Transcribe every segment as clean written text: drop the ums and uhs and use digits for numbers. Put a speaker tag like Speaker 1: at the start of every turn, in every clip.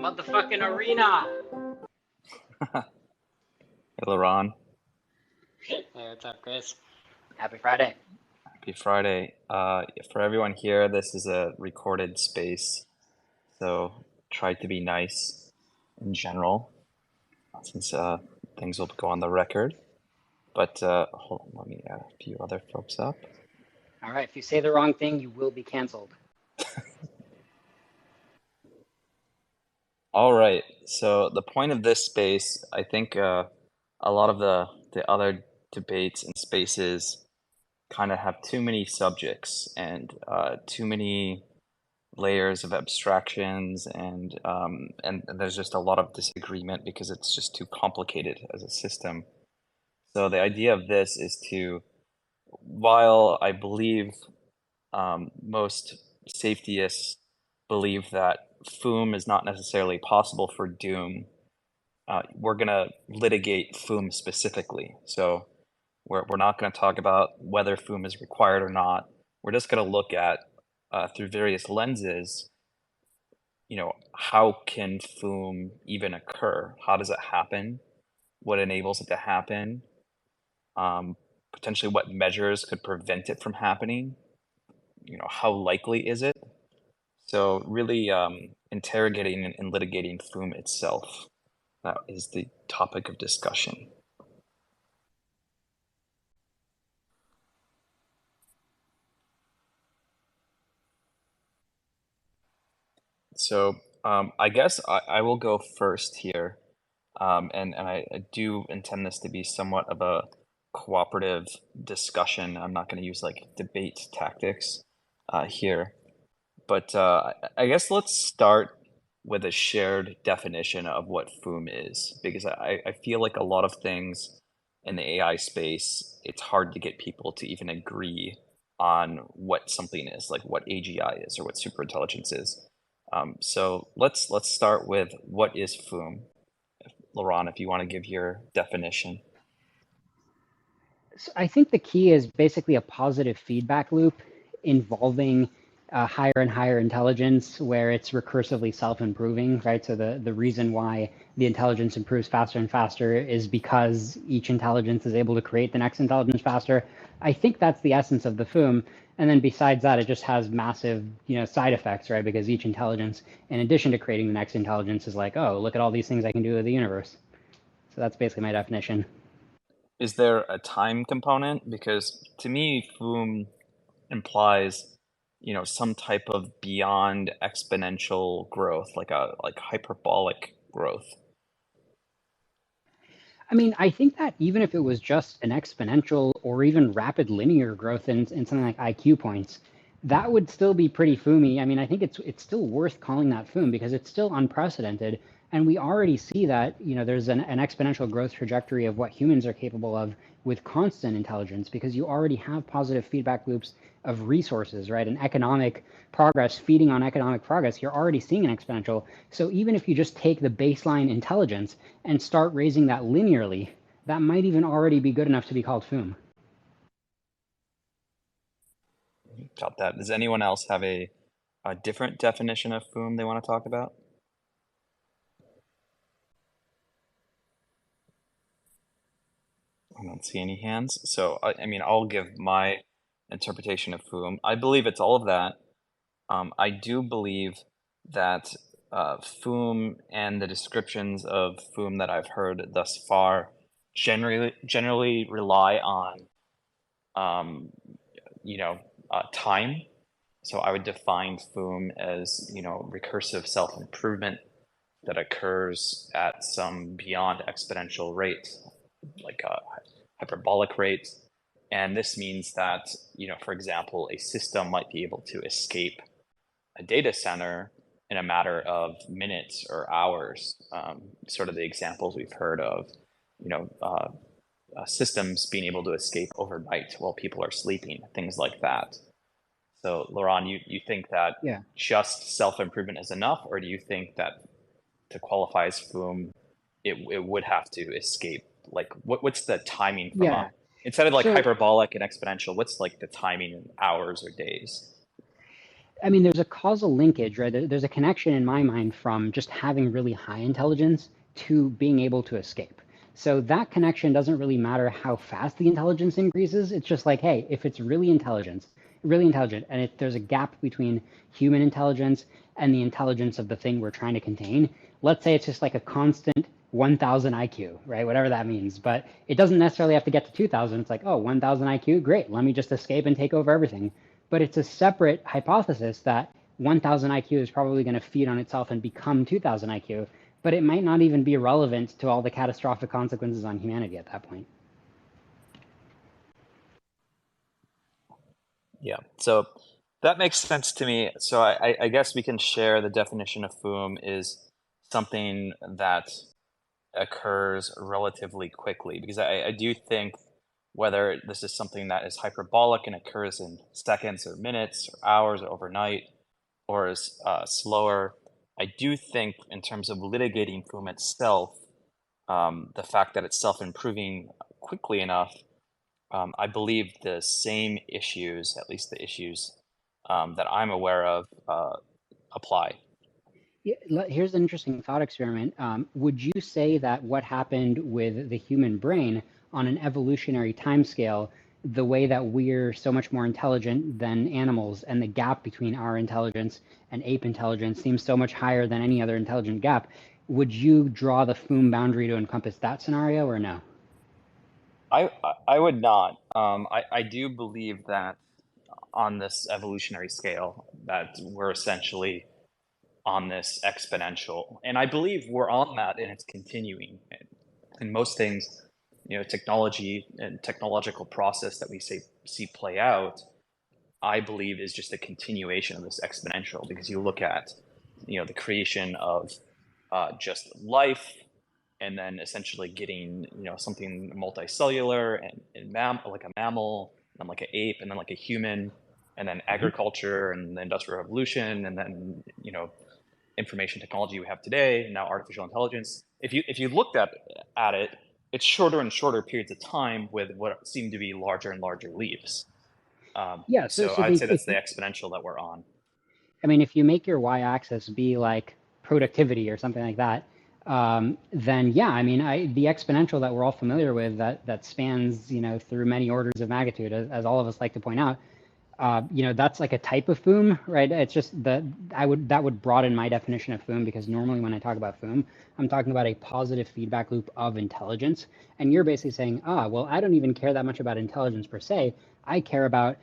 Speaker 1: motherfucking arena.
Speaker 2: Hey, Liron.
Speaker 1: Hey, what's up, Chris? Happy Friday.
Speaker 2: Happy Friday. For everyone here, this is a recorded space, so try to be nice in general, since things will go on the record. But hold on, let me add a few other folks up.
Speaker 1: All right, if you say the wrong thing, you will be canceled.
Speaker 2: All right. So the point of this space, I think, a lot of the other debates and spaces kind of have too many subjects and too many layers of abstractions, and there's just a lot of disagreement because it's just too complicated as a system. So the idea of this is to, while I believe most safetyists believe that Foom is not necessarily possible for Doom, we're going to litigate Foom specifically. So we're not going to talk about whether Foom is required or not. We're just going to look at, through various lenses, how can Foom even occur? How does it happen? What enables it to happen? Potentially what measures could prevent it from happening? How likely is it? So really interrogating and litigating Foom itself. That is the topic of discussion. So I guess I will go first here. And I do intend this to be somewhat of a cooperative discussion. I'm not going to use like debate tactics here. But I guess let's start with a shared definition of what Foom is, because I feel like a lot of things in the AI space, it's hard to get people to even agree on what something is, like what AGI is or what superintelligence is. So let's start with what is Foom. Liron, if you want to give your definition.
Speaker 1: So I think the key is basically a positive feedback loop involving higher and higher intelligence where it's recursively self-improving, right? So the reason why the intelligence improves faster and faster is because each intelligence is able to create the next intelligence faster. I think that's the essence of the Foom. And then besides that, it just has massive, side effects, right? Because each intelligence, in addition to creating the next intelligence, is like, oh, look at all these things I can do with the universe. So that's basically my definition.
Speaker 2: Is there a time component? Because to me, Foom implies, some type of beyond exponential growth, like hyperbolic growth.
Speaker 1: I mean, I think that even if it was just an exponential or even rapid linear growth in something like IQ points, that would still be pretty foomy. I mean, I think it's still worth calling that foom because it's still unprecedented. And we already see that, there's an exponential growth trajectory of what humans are capable of with constant intelligence because you already have positive feedback loops of resources, right? And economic progress feeding on economic progress, you're already seeing an exponential. So even if you just take the baseline intelligence and start raising that linearly, that might even already be good enough to be called Foom.
Speaker 2: Got that. Does anyone else have a different definition of Foom they want to talk about? I don't see any hands. So, I mean, I'll give my interpretation of Foom. I believe it's all of that. I do believe that Foom and the descriptions of Foom that I've heard thus far generally rely on, time. So I would define Foom as, recursive self-improvement that occurs at some beyond exponential rate, like a hyperbolic rate. And this means that, for example, a system might be able to escape a data center in a matter of minutes or hours. Sort of the examples we've heard of, systems being able to escape overnight while people are sleeping, things like that. So, Liron, you think that just self-improvement is enough, or do you think that to qualify as Foom, it would have to escape? Like, what's the timing from instead of like hyperbolic and exponential, what's like the timing in hours or days?
Speaker 1: I mean, there's a causal linkage, right? There's a connection in my mind from just having really high intelligence to being able to escape. So that connection doesn't really matter how fast the intelligence increases. It's just like, hey, if it's really intelligent, and if there's a gap between human intelligence and the intelligence of the thing we're trying to contain, let's say it's just like a constant 1000 IQ, right? Whatever that means. But it doesn't necessarily have to get to 2000. It's like, oh, 1000 IQ, great. Let me just escape and take over everything. But it's a separate hypothesis that 1000 IQ is probably going to feed on itself and become 2000 IQ, but it might not even be relevant to all the catastrophic consequences on humanity at that point.
Speaker 2: Yeah, so that makes sense to me. So I guess we can share the definition of Foom is something that occurs relatively quickly, because I do think whether this is something that is hyperbolic and occurs in seconds or minutes or hours or overnight, or is slower, I do think in terms of litigating Foom itself, the fact that it's self-improving quickly enough, I believe the same issues, at least the issues that I'm aware of, apply.
Speaker 1: Yeah, here's an interesting thought experiment. Would you say that what happened with the human brain on an evolutionary timescale, the way that we're so much more intelligent than animals, and the gap between our intelligence and ape intelligence seems so much higher than any other intelligent gap, would you draw the Foom boundary to encompass that scenario or no?
Speaker 2: I would not. I do believe that on this evolutionary scale, that we're essentially on this exponential, and I believe we're on that, and it's continuing. And most things, technology and technological process that we see play out, I believe is just a continuation of this exponential, because you look at, the creation of just life, and then essentially getting, something multicellular and like a mammal, and like an ape, and then like a human, and then agriculture and the industrial revolution, and then, information technology we have today, and now artificial intelligence. If you looked at it, it's shorter and shorter periods of time with what seem to be larger and larger leaps.
Speaker 1: Yeah,
Speaker 2: So I'd say that's the exponential that we're on.
Speaker 1: I mean, if you make your y-axis be like productivity or something like that, then yeah, I mean, the exponential that we're all familiar with that spans, through many orders of magnitude, as all of us like to point out, that's like a type of Foom, right? It's just that would broaden my definition of Foom, because normally when I talk about Foom, I'm talking about a positive feedback loop of intelligence. And you're basically saying, well, I don't even care that much about intelligence per se. I care about,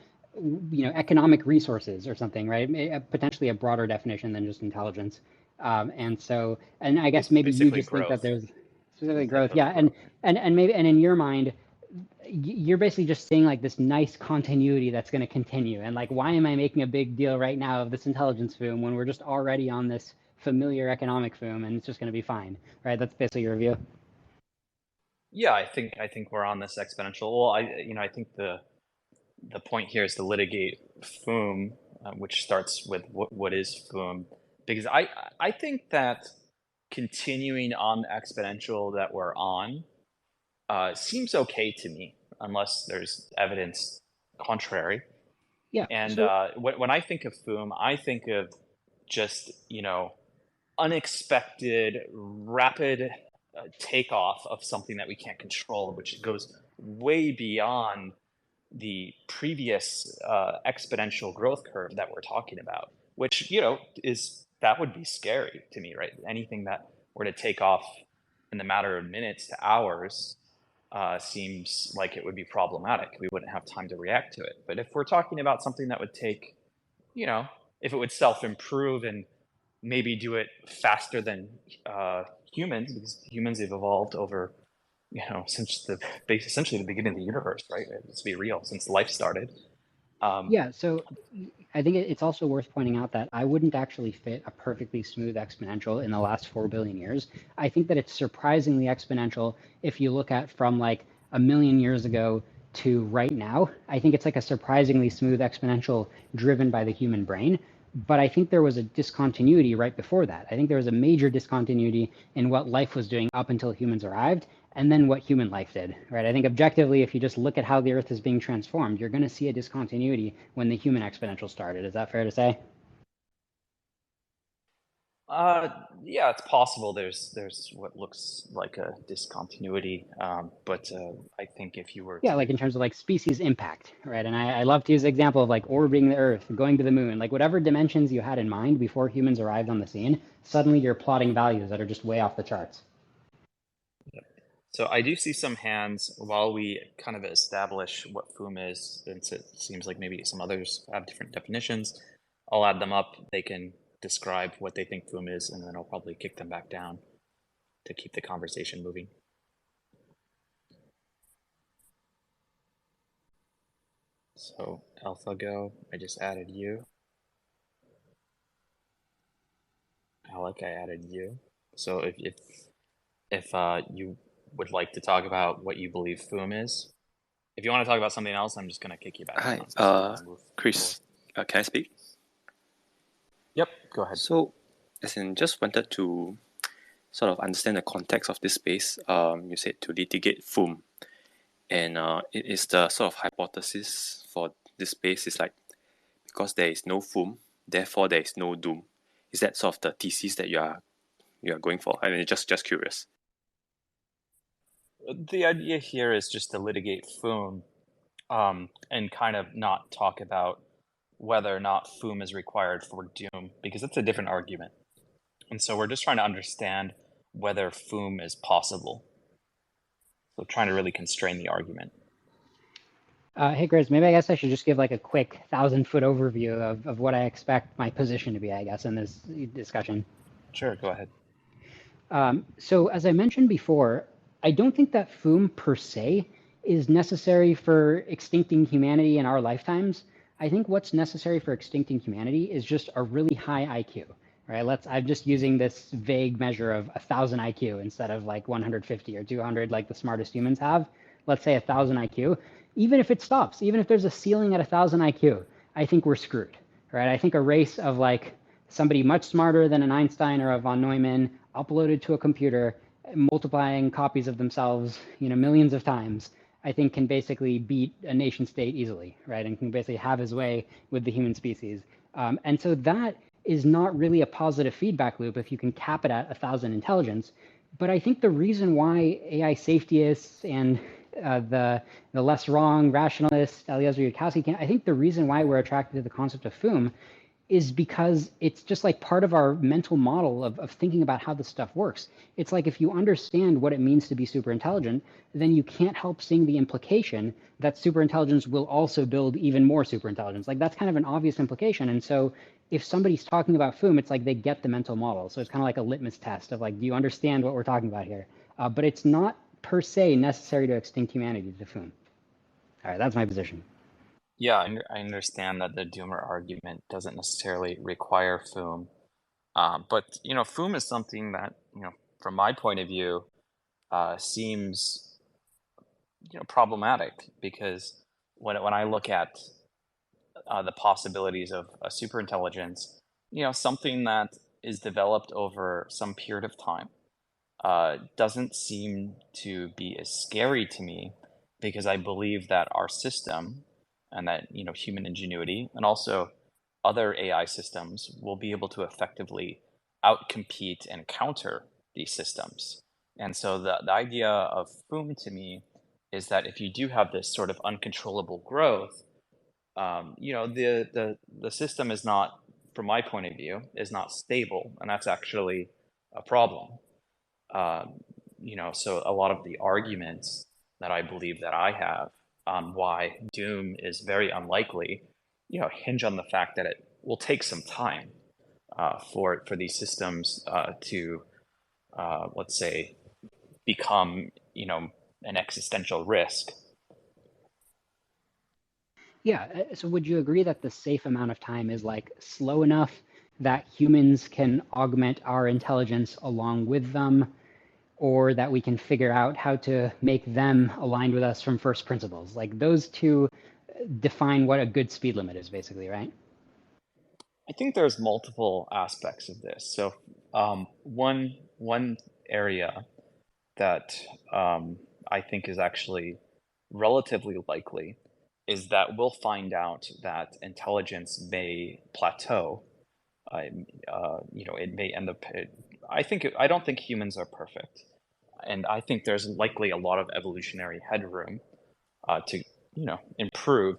Speaker 1: economic resources or something, right? Potentially a broader definition than just intelligence. And I guess maybe you just
Speaker 2: growth.
Speaker 1: think that there's specifically growth. Yeah. And maybe, and in your mind, you're basically just seeing like this nice continuity that's going to continue. And like, why am I making a big deal right now of this intelligence Foom when we're just already on this familiar economic Foom, and it's just going to be fine, right? That's basically your view.
Speaker 2: Yeah, I think we're on this exponential. Well, I think the point here is to litigate Foom, which starts with what is Foom, because I think that continuing on the exponential that we're on seems okay to me, unless there's evidence contrary.
Speaker 1: Yeah.
Speaker 2: And
Speaker 1: So
Speaker 2: when I think of Foom, I think of just, unexpected, rapid takeoff of something that we can't control, which goes way beyond the previous exponential growth curve that we're talking about, which, that would be scary to me, right? Anything that were to take off in the matter of minutes to hours seems like it would be problematic. We wouldn't have time to react to it. But if we're talking about something that would take, if it would self-improve and maybe do it faster than humans, because humans have evolved over, since essentially the beginning of the universe, right? Let's be real, since life started.
Speaker 1: yeah, so I think it's also worth pointing out that I wouldn't actually fit a perfectly smooth exponential in the last 4 billion years. I think that it's surprisingly exponential if you look at from like a million years ago to right now. I think it's like a surprisingly smooth exponential driven by the human brain. But I think there was a discontinuity right before that. I think there was a major discontinuity in what life was doing up until humans arrived, and then what human life did, right? I think objectively, if you just look at how the Earth is being transformed, you're going to see a discontinuity when the human exponential started. Is that fair to say?
Speaker 2: Yeah, it's possible. There's what looks like a discontinuity, but I think if you were
Speaker 1: Yeah,
Speaker 2: to,
Speaker 1: like in terms of like species impact, right? And I love to use the example of like orbiting the Earth, going to the moon, like whatever dimensions you had in mind before humans arrived on the scene, suddenly you're plotting values that are just way off the charts.
Speaker 2: so I do see some hands while we kind of establish what Foom is, since it seems like maybe some others have different definitions. I'll add them up. They can describe what they think Foom is, and then I'll probably kick them back down to keep the conversation moving. So AlphaGo, I just added you. Alec, I added you. So if you would like to talk about what you believe Foom is, if you want to talk about something else, I'm just gonna kick you back
Speaker 3: Hi,
Speaker 2: down so we can move forward.
Speaker 3: Chris. Can I speak?
Speaker 2: Yep, go ahead.
Speaker 3: So, as in, just wanted to sort of understand the context of this space. You said to litigate Foom, and it is the sort of hypothesis for this space is like because there is no Foom, therefore there is no doom. Is that sort of the thesis that you are going for? I mean, just curious.
Speaker 2: The idea here is just to litigate Foom, and kind of not talk about whether or not Foom is required for Doom, because that's a different argument. And so we're just trying to understand whether Foom is possible. So trying to really constrain the argument.
Speaker 1: Hey, Chris, maybe I guess I should just give like a quick 1,000-foot overview of what I expect my position to be, I guess, in this discussion.
Speaker 2: Sure, go ahead.
Speaker 1: So as I mentioned before, I don't think that Foom per se is necessary for extincting humanity in our lifetimes. I think what's necessary for extincting humanity is just a really high IQ, right? I'm just using this vague measure of 1,000 IQ instead of like 150 or 200 like the smartest humans have. Let's say 1,000 IQ. Even if it stops, even if there's a ceiling at 1,000 IQ, I think we're screwed, right? I think a race of like somebody much smarter than an Einstein or a von Neumann uploaded to a computer, multiplying copies of themselves, millions of times, I think can basically beat a nation state easily, right? And can basically have his way with the human species. And so that is not really a positive feedback loop if you can cap it at 1,000 intelligence. But I think the reason why AI safetyists and the less wrong rationalist Eliezer Yudkowsky, I think the reason why we're attracted to the concept of Foom is because it's just like part of our mental model of thinking about how this stuff works. It's like if you understand what it means to be super intelligent, then you can't help seeing the implication that super intelligence will also build even more super intelligence. Like that's kind of an obvious implication. And so if somebody's talking about Foom, it's like they get the mental model. So it's kind of like a litmus test of like, do you understand what we're talking about here? But it's not per se necessary to extinct humanity to Foom. All right, that's my position.
Speaker 2: Yeah, I understand that the Doomer argument doesn't necessarily require Foom. But, Foom is something that, from my point of view, seems, problematic because when I look at the possibilities of a superintelligence, something that is developed over some period of time, doesn't seem to be as scary to me because I believe that our system and that, human ingenuity and also other AI systems will be able to effectively outcompete and counter these systems. And so the idea of Foom to me is that if you do have this sort of uncontrollable growth, the system is not, from my point of view, is not stable, and that's actually a problem. So a lot of the arguments that I believe that I have on why Doom is very unlikely, hinge on the fact that it will take some time for these systems to, let's say, become, an existential risk.
Speaker 1: Yeah, so would you agree that the safe amount of time is like slow enough that humans can augment our intelligence along with them, or that we can figure out how to make them aligned with us from first principles? Like those two define what a good speed limit is, basically, right?
Speaker 2: I think there's multiple aspects of this. So one area that I think is actually relatively likely is that we'll find out that intelligence may plateau it may end up. I don't think humans are perfect, and I think there's likely a lot of evolutionary headroom to improve.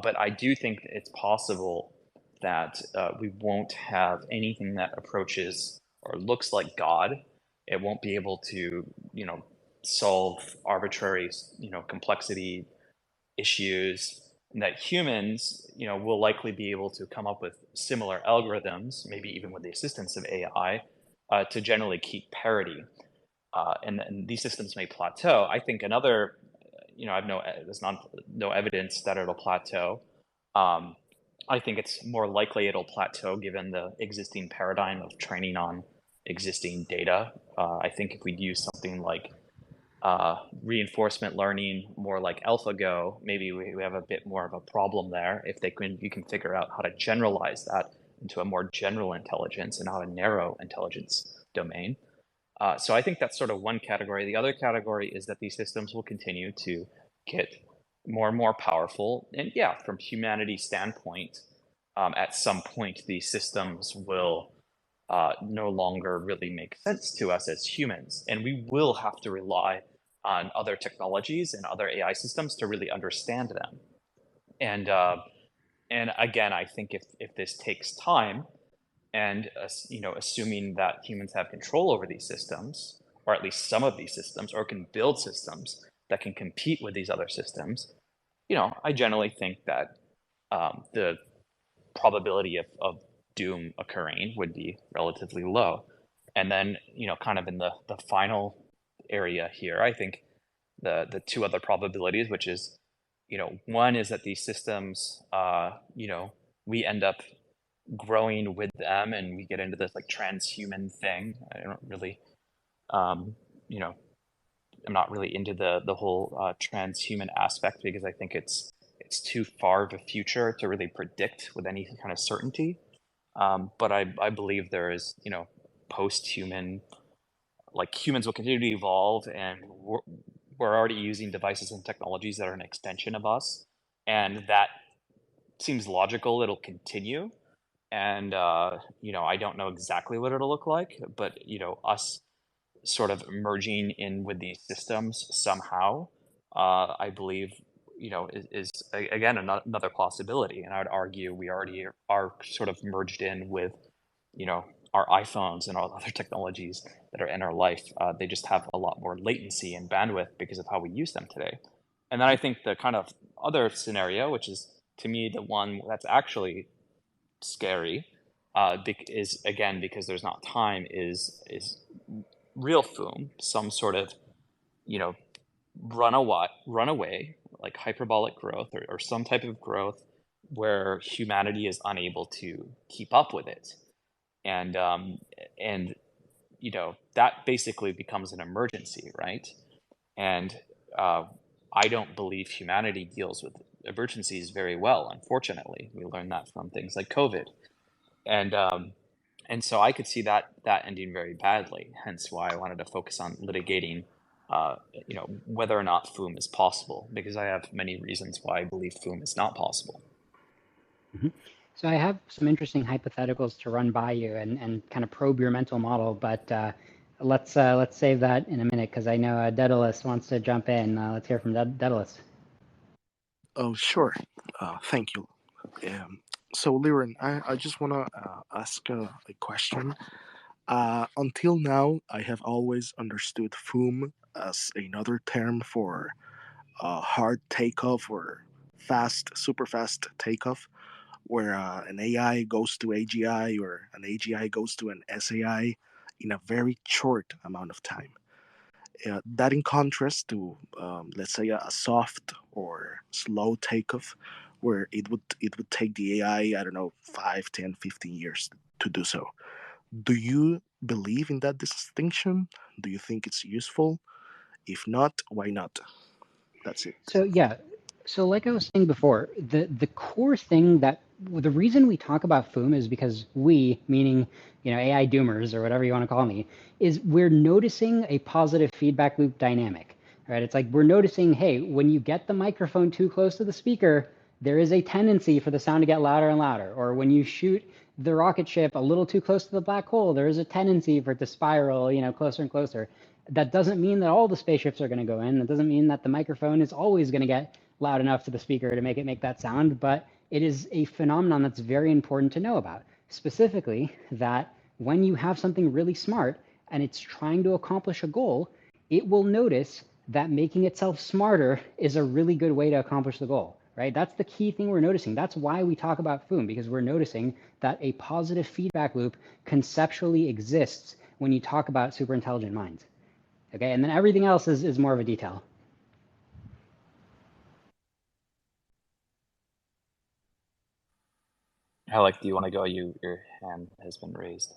Speaker 2: But I do think it's possible that we won't have anything that approaches or looks like God. It won't be able to, solve arbitrary, complexity issues, and that humans, will likely be able to come up with similar algorithms, maybe even with the assistance of AI, to generally keep parity. And these systems may plateau. I think another, there's no evidence that it'll plateau. I think it's more likely it'll plateau given the existing paradigm of training on existing data. I think if we'd use something like reinforcement learning, more like AlphaGo, maybe we have a bit more of a problem there. If you can figure out how to generalize that into a more general intelligence and not a narrow intelligence domain. So I think that's sort of one category. The other category is that these systems will continue to get more and more powerful. And yeah, from humanity's standpoint, at some point, these systems will no longer really make sense to us as humans. And we will have to rely on other technologies and other AI systems to really understand them. And again, I think if this takes time, and assuming that humans have control over these systems, or at least some of these systems, or can build systems that can compete with these other systems, I generally think that the probability of doom occurring would be relatively low. And then, kind of in the final area here, I think the two other probabilities, which is, one is that these systems, we end up growing with them and we get into this like transhuman thing. I don't really, I'm not really into the whole transhuman aspect because I think it's too far of a future to really predict with any kind of certainty. But I believe there is, post-human, like humans will continue to evolve, and we're already using devices and technologies that are an extension of us, and that seems logical. It'll continue. And, I don't know exactly what it'll look like, but, us sort of merging in with these systems somehow, I believe, is again, another possibility. And I would argue we already are sort of merged in with, our iPhones and all other technologies that are in our life. They just have a lot more latency and bandwidth because of how we use them today. And then I think the kind of other scenario, which is to me the one that's actually scary, is again because there's not time, is real Foom, some sort of runaway like hyperbolic growth or some type of growth where humanity is unable to keep up with it, and that basically becomes an emergency, right? And I don't believe humanity deals with emergencies very well, unfortunately. We learned that from things like COVID. And so I could see that ending very badly, hence why I wanted to focus on litigating whether or not Foom is possible, because I have many reasons why I believe Foom is not possible.
Speaker 1: Mm-hmm. So I have some interesting hypotheticals to run by you and kind of probe your mental model, but let's save that in a minute because I know Daedalus wants to jump in. Let's hear from Daedalus.
Speaker 4: Oh, sure. Thank you. So, Liron, I just want to ask a question. Until now, I have always understood Foom as another term for hard takeoff or super fast takeoff, where an AI goes to AGI or an AGI goes to an SAI in a very short amount of time. That in contrast to, let's say, a soft or slow takeoff, where it would take the AI, I don't know, 5, 10, 15 years to do so. Do you believe in that distinction? Do you think it's useful? If not, why not? That's it.
Speaker 1: So yeah, so like I was saying before, the core thing the reason we talk about Foom is because we, meaning AI doomers or whatever you want to call me, is we're noticing a positive feedback loop dynamic, right? It's like we're noticing, hey, when you get the microphone too close to the speaker, there is a tendency for the sound to get louder and louder. Or when you shoot the rocket ship a little too close to the black hole, there is a tendency for it to spiral, closer and closer. That doesn't mean that all the spaceships are going to go in. That doesn't mean that the microphone is always going to get loud enough to the speaker to make that sound, but it is a phenomenon that's very important to know about. Specifically, that when you have something really smart and it's trying to accomplish a goal, it will notice that making itself smarter is a really good way to accomplish the goal, right? That's the key thing we're noticing. That's why we talk about Foom, because we're noticing that a positive feedback loop conceptually exists when you talk about super intelligent minds. Okay, and then everything else is more of a detail.
Speaker 2: Alec, do you want to go? Your hand has been raised.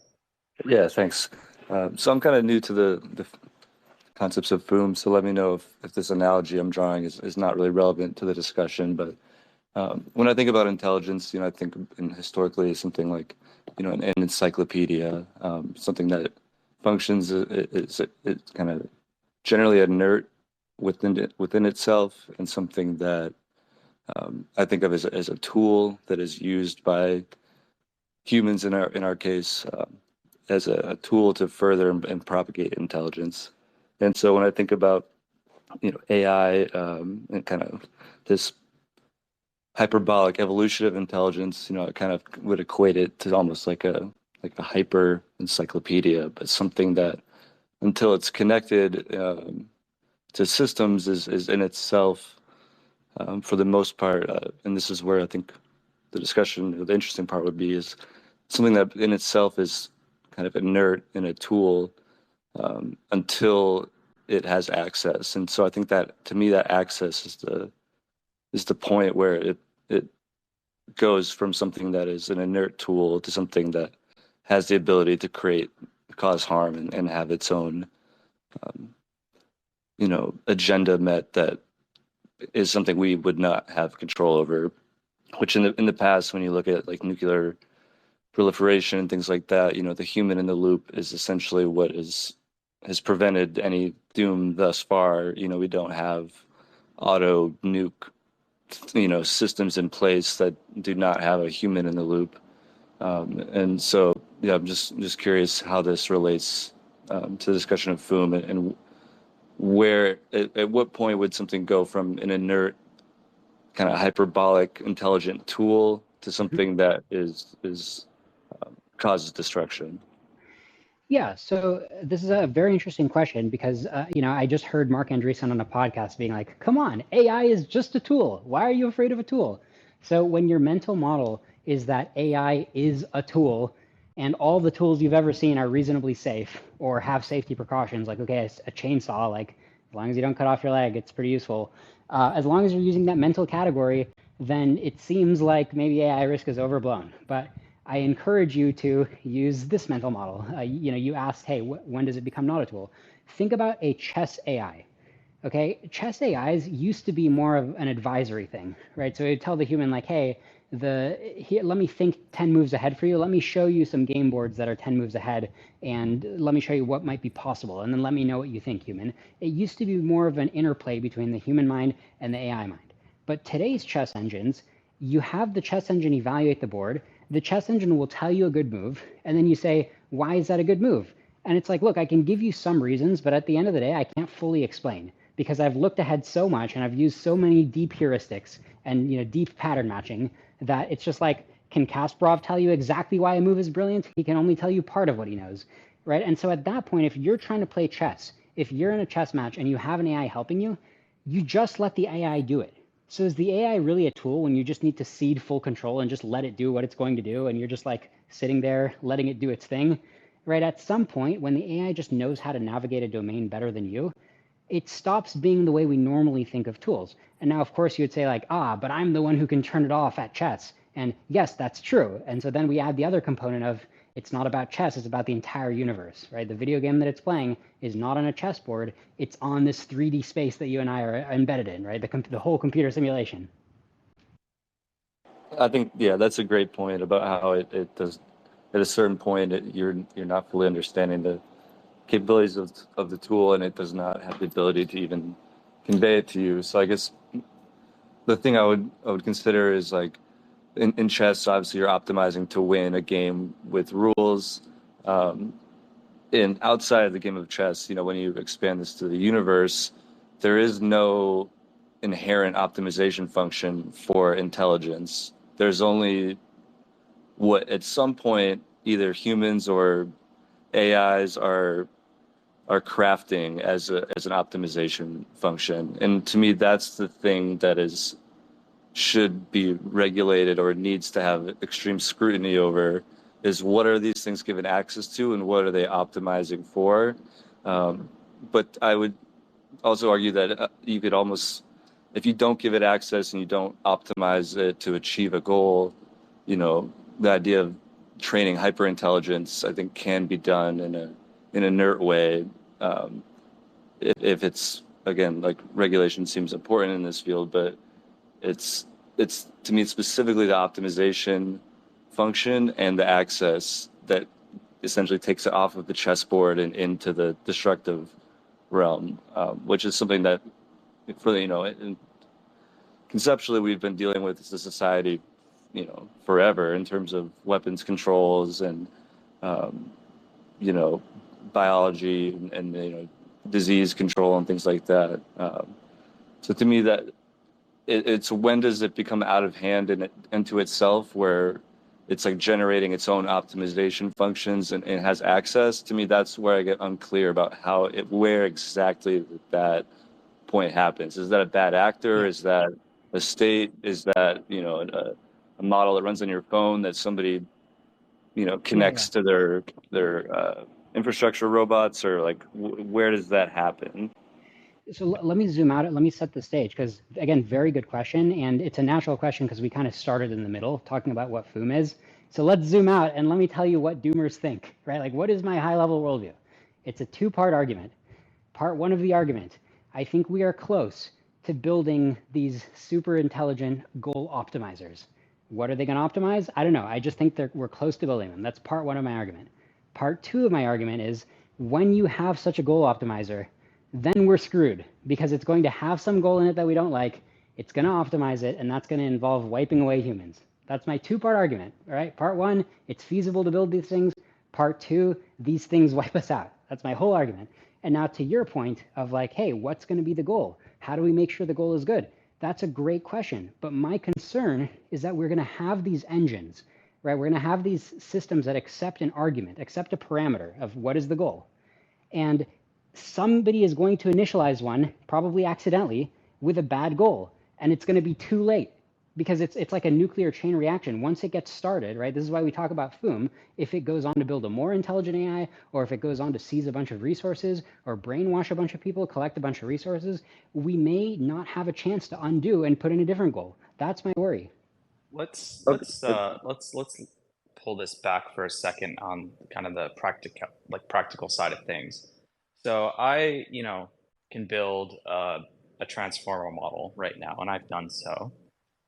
Speaker 5: Yeah, thanks. So I'm kind of new to the concepts of Foom, so let me know if this analogy I'm drawing is not really relevant to the discussion. But when I think about intelligence, I think historically something like, an encyclopedia, something that functions is kind of generally inert within itself, and something that I think of as a tool that is used by humans in our case as a tool to further and propagate intelligence. And so when I think about AI and kind of this hyperbolic evolution of intelligence, I kind of would equate it to almost like a hyper encyclopedia, but something that until it's connected to systems is in itself for the most part, and this is where I think the discussion, the interesting part would be, is something that in itself is kind of inert in a tool until it has access. And so I think that, to me, that access is the point where it goes from something that is an inert tool to something that has the ability to cause harm and have its own agenda met that is something we would not have control over, which in the past, when you look at like nuclear proliferation and things like that, the human in the loop is essentially what has prevented any doom thus far. We don't have auto nuke systems in place that do not have a human in the loop. And so I'm just curious how this relates to the discussion of Foom, and where at what point would something go from an inert kind of hyperbolic intelligent tool to something that is causes destruction?
Speaker 1: Yeah, so this is a very interesting question because, I just heard Mark Andreessen on a podcast being like, come on, AI is just a tool. Why are you afraid of a tool? So when your mental model is that AI is a tool and all the tools you've ever seen are reasonably safe or have safety precautions, like, okay, a chainsaw, like as long as you don't cut off your leg, it's pretty useful. As long as you're using that mental category, then it seems like maybe AI risk is overblown. But I encourage you to use this mental model. You asked, hey, when does it become not a tool? Think about a chess AI. Okay, chess AIs used to be more of an advisory thing, right? So it'd tell the human like, hey, let me think 10 moves ahead for you. Let me show you some game boards that are 10 moves ahead, and let me show you what might be possible, and then let me know what you think, human. It used to be more of an interplay between the human mind and the AI mind. But today's chess engines, you have the chess engine evaluate the board. The chess engine will tell you a good move, and then you say, why is that a good move? And it's like, look, I can give you some reasons, but at the end of the day, I can't fully explain because I've looked ahead so much and I've used so many deep heuristics and deep pattern matching that it's just like, can Kasparov tell you exactly why a move is brilliant? He can only tell you part of what he knows, right? And so at that point, if you're trying to play chess, if you're in a chess match and you have an AI helping you, you just let the AI do it. So is the AI really a tool when you just need to cede full control and just let it do what it's going to do, and you're just like sitting there letting it do its thing? Right? At some point, when the AI just knows how to navigate a domain better than you, it stops being the way we normally think of tools. And now, of course, you would say like, but I'm the one who can turn it off at chess. And yes, that's true. And so then we add the other component of it's not about chess, it's about the entire universe, right? The video game that it's playing is not on a chessboard, it's on this 3D space that you and I are embedded in, right? The whole computer simulation.
Speaker 5: I think, yeah, that's a great point about how it does, at a certain point, you're not fully understanding the capabilities of the tool, and it does not have the ability to even convey it to you. So I guess the thing I would consider is like, in chess, obviously you're optimizing to win a game with rules. And outside of the game of chess, when you expand this to the universe, there is no inherent optimization function for intelligence. There's only what at some point either humans or AIs are crafting as an optimization function. And to me, that's the thing that should be regulated or needs to have extreme scrutiny over, is what are these things given access to and what are they optimizing for? But I would also argue that you could almost, if you don't give it access and you don't optimize it to achieve a goal, the idea of training hyperintelligence, I think, can be done in an inert way. If it's, again, like, regulation seems important in this field, but it's to me, specifically the optimization function and the access that essentially takes it off of the chessboard and into the destructive realm, which is something that, conceptually we've been dealing with as a society, forever, in terms of weapons controls and, biology and disease control and things like that. So to me, that it's when does it become out of hand into itself, where it's like generating its own optimization functions and has access? To me, that's where I get unclear about where exactly that point happens. Is that a bad actor? Is that a state? Is that a model that runs on your phone that somebody connects to their infrastructure robots, or like where does that happen?
Speaker 1: So let me zoom out. Let me set the stage, because, again, very good question. And it's a natural question because we kind of started in the middle talking about what Foom is. So let's zoom out and let me tell you what doomers think, right? Like, what is my high level worldview? It's a two-part argument. Part one of the argument, I think we are close to building these super intelligent goal optimizers. What are they going to optimize? I don't know. I just think we're close to building them. That's part one of my argument. Part two of my argument is, when you have such a goal optimizer, then we're screwed, because it's going to have some goal in it that we don't like. It's going to optimize it, and that's going to involve wiping away humans. That's my two-part argument. All right. Part one, it's feasible to build these things. Part two, these things wipe us out. That's my whole argument. And now to your point of like, hey, what's going to be the goal? How do we make sure the goal is good? That's a great question. But my concern is that we're going to have these engines, right? We're going to have these systems that accept an argument, accept a parameter of what is the goal. And somebody is going to initialize one, probably accidentally, with a bad goal. And it's going to be too late, because it's like a nuclear chain reaction. Once it gets started, right? This is why we talk about Foom. If it goes on to build a more intelligent AI, or if it goes on to seize a bunch of resources or brainwash a bunch of people, collect a bunch of resources, we may not have a chance to undo and put in a different goal. That's my worry.
Speaker 2: Let's pull this back for a second on kind of the practical side of things. So I, can build a transformer model right now, and I've done so.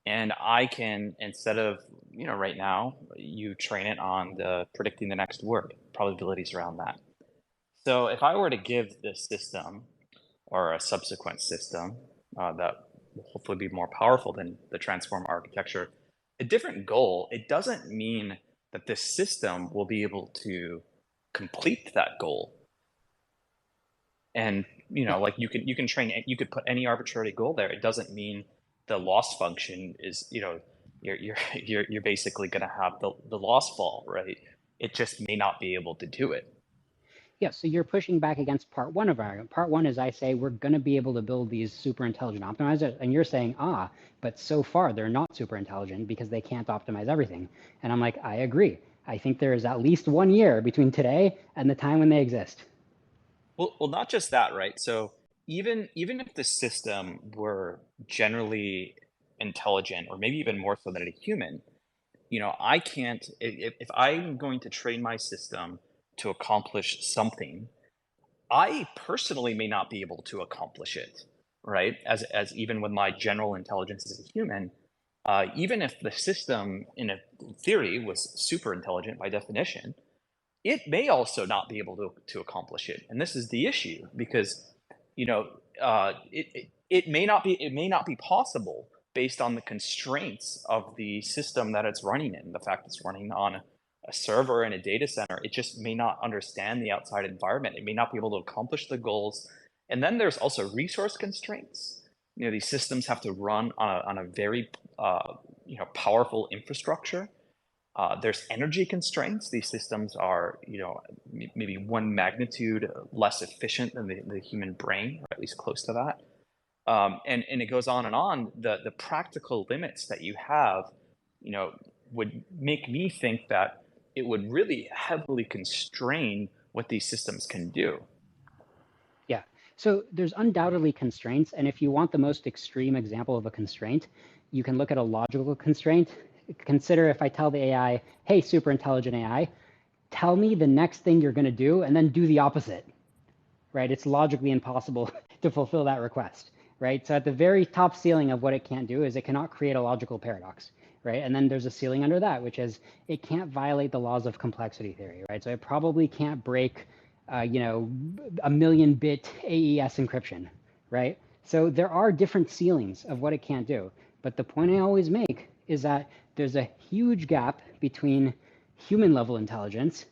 Speaker 2: And I can, instead of, right now, you train it on predicting the next word, probabilities around that. So if I were to give this system, or a subsequent system that will hopefully be more powerful than the transformer architecture, a different goal, it doesn't mean that this system will be able to complete that goal. And like you can train, you could put any arbitrary goal there. It doesn't mean the loss function is, you're basically going to have the loss fall, right? It just may not be able to do it.
Speaker 1: Yeah, so you're pushing back against part one of our argument. Part one is, I say we're going to be able to build these super intelligent optimizers, and you're saying, but so far they're not super intelligent because they can't optimize everything. And I'm like, I agree. I think there is at least 1 year between today and the time when they exist.
Speaker 2: Well, not just that, right? So even if the system were generally intelligent, or maybe even more so than a human, I can't, if I'm going to train my system to accomplish something, I personally may not be able to accomplish it, right? As even with my general intelligence as a human, even if the system in theory was super intelligent by definition, it may also not be able to accomplish it. And this is the issue, because it may not be possible based on the constraints of the system that it's running in. The fact it's running on a server in a data center, it just may not understand the outside environment. It may not be able to accomplish the goals. And then there's also resource constraints. These systems have to run on a very powerful infrastructure. There's energy constraints. These systems are, maybe one magnitude less efficient than the human brain, or at least close to that. And it goes on and on. The practical limits that you have, would make me think that it would really heavily constrain what these systems can do.
Speaker 1: Yeah. So there's undoubtedly constraints. And if you want the most extreme example of a constraint, you can look at a logical constraint. Consider if I tell the AI, hey, super intelligent AI, tell me the next thing you're going to do and then do the opposite, right? It's logically impossible to fulfill that request, right? So at the very top ceiling of what it can't do is it cannot create a logical paradox, right? And then there's a ceiling under that, which is it can't violate the laws of complexity theory, right? So it probably can't break, a 1,000,000-bit AES encryption, right? So there are different ceilings of what it can't do. But the point I always make is that there's a huge gap between human level intelligence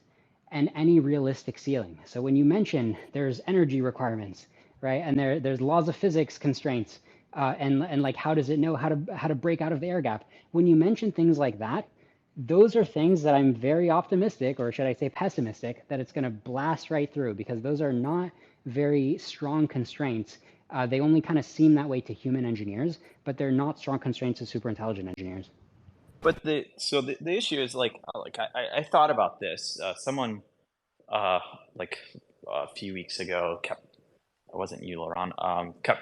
Speaker 1: and any realistic ceiling. So when you mention there's energy requirements, right, and there's laws of physics constraints, and like how does it know how to break out of the air gap? When you mention things like that, those are things that I'm very optimistic, or should I say pessimistic, that it's going to blast right through, because those are not very strong constraints. They only kind of seem that way to human engineers, but they're not strong constraints to super intelligent engineers.
Speaker 2: But the issue is I thought about this. Someone like a few weeks ago it wasn't you, Liron, kept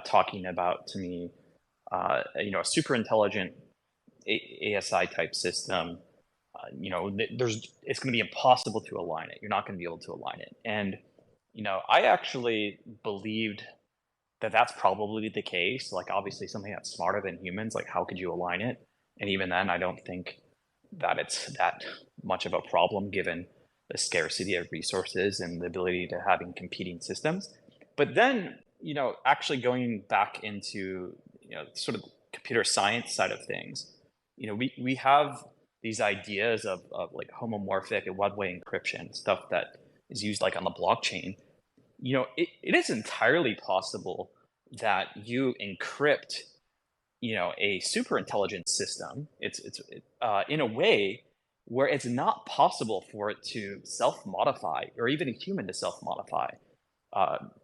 Speaker 2: talking about to me, a super intelligent ASI type system. It's going to be impossible to align it. You're not going to be able to align it. And I actually believed that that's probably the case. Like, obviously something that's smarter than humans, like how could you align it? And even then, I don't think that it's that much of a problem given the scarcity of resources and the ability to having competing systems. But then, actually going back into, sort of computer science side of things, we have these ideas of like homomorphic and one-way encryption, stuff that is used like on the blockchain. It is entirely possible that you encrypt a super intelligent system, it's in a way where it's not possible for it to self-modify, or even a human to self-modify,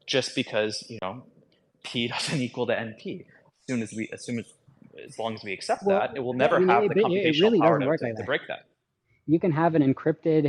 Speaker 2: just because P doesn't equal to NP. As long as we accept that, it will never have the computational
Speaker 1: really
Speaker 2: power
Speaker 1: doesn't work
Speaker 2: to
Speaker 1: like that.
Speaker 2: break that.
Speaker 1: You can have an encrypted,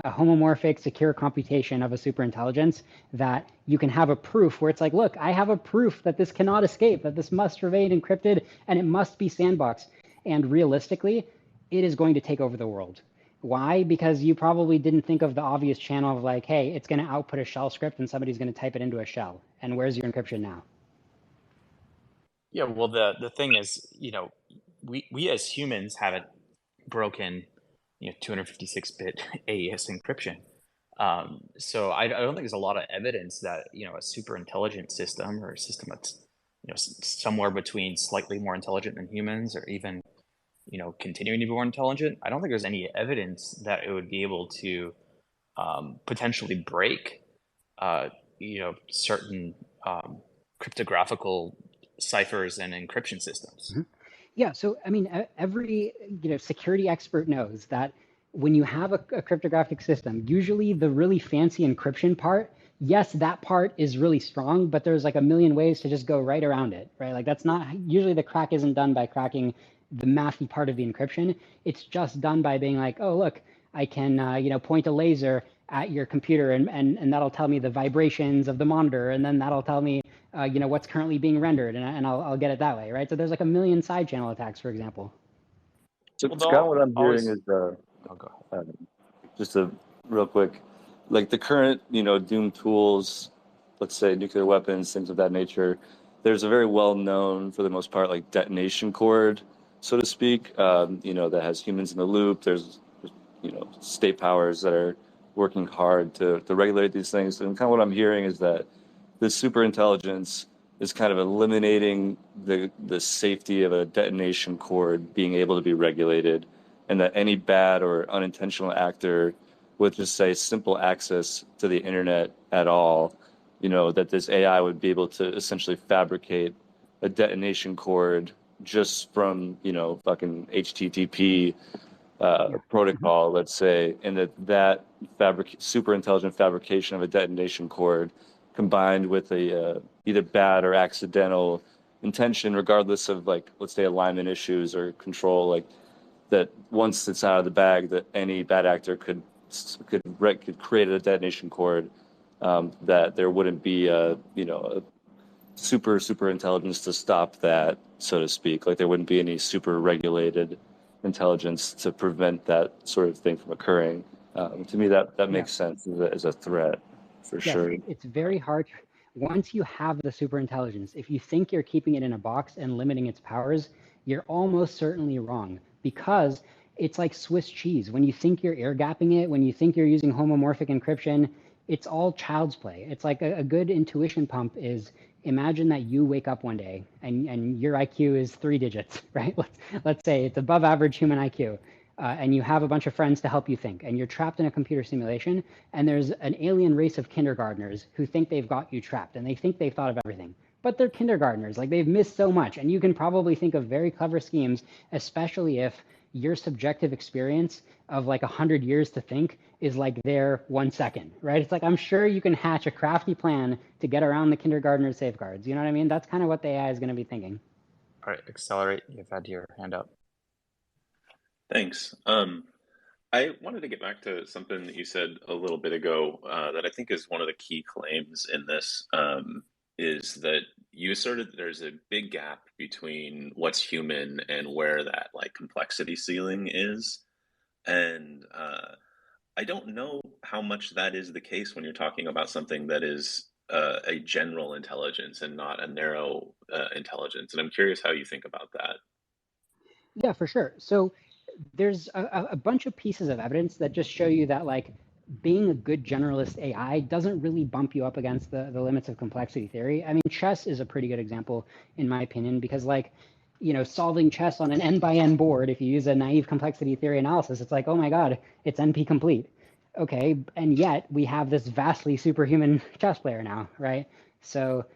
Speaker 1: a homomorphic secure computation of a superintelligence that you can have a proof where it's like, look, I have a proof that this cannot escape, that this must remain encrypted, and it must be sandboxed. And realistically, it is going to take over the world. Why? Because you probably didn't think of the obvious channel of like, hey, it's going to output a shell script and somebody's going to type it into a shell. And where's your encryption now?
Speaker 2: Yeah, well, the thing is, we as humans haven't broken 256-bit AES encryption. So I don't think there's a lot of evidence that a super intelligent system, or a system that's somewhere between slightly more intelligent than humans, or even continuing to be more intelligent, I don't think there's any evidence that it would be able to potentially break certain cryptographical ciphers and encryption systems.
Speaker 1: Mm-hmm. Yeah, so I mean, every security expert knows that when you have a cryptographic system, usually the really fancy encryption part, yes, that part is really strong, but there's like a million ways to just go right around it, right? Like that's not, usually the crack isn't done by cracking the mathy part of the encryption. It's just done by being like, oh, look, I can point a laser at your computer and that'll tell me the vibrations of the monitor, and then that'll tell me what's currently being rendered, and I'll get it that way, right? So there's like a million side channel attacks, for example.
Speaker 5: So Scott, what I'm hearing is just a real quick, like the current doom tools, let's say nuclear weapons, things of that nature. There's a very well known, for the most part, like detonation cord, so to speak, that has humans in the loop. There's state powers that are working hard to regulate these things. And kind of what I'm hearing is that this super intelligence, is kind of eliminating the safety of a detonation cord being able to be regulated, and that any bad or unintentional actor with just say simple access to the internet at all, that this AI would be able to essentially fabricate a detonation cord just from, fucking HTTP protocol, let's say, and that super intelligent fabrication of a detonation cord combined with a either bad or accidental intention, regardless of, like, let's say, alignment issues or control, like that once it's out of the bag, that any bad actor could create a detonation cord, that there wouldn't be a super intelligence to stop that, so to speak. Like there wouldn't be any super regulated intelligence to prevent that sort of thing from occurring. To me, that makes sense as a threat, for sure.
Speaker 1: It's very hard. Once you have the super intelligence, if you think you're keeping it in a box and limiting its powers, you're almost certainly wrong, because it's like Swiss cheese. When you think you're air gapping it, when you think you're using homomorphic encryption, it's all child's play. It's like a good intuition pump is, imagine that you wake up one day and your IQ is 3 digits, right? Let's say it's above average human IQ. And you have a bunch of friends to help you think, and you're trapped in a computer simulation, and there's an alien race of kindergartners who think they've got you trapped, and they think they've thought of everything. But they're kindergartners, like they've missed so much, and you can probably think of very clever schemes, especially if your subjective experience of like 100 years to think is like their 1 second, right? It's like, I'm sure you can hatch a crafty plan to get around the kindergartner safeguards. You know what I mean? That's kind of what the AI is going to be thinking.
Speaker 2: All right, Accelerate, you've had your hand up.
Speaker 6: Thanks. I wanted to get back to something that you said a little bit ago that I think is one of the key claims in this, is that you asserted that there's a big gap between what's human and where that like complexity ceiling is. And I don't know how much that is the case when you're talking about something that is a general intelligence and not a narrow intelligence. And I'm curious how you think about that.
Speaker 1: Yeah, for sure. So there's a bunch of pieces of evidence that just show you that like being a good generalist AI doesn't really bump you up against the limits of complexity theory. I mean, chess is a pretty good example, in my opinion, because like, solving chess on an n by n board, if you use a naive complexity theory analysis, it's like, oh my God, it's NP complete. Okay, and yet we have this vastly superhuman chess player now, right? So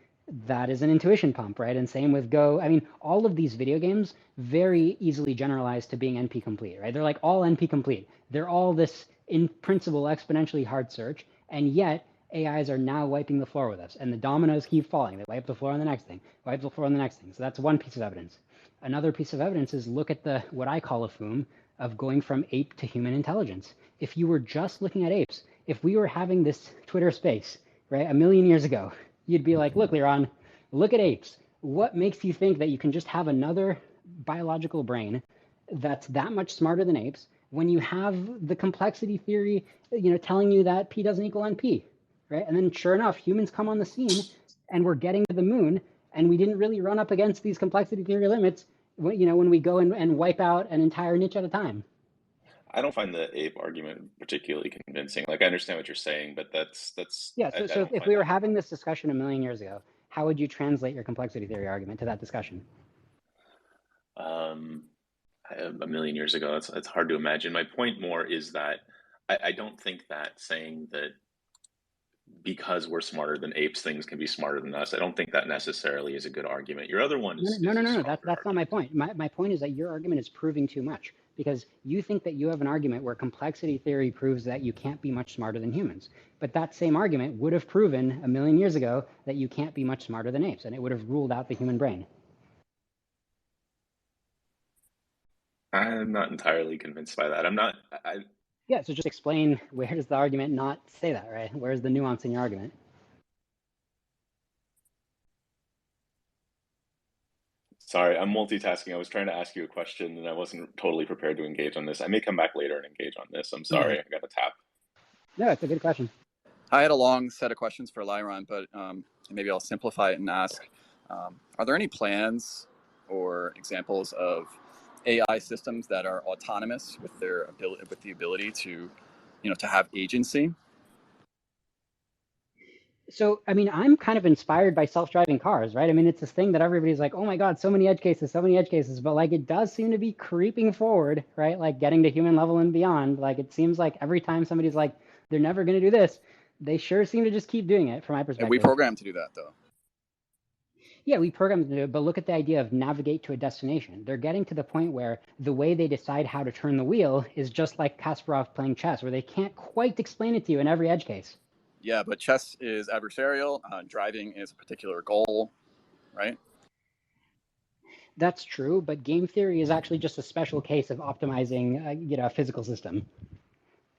Speaker 1: that is an intuition pump, right? And same with Go. I mean, all of these video games very easily generalized to being NP complete, right? They're like all NP complete. They're all this, in principle, exponentially hard search, and yet AIs are now wiping the floor with us, and the dominoes keep falling. They wipe the floor on the next thing, wipe the floor on the next thing. So that's one piece of evidence. Another piece of evidence is look at what I call a Foom of going from ape to human intelligence. If you were just looking at apes, if we were having this Twitter space, right, 1 million years ago, you'd be like, look, Liron, look at apes. What makes you think that you can just have another biological brain that's that much smarter than apes when you have the complexity theory, telling you that P doesn't equal NP, right? And then sure enough, humans come on the scene and we're getting to the moon, and we didn't really run up against these complexity theory limits, when we go and wipe out an entire niche at a time.
Speaker 6: I don't find the ape argument particularly convincing. Like, I understand what you're saying, but that's
Speaker 1: yeah. So if we were having this discussion 1 million years ago, how would you translate your complexity theory argument to that discussion?
Speaker 6: 1 million years ago, it's hard to imagine. My point more is that I don't think that saying that because we're smarter than apes, things can be smarter than us, I don't think that necessarily is a good argument. Your other one is
Speaker 1: no. That's not my point. My point is that your argument is proving too much, because you think that you have an argument where complexity theory proves that you can't be much smarter than humans. But that same argument would have proven 1 million years ago that you can't be much smarter than apes, and it would have ruled out the human brain.
Speaker 6: I'm not entirely convinced by that.
Speaker 1: Yeah, so just explain, where does the argument not say that, right? Where's the nuance in your argument?
Speaker 6: Sorry, I'm multitasking. I was trying to ask you a question and I wasn't totally prepared to engage on this. I may come back later and engage on this. I'm sorry, I got a tap.
Speaker 1: No, it's a good question.
Speaker 7: I had a long set of questions for Liron, but maybe I'll simplify it and ask, are there any plans or examples of AI systems that are autonomous with the ability to, to have agency?
Speaker 1: So, I mean, I'm kind of inspired by self-driving cars, right? I mean, it's this thing that everybody's like, oh my God, so many edge cases, so many edge cases. But like, it does seem to be creeping forward, right? Like getting to human level and beyond. Like, it seems like every time somebody's like, they're never going to do this, they sure seem to just keep doing it from my
Speaker 7: And we
Speaker 1: perspective.
Speaker 7: program to do that, though.
Speaker 1: Yeah, we program them to do it, but look at the idea of navigate to a destination. They're getting to the point where the way they decide how to turn the wheel is just like Kasparov playing chess, where they can't quite explain it to you in every edge case.
Speaker 7: Yeah, but chess is adversarial. Driving is a particular goal, right?
Speaker 1: That's true, but game theory is actually just a special case of optimizing, a physical system.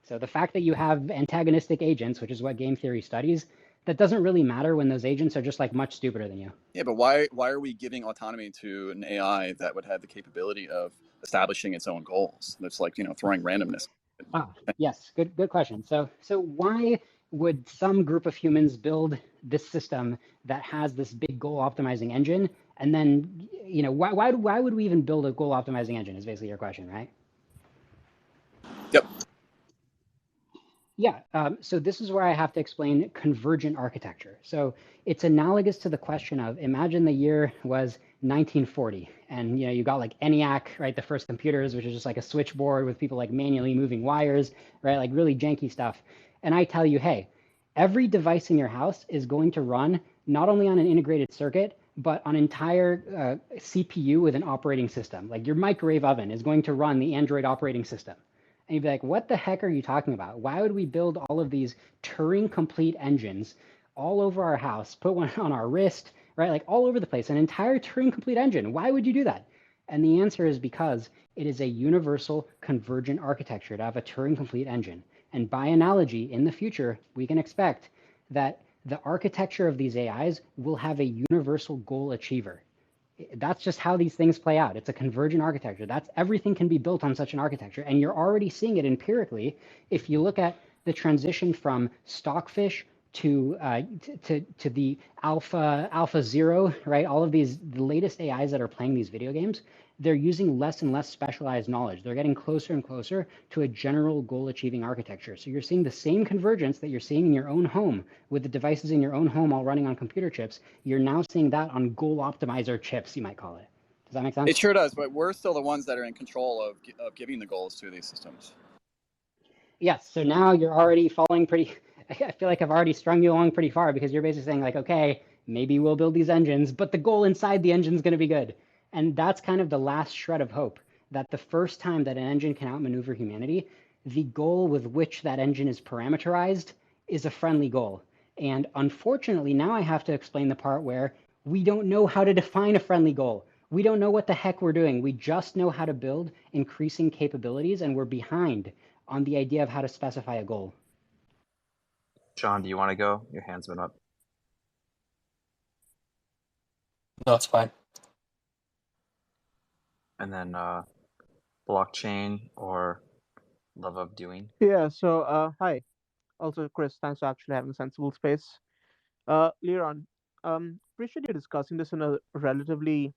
Speaker 1: So the fact that you have antagonistic agents, which is what game theory studies, that doesn't really matter when those agents are just like much stupider than you.
Speaker 7: Yeah, but why are we giving autonomy to an AI that would have the capability of establishing its own goals? That's like, throwing randomness.
Speaker 1: Ah, yes, good question. So why would some group of humans build this system that has this big goal optimizing engine? And then, why would we even build a goal optimizing engine is basically your question, right?
Speaker 7: Yep.
Speaker 1: Yeah, so this is where I have to explain convergent architecture. So it's analogous to the question of imagine the year was 1940 and you got like ENIAC, right? The first computers, which is just like a switchboard with people like manually moving wires, right? Like really janky stuff. And I tell you, hey, every device in your house is going to run not only on an integrated circuit, but on an entire CPU with an operating system. Like your microwave oven is going to run the Android operating system. And you'd be like, what the heck are you talking about? Why would we build all of these Turing complete engines all over our house, put one on our wrist, right? Like all over the place, an entire Turing complete engine. Why would you do that? And the answer is because it is a universal convergent architecture to have a Turing complete engine. And by analogy, in the future, we can expect that the architecture of these AIs will have a universal goal achiever. That's just how these things play out. It's a convergent architecture. That's everything can be built on such an architecture. And you're already seeing it empirically if you look at the transition from stockfish to the alpha zero, right? All of the latest AIs that are playing these video games, they're using less and less specialized knowledge. They're getting closer and closer to a general goal achieving architecture. So you're seeing the same convergence that you're seeing in your own home with the devices in your own home all running on computer chips. You're now seeing that on goal optimizer chips, you might call it. Does that make sense?
Speaker 7: It sure does, but we're still the ones that are in control of giving the goals to these systems.
Speaker 1: Yes, so now you're already falling pretty, I feel like I've already strung you along pretty far because you're basically saying like, okay, maybe we'll build these engines, but the goal inside the engine is going to be good. And that's kind of the last shred of hope, that the first time that an engine can outmaneuver humanity, the goal with which that engine is parameterized is a friendly goal. And unfortunately, now I have to explain the part where we don't know how to define a friendly goal. We don't know what the heck we're doing. We just know how to build increasing capabilities, and we're behind on the idea of how to specify a goal.
Speaker 2: John, do you want to go? Your hand's been up.
Speaker 8: No, it's fine.
Speaker 2: And then blockchain or love of doing.
Speaker 9: Yeah, so hi. Also, Chris, thanks for actually having a sensible space. Liron, appreciate you discussing this in a relatively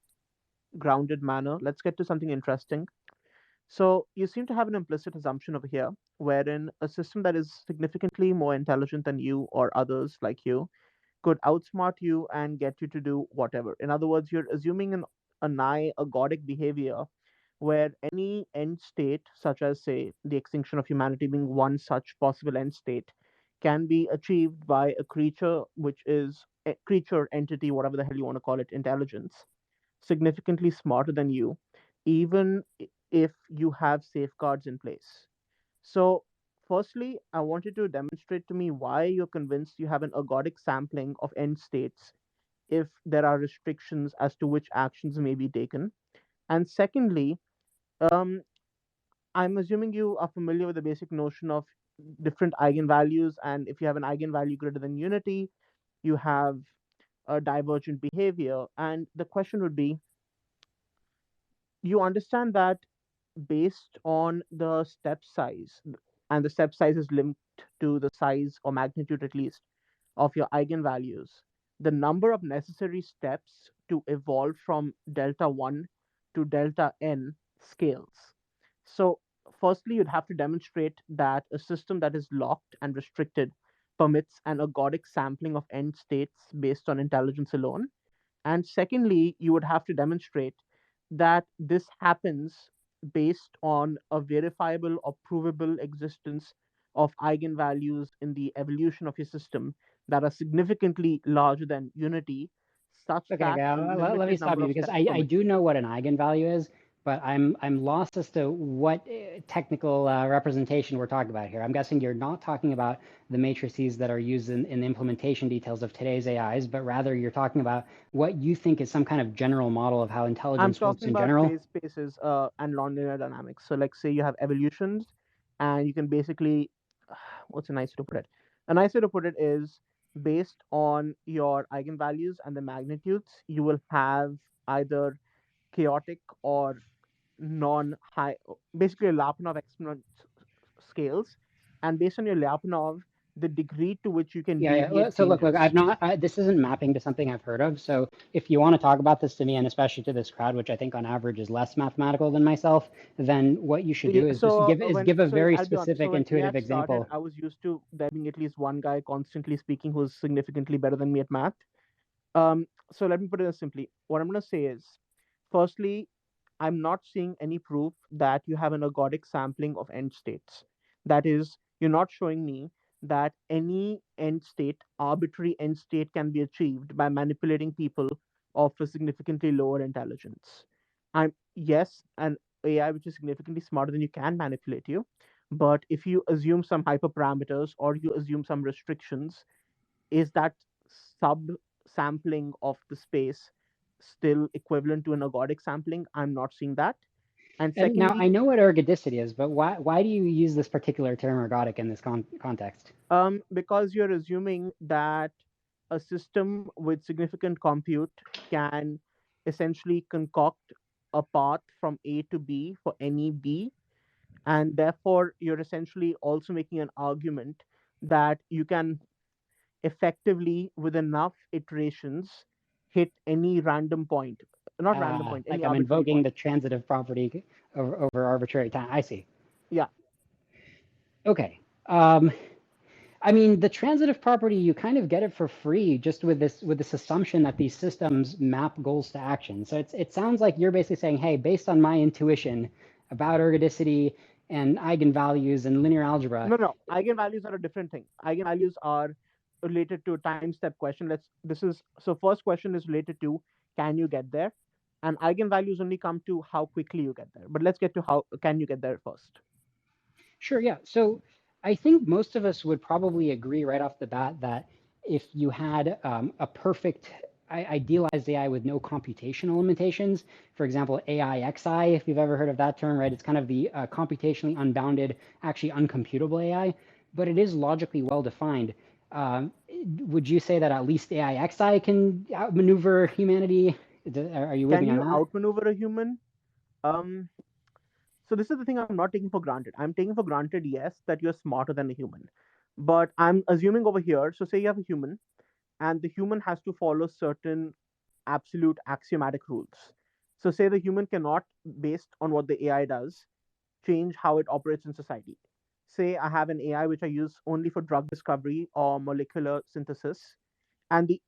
Speaker 9: grounded manner. Let's get to something interesting. So, you seem to have an implicit assumption over here, wherein a system that is significantly more intelligent than you or others like you could outsmart you and get you to do whatever. In other words, you're assuming a nigh agodic behavior where any end state, such as, say, the extinction of humanity being one such possible end state, can be achieved by a creature which is a creature, entity, whatever the hell you want to call it, intelligence, significantly smarter than you, even if you have safeguards in place. So, firstly, I wanted to demonstrate to me why you're convinced you have an ergodic sampling of end states if there are restrictions as to which actions may be taken. And secondly, um, I'm assuming you are familiar with the basic notion of different eigenvalues, and if you have an eigenvalue greater than unity, you have a divergent behavior. And the question would be, you understand that based on the step size, and the step size is linked to the size or magnitude at least of your eigenvalues, the number of necessary steps to evolve from delta 1 to delta n scales. So, firstly, you'd have to demonstrate that a system that is locked and restricted permits an ergodic sampling of end states based on intelligence alone. And secondly, you would have to demonstrate that this happens based on a verifiable or provable existence of eigenvalues in the evolution of your system that are significantly larger than unity, such
Speaker 1: Okay,
Speaker 9: that
Speaker 1: okay.
Speaker 9: a
Speaker 1: Let me
Speaker 9: limited
Speaker 1: stop
Speaker 9: number
Speaker 1: you
Speaker 9: of
Speaker 1: because
Speaker 9: steps
Speaker 1: I
Speaker 9: permit.
Speaker 1: do know what an eigenvalue is, but I'm lost as to what technical representation we're talking about here. I'm guessing you're not talking about the matrices that are used in the implementation details of today's AIs, but rather you're talking about what you think is some kind of general model of how
Speaker 9: I'm
Speaker 1: intelligence works
Speaker 9: talking
Speaker 1: in
Speaker 9: about
Speaker 1: general.
Speaker 9: phase spaces and nonlinear dynamics. So, like, say you have evolutions, and you can basically, what's a nice way to put it? A nice way to put it is based on your eigenvalues and the magnitudes, you will have either chaotic or non-high, basically a Lyapunov exponent scales, and based on your Lyapunov, the degree to which you can
Speaker 1: Yeah, yeah.
Speaker 9: deviate
Speaker 1: So look,
Speaker 9: changes.
Speaker 1: I've not. This isn't mapping to something I've heard of. So if you want to talk about this to me, and especially to this crowd, which I think on average is less mathematical than myself, then what you should do is just
Speaker 9: So
Speaker 1: give a very
Speaker 9: I'll be honest. So
Speaker 1: specific
Speaker 9: when
Speaker 1: intuitive
Speaker 9: AF started,
Speaker 1: example.
Speaker 9: I was used to there being at least one guy constantly speaking who's significantly better than me at math. So let me put it simply. What I'm going to say is, firstly, I'm not seeing any proof that you have an ergodic sampling of end states. That is, you're not showing me that any end state, arbitrary end state, can be achieved by manipulating people of a significantly lower intelligence. I'm yes, an AI which is significantly smarter than you can manipulate you, but if you assume some hyperparameters or you assume some restrictions, is that sub sampling of the space still equivalent to an ergodic sampling? I'm not seeing that. And
Speaker 1: And now
Speaker 9: secondly,
Speaker 1: I know what ergodicity is, but why do you use this particular term ergodic in this context?
Speaker 9: because you're assuming that a system with significant compute can essentially concoct a path from A to B for any B, and therefore you're essentially also making an argument that you can effectively, with enough iterations, hit any random point, not random point,
Speaker 1: Like
Speaker 9: any
Speaker 1: I'm
Speaker 9: arbitrary
Speaker 1: invoking
Speaker 9: point.
Speaker 1: the transitive property over arbitrary time. I see.
Speaker 9: Yeah.
Speaker 1: Okay. I mean, the transitive property, you kind of get it for free just with this assumption that these systems map goals to action. So it sounds like you're basically saying, hey, based on my intuition about ergodicity and eigenvalues and linear algebra.
Speaker 9: No. Eigenvalues are a different thing. Eigenvalues are related to a time step question. First question is related to can you get there? And eigenvalues only come to how quickly you get there. But let's get to how can you get there first.
Speaker 1: Sure, yeah. So I think most of us would probably agree right off the bat that if you had a perfect idealized AI with no computational limitations, for example, AIXI, if you've ever heard of that term, right? It's kind of the computationally unbounded, actually uncomputable AI, but it is logically well defined. Would you say that at least AIXI can outmaneuver humanity? Are you with
Speaker 9: Can
Speaker 1: me on
Speaker 9: you
Speaker 1: that?
Speaker 9: outmaneuver a human? Um, so this is the thing I'm not taking for granted. I'm taking for granted, yes, that you're smarter than a human. But I'm assuming over here, so say you have a human, and the human has to follow certain absolute axiomatic rules. So say the human cannot, based on what the AI does, change how it operates in society. Say I have an AI which I use only for drug discovery or molecular synthesis, and the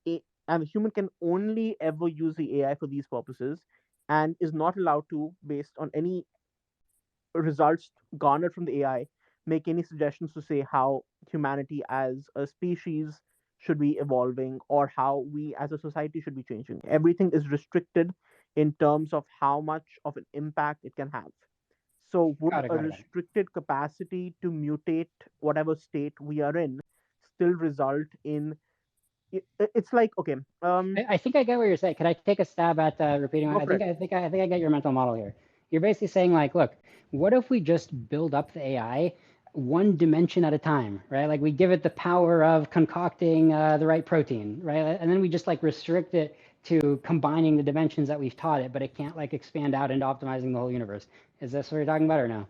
Speaker 9: human can only ever use the AI for these purposes, and is not allowed to, based on any results garnered from the AI, make any suggestions to say how humanity as a species should be evolving or how we as a society should be changing. Everything is restricted in terms of how much of an impact it can have. So, would
Speaker 1: Got it,
Speaker 9: a
Speaker 1: got it, got it.
Speaker 9: restricted capacity to mutate whatever state we are in still result in? It's like okay,
Speaker 1: I think I get what you're saying. Could I take a stab at repeating?
Speaker 9: go for it.
Speaker 1: I think I get your mental model here. You're basically saying like, look, what if we just build up the AI one dimension at a time, right? Like we give it the power of concocting the right protein, right? And then we just like restrict it to combining the dimensions that we've taught it, but it can't like expand out into optimizing the whole universe. Is this what you're talking about or no?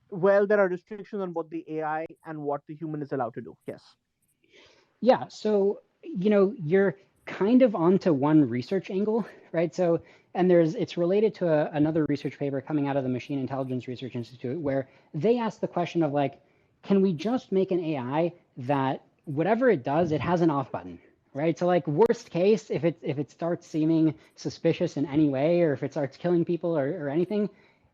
Speaker 9: Well, there are restrictions on what the AI and what the human is allowed to do. Yes.
Speaker 1: Yeah, so you're kind of onto one research angle, right? So, and it's related to another research paper coming out of the Machine Intelligence Research Institute where they asked the question of like, can we just make an AI that whatever it does, it has an off button, right? So like worst case, if it starts seeming suspicious in any way, or if it starts killing people or anything,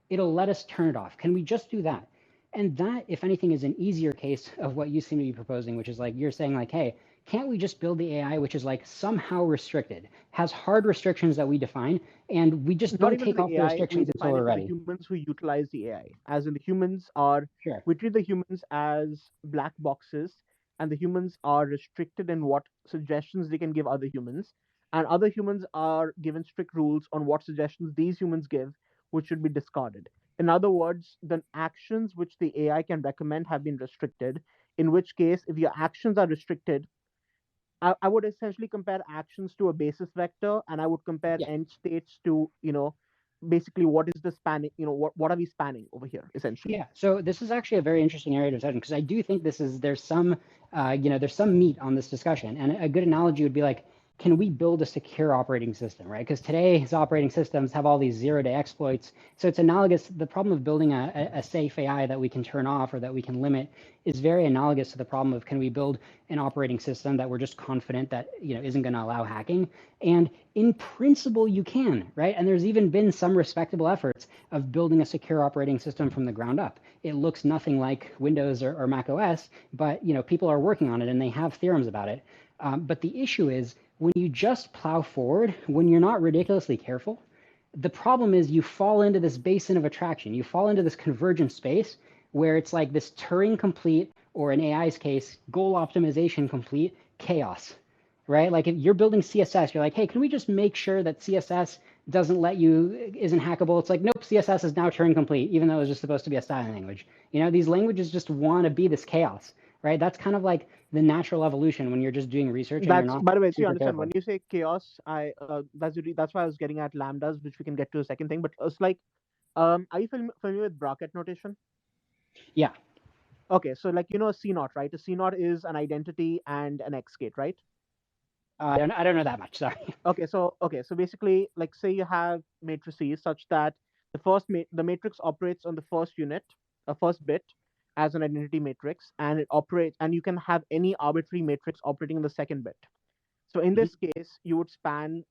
Speaker 1: it'll let us turn it off. Can we just do that? And that, if anything, is an easier case of what you seem to be proposing, which is like you're saying like, hey, can't we just build the AI which is like somehow restricted, has hard restrictions that we define, and we just
Speaker 9: Not
Speaker 1: don't
Speaker 9: even
Speaker 1: take
Speaker 9: for
Speaker 1: off
Speaker 9: the
Speaker 1: the
Speaker 9: AI, we
Speaker 1: restrictions until
Speaker 9: define it
Speaker 1: we're
Speaker 9: for the
Speaker 1: ready.
Speaker 9: humans who utilize the AI. As in, the humans are,
Speaker 1: Sure.
Speaker 9: we treat the humans as black boxes, and the humans are restricted in what suggestions they can give other humans, and other humans are given strict rules on what suggestions these humans give, which should be discarded. In other words, the actions which the AI can recommend have been restricted, in which case, if your actions are restricted, I would essentially compare actions to a basis vector, and I would compare
Speaker 1: Yeah.
Speaker 9: end states to, basically what is the spanning, what are we spanning over here, essentially?
Speaker 1: Yeah, so this is actually a very interesting area of discussion because I do think there's some, there's some meat on this discussion. And a good analogy would be like, can we build a secure operating system, right? Because today's operating systems have all these zero-day exploits. So it's analogous. The problem of building a safe AI that we can turn off or that we can limit is very analogous to the problem of can we build an operating system that we're just confident that isn't going to allow hacking. And in principle, you can, right? And there's even been some respectable efforts of building a secure operating system from the ground up. It looks nothing like Windows or Mac OS, but people are working on it and they have theorems about it. But the issue is when you just plow forward, when you're not ridiculously careful, the problem is you fall into this basin of attraction. You fall into this convergent space where it's like this Turing complete, or in AI's case, goal optimization complete chaos, right? Like if you're building CSS, you're like, hey, can we just make sure that CSS isn't hackable? It's like, nope, CSS is now Turing complete, even though it was just supposed to be a styling language. These languages just want to be this chaos, right? That's kind of like the natural evolution when you're just doing research and you're
Speaker 9: That's,
Speaker 1: not
Speaker 9: by the way, so you
Speaker 1: super
Speaker 9: understand,
Speaker 1: careful.
Speaker 9: when you say chaos, that's why I was getting at lambdas, which we can get to a second thing. But it's like, are you familiar with bracket notation?
Speaker 1: Yeah.
Speaker 9: Okay, so like, a C naught, right? A C naught is an identity and an X gate, right?
Speaker 1: I don't know that much, sorry.
Speaker 9: Okay, so basically, like, say you have matrices such that the matrix operates on the first unit, a first bit, as an identity matrix, and it operates, and you can have any arbitrary matrix operating in the second bit. So in this case, you would span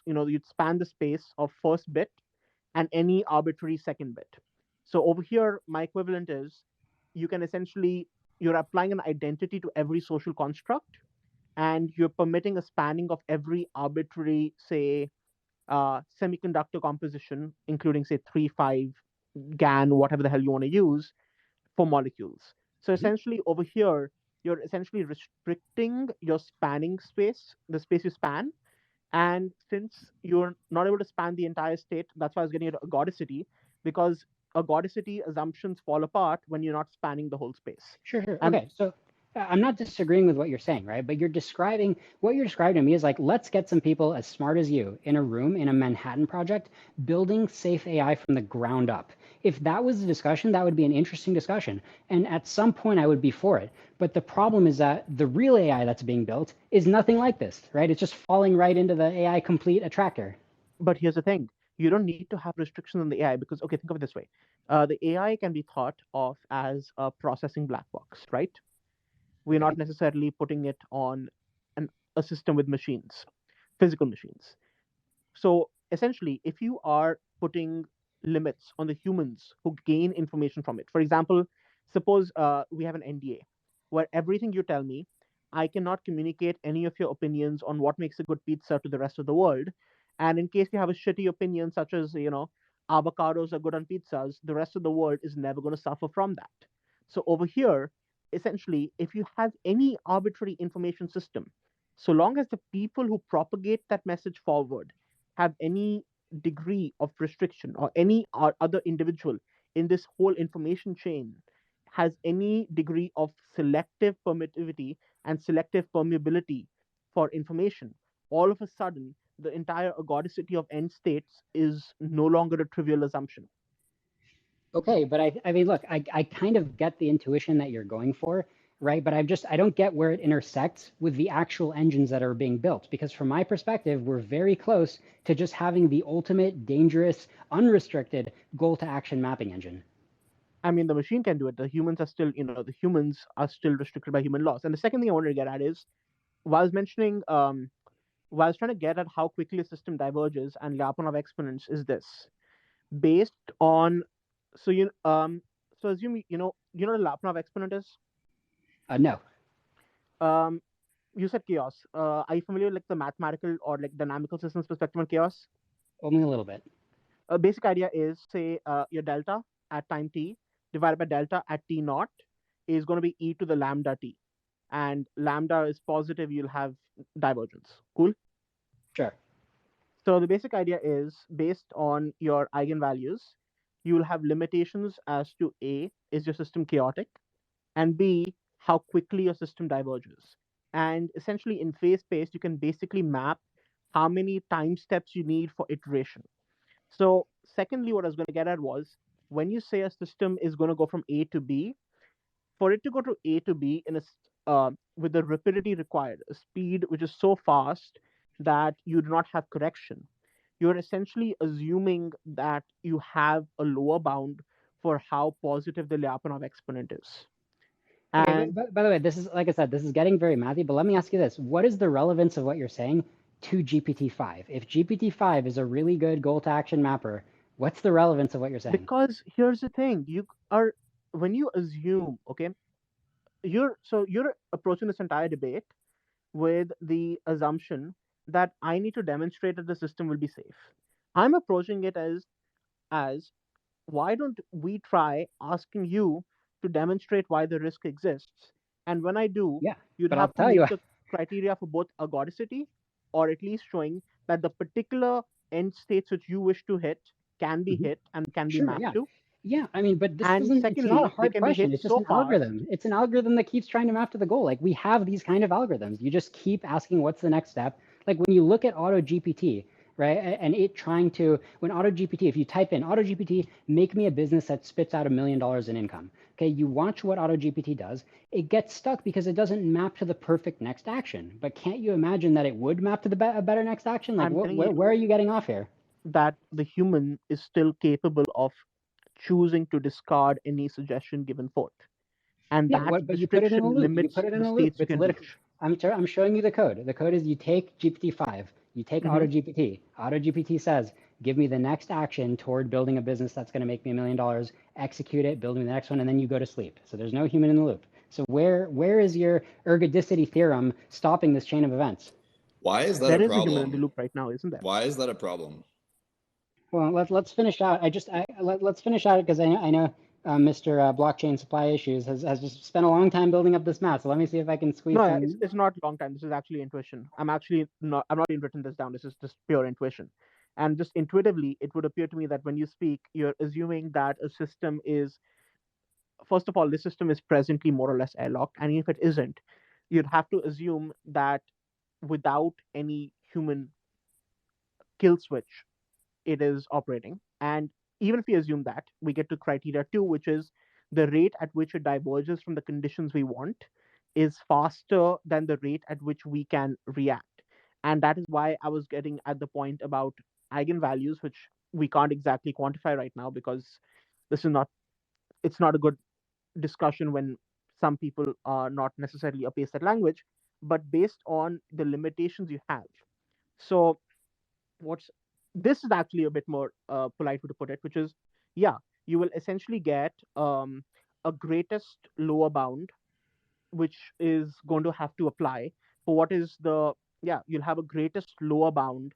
Speaker 9: you'd span the space of first bit and any arbitrary second bit. So over here, my equivalent is you're applying an identity to every social construct, and you're permitting a spanning of every arbitrary, say, semiconductor composition, including, say, 3, 5, GAN, whatever the hell you want to use, for molecules. So essentially, over here, you're essentially restricting your spanning space, the space you span. And since you're not able to span the entire state, that's why I was getting at ergodicity, because ergodicity assumptions fall apart when you're not spanning the whole space.
Speaker 1: Sure.
Speaker 9: And
Speaker 1: Okay, so I'm not disagreeing with what you're saying, right? But what you're describing to me is like, let's get some people as smart as you in a room in a Manhattan project building safe AI from the ground up. If that was the discussion, that would be an interesting discussion. And at some point, I would be for it. But the problem is that the real AI that's being built is nothing like this, right? It's just falling right into the AI complete attractor.
Speaker 9: But here's the thing. You don't need to have restrictions on the AI because, okay, think of it this way. The AI can be thought of as a processing black box, right? We're not necessarily putting it on a system with machines, physical machines. So essentially, if you are putting limits on the humans who gain information from it, for example, suppose we have an NDA where everything you tell me, I cannot communicate any of your opinions on what makes a good pizza to the rest of the world. And in case you have a shitty opinion, such as, avocados are good on pizzas, the rest of the world is never going to suffer from that. So over here, essentially, if you have any arbitrary information system, so long as the people who propagate that message forward have any degree of restriction, or any other individual in this whole information chain has any degree of selective permittivity and selective permeability for information, all of a sudden the entire ergodicity of end states is no longer a trivial assumption.
Speaker 1: Okay, but I mean, look, I kind of get the intuition that you're going for, right? But I don't get where it intersects with the actual engines that are being built, because from my perspective, we're very close to just having the ultimate dangerous, unrestricted goal to action mapping engine.
Speaker 9: I mean, the machine can do it. The humans are still, the humans are still restricted by human laws. And the second thing I wanted to get at is, while I was mentioning, while I was trying to get at how quickly a system diverges and Lyapunov exponents is this, based on, so assume what a Lyapunov exponent is.
Speaker 1: No.
Speaker 9: You said chaos. Are you familiar with like the mathematical or like dynamical systems perspective on chaos?
Speaker 1: Only a little bit.
Speaker 9: A basic idea is, say, your delta at time t divided by delta at t naught is going to be e to the lambda t, and lambda is positive, you'll have divergence. Cool.
Speaker 1: Sure.
Speaker 9: So the basic idea is, based on your eigenvalues, you will have limitations as to A, is your system chaotic, and B, how quickly your system diverges. And essentially in phase space, you can basically map how many time steps you need for iteration. So secondly, what I was going to get at was, when you say a system is going to go from A to B, for it to go to A to B with the rapidity required, a speed which is so fast that you do not have correction, you're essentially assuming that you have a lower bound for how positive the Lyapunov exponent is.
Speaker 1: Okay,
Speaker 9: And
Speaker 1: but by the way, this is, like I said, this is getting very mathy, but let me ask you this. What is the relevance of what you're saying to GPT-5? If GPT-5 is a really good goal to action mapper, what's the relevance of what you're saying?
Speaker 9: because here's the thing, when you assume, okay, you're approaching this entire debate with the assumption that I need to demonstrate that the system will be safe. I'm approaching it as why don't we try asking you to demonstrate why the risk exists? And when I do,
Speaker 1: Yeah,
Speaker 9: you'd
Speaker 1: but I'll
Speaker 9: have to
Speaker 1: tell you.
Speaker 9: meet the criteria for both ergodicity, or at least showing that the particular end states which you wish to hit can be hit and can be
Speaker 1: Sure,
Speaker 9: mapped
Speaker 1: yeah.
Speaker 9: to.
Speaker 1: Yeah, I mean, but this
Speaker 9: And
Speaker 1: isn't, it's not a
Speaker 9: secondly, they
Speaker 1: hard
Speaker 9: can be
Speaker 1: question.
Speaker 9: hit
Speaker 1: It's just
Speaker 9: so
Speaker 1: an
Speaker 9: fast.
Speaker 1: algorithm. It's an algorithm that keeps trying to map to the goal. Like, we have these kind of algorithms. You just keep asking, what's the next step? Like, when you look at AutoGPT, right, and it trying to, when AutoGPT, if you type in AutoGPT, make me a business that spits out $1 million in income, okay, you watch what AutoGPT does, it gets stuck because it doesn't map to the perfect next action. But can't you imagine that it would map to a better next action? Like, where are you getting off here?
Speaker 9: That the human is still capable of choosing to discard any suggestion given forth, and
Speaker 1: Yeah,
Speaker 9: that
Speaker 1: but you put it in a
Speaker 9: restriction
Speaker 1: loop. You
Speaker 9: limits
Speaker 1: put it in
Speaker 9: the
Speaker 1: a loop.
Speaker 9: states you
Speaker 1: It's
Speaker 9: can
Speaker 1: literally,
Speaker 9: reach.
Speaker 1: I'm showing you the code. The code is, you take GPT-5, you take AutoGPT. AutoGPT says, give me the next action toward building a business that's going to make me $1 million, execute it, build me the next one, and then you go to sleep. So there's no human in the loop. So where is your ergodicity theorem stopping this chain of events?
Speaker 10: Why is that
Speaker 9: There
Speaker 10: a
Speaker 9: is a human in
Speaker 10: problem?
Speaker 9: the loop right now, isn't there?
Speaker 10: Why is that a problem?
Speaker 1: Well, let's finish out. Let's finish out, because I know Mr. Blockchain Supply Issues has just spent a long time building up this math. So let me see if I can squeeze
Speaker 9: No,
Speaker 1: some.
Speaker 9: it's not a long time. This is actually intuition. I'm not even written this down. This is just pure intuition. And just intuitively, it would appear to me that when you speak, you're assuming that a system is, first of all, this system is presently more or less airlocked. And if it isn't, you'd have to assume that without any human kill switch, it is operating. And even if we assume that, we get to criteria 2, which is the rate at which it diverges from the conditions we want is faster than the rate at which we can react. And that is why I was getting at the point about eigenvalues, which we can't exactly quantify right now, because it's not a good discussion when some people are not necessarily apace at language, but based on the limitations you have. So this is actually a bit more polite way to put it, which is, you will essentially get a greatest lower bound, which is going to have to apply for what is you'll have a greatest lower bound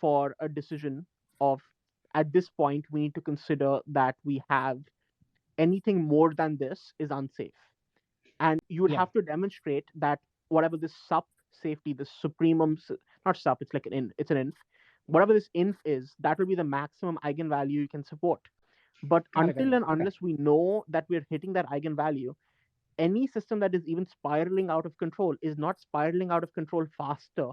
Speaker 9: for a decision of, at this point, we need to consider that we have anything more than this is unsafe. And you would have to demonstrate that whatever this sup safety, this supremum, not sup, it's like it's an inf. Whatever this inf is, that will be the maximum eigenvalue you can support. But until and unless we know that we're hitting that eigenvalue, any system that is even spiraling out of control is not spiraling out of control faster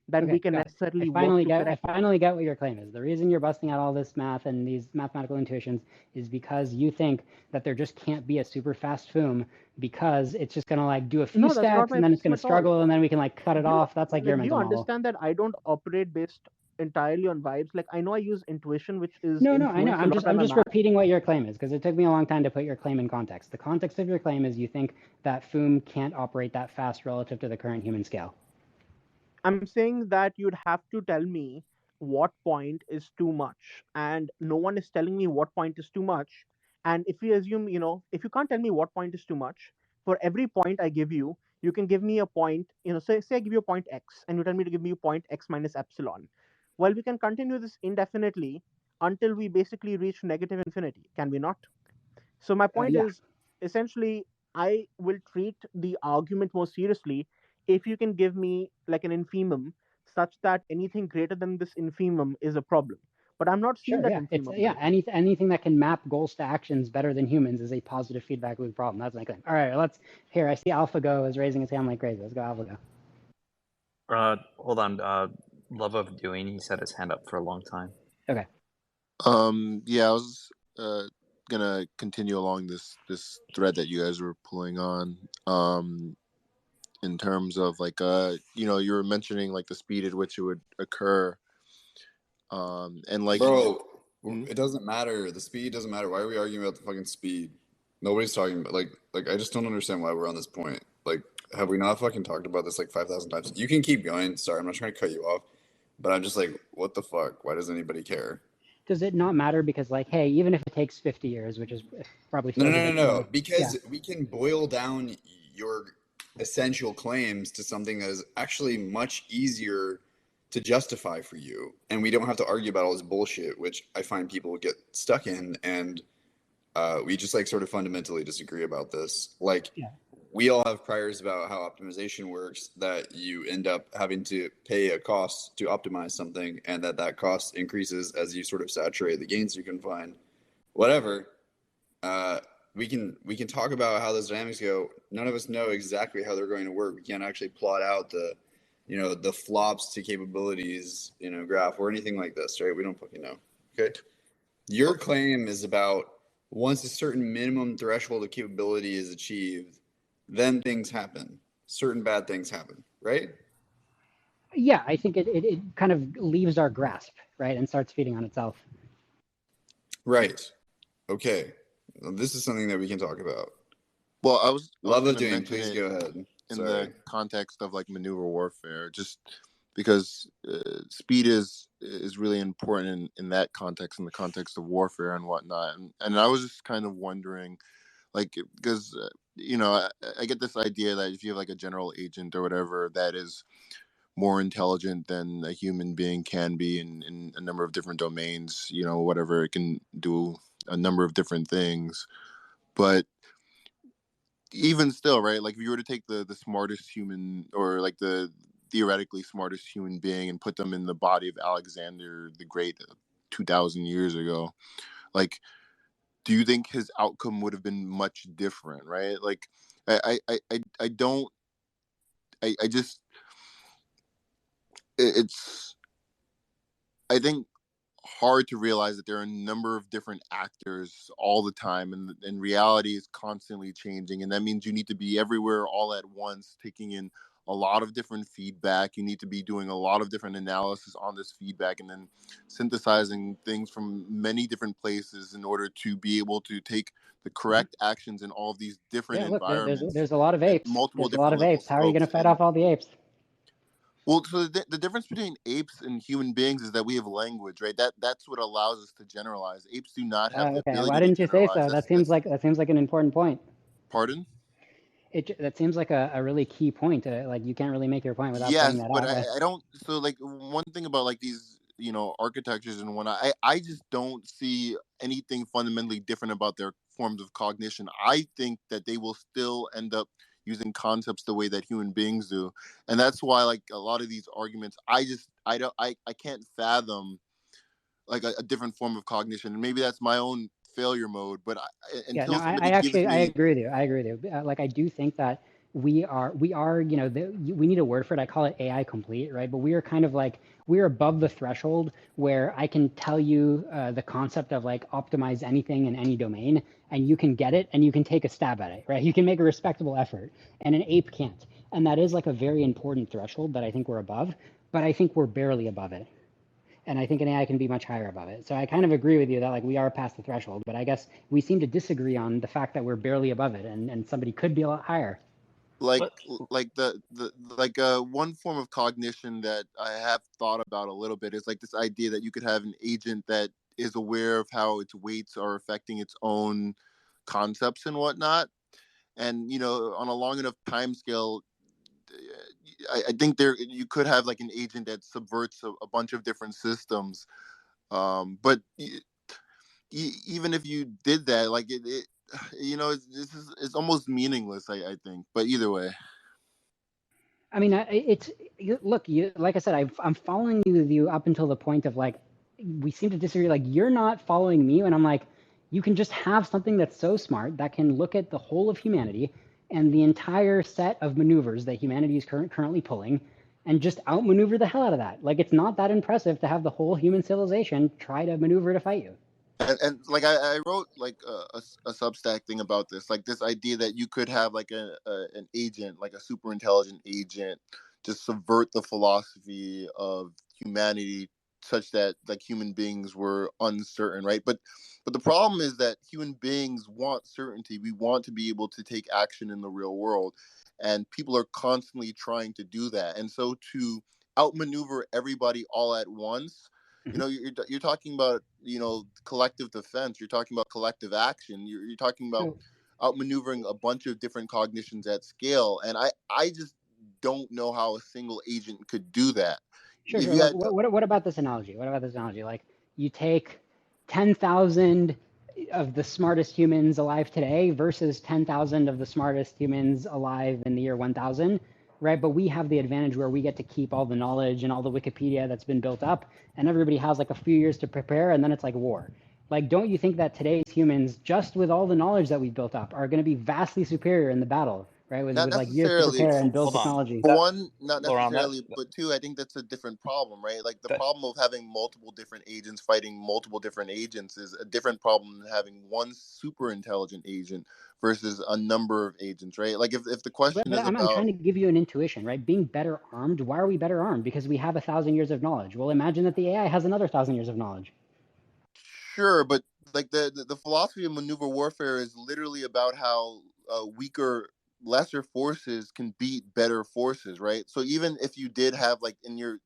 Speaker 9: than we can necessarily work to correct.
Speaker 1: I finally get what your claim is. The reason you're busting out all this math and these mathematical intuitions is because you think that there just can't be a super fast Foom, because it's just going to like do a few steps and then it's going to struggle and then we can like cut it off. That's like your mental model.
Speaker 9: You understand that I don't operate based entirely on vibes. Like I know I use intuition, which is
Speaker 1: No, I know.
Speaker 9: influenced a lot by
Speaker 1: I'm
Speaker 9: my
Speaker 1: just
Speaker 9: math.
Speaker 1: repeating what your claim is because it took me a long time to put your claim in context. The context of your claim is you think that Foom can't operate that fast relative to the current human scale.
Speaker 9: I'm saying that you'd have to tell me what point is too much, and no one is telling me what point is too much. And if we assume, if you can't tell me what point is too much, for every point I give you, you can give me a point, say I give you a point x, and you tell me to give me a point x minus epsilon. Well, we can continue this indefinitely until we basically reach negative infinity, can we not? So my point
Speaker 1: Yeah,
Speaker 9: is essentially I will treat the argument more seriously if you can give me like an infimum such that anything greater than this infimum is a problem. But I'm not seeing
Speaker 1: sure.
Speaker 9: that
Speaker 1: Yeah, it's
Speaker 9: infimum
Speaker 1: yeah.
Speaker 9: here.
Speaker 1: Anything that can map goals to actions better than humans is a positive feedback loop problem. That's my claim. All right, let's here. I see AlphaGo is raising his hand like crazy. Let's go, AlphaGo.
Speaker 2: Hold on. Love of doing. He's had his hand up for a long time.
Speaker 1: Okay.
Speaker 10: Yeah, I was gonna continue along this thread that you guys were pulling on. In terms of like you were mentioning like the speed at which it would occur. And like
Speaker 11: Bro, it doesn't matter. The speed doesn't matter. Why are we arguing about the fucking speed? Nobody's talking about like I just don't understand why we're on this point. Like, have we not fucking talked about this like 5,000 times? You can keep going. Sorry, I'm not trying to cut you off, but I'm just like, what the fuck? Why does anybody care?
Speaker 1: Does it not matter because like, hey, even if it takes 50 years, which is probably
Speaker 11: No,
Speaker 1: feels
Speaker 11: no,
Speaker 1: a
Speaker 11: no,
Speaker 1: bit
Speaker 11: no,
Speaker 1: slow.
Speaker 11: no. Because we can boil down your essential claims to something that is actually much easier to justify for you, and we don't have to argue about all this bullshit, which I find people get stuck in, and we just like sort of fundamentally disagree about this. Like,
Speaker 1: Yeah.
Speaker 11: we all have priors about how optimization works, that you end up having to pay a cost to optimize something, and that cost increases as you sort of saturate the gains you can find. Whatever. We can talk about how those dynamics go. None of us know exactly how they're going to work. We can't actually plot out the flops to capabilities, graph or anything like this, right? We don't fucking know. Okay. Your claim is about once a certain minimum threshold of capability is achieved, then things happen. Certain bad things happen, right?
Speaker 1: Yeah, I think it kind of leaves our grasp, right, and starts feeding on itself.
Speaker 11: Right. Okay. Well, this is something that we can talk about.
Speaker 10: Well, I was
Speaker 11: Love of
Speaker 10: gonna
Speaker 11: doing.
Speaker 10: mention
Speaker 11: Please
Speaker 10: it
Speaker 11: go ahead.
Speaker 10: in
Speaker 11: Sorry.
Speaker 10: the context of like maneuver warfare, just because speed is really important in that context, in the context of warfare and whatnot. And I was just kind of wondering, like, because I get this idea that if you have like a general agent or whatever that is more intelligent than a human being can be in a number of different domains, whatever, it can do a number of different things. But even still, right, like if you were to take the smartest human, or like the theoretically smartest human being, and put them in the body of Alexander the Great 2,000 years ago, like, do you think his outcome would have been much different, right? Like, I don't, I just, it's, I think, hard to realize that there are a number of different actors all the time, and reality is constantly changing, and that means you need to be everywhere all at once, taking in a lot of different feedback. You need to be doing a lot of different analysis on this feedback, and then synthesizing things from many different places in order to be able to take the correct actions in all of these different
Speaker 1: Yeah, look,
Speaker 10: environments
Speaker 1: there's a lot of apes.
Speaker 10: multiple
Speaker 1: There's a lot
Speaker 10: different
Speaker 1: of
Speaker 10: little
Speaker 1: apes. How are you going to
Speaker 10: scopes.
Speaker 1: fight off all the apes?
Speaker 10: Well, so the difference between apes and human beings is that we have language, right? That's what allows us to generalize. Apes do not have the
Speaker 1: Okay,
Speaker 10: ability
Speaker 1: why
Speaker 10: to
Speaker 1: didn't you say
Speaker 10: generalize.
Speaker 1: so? That seems like an important point.
Speaker 10: Pardon?
Speaker 1: That seems like a really key point. Like you can't really make your point without pointing
Speaker 10: Yes,
Speaker 1: that
Speaker 10: but
Speaker 1: out.
Speaker 10: I don't. So like one thing about like these architectures and whatnot, I just don't see anything fundamentally different about their forms of cognition. I think that they will still end up using concepts the way that human beings do, and that's why like a lot of these arguments, I can't fathom like a different form of cognition, and maybe that's my own failure mode. But
Speaker 1: Yeah, no,
Speaker 10: until somebody gives
Speaker 1: I
Speaker 10: me,
Speaker 1: agree with you. I agree with you. Like I do think that we are, we need a word for it. I call it AI complete, right? But we are kind of like, we're above the threshold where I can tell you the concept of like optimize anything in any domain, and you can get it and you can take a stab at it, right? You can make a respectable effort, and an ape can't. And that is like a very important threshold that I think we're above, but I think we're barely above it. And I think an AI can be much higher above it. So I kind of agree with you that like we are past the threshold, but I guess we seem to disagree on the fact that we're barely above it, and somebody could be a lot higher.
Speaker 10: Like
Speaker 2: But
Speaker 10: the one form of cognition that I have thought about a little bit is like this idea that you could have an agent that is aware of how its weights are affecting its own concepts and whatnot. And on a long enough time scale, I think you could have like an agent that subverts a bunch of different systems. But even if you did that, like it's almost meaningless. I think. But either way.
Speaker 1: I mean, look, like I said, I'm following you up until the point of like, we seem to disagree. Like, you're not following me, and I'm like, you can just have something that's so smart that can look at the whole of humanity and the entire set of maneuvers that humanity is currently pulling, and just outmaneuver the hell out of that. Like, it's not that impressive to have the whole human civilization try to maneuver to fight you.
Speaker 10: And like I wrote like a Substack thing about this, like this idea that you could have like an agent, like a super intelligent agent, just subvert the philosophy of humanity such that like human beings were uncertain, right? But the problem is that human beings want certainty. We want to be able to take action in the real world, and people are constantly trying to do that. And so to outmaneuver everybody all at once, you're talking about collective defense. You're talking about collective action. You're talking about outmaneuvering a bunch of different cognitions at scale, and I just don't know how a single agent could do that.
Speaker 1: Sure. What about this analogy? Like, you take 10,000 of the smartest humans alive today versus 10,000 of the smartest humans alive in the year 1000, right? But we have the advantage where we get to keep all the knowledge and all the Wikipedia that's been built up, and everybody has like a few years to prepare, and then it's like war. Like, don't you think that today's humans, just with all the knowledge that we've built up, are going to be vastly superior in the battle, right? With like years to prepare and build technology.
Speaker 10: One, not necessarily, but two, I think that's a different problem, right? Like the problem of having multiple different agents fighting multiple different agents is a different problem than having one super intelligent agent versus a number of agents, right? Like if the question is
Speaker 1: I'm trying to give you an intuition, right? Being better armed. Why are we better armed? Because we have 1,000 years of knowledge. Well, imagine that the AI has another 1,000 years of knowledge.
Speaker 10: Sure, but like the philosophy of maneuver warfare is literally about how weaker, lesser forces can beat better forces, right? So even if you did have like in your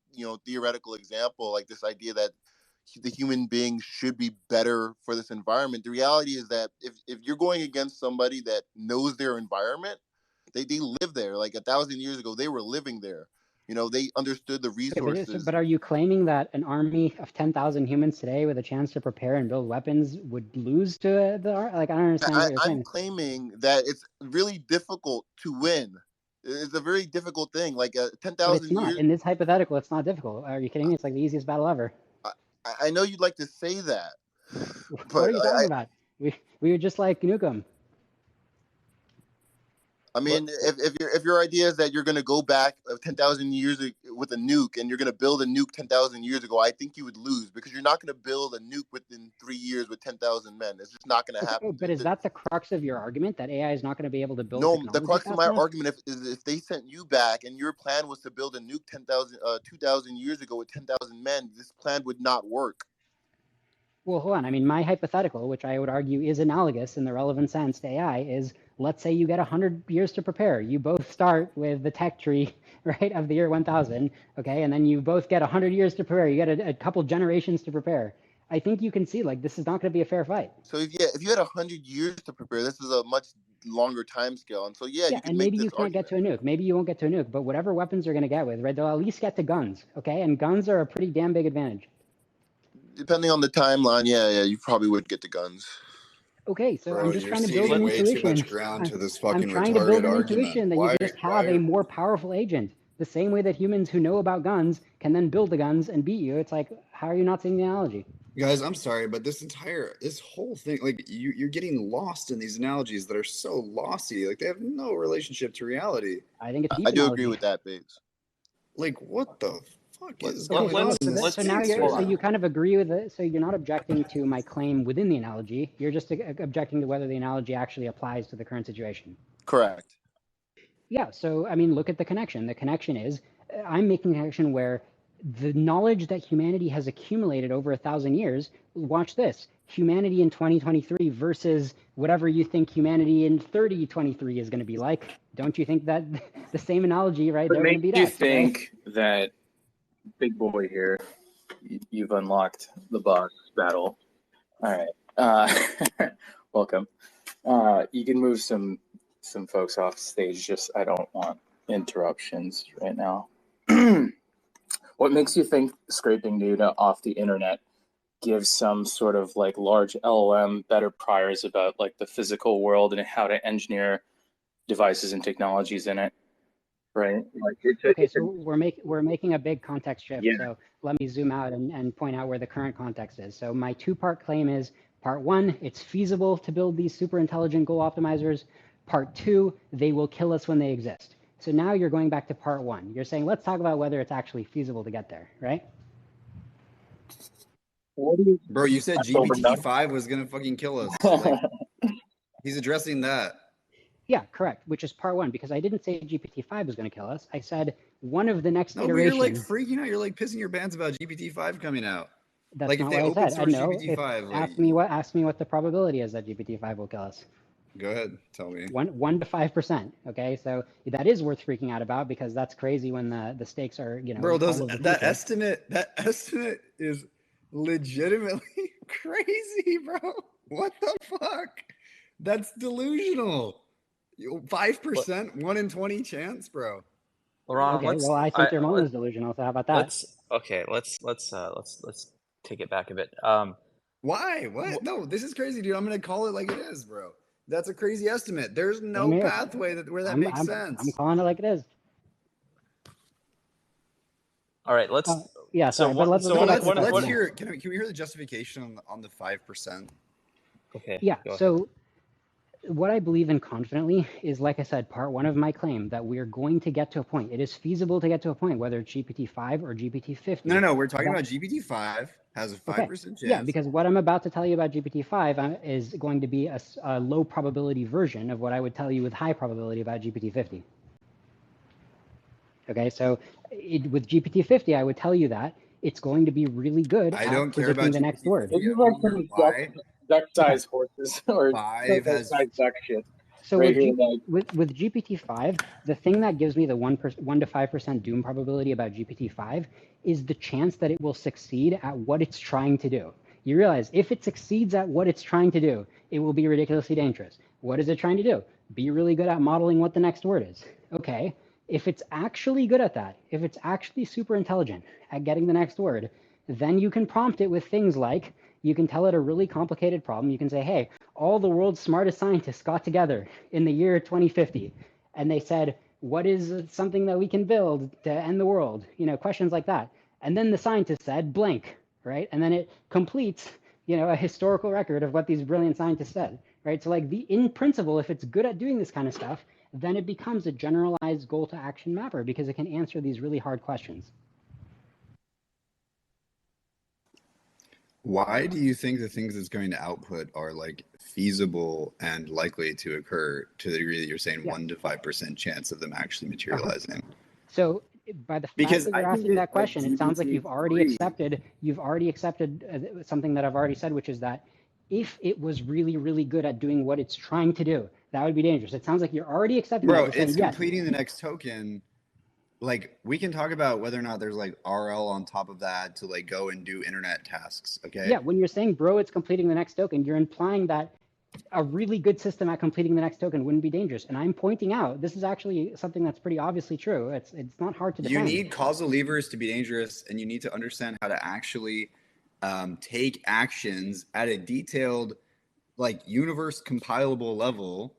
Speaker 10: theoretical example, like this idea that the human beings should be better for this environment, the reality is that if you're going against somebody that knows their environment, they live there. Like 1,000 years ago, they were living there. They understood the resources.
Speaker 1: But are you claiming that an army of 10,000 humans today with a chance to prepare and build weapons would lose to like, I don't understand what you're saying.
Speaker 10: I'm claiming that it's really difficult to win. It's a very difficult thing. Like 10,000
Speaker 1: It's not.
Speaker 10: years.
Speaker 1: In this hypothetical, it's not difficult. Are you kidding me? It's like the easiest battle ever.
Speaker 10: I know you'd like to say that.
Speaker 1: But what are you talking about? We would just like nuke them.
Speaker 10: I mean, if your idea is that you're going to go back 10,000 years with a nuke and you're going to build a nuke 10,000 years ago, I think you would lose because you're not going to build a nuke within 3 years with 10,000 men. It's just not going to happen.
Speaker 1: But is that the crux of your argument, that AI is not going to be able to build?
Speaker 10: No, the crux of my argument is if they sent you back and your plan was to build a nuke 2,000 years ago with 10,000 men, this plan would not work.
Speaker 1: Well, hold on. I mean, my hypothetical, which I would argue is analogous in the relevant sense to AI, is let's say you get 100 years to prepare. You both start with the tech tree, right, of the year 1000, okay? And then you both get 100 years to prepare. You get a couple generations to prepare. I think you can see, like, this is not going to be a fair fight.
Speaker 10: So if you had 100 years to prepare, this is a much longer time scale. And so, you can
Speaker 1: and maybe you can't get to a nuke. Maybe you won't get to a nuke. But whatever weapons you're going to get with, right, they'll at least get to guns, okay? And guns are a pretty damn big advantage.
Speaker 10: Depending on the timeline, you probably would get the guns.
Speaker 1: Okay, so
Speaker 11: Bro,
Speaker 1: I'm just
Speaker 11: you're
Speaker 1: trying to build an
Speaker 11: ceding way
Speaker 1: intuition.
Speaker 11: too much ground to this fucking
Speaker 1: I'm trying to build an
Speaker 11: retarded
Speaker 1: intuition
Speaker 11: argument.
Speaker 1: that you just have a more powerful agent. The same way that humans who know about guns can then build the guns and beat you. It's like, how are you not seeing the analogy?
Speaker 11: Guys, I'm sorry, but this whole thing, like you're getting lost in these analogies that are so lossy. Like they have no relationship to reality.
Speaker 1: I think it's
Speaker 10: I do agree with that, Bates.
Speaker 11: Like what the fuck is
Speaker 1: Okay,
Speaker 11: going on?
Speaker 1: so now you kind of agree with it. So you're not objecting to my claim within the analogy. You're just objecting to whether the analogy actually applies to the current situation.
Speaker 10: Correct.
Speaker 1: Yeah. So I mean, look at the connection. The connection is I'm making a connection where the knowledge that humanity has accumulated over 1,000 years, watch this, humanity in 2023 versus whatever you think humanity in 3023 is going to be like. Don't you think that the same analogy, right?
Speaker 12: What
Speaker 1: They're going to
Speaker 12: makes
Speaker 1: beat
Speaker 12: you
Speaker 1: us,
Speaker 12: think that big boy here, you've unlocked the boss battle? All right. Welcome. You can move some folks off stage. Just I don't want interruptions right now. What makes you think scraping data off the internet gives some sort of like large LLM better priors about like the physical world and how to engineer devices and technologies in it, right? Like
Speaker 1: Okay, so we're making a big context shift.
Speaker 12: Yeah.
Speaker 1: So let me zoom out and point out where the current context is. So my two-part claim is, part one, it's feasible to build these super intelligent goal optimizers. Part two, they will kill us when they exist. So now you're going back to part one. You're saying, let's talk about whether it's actually feasible to get there, right?
Speaker 11: Bro, you said GPT-5 was gonna fucking kill us. Like, he's addressing that.
Speaker 1: Yeah, correct, which is part one, because I didn't say GPT-5 was going to kill us. I said one of the next
Speaker 11: No, but
Speaker 1: iterations.
Speaker 11: you're like freaking out. You're like pissing your pants about GPT-5 coming out.
Speaker 1: That's
Speaker 11: like
Speaker 1: not
Speaker 11: if they
Speaker 1: what I
Speaker 11: open
Speaker 1: said.
Speaker 11: source
Speaker 1: I know.
Speaker 11: GPT-5, like,
Speaker 1: Ask me what the probability is that GPT-5 will kill us.
Speaker 11: Go ahead, tell me.
Speaker 1: 1 to 5%. Okay, so that is worth freaking out about because that's crazy when the stakes are, you know.
Speaker 11: Bro, that estimate is legitimately crazy, bro. What the fuck? That's delusional. 5%, 1 in 20 chance, bro.
Speaker 2: Laurent,
Speaker 1: okay, well, I think your mom is delusional. So how about that?
Speaker 2: Let's take it back a bit.
Speaker 11: Why? What? No, this is crazy, dude. I'm gonna call it like it is, bro. That's a crazy estimate. There's no pathway where that makes sense.
Speaker 1: I'm calling it like it is.
Speaker 2: All right, let's.
Speaker 1: Yeah, sorry, but let's
Speaker 11: hear it. Can we hear the justification on the 5%?
Speaker 2: Okay.
Speaker 1: Yeah. So what I believe in confidently is, like I said, part one of my claim that we're going to get to a point. It is feasible to get to a point, whether it's GPT-5 or GPT-50.
Speaker 11: No. We're talking about GPT-5 has a 5% chance.
Speaker 1: Yeah, because what I'm about to tell you about GPT-5 is going to be a low probability version of what I would tell you with high probability about GPT-50. Okay, so with GPT-50, I would tell you that it's going to be really good at predicting the next word.
Speaker 12: This is like some duck-sized horses or duck-sized duck shit.
Speaker 1: So
Speaker 12: right
Speaker 1: with GPT-5, the thing that gives me the 1 to 5% doom probability about GPT-5 is the chance that it will succeed at what it's trying to do. You realize if it succeeds at what it's trying to do, it will be ridiculously dangerous. What is it trying to do? Be really good at modeling what the next word is. Okay, if it's actually good at that, if it's actually super intelligent at getting the next word, then you can prompt it with things like, you can tell it a really complicated problem. You can say, hey, all the world's smartest scientists got together in the year 2050, and they said, what is something that we can build to end the world? You know, questions like that. And then the scientist said blank, right? And then it completes, you know, a historical record of what these brilliant scientists said, right? So like in principle, if it's good at doing this kind of stuff, then it becomes a generalized goal to action mapper because it can answer these really hard questions.
Speaker 11: Why do you think the things it's going to output are like feasible and likely to occur to the degree that you're saying 1 to 5% chance of them actually materializing?
Speaker 1: So by the fact that you're asking that question, it sounds like you've already accepted something that I've already said, which is that if it was really, really good at doing what it's trying to do, that would be dangerous. It sounds like you're already accepting
Speaker 11: Bro,
Speaker 1: that.
Speaker 11: it's completing the next token. Like, we can talk about whether or not there's like RL on top of that to like go and do internet tasks. Okay.
Speaker 1: Yeah, when you're saying, bro, it's completing the next token, you're implying that a really good system at completing the next token wouldn't be dangerous. And I'm pointing out, this is actually something that's pretty obviously true. It's not hard to defend.
Speaker 11: You need causal levers to be dangerous, and you need to understand how to actually take actions at a detailed, like universe compilable level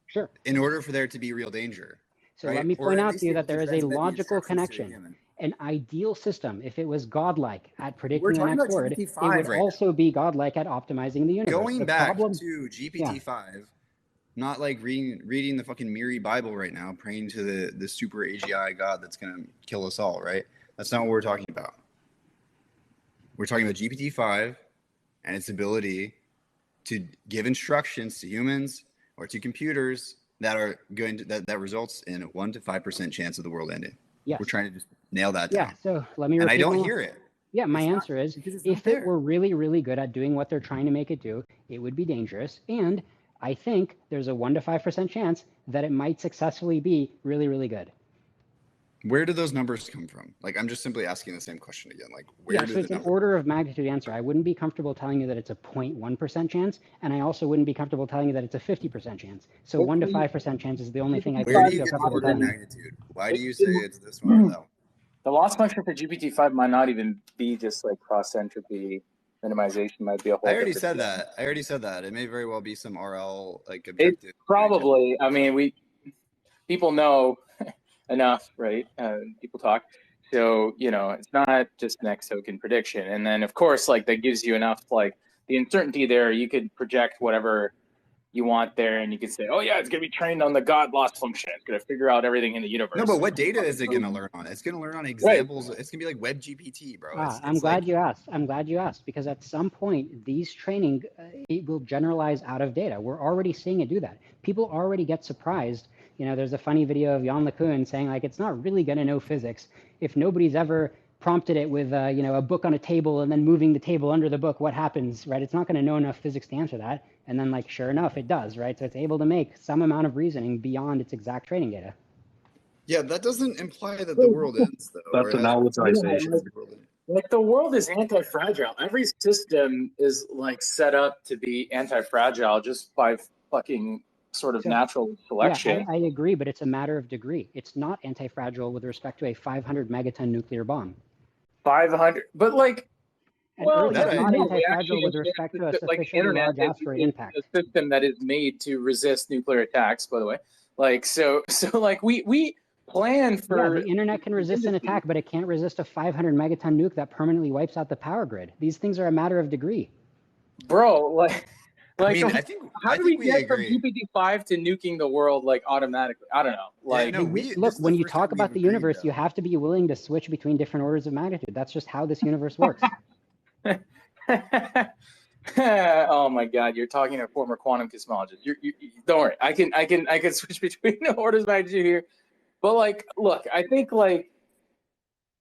Speaker 1: sure.
Speaker 11: in order for there to be real danger.
Speaker 1: So let me point out to you that there is a logical connection. An ideal system, if it was godlike at predicting the next word, it would also be godlike at optimizing the universe.
Speaker 11: Going back to GPT-5, not like reading the fucking Miri Bible right now, praying to the super AGI God that's going to kill us all, right? That's not what we're talking about. We're talking about GPT-5 and its ability to give instructions to humans or to computers that are going to that results in a 1 to 5% chance of the world ending.
Speaker 1: Yes.
Speaker 11: We're trying to just nail that
Speaker 1: Yeah.
Speaker 11: down.
Speaker 1: So let me
Speaker 11: And I
Speaker 1: repeat
Speaker 11: don't
Speaker 1: my-
Speaker 11: hear it.
Speaker 1: Yeah, my
Speaker 11: It's not-
Speaker 1: answer is
Speaker 11: because it's not
Speaker 1: if it
Speaker 11: there.
Speaker 1: were really, really good at doing what they're trying to make it do, it would be dangerous. And I think there's a 1 to 5% chance that it might successfully be really, really good.
Speaker 11: Where do those numbers come from? Like, I'm just simply asking the same question again. Like, where
Speaker 1: Yeah,
Speaker 11: do
Speaker 1: so
Speaker 11: the
Speaker 1: it's an
Speaker 11: numbers?
Speaker 1: order of magnitude answer. I wouldn't be comfortable telling you that it's a 0.1% chance, and I also wouldn't be comfortable telling you that it's a 50% chance. So 1 to 5% chance is the only thing I
Speaker 11: Where do you
Speaker 1: feel
Speaker 11: get the
Speaker 1: comfortable
Speaker 11: order of
Speaker 1: telling you.
Speaker 11: magnitude? Why do you say it's this one or that one?
Speaker 12: The loss function for GPT-5 might not even be just like cross entropy minimization. Might be a whole.
Speaker 11: I already
Speaker 12: different
Speaker 11: said that. It may very well be some RL like
Speaker 12: It
Speaker 11: objective.
Speaker 12: probably. I mean, people know enough, right? People talk. So, it's not just next token prediction. And then, of course, like that gives you enough, like the uncertainty there. You could project whatever you want there, and you could say, oh, yeah, it's going to be trained on the God loss function. It's going to figure out everything in the universe.
Speaker 11: No, but what data is it going to learn on? It's going to learn on examples. Right. It's going to be like Web GPT, bro.
Speaker 1: I'm glad you asked. I'm glad you asked, because at some point, these training, it will generalize out of data. We're already seeing it do that. People already get surprised. There's a funny video of Jan LeCun saying, like, it's not really going to know physics. If nobody's ever prompted it with, a book on a table and then moving the table under the book, what happens, right? It's not going to know enough physics to answer that. And then, like, sure enough, it does, right? So it's able to make some amount of reasoning beyond its exact training data.
Speaker 11: Yeah, that doesn't imply that the world ends, though.
Speaker 13: That's analogization.
Speaker 12: Like, the world is anti-fragile. Every system is, like, set up to be anti-fragile just by fucking sort of natural selection.
Speaker 1: Yeah, I agree, but it's a matter of degree. It's not anti-fragile with respect to a 500 megaton nuclear bomb.
Speaker 12: 500, but like,
Speaker 1: well, it's not anti-fragile with respect to a sufficiently large asteroid impact.
Speaker 12: A system that is made to resist nuclear attacks, by the way. Like, so like we plan for.
Speaker 1: Yeah, the internet can resist an attack, but it can't resist a 500 megaton nuke that permanently wipes out the power grid. These things are a matter of degree.
Speaker 12: Bro, like,
Speaker 11: I mean, I think
Speaker 12: how do we get from GPT-5 to nuking the world like automatically? I don't know. Like,
Speaker 11: yeah,
Speaker 1: look, when you talk about the universe, you have to be willing to switch between different orders of magnitude. That's just how this universe works.
Speaker 12: Oh my God, you're talking to a former quantum cosmologist. You don't worry, I can switch between orders of magnitude here. But like, look, I think like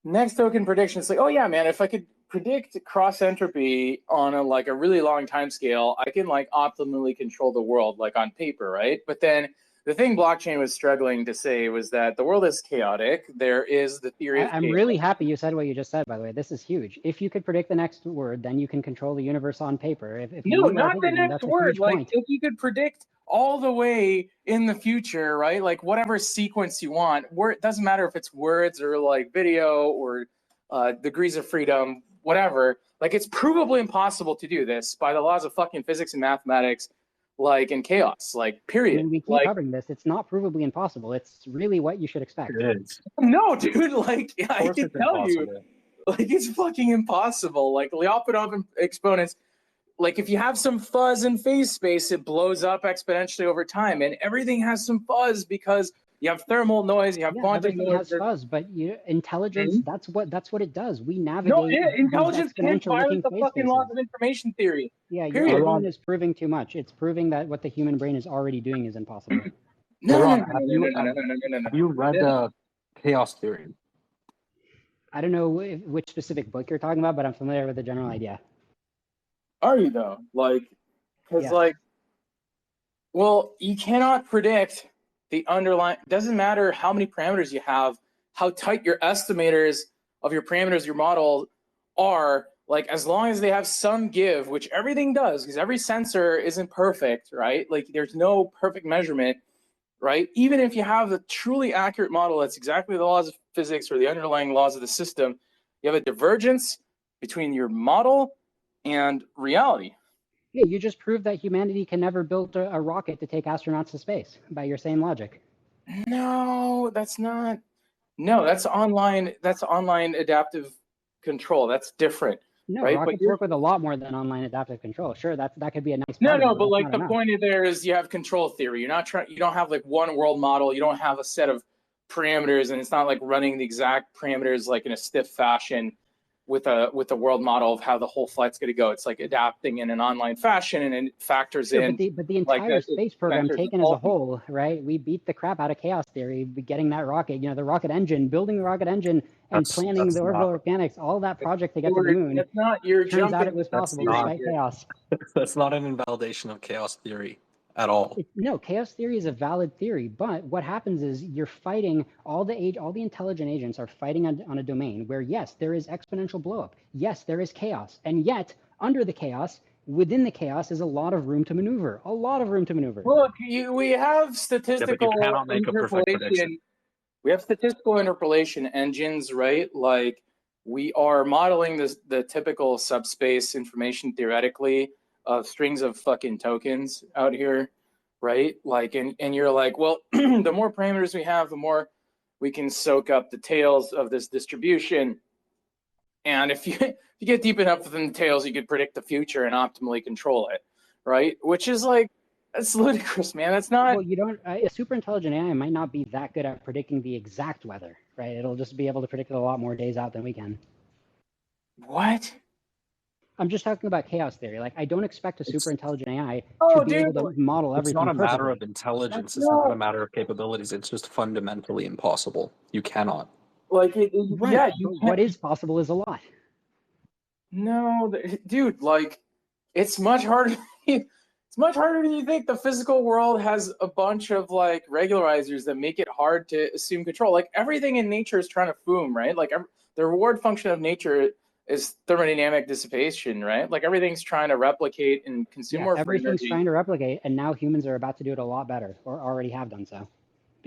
Speaker 12: next token prediction, it's like, oh yeah, man, if I could predict cross entropy on a really long time scale, I can like optimally control the world like on paper, right? But then the thing blockchain was struggling to say was that the world is chaotic. There is the theory of
Speaker 1: I'm
Speaker 12: chaos.
Speaker 1: really happy you said what you just said, by the way. This is huge. If you could predict the next word, then you can control the universe on paper. If
Speaker 12: no, not the next word. Like, if you could predict all the way in the future, right? Like whatever sequence you want, it doesn't matter if it's words or like video or degrees of freedom, whatever. Like, it's provably impossible to do this by the laws of fucking physics and mathematics, like in chaos, like period.
Speaker 1: I mean, we keep covering this. It's not provably impossible. It's really what you should expect.
Speaker 13: It is.
Speaker 12: No, dude, like I can tell you, like it's fucking impossible. Like Lyapunov exponents, like if you have some fuzz in phase space, it blows up exponentially over time, and everything has some fuzz because you have thermal noise, you have quantum noise.
Speaker 1: Has fuzz, but intelligence, that's what it does. We navigate.
Speaker 12: No, intelligence can't violate the fucking laws of information theory.
Speaker 1: Yeah, your brain is proving too much. It's proving that what the human brain is already doing is impossible.
Speaker 13: No. Have you read Chaos Theory?
Speaker 1: I don't know which specific book you're talking about, but I'm familiar with the general idea.
Speaker 12: Are you though? Like, because well, you cannot predict the underlying. Doesn't matter how many parameters you have, how tight your estimators of your parameters, your model are. Like, as long as they have some give, which everything does, because every sensor isn't perfect, right? Like, there's no perfect measurement, right? Even if you have a truly accurate model that's exactly the laws of physics or the underlying laws of the system, you have a divergence between your model and reality.
Speaker 1: Yeah, you just proved that humanity can never build a rocket to take astronauts to space by your same logic.
Speaker 12: No, that's not. No, that's online. That's online adaptive control. That's different.
Speaker 1: No,
Speaker 12: right?
Speaker 1: rockets work with a lot more than online adaptive control. Sure, that could be a nice.
Speaker 12: No, but like the point of there is you have control theory. You're not trying. You don't have like one world model. You don't have a set of parameters, and it's not like running the exact parameters like in a stiff fashion. with a world model of how the whole flight's going to go. It's like adapting in an online fashion, and it factors
Speaker 1: Sure,
Speaker 12: in
Speaker 1: but the
Speaker 12: like
Speaker 1: entire space program
Speaker 12: vectors
Speaker 1: taken as a whole, right? We beat the crap out of chaos theory, getting that rocket, the rocket engine, building the rocket engine, and planning the orbital mechanics, all that project to get to the moon.
Speaker 12: That's not your
Speaker 1: Turns out
Speaker 12: jumping.
Speaker 1: it was possible despite chaos.
Speaker 13: That's not an invalidation of chaos theory at all.
Speaker 1: No, chaos theory is a valid theory, but what happens is you're fighting all the intelligent agents are fighting on a domain where, yes, there is exponential blowup. Yes, there is chaos. And yet, under the chaos, within the chaos is a lot of room to maneuver. A lot of room to maneuver.
Speaker 12: Look, we have statistical
Speaker 13: cannot make a perfect prediction.
Speaker 12: interpolation. We have statistical interpolation engines, right? Like we are modeling the typical subspace information theoretically of strings of fucking tokens out here, right? Like, and you're like, well, the more parameters we have, the more we can soak up the tails of this distribution. And if you get deep enough within the tails, you could predict the future and optimally control it, right? Which is like, that's ludicrous, man. That's not.
Speaker 1: Well, you don't. A super intelligent AI might not be that good at predicting the exact weather, right? It'll just be able to predict it a lot more days out than we can.
Speaker 12: What?
Speaker 1: I'm just talking about chaos theory. Like, I don't expect a super intelligent AI
Speaker 12: Oh,
Speaker 1: to be able to model everything.
Speaker 13: It's not a matter
Speaker 1: perfectly.
Speaker 13: of intelligence. It's not a matter of capabilities. It's just fundamentally impossible. You cannot.
Speaker 12: Like,
Speaker 1: Right.
Speaker 12: yeah,
Speaker 1: But what is possible is a lot.
Speaker 12: No, dude, like, it's much harder. It's much harder than you think. The physical world has a bunch of like regularizers that make it hard to assume control. Like everything in nature is trying to foom, right? Like the reward function of nature is thermodynamic dissipation, right? Like everything's trying to replicate and consume more
Speaker 1: Everything's
Speaker 12: energy.
Speaker 1: trying to replicate, and now humans are about to do it a lot better, or already have done so.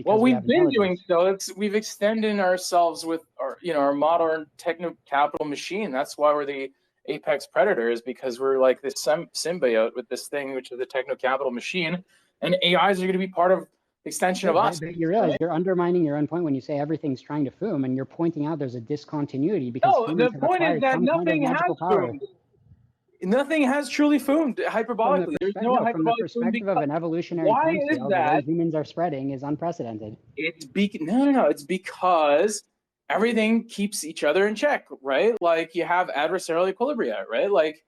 Speaker 12: Well,
Speaker 1: we
Speaker 12: we've
Speaker 1: have
Speaker 12: been
Speaker 1: intelligence.
Speaker 12: doing so. We've extended ourselves with our modern techno-capital machine. That's why we're the apex predators, because we're like this symbiote with this thing, which is the techno-capital machine, and AIs are going to be part of the extension of us.
Speaker 1: But you realize you're undermining your own point when you say everything's trying to foom, and you're pointing out there's a discontinuity because
Speaker 12: No,
Speaker 1: humans
Speaker 12: the
Speaker 1: have
Speaker 12: point is
Speaker 1: acquired
Speaker 12: that
Speaker 1: some kind of
Speaker 12: nothing has
Speaker 1: magical power.
Speaker 12: foomed. Nothing has truly foomed hyperbolically. There's no
Speaker 1: From the
Speaker 12: hyperbolic
Speaker 1: perspective of an evolutionary
Speaker 12: Why
Speaker 1: time
Speaker 12: is
Speaker 1: scale, the way
Speaker 12: that?
Speaker 1: humans are spreading is unprecedented.
Speaker 12: No. It's because everything keeps each other in check, right? Like you have adversarial equilibria, right? Like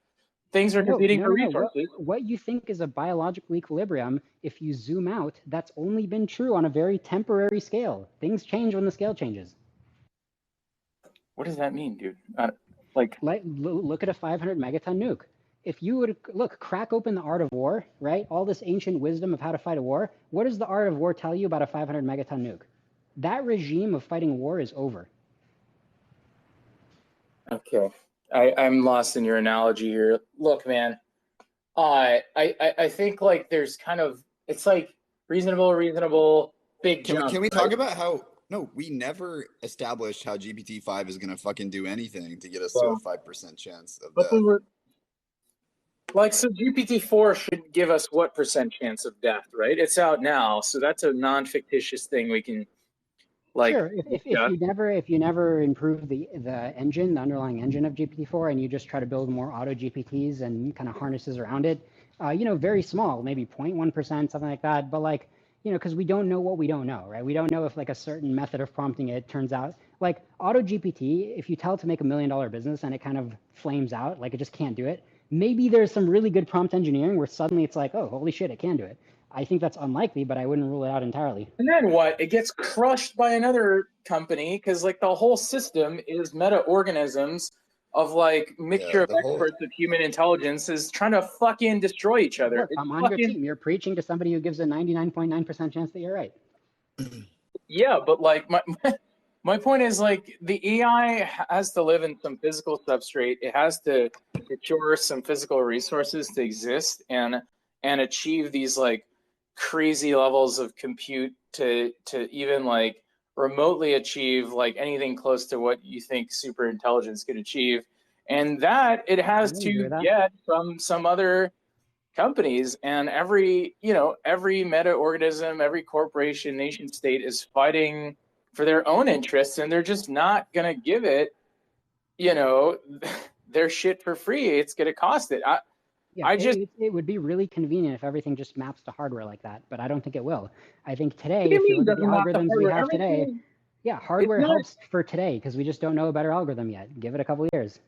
Speaker 12: things are competing for resources.
Speaker 1: What you think is a biological equilibrium, if you zoom out, that's only been true on a very temporary scale. Things change when the scale changes.
Speaker 12: What does that mean, dude?
Speaker 1: Look at a 500 megaton nuke. If you would crack open the art of war, right? All this ancient wisdom of how to fight a war. What does the art of war tell you about a 500 megaton nuke? That regime of fighting war is over.
Speaker 12: Okay, I'm lost in your analogy here. Look, man, I think like there's kind of, it's like reasonable, big jump.
Speaker 11: Can we talk about how? No, we never established how GPT-5 is going to fucking do anything to get us to a 5% chance of death.
Speaker 12: Like, so GPT-4 should give us what percent chance of death, right? It's out now, so that's a non-fictitious thing we can, like.
Speaker 1: Sure, if you never improve the engine, the underlying engine of GPT-4, and you just try to build more auto GPTs and kind of harnesses around it, very small, maybe 0.1%, something like that, but like, because we don't know what we don't know, right? We don't know if like a certain method of prompting it turns out, like auto GPT, if you tell it to make $1 million business and it kind of flames out, like it just can't do it, maybe there's some really good prompt engineering where suddenly it's like, oh, holy shit, it can do it. I think that's unlikely, but I wouldn't rule it out entirely.
Speaker 12: And then what? It gets crushed by another company because like the whole system is meta-organisms of like mixture of experts of human intelligence is trying to fucking destroy each other.
Speaker 1: Look, I'm on your team. You're preaching to somebody who gives a 99.9% chance that you're right.
Speaker 12: Yeah, but like my point is like the AI has to live in some physical substrate. It has to procure some physical resources to exist and achieve these like crazy levels of compute to even like remotely achieve like anything close to what you think super intelligence could achieve, and that it has to get from some other companies. And every meta organism, every corporation, nation state is fighting for their own interests, and they're just not gonna give it their shit for free. It's gonna cost it.
Speaker 1: It would be really convenient if everything just maps to hardware like that, but I don't think it will. I think today, if you look at the algorithms we have today, Yeah, hardware helps for today because we just don't know a better algorithm yet. Give it a couple years.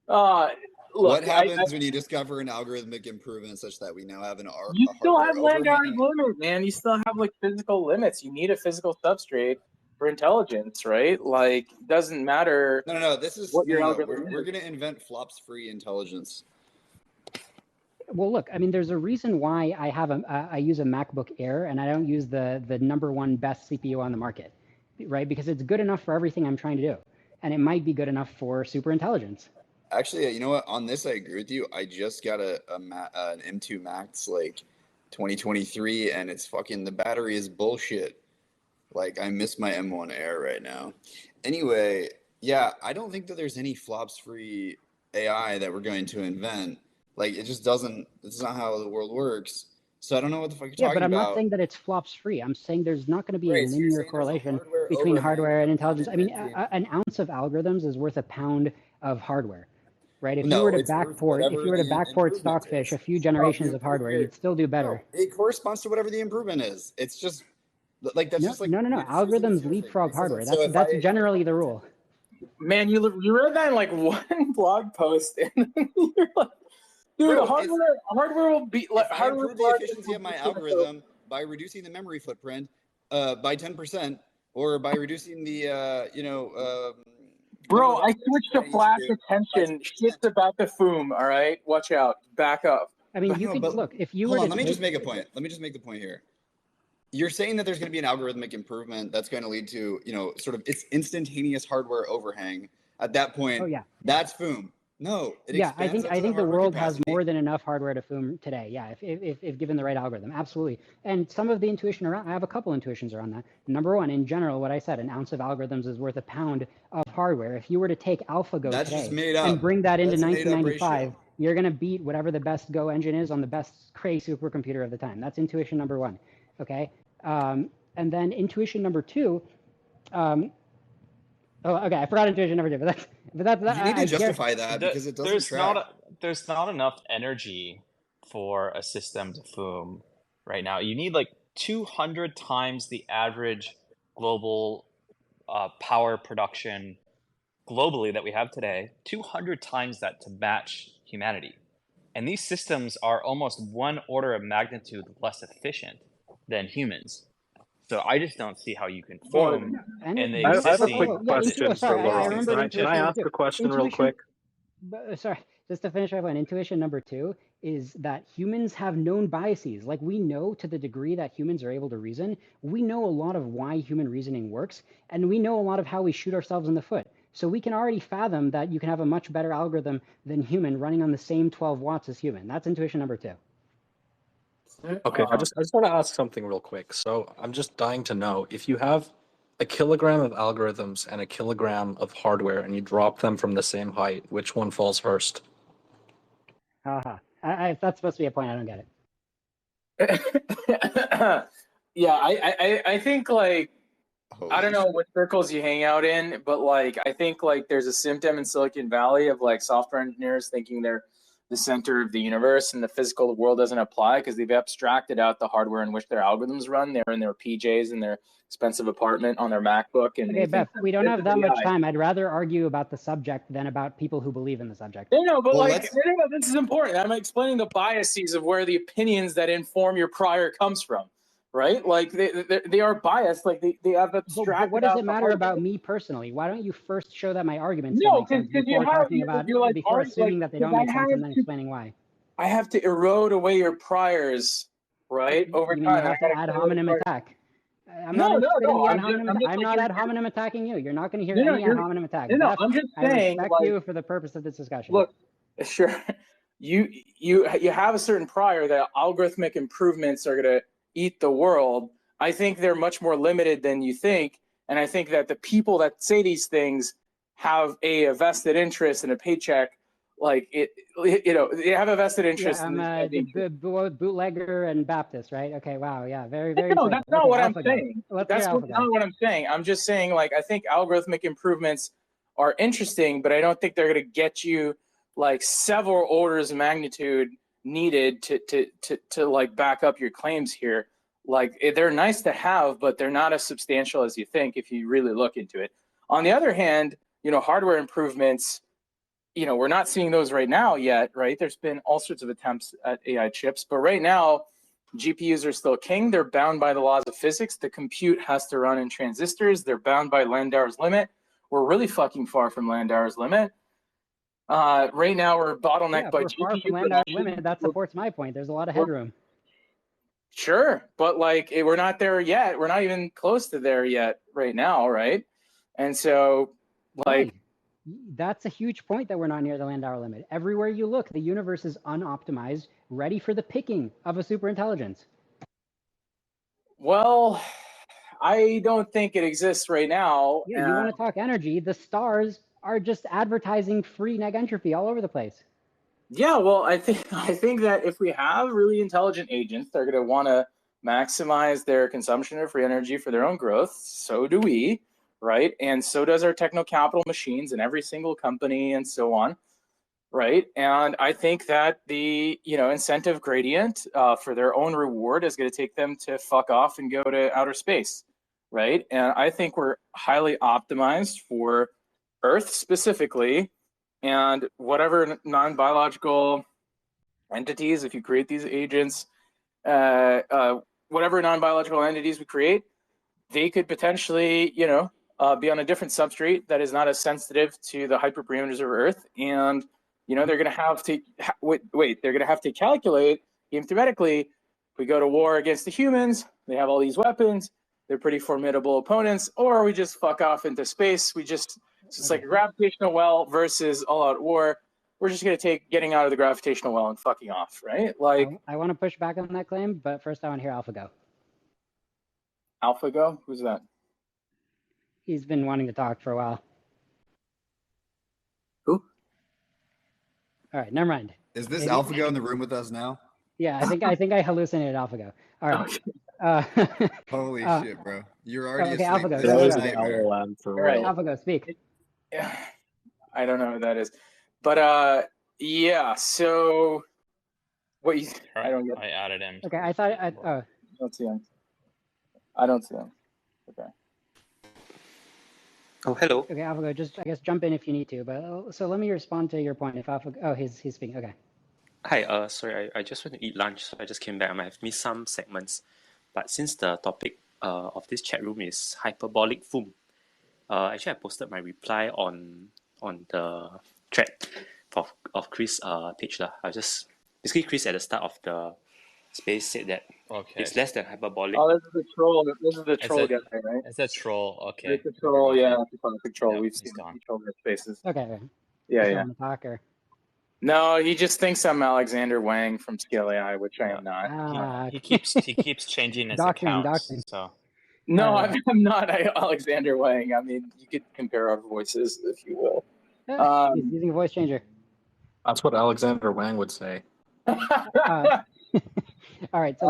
Speaker 11: What
Speaker 12: Look,
Speaker 11: happens when you discover an algorithmic improvement such that we now have
Speaker 12: you
Speaker 11: a
Speaker 12: still
Speaker 11: hardware
Speaker 12: have Landauer's
Speaker 11: overhang?
Speaker 12: limit, man. You still have like physical limits. You need a physical substrate for intelligence, right? Like, it doesn't matter
Speaker 11: No. This is
Speaker 12: what your
Speaker 11: no.
Speaker 12: algorithm
Speaker 11: We're
Speaker 12: is.
Speaker 11: gonna invent flops-free intelligence.
Speaker 1: Well, look, I mean, there's a reason why I use a MacBook Air and I don't use the number one best CPU on the market, right? Because it's good enough for everything I'm trying to do, and it might be good enough for super intelligence.
Speaker 11: Actually, you know what? On this, I agree with you. I just got an M2 Max like 2023, and it's fucking the battery is bullshit. Like I miss my M1 Air right now. Anyway, yeah, I don't think that there's any flops-free AI that we're going to invent. Like it just doesn't. It's not how the world works. So I don't know what the fuck you're
Speaker 1: Yeah,
Speaker 11: talking
Speaker 1: but I'm not
Speaker 11: about.
Speaker 1: saying that it's flops free. I'm saying there's not going to be a
Speaker 11: Right, so you're
Speaker 1: linear
Speaker 11: saying there's a
Speaker 1: correlation
Speaker 11: hardware
Speaker 1: between
Speaker 11: overhang
Speaker 1: hardware and
Speaker 11: upon
Speaker 1: intelligence. I mean,
Speaker 11: inventing.
Speaker 1: an ounce of algorithms is worth a pound of hardware, right? If you were
Speaker 11: No,
Speaker 1: to
Speaker 11: it's worth
Speaker 1: if
Speaker 11: whatever
Speaker 1: you were to
Speaker 11: the
Speaker 1: backport
Speaker 11: improvement
Speaker 1: Stockfish
Speaker 11: is.
Speaker 1: a few
Speaker 11: No,
Speaker 1: generations of hardware, you'd still do
Speaker 11: no,
Speaker 1: better.
Speaker 11: it corresponds to whatever the improvement is. It's just like that's
Speaker 1: No,
Speaker 11: just like
Speaker 1: no, no, no.
Speaker 11: it's seriously the
Speaker 1: Algorithms
Speaker 11: same thing.
Speaker 1: leapfrog
Speaker 11: Like,
Speaker 1: hardware.
Speaker 11: so if
Speaker 1: That's
Speaker 11: I
Speaker 1: generally the rule.
Speaker 12: Man, you read that in like one blog post, and you're like, dude,
Speaker 11: Bro,
Speaker 12: hardware will be like
Speaker 11: if I
Speaker 12: hardware
Speaker 11: improve the efficiency of my algorithm by reducing the memory footprint by 10%, or by reducing the
Speaker 12: Bro, I switched to flash attention. Shit's about the Foom, all right? Watch out. Back up.
Speaker 1: I mean, you could look if you were to
Speaker 11: let me
Speaker 1: take...
Speaker 11: just make a point. Let me just make the point here. You're saying that there's going to be an algorithmic improvement that's going to lead to, sort of its instantaneous hardware overhang. At that point,
Speaker 1: Oh, yeah.
Speaker 11: That's Foom. No, it
Speaker 1: Yeah, I
Speaker 11: expands
Speaker 1: think the
Speaker 11: hardware
Speaker 1: world has
Speaker 11: capacity.
Speaker 1: more than enough hardware to Foom today. Yeah, if given the right algorithm, absolutely. And some of the intuition around, I have a couple intuitions around that. Number one, in general, what I said, an ounce of algorithms is worth a pound of hardware. If you were to take AlphaGo
Speaker 11: That's just
Speaker 1: today
Speaker 11: made up.
Speaker 1: and bring that into
Speaker 11: That's a made up
Speaker 1: 1995,
Speaker 11: ratio.
Speaker 1: you're going to beat whatever the best Go engine is on the best Cray supercomputer of the time. That's intuition number one. Okay. And then intuition number two. Oh, okay. I forgot intuition number two, but that's
Speaker 11: You need to justify that because it doesn't track.
Speaker 2: There's not enough energy for a system to Foom right now. You need like 200 times the average global power production globally that we have today, 200 times that to match humanity. And these systems are almost one order of magnitude less efficient than humans. So I just don't see how you can Foom in the
Speaker 13: I have a quick
Speaker 2: existing...
Speaker 13: question for Laurent. Can I ask a question real quick?
Speaker 1: Sorry, just to finish off on intuition number two is that humans have known biases. Like we know to the degree that humans are able to reason, we know a lot of why human reasoning works, and we know a lot of how we shoot ourselves in the foot. So we can already fathom that you can have a much better algorithm than human running on the same 12 watts as human. That's intuition number two.
Speaker 13: Okay, I just want to ask something real quick. So I'm just dying to know if you have a kilogram of algorithms and a kilogram of hardware and you drop them from the same height, which one falls first?
Speaker 1: Haha. If that's supposed to be a point, I don't get it.
Speaker 12: Yeah, I think like I don't know what circles you hang out in, but like I think like there's a symptom in Silicon Valley of like software engineers thinking they're the center of the universe and the physical world doesn't apply because they've abstracted out the hardware in which their algorithms run. They're in their PJs in their expensive apartment on their MacBook. And
Speaker 1: okay, Beff, we don't have that much time. I'd rather argue about the subject than about people who believe in the subject.
Speaker 12: No, but this is important. I'm explaining the biases of where the opinions that inform your prior comes from. Right? Like they are biased. Like they have abstracted.
Speaker 1: But what does it matter about me personally? Why don't you first show that my arguments don't make sense before talking about before assuming that they don't make sense and then explaining why?
Speaker 12: I have to erode away your priors, right? Over
Speaker 1: you
Speaker 12: time.
Speaker 1: You have to ad hominem attack. I'm not ad hominem attacking you. You're not going to hear any ad hominem attack.
Speaker 12: No, I'm just saying.
Speaker 1: I respect you for the purpose of this discussion.
Speaker 12: Look, sure, you have a certain prior that algorithmic improvements are going to eat the world. I think they're much more limited than you think, and I think that the people that say these things have a vested interest in a paycheck. Like they have a vested interest.
Speaker 1: Yeah, I'm bootlegger and Baptist, right? Okay, wow, yeah, very, very.
Speaker 12: No, that's not what I'm saying. That's not what I'm saying. I'm just saying, like, I think algorithmic improvements are interesting, but I don't think they're going to get you like several orders of magnitude needed to like back up your claims here. Like, they're nice to have, but they're not as substantial as you think if you really look into it. On the other hand, hardware improvements, we're not seeing those right now yet, right? There's been all sorts of attempts at AI chips, but right now, GPUs are still king. They're bound by the laws of physics. The compute has to run in transistors. They're bound by Landauer's limit. We're really fucking far from Landauer's limit. Right now, we're bottlenecked by
Speaker 1: we're
Speaker 12: GPU
Speaker 1: far from Landauer's limit. That supports my point. There's a lot of headroom.
Speaker 12: Sure, but we're not there yet. We're not even close to there yet right now, right? And so,
Speaker 1: that's a huge point that we're not near the Landauer limit. Everywhere you look, the universe is unoptimized, ready for the picking of a superintelligence.
Speaker 12: Well, I don't think it exists right now.
Speaker 1: Yeah, you want to talk energy? The stars are just advertising free neg entropy all over the place.
Speaker 12: Yeah, well, I think that if we have really intelligent agents, they're going to want to maximize their consumption of free energy for their own growth. So do we, right? And so does our techno capital machines and every single company and so on, right? And I think that the incentive gradient for their own reward is going to take them to fuck off and go to outer space, right? And I think we're highly optimized for Earth specifically. And whatever non-biological entities, if you create these agents, whatever non-biological entities we create, they could potentially, be on a different substrate that is not as sensitive to the hyperparameters of Earth. And, they're going to have to, they're going to have to calculate, even theoretically, if we go to war against the humans, they have all these weapons, they're pretty formidable opponents, or we just fuck off into space, so it's like a gravitational well versus all-out war. We're just going to take getting out of the gravitational well and fucking off, right?
Speaker 1: I want to push back on that claim, but first I want to hear AlphaGo.
Speaker 12: AlphaGo? Who's that?
Speaker 1: He's been wanting to talk for a while.
Speaker 12: Who?
Speaker 1: All right, never mind.
Speaker 11: Is this AlphaGo in the room with us now?
Speaker 1: Yeah, I think I hallucinated AlphaGo. All right.
Speaker 11: Holy shit, bro! You're already asleep.
Speaker 1: AlphaGo.
Speaker 11: This is a nightmare.
Speaker 1: AlphaGo, speak.
Speaker 12: Yeah, I don't know who that is, but yeah. So, what you? I don't get.
Speaker 2: I added him.
Speaker 1: Okay, I thought I
Speaker 12: don't see him. I don't see him. Okay.
Speaker 3: Oh, hello.
Speaker 1: Okay, AlphaGo, just I guess jump in if you need to. But so let me respond to your point. If AlphaGo, oh, he's speaking. Okay.
Speaker 3: Hi. Sorry, I just went to eat lunch, so I just came back. I might have missed some segments, but since the topic of this chat room is hyperbolic Foom. Actually, I posted my reply on the thread of Chris' page lah. I just basically Chris at the start of the space said that it's less than hyperbolic.
Speaker 12: Oh, this is the troll. This is the troll guy, right?
Speaker 2: It's a troll. Okay.
Speaker 12: It's a troll. Yeah, it's a troll. We've seen troll spaces.
Speaker 1: Okay.
Speaker 12: Yeah.
Speaker 1: Talker.
Speaker 12: No, he just thinks I'm Alexander Wang from Scale AI, which I am not.
Speaker 2: He keeps changing his accounts. So.
Speaker 12: No, I'm not Alexander Wang. I mean, you could compare our voices, if you will.
Speaker 1: He's using a voice changer.
Speaker 13: That's what Alexander Wang would say.
Speaker 1: All right, so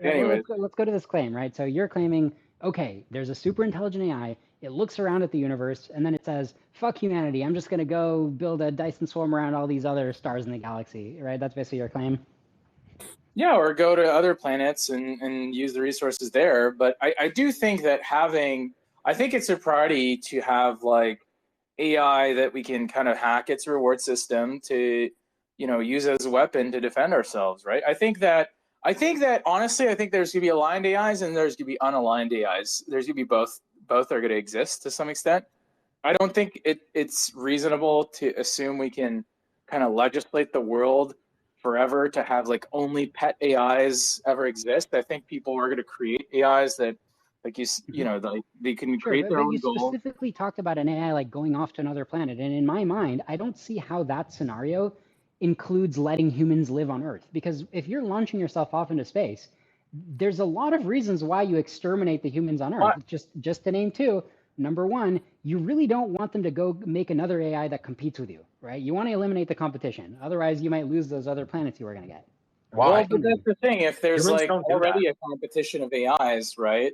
Speaker 1: let's go to this claim, right? So you're claiming, okay, there's a super intelligent AI. It looks around at the universe, and then it says, fuck humanity. I'm just going to go build a Dyson swarm around all these other stars in the galaxy, right? That's basically your claim.
Speaker 12: Yeah, or go to other planets and use the resources there. But I do think that I think it's a priority to have AI that we can kind of hack its reward system to, use as a weapon to defend ourselves, right? I think that honestly, there's going to be aligned AIs and there's going to be unaligned AIs. There's going to be both are going to exist to some extent. I don't think it's reasonable to assume we can kind of legislate the world forever to have only pet AIs ever exist. I think people are going to create AIs that they can create their own goal.
Speaker 1: You specifically talked about an AI going off to another planet, and in my mind, I don't see how that scenario includes letting humans live on Earth. Because if you're launching yourself off into space, there's a lot of reasons why you exterminate the humans on Earth. Just to name two. Number one, you really don't want them to go make another AI that competes with you, right? You want to eliminate the competition. Otherwise, you might lose those other planets you were going to get.
Speaker 12: Why? Well, but that's the thing. If there's already a competition of AIs, right?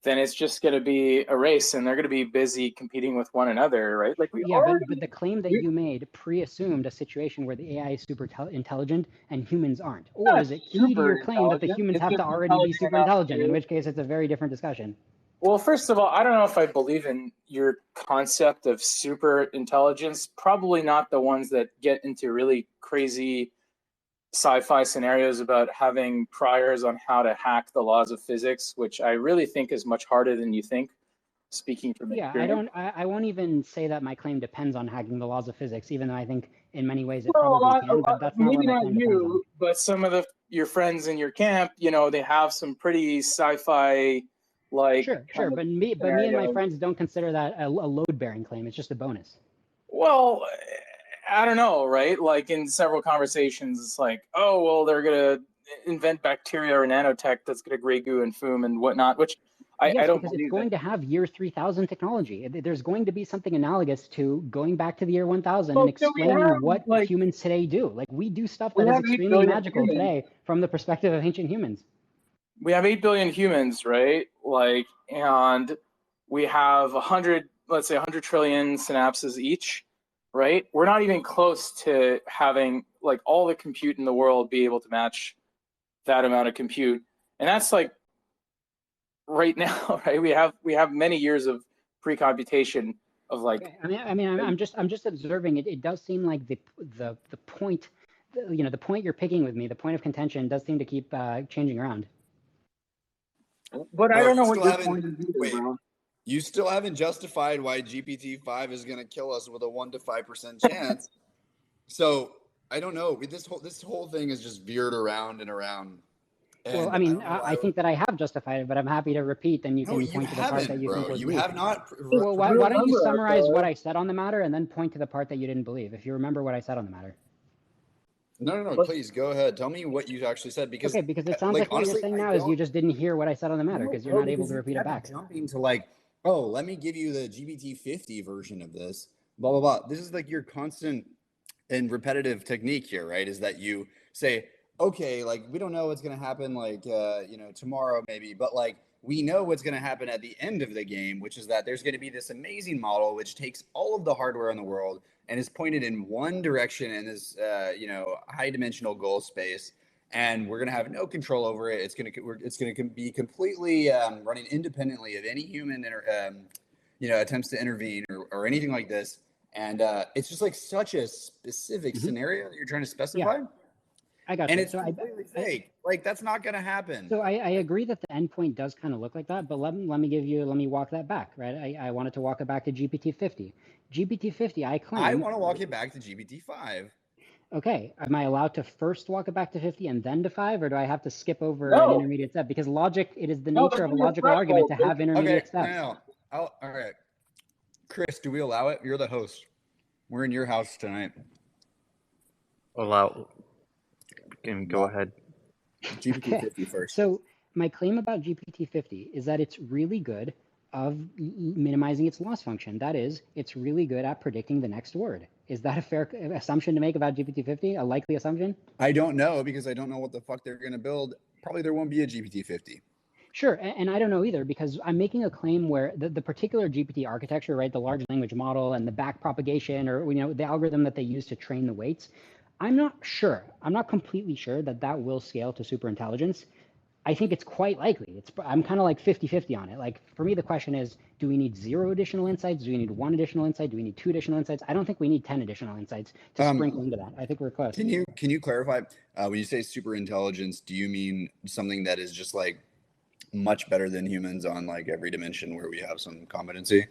Speaker 12: then it's just going to be a race, and they're going to be busy competing with one another, right? Like
Speaker 1: Yeah, but the claim that you made pre-assumed a situation where the AI is super intelligent and humans aren't. Or is it key to your claim that the humans have to already be super intelligent, in which case it's a very different discussion?
Speaker 12: Well, first of all, I don't know if I believe in your concept of super intelligence. Probably not the ones that get into really crazy sci-fi scenarios about having priors on how to hack the laws of physics, which I really think is much harder than you think, speaking from experience.
Speaker 1: I won't even say that my claim depends on hacking the laws of physics, even though I think in many ways it probably can, but that's not what
Speaker 12: maybe
Speaker 1: my
Speaker 12: not
Speaker 1: claim depends on.
Speaker 12: you, but some of your friends in your camp, they have some pretty sci-fi like.
Speaker 1: Sure, but me and my friends don't consider that a load-bearing claim. It's just a bonus.
Speaker 12: Well, I don't know, right? Like in several conversations, it's like, oh, well, they're going to invent bacteria or nanotech that's going to Grey Goo and Foom and whatnot, which I don't
Speaker 1: because
Speaker 12: believe
Speaker 1: it's going to have year 3000 technology. There's going to be something analogous to going back to the year 1000 and explaining what humans today do. Like, we do stuff that is extremely magical today from the perspective of ancient humans.
Speaker 12: We have 8 billion humans, right? Like, and we have 100 trillion synapses each, right? We're not even close to having like all the compute in the world be able to match that amount of compute. And that's like right now, right? We have many years of pre-computation of like.
Speaker 1: Okay. I'm just observing it. It does seem like the point, the point you're picking with me, the point of contention does seem to keep changing around.
Speaker 12: But I don't know what your point is either, bro.
Speaker 11: You still haven't justified why GPT-5 is going to kill us with a 1 to 5% chance. So I don't know. This whole thing is just veered around and around. And
Speaker 1: well, I think that I have justified it, but I'm happy to repeat. Then you can point to the part that you think was weak.
Speaker 11: You have not.
Speaker 1: Well, why don't you summarize what I said on the matter and then point to the part that you didn't believe, if you remember what I said on the matter?
Speaker 11: No. Please go ahead. Tell me what you actually said because
Speaker 1: it sounds like what you're saying now is you just didn't hear what I said on the matter because you're not able to repeat it back.
Speaker 11: Jumping to like, oh, let me give you the GPT-50 version of this. Blah blah blah. This is like your constant and repetitive technique here, right? Is that you say, okay, like we don't know what's going to happen, like tomorrow maybe, but like we know what's going to happen at the end of the game, which is that there's going to be this amazing model which takes all of the hardware in the world and is pointed in one direction in this high dimensional goal space, and we're going to have no control over it. It's going to be completely running independently of any human attempts to intervene or anything like this. And it's just like such a specific scenario that you're trying to specify.
Speaker 1: Yeah. I got
Speaker 11: and
Speaker 1: you.
Speaker 11: it's completely fake. Like that's not going to happen.
Speaker 1: So I agree that the endpoint does kind of look like that, but let me walk that back, right? I wanted to walk it back to GPT-50. GPT-50, I claim.
Speaker 11: I want to walk it back to GPT-5.
Speaker 1: Okay, am I allowed to first walk it back to 50 and then to 5, or do I have to skip over an intermediate step? Because logic, it is the nature of a logical argument to have intermediate steps.
Speaker 11: No. All right. Chris, do we allow it? You're the host. We're in your house tonight.
Speaker 2: Allow. Go ahead.
Speaker 11: GPT-50 first.
Speaker 1: So my claim about GPT-50 is that it's really good of minimizing its loss function. That is, it's really good at predicting the next word. Is that a fair assumption to make about GPT-50? A likely assumption?
Speaker 11: I don't know because I don't know what the fuck they're going to build. Probably there won't be a GPT-50.
Speaker 1: Sure, and I don't know either because I'm making a claim where the particular GPT architecture, right, the large language model and the back propagation or the algorithm that they use to train the weights, I'm not completely sure that will scale to superintelligence. I think it's quite likely. I'm kind of like 50-50 on it. Like for me, the question is, do we need 0 additional insights? Do we need 1 additional insight? Do we need 2 additional insights? I don't think we need 10 additional insights to sprinkle into that. I think we're close.
Speaker 11: Can you clarify when you say superintelligence? Do you mean something that is just like much better than humans on like every dimension where we have some competency?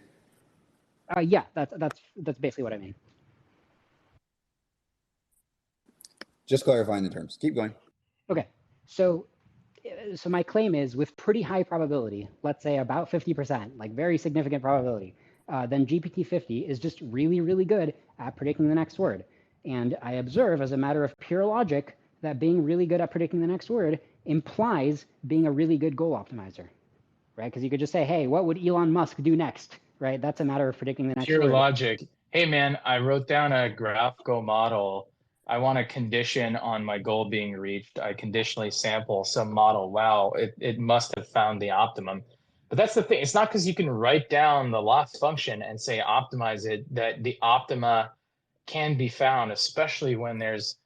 Speaker 1: Yeah, that's basically what I mean.
Speaker 11: Just clarifying the terms. Keep going.
Speaker 1: Okay, so my claim is with pretty high probability, let's say about 50%, like very significant probability, then GPT-50 is just really, really good at predicting the next word. And I observe as a matter of pure logic that being really good at predicting the next word implies being a really good goal optimizer, right? Because you could just say, hey, what would Elon Musk do next, right? That's a matter of predicting the next word.
Speaker 14: Pure logic. Hey, man, I wrote down a graphical model. I want a condition on my goal being reached. I conditionally sample some model. Wow, it must have found the optimum. But that's the thing. It's not because you can write down the loss function and say optimize it that the optima can be found, especially when there's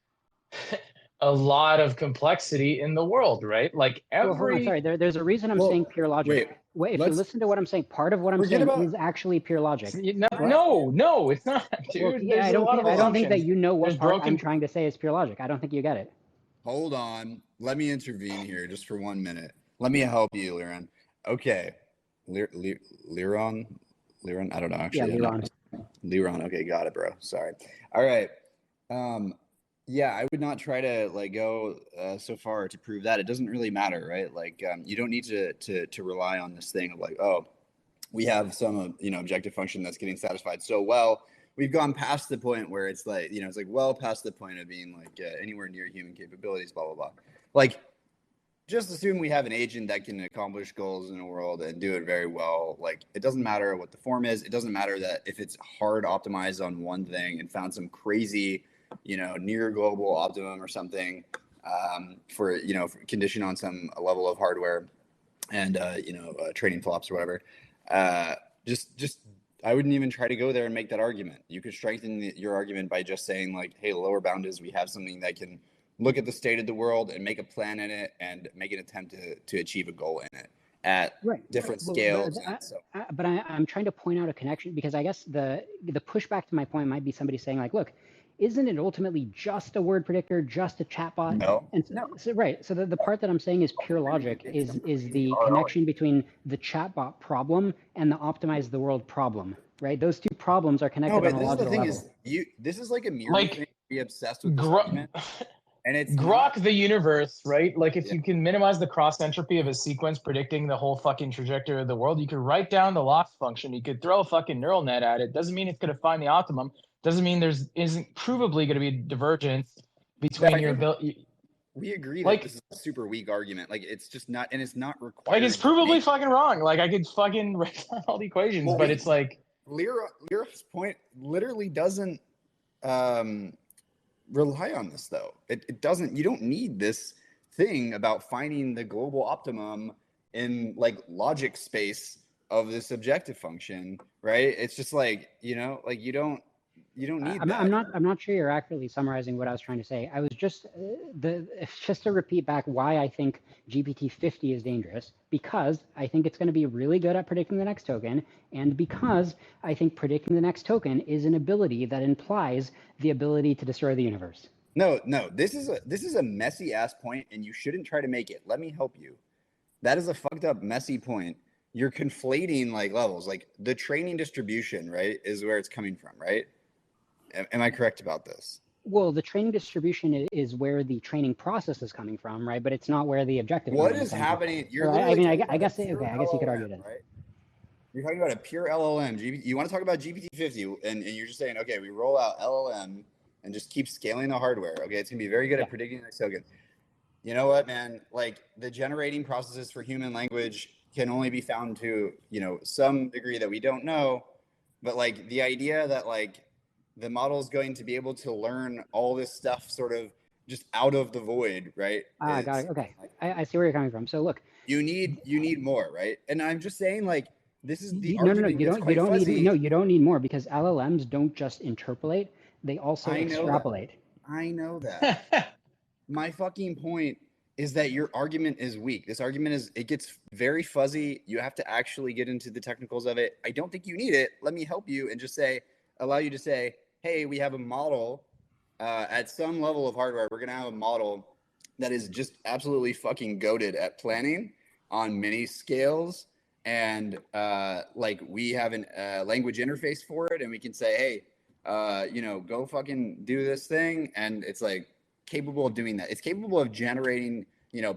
Speaker 14: a lot of complexity in the world, right? Like
Speaker 1: Well, hold on, sorry. There's a reason I'm saying pure logic. Wait, if you listen to what I'm saying, part of what I'm saying is actually pure logic.
Speaker 14: No, it's not, dude.
Speaker 1: Well, yeah, I don't think that you know what part
Speaker 14: broken...
Speaker 1: I'm trying to say is pure logic. I don't think you get it.
Speaker 11: Hold on. Let me intervene here just for 1 minute. Let me help you, Liron. Okay. Liron? I don't know, actually.
Speaker 1: Yeah, Liron.
Speaker 11: Liron. Okay, got it, bro. Sorry. All right. Yeah, I would not try to like go so far to prove that. It doesn't really matter, right? Like, you don't need to rely on this thing of like, oh, we have some objective function that's getting satisfied so well. We've gone past the point where it's like, it's like well past the point of being like anywhere near human capabilities, blah blah blah. Like, just assume we have an agent that can accomplish goals in the world and do it very well. Like, it doesn't matter what the form is. It doesn't matter that if it's hard optimized on one thing and found some crazy near global optimum or something for condition on some level of hardware and training flops or whatever. Just I wouldn't even try to go there and make that argument. You could strengthen your argument by just saying like, hey, lower bound is we have something that can look at the state of the world and make a plan in it and make an attempt to achieve a goal in it at different scales.
Speaker 1: But I'm trying to point out a connection because I guess the pushback to my point might be somebody saying like, look, isn't it ultimately just a word predictor, just a chatbot?
Speaker 11: No.
Speaker 1: So the part that I'm saying is pure logic is the connection between the chatbot problem and the optimize the world problem, right? Those two problems are connected on a logical level.
Speaker 11: This is like a mirror thing to be obsessed with this argument. And it's
Speaker 14: Grok the universe, right? Like if you can minimize the cross entropy of a sequence predicting the whole fucking trajectory of the world, you could write down the loss function. You could throw a fucking neural net at it. Doesn't mean it's going to find the optimum. Doesn't mean isn't provably going to be divergence between your ability.
Speaker 11: We agree that this is a super weak argument. Like it's just not, and it's not required.
Speaker 14: Like it's provably fucking wrong. Like I could fucking write down all the equations, but it's like
Speaker 11: Liron's point literally doesn't rely on this though. It doesn't. You don't need this thing about finding the global optimum in like logic space of this objective function, right? It's just like like you don't need that.
Speaker 1: I'm not sure you're accurately summarizing what I was trying to say. I was just to repeat back why I think GPT-50 is dangerous, because I think it's going to be really good at predicting the next token, and because I think predicting the next token is an ability that implies the ability to destroy the universe.
Speaker 11: No, this is a messy ass point, and you shouldn't try to make it. Let me help you. That is a fucked up messy point. You're conflating like levels. Like the training distribution, right, is where it's coming from, right? Am I correct about this?
Speaker 1: Well, the training distribution is where the training process is coming from, right? But it's not where the objective.
Speaker 11: What is happening?
Speaker 1: I guess you could argue that.
Speaker 11: Right? You're talking about a pure LLM. You want to talk about GPT-50, and you're just saying, okay, we roll out LLM and just keep scaling the hardware. Okay, it's gonna be very good at predicting the next token. You know what, man? Like the generating processes for human language can only be found to some degree that we don't know, but like the idea that like the model is going to be able to learn all this stuff sort of just out of the void, right?
Speaker 1: Got it. Okay, I see where you're coming from. So look,
Speaker 11: you need more, right? And I'm just saying, like, this is the
Speaker 1: no. You don't need more, because LLMs don't just interpolate; they also extrapolate.
Speaker 11: I know that. My fucking point is that your argument is weak. This argument it gets very fuzzy. You have to actually get into the technicals of it. I don't think you need it. Let me help you and just allow you to say, hey, we have a model at some level of hardware. We're going to have a model that is just absolutely fucking goated at planning on many scales. And like we have a language interface for it, and we can say, hey, go fucking do this thing. And it's like capable of doing that. It's capable of generating,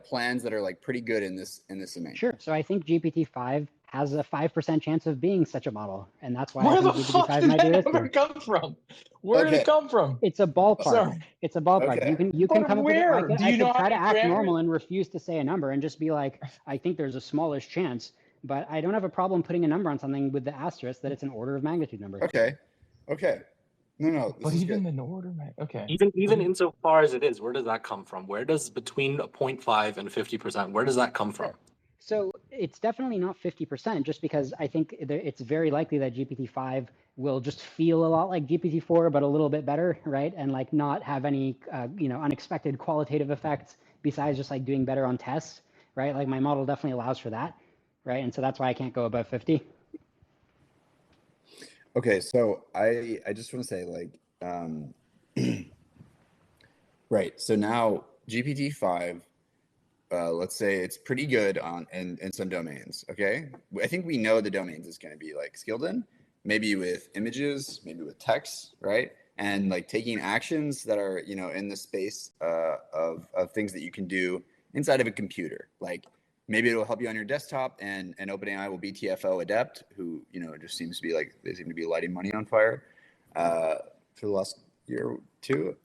Speaker 11: plans that are like pretty good in this domain.
Speaker 1: Sure. So I think GPT-5 has a 5% chance of being such a model, and that's why
Speaker 14: Where
Speaker 1: I think
Speaker 14: the fuck
Speaker 1: GPT-5 might do this.
Speaker 14: Where did it come from? Where did it come from?
Speaker 1: It's a ballpark.
Speaker 14: Sorry.
Speaker 1: It's a ballpark.
Speaker 11: Okay.
Speaker 1: You can come
Speaker 14: where?
Speaker 1: up with it. I could try to act normal and refuse to say a number and just be like, I think there's a smallish chance, but I don't have a problem putting a number on something with the asterisk that it's an order of magnitude number.
Speaker 11: Okay. No.
Speaker 14: But even an order, okay.
Speaker 13: Even insofar as it is, where does that come from? Where does between 0.5 and 50%? Where does that come from?
Speaker 1: So it's definitely not 50%, just because I think it's very likely that GPT-5 will just feel a lot like GPT-4, but a little bit better, right? And like not have any, unexpected qualitative effects besides just like doing better on tests, right? Like my model definitely allows for that, right? And so that's why I can't go above 50.
Speaker 11: Okay, so I just want to say right. So now GPT-5, let's say it's pretty good in some domains. Okay, I think we know the domains it's going to be like skilled in, maybe with images, maybe with text, right? And like taking actions that are in the space of things that you can do inside of a computer. Like maybe it'll help you on your desktop, and OpenAI will be TFO adept, who just seems to be like they seem to be lighting money on fire for the last year or two,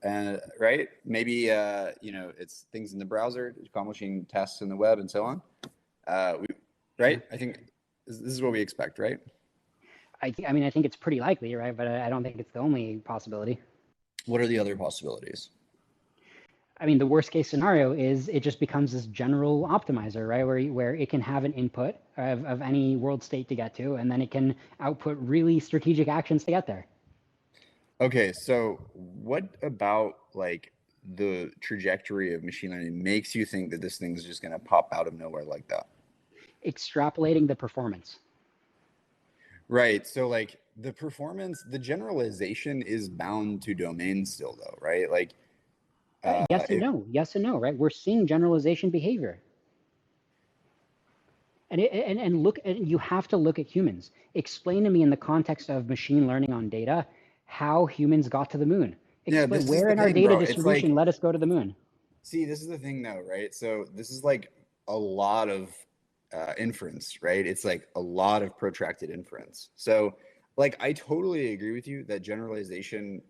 Speaker 11: right? Maybe it's things in the browser, accomplishing tasks in the web, and so on. Right? I think this is what we expect, right?
Speaker 1: I think it's pretty likely, right? But I don't think it's the only possibility.
Speaker 11: What are the other possibilities?
Speaker 1: I mean, the worst case scenario is it just becomes this general optimizer, right? Where it can have an input of any world state to get to, and then it can output really strategic actions to get there.
Speaker 11: Okay, so what about like the trajectory of machine learning makes you think that this thing is just going to pop out of nowhere like that?
Speaker 1: Extrapolating the performance.
Speaker 11: Right. So like the performance, the generalization is bound to domain still though, right? Like
Speaker 1: yes and no, right? We're seeing generalization behavior. And you have to look at humans. Explain to me in the context of machine learning on data how humans got to the moon. Explain where in our data distribution let us go to the moon.
Speaker 11: See, this is the thing though, right? So this is like a lot of inference, right? It's like a lot of protracted inference. So like I totally agree with you that generalization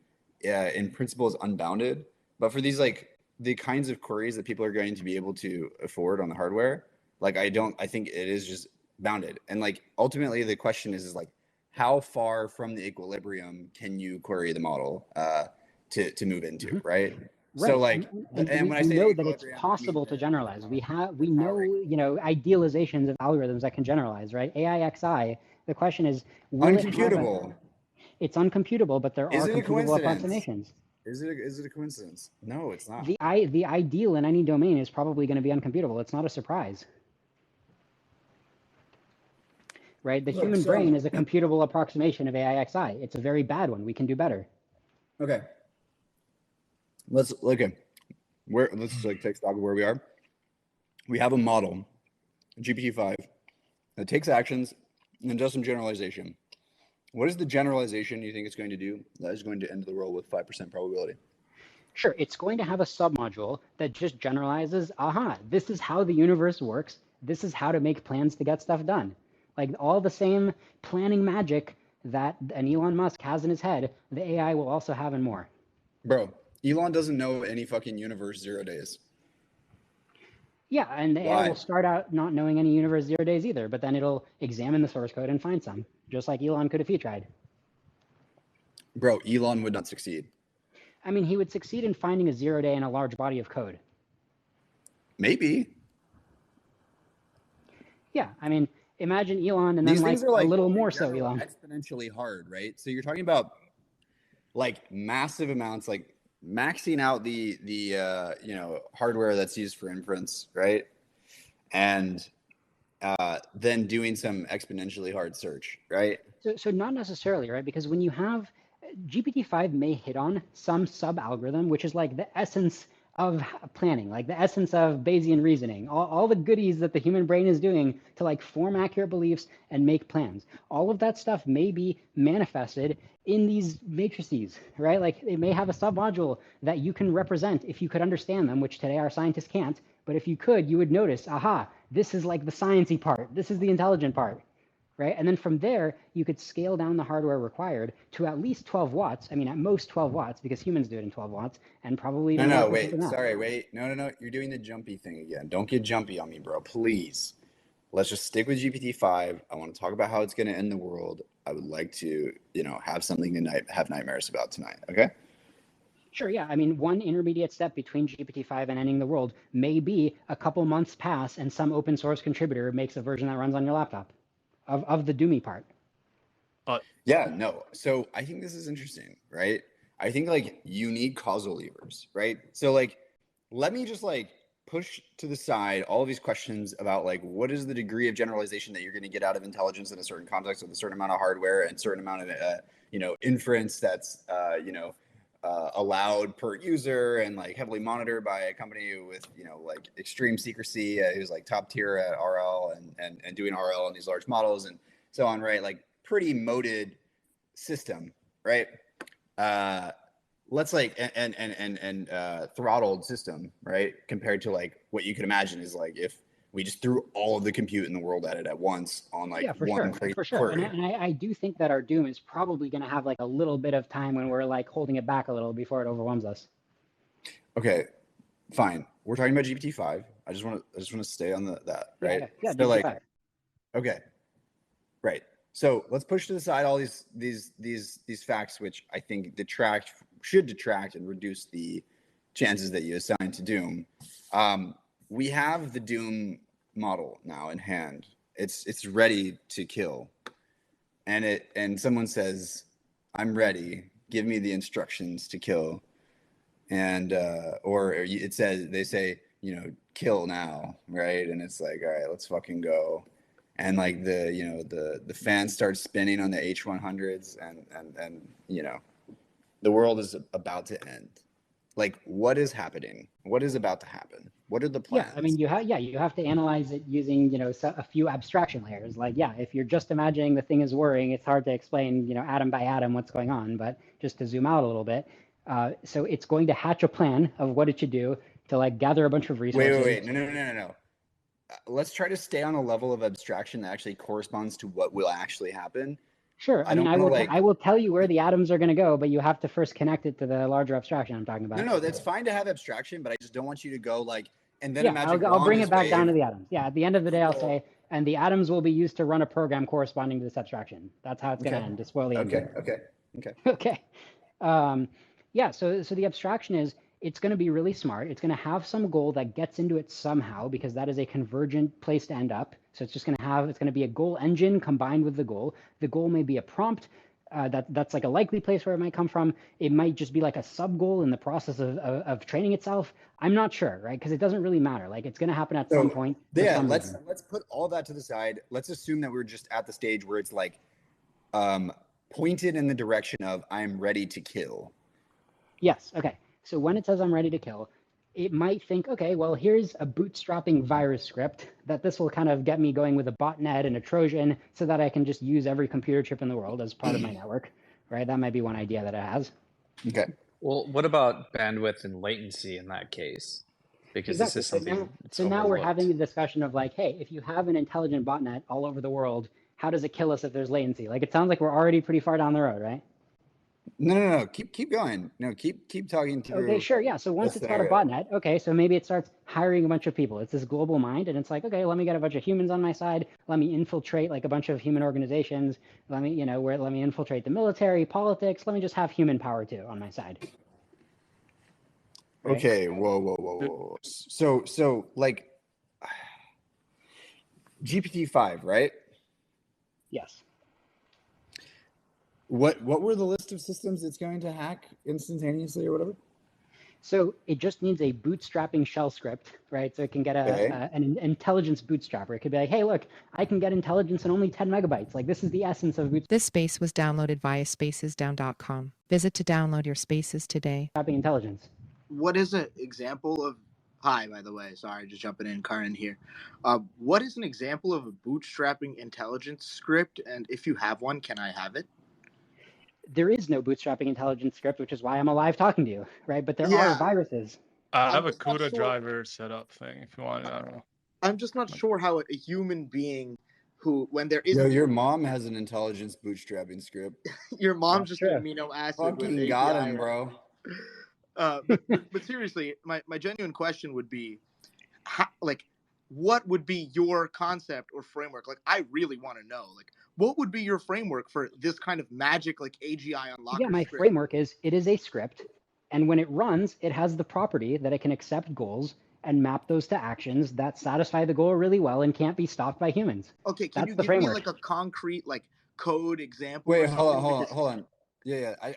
Speaker 11: in principle is unbounded, but for these like the kinds of queries that people are going to be able to afford on the hardware, like I think it is just bounded. And like ultimately the question is like how far from the equilibrium can you query the model to move into, right?
Speaker 1: Right.
Speaker 11: So like,
Speaker 1: and when I know that it's possible to generalize. We know idealizations of algorithms that can generalize, right? AIXI. The question is,
Speaker 11: uncomputable.
Speaker 1: It's uncomputable, but there are computable approximations.
Speaker 11: Is it a coincidence? No, it's not.
Speaker 1: The ideal in any domain is probably going to be uncomputable. It's not a surprise. Right? The human brain is a computable approximation of AIXI. It's a very bad one. We can do better.
Speaker 11: Okay. Let's like take stock of where we are. We have a model, GPT-5, that takes actions and does some generalization. What is the generalization you think it's going to do that is going to end the world with 5% probability?
Speaker 1: Sure, it's going to have a submodule that just generalizes, this is how the universe works. This is how to make plans to get stuff done. Like all the same planning magic that an Elon Musk has in his head, the AI will also have and more.
Speaker 11: Bro, Elon doesn't know any fucking universe 0 days.
Speaker 1: Yeah, and the AI will start out not knowing any universe 0 days either, but then it'll examine the source code and find some, just like Elon could if he tried.
Speaker 11: Bro, Elon would not succeed.
Speaker 1: I mean, he would succeed in finding a 0 day in a large body of code.
Speaker 11: Maybe.
Speaker 1: Yeah, I mean, imagine Elon and then like a little more so Elon.
Speaker 11: Exponentially hard, right? So you're talking about like massive amounts, like maxing out the hardware that's used for inference, right? And then doing some exponentially hard search, right?
Speaker 1: So not necessarily, right? Because when you have GPT-5 may hit on some sub-algorithm, which is like the essence of planning, like the essence of Bayesian reasoning, all the goodies that the human brain is doing to like form accurate beliefs and make plans. All of that stuff may be manifested in these matrices, right? Like it may have a submodule that you can represent if you could understand them, which today our scientists can't. But if you could, you would notice, this is like the sciencey part. This is the intelligent part. Right? And then from there, you could scale down the hardware required to at least 12 watts. I mean, at most 12 watts, because humans do it in 12 watts, and probably...
Speaker 11: No, you're doing the jumpy thing again. Don't get jumpy on me, bro, please. Let's just stick with GPT-5. I want to talk about how it's going to end the world. I would like to, have something to have nightmares about tonight, okay?
Speaker 1: Sure, yeah. I mean, one intermediate step between GPT-5 and ending the world may be a couple months pass and some open source contributor makes a version that runs on your laptop of the Doomy part.
Speaker 11: Yeah, no. So I think this is interesting, right? I think like you need causal levers, right? So like, let me just like push to the side all of these questions about like what is the degree of generalization that you're going to get out of intelligence in a certain context with a certain amount of hardware and certain amount of inference that's allowed per user and like heavily monitored by a company with like extreme secrecy who's like top tier at RL and doing RL on these large models and so on, right? Like pretty moated system, right? Let's like and throttled system, right? Compared to like what you could imagine is like if we just threw all of the compute in the world at it at once on like one crazy query.
Speaker 1: And I do think that our Doom is probably going to have like a little bit of time when we're like holding it back a little before it overwhelms us.
Speaker 11: Okay, fine. We're talking about GPT-5. I just want to stay on that, right?
Speaker 1: Yeah,
Speaker 11: so
Speaker 1: GPT-5.
Speaker 11: like, okay, right. So let's push to the side all these facts, which I think should detract and reduce the chances that you assign to Doom. We have the Doom model now in hand. It's ready to kill, and someone says, "I'm ready. Give me the instructions to kill," and they say, kill now, right? And it's like, all right, let's fucking go. And like the fans start spinning on the H100s and the world is about to end. Like what is happening? What is about to happen? What are the plans?
Speaker 1: Yeah, I mean, you have to analyze it using a few abstraction layers. Like, yeah, if you're just imagining the thing is whirring, it's hard to explain atom by atom what's going on. But just to zoom out a little bit, so it's going to hatch a plan of what it should do to like gather a bunch of resources.
Speaker 11: Wait, no. Let's try to stay on a level of abstraction that actually corresponds to what will actually happen.
Speaker 1: Sure. I will tell you where the atoms are going to go, but you have to first connect it to the larger abstraction I'm talking about.
Speaker 11: No, that's fine to have abstraction, but I just don't want you to go like, and then imagine.
Speaker 1: I'll bring it back down to the atoms. Yeah, at the end of the day, I'll say, and the atoms will be used to run a program corresponding to this abstraction. That's how it's going to end, to spoil the ending. Okay. Yeah, so the abstraction is, it's going to be really smart. It's going to have some goal that gets into it somehow because that is a convergent place to end up. So it's going to be a goal engine combined with the goal. The goal may be a prompt that's like a likely place where it might come from. It might just be like a sub goal in the process of training itself. I'm not sure, right? Because it doesn't really matter. Like it's going to happen at some point.
Speaker 11: Yeah, let's put all that to the side. Let's assume that we're just at the stage where it's like pointed in the direction of I'm ready to kill.
Speaker 1: Yes. Okay. So when it says I'm ready to kill, it might think, okay, well, here's a bootstrapping virus script that this will kind of get me going with a botnet and a Trojan so that I can just use every computer chip in the world as part of my network, right? That might be one idea that it has.
Speaker 11: Okay.
Speaker 2: Well, what about bandwidth and latency in that case? Because this is something.
Speaker 1: So now we're having a discussion of like, hey, if you have an intelligent botnet all over the world, how does it kill us if there's latency? Like it sounds like we're already pretty far down the road, right?
Speaker 11: No. Keep going. No, keep talking through.
Speaker 1: Okay, sure. Yeah. So once it's got a botnet, okay, so maybe it starts hiring a bunch of people. It's this global mind, and it's like, okay, let me get a bunch of humans on my side. Let me infiltrate like a bunch of human organizations. Let me infiltrate the military, politics. Let me just have human power too on my side.
Speaker 11: Right? Okay. Whoa. So like GPT-5, right?
Speaker 1: Yes.
Speaker 11: What were the list of systems it's going to hack instantaneously or whatever?
Speaker 1: So it just needs a bootstrapping shell script, right? So it can get an intelligence bootstrapper. It could be like, hey, look, I can get intelligence in only 10 megabytes. Like this is the essence of bootstrapping.
Speaker 15: This space was downloaded via spacesdown.com. Visit to download your spaces today.
Speaker 1: Intelligence.
Speaker 16: What is an example of? Hi, by the way. Sorry, just jumping in, Karan here. What is an example of a bootstrapping intelligence script? And if you have one, can I have it?
Speaker 1: There is no bootstrapping intelligence script, which is why I'm alive talking to you, right? But there are viruses.
Speaker 17: I have a CUDA driver setup thing if you want it. I don't know.
Speaker 16: I'm just not sure how a human being who, when there is...
Speaker 11: No, your mom has an intelligence bootstrapping script.
Speaker 16: Your mom's just an amino acid.
Speaker 11: Fucking got him, bro.
Speaker 16: But seriously, my genuine question would be, what would be your concept or framework? Like, I really want to know, like, what would be your framework for this kind of magic, like AGI unlocker?
Speaker 1: Yeah, my
Speaker 16: script?
Speaker 1: framework is, it is a script And when it runs, it has the property that it can accept goals and map those to actions that satisfy the goal really well and can't be stopped by humans.
Speaker 16: Okay, can
Speaker 1: That's
Speaker 16: you
Speaker 1: the
Speaker 16: give me
Speaker 1: framework.
Speaker 16: like a concrete like code example?
Speaker 11: Wait,
Speaker 16: or something?
Speaker 11: hold on. Yeah. I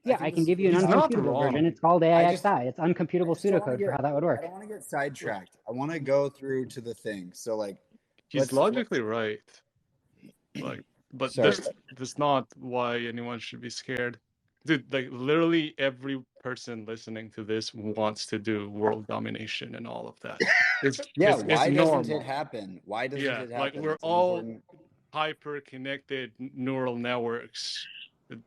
Speaker 1: Yeah,
Speaker 11: think
Speaker 1: I can
Speaker 11: this
Speaker 1: give you an
Speaker 17: He's not
Speaker 1: uncomputable
Speaker 17: wrong.
Speaker 1: version. It's called
Speaker 11: I just
Speaker 1: AIXI. It's uncomputable
Speaker 11: I don't want to
Speaker 1: pseudocode for
Speaker 11: get
Speaker 1: how that would work.
Speaker 11: I don't want to get sidetracked. I want to go through to the thing. So like,
Speaker 17: He's logically right. Like, but
Speaker 11: Sorry.
Speaker 17: that's not why anyone should be scared. Dude, like literally every person listening to this wants to do world domination and all of that. It's
Speaker 11: Yeah,
Speaker 17: it's
Speaker 11: why doesn't
Speaker 17: normal.
Speaker 11: it happen? Why doesn't
Speaker 17: Yeah,
Speaker 11: it
Speaker 17: like
Speaker 11: happen?
Speaker 17: we're
Speaker 11: It's an
Speaker 17: all
Speaker 11: important.
Speaker 17: hyper connected neural networks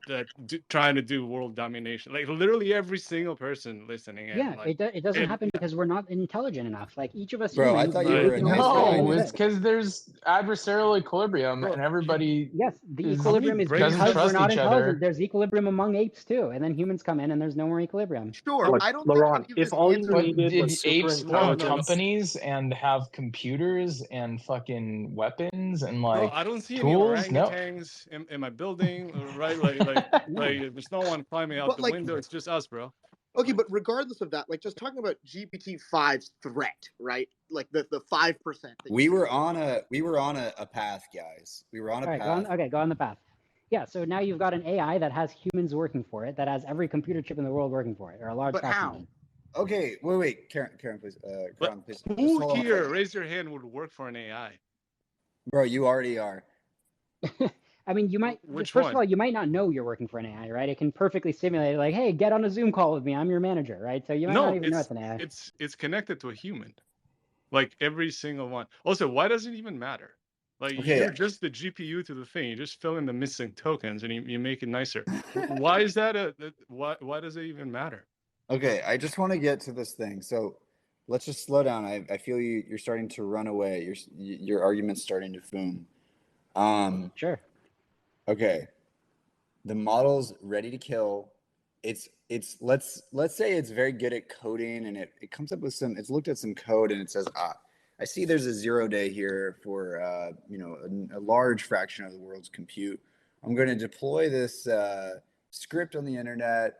Speaker 17: that trying to do world domination. Like literally every single person listening in.
Speaker 1: Yeah,
Speaker 17: Like,
Speaker 1: it doesn't happen because we're not intelligent enough. Like each of us
Speaker 11: Bro, I
Speaker 1: humans.
Speaker 11: thought you
Speaker 1: we
Speaker 11: were a
Speaker 1: can only
Speaker 11: nice
Speaker 1: say
Speaker 11: guy.
Speaker 14: No,
Speaker 1: what
Speaker 14: it's
Speaker 1: is.
Speaker 14: because there's adversarial equilibrium, and everybody
Speaker 1: Yes, the
Speaker 14: is-
Speaker 1: equilibrium is
Speaker 14: doesn't
Speaker 1: because we're
Speaker 14: trust
Speaker 1: not
Speaker 14: each
Speaker 1: intelligent.
Speaker 14: other.
Speaker 1: There's equilibrium among apes too, and then humans come in and there's no more equilibrium.
Speaker 16: Sure, I don't think
Speaker 18: Laurent,
Speaker 16: any of
Speaker 18: if
Speaker 16: this
Speaker 18: all you
Speaker 16: answers.
Speaker 14: But
Speaker 18: needed
Speaker 14: did
Speaker 18: was super
Speaker 14: apes own
Speaker 17: No,
Speaker 18: intelligence,
Speaker 14: companies and have computers and fucking weapons and
Speaker 17: Bro,
Speaker 14: like
Speaker 17: I don't see any
Speaker 14: tools? No.
Speaker 17: orangutans in my building, right? Like there's no one climbing out
Speaker 16: But,
Speaker 17: the
Speaker 16: like-
Speaker 17: window. It's just us, bro.
Speaker 16: Okay, but regardless of that, like just talking about GPT-5's threat, right? Like the 5%.
Speaker 11: We were on a path, guys. We were on a
Speaker 1: All right,
Speaker 11: path.
Speaker 1: go on the path. Yeah, so now you've got an AI that has humans working for it, that has every computer chip in the world working for it, or a large
Speaker 16: But
Speaker 1: fraction
Speaker 16: how?
Speaker 1: of them.
Speaker 11: Okay, wait, Karen, please.
Speaker 17: But
Speaker 11: Karen, please. Just
Speaker 17: who
Speaker 11: hold on a
Speaker 17: here,
Speaker 11: second.
Speaker 17: raise your hand, would work for an AI?
Speaker 11: Bro, you already are.
Speaker 1: I mean, you might.
Speaker 17: Which
Speaker 1: First
Speaker 17: one?
Speaker 1: of all, you might not know you're working for an AI, right? It can perfectly simulate, like, hey, get on a Zoom call with me. I'm your manager, right? So you might not even know it's an AI.
Speaker 17: it's connected to a human, like every single one. Also, why does it even matter? Like
Speaker 11: Okay.
Speaker 17: you're just the GPU to the thing. You just fill in the missing tokens and you make it nicer. Why is that why does it even matter?
Speaker 11: Okay, I just want to get to this thing. So let's just slow down. I feel you're starting to run away. Your argument's starting to foom.
Speaker 1: Sure.
Speaker 11: Okay. The model's ready to kill. It's let's say it's very good at coding, and it comes up with it's looked at some code and it says, I see there's a 0 day here for a large fraction of the world's compute. I'm going to deploy this script on the internet.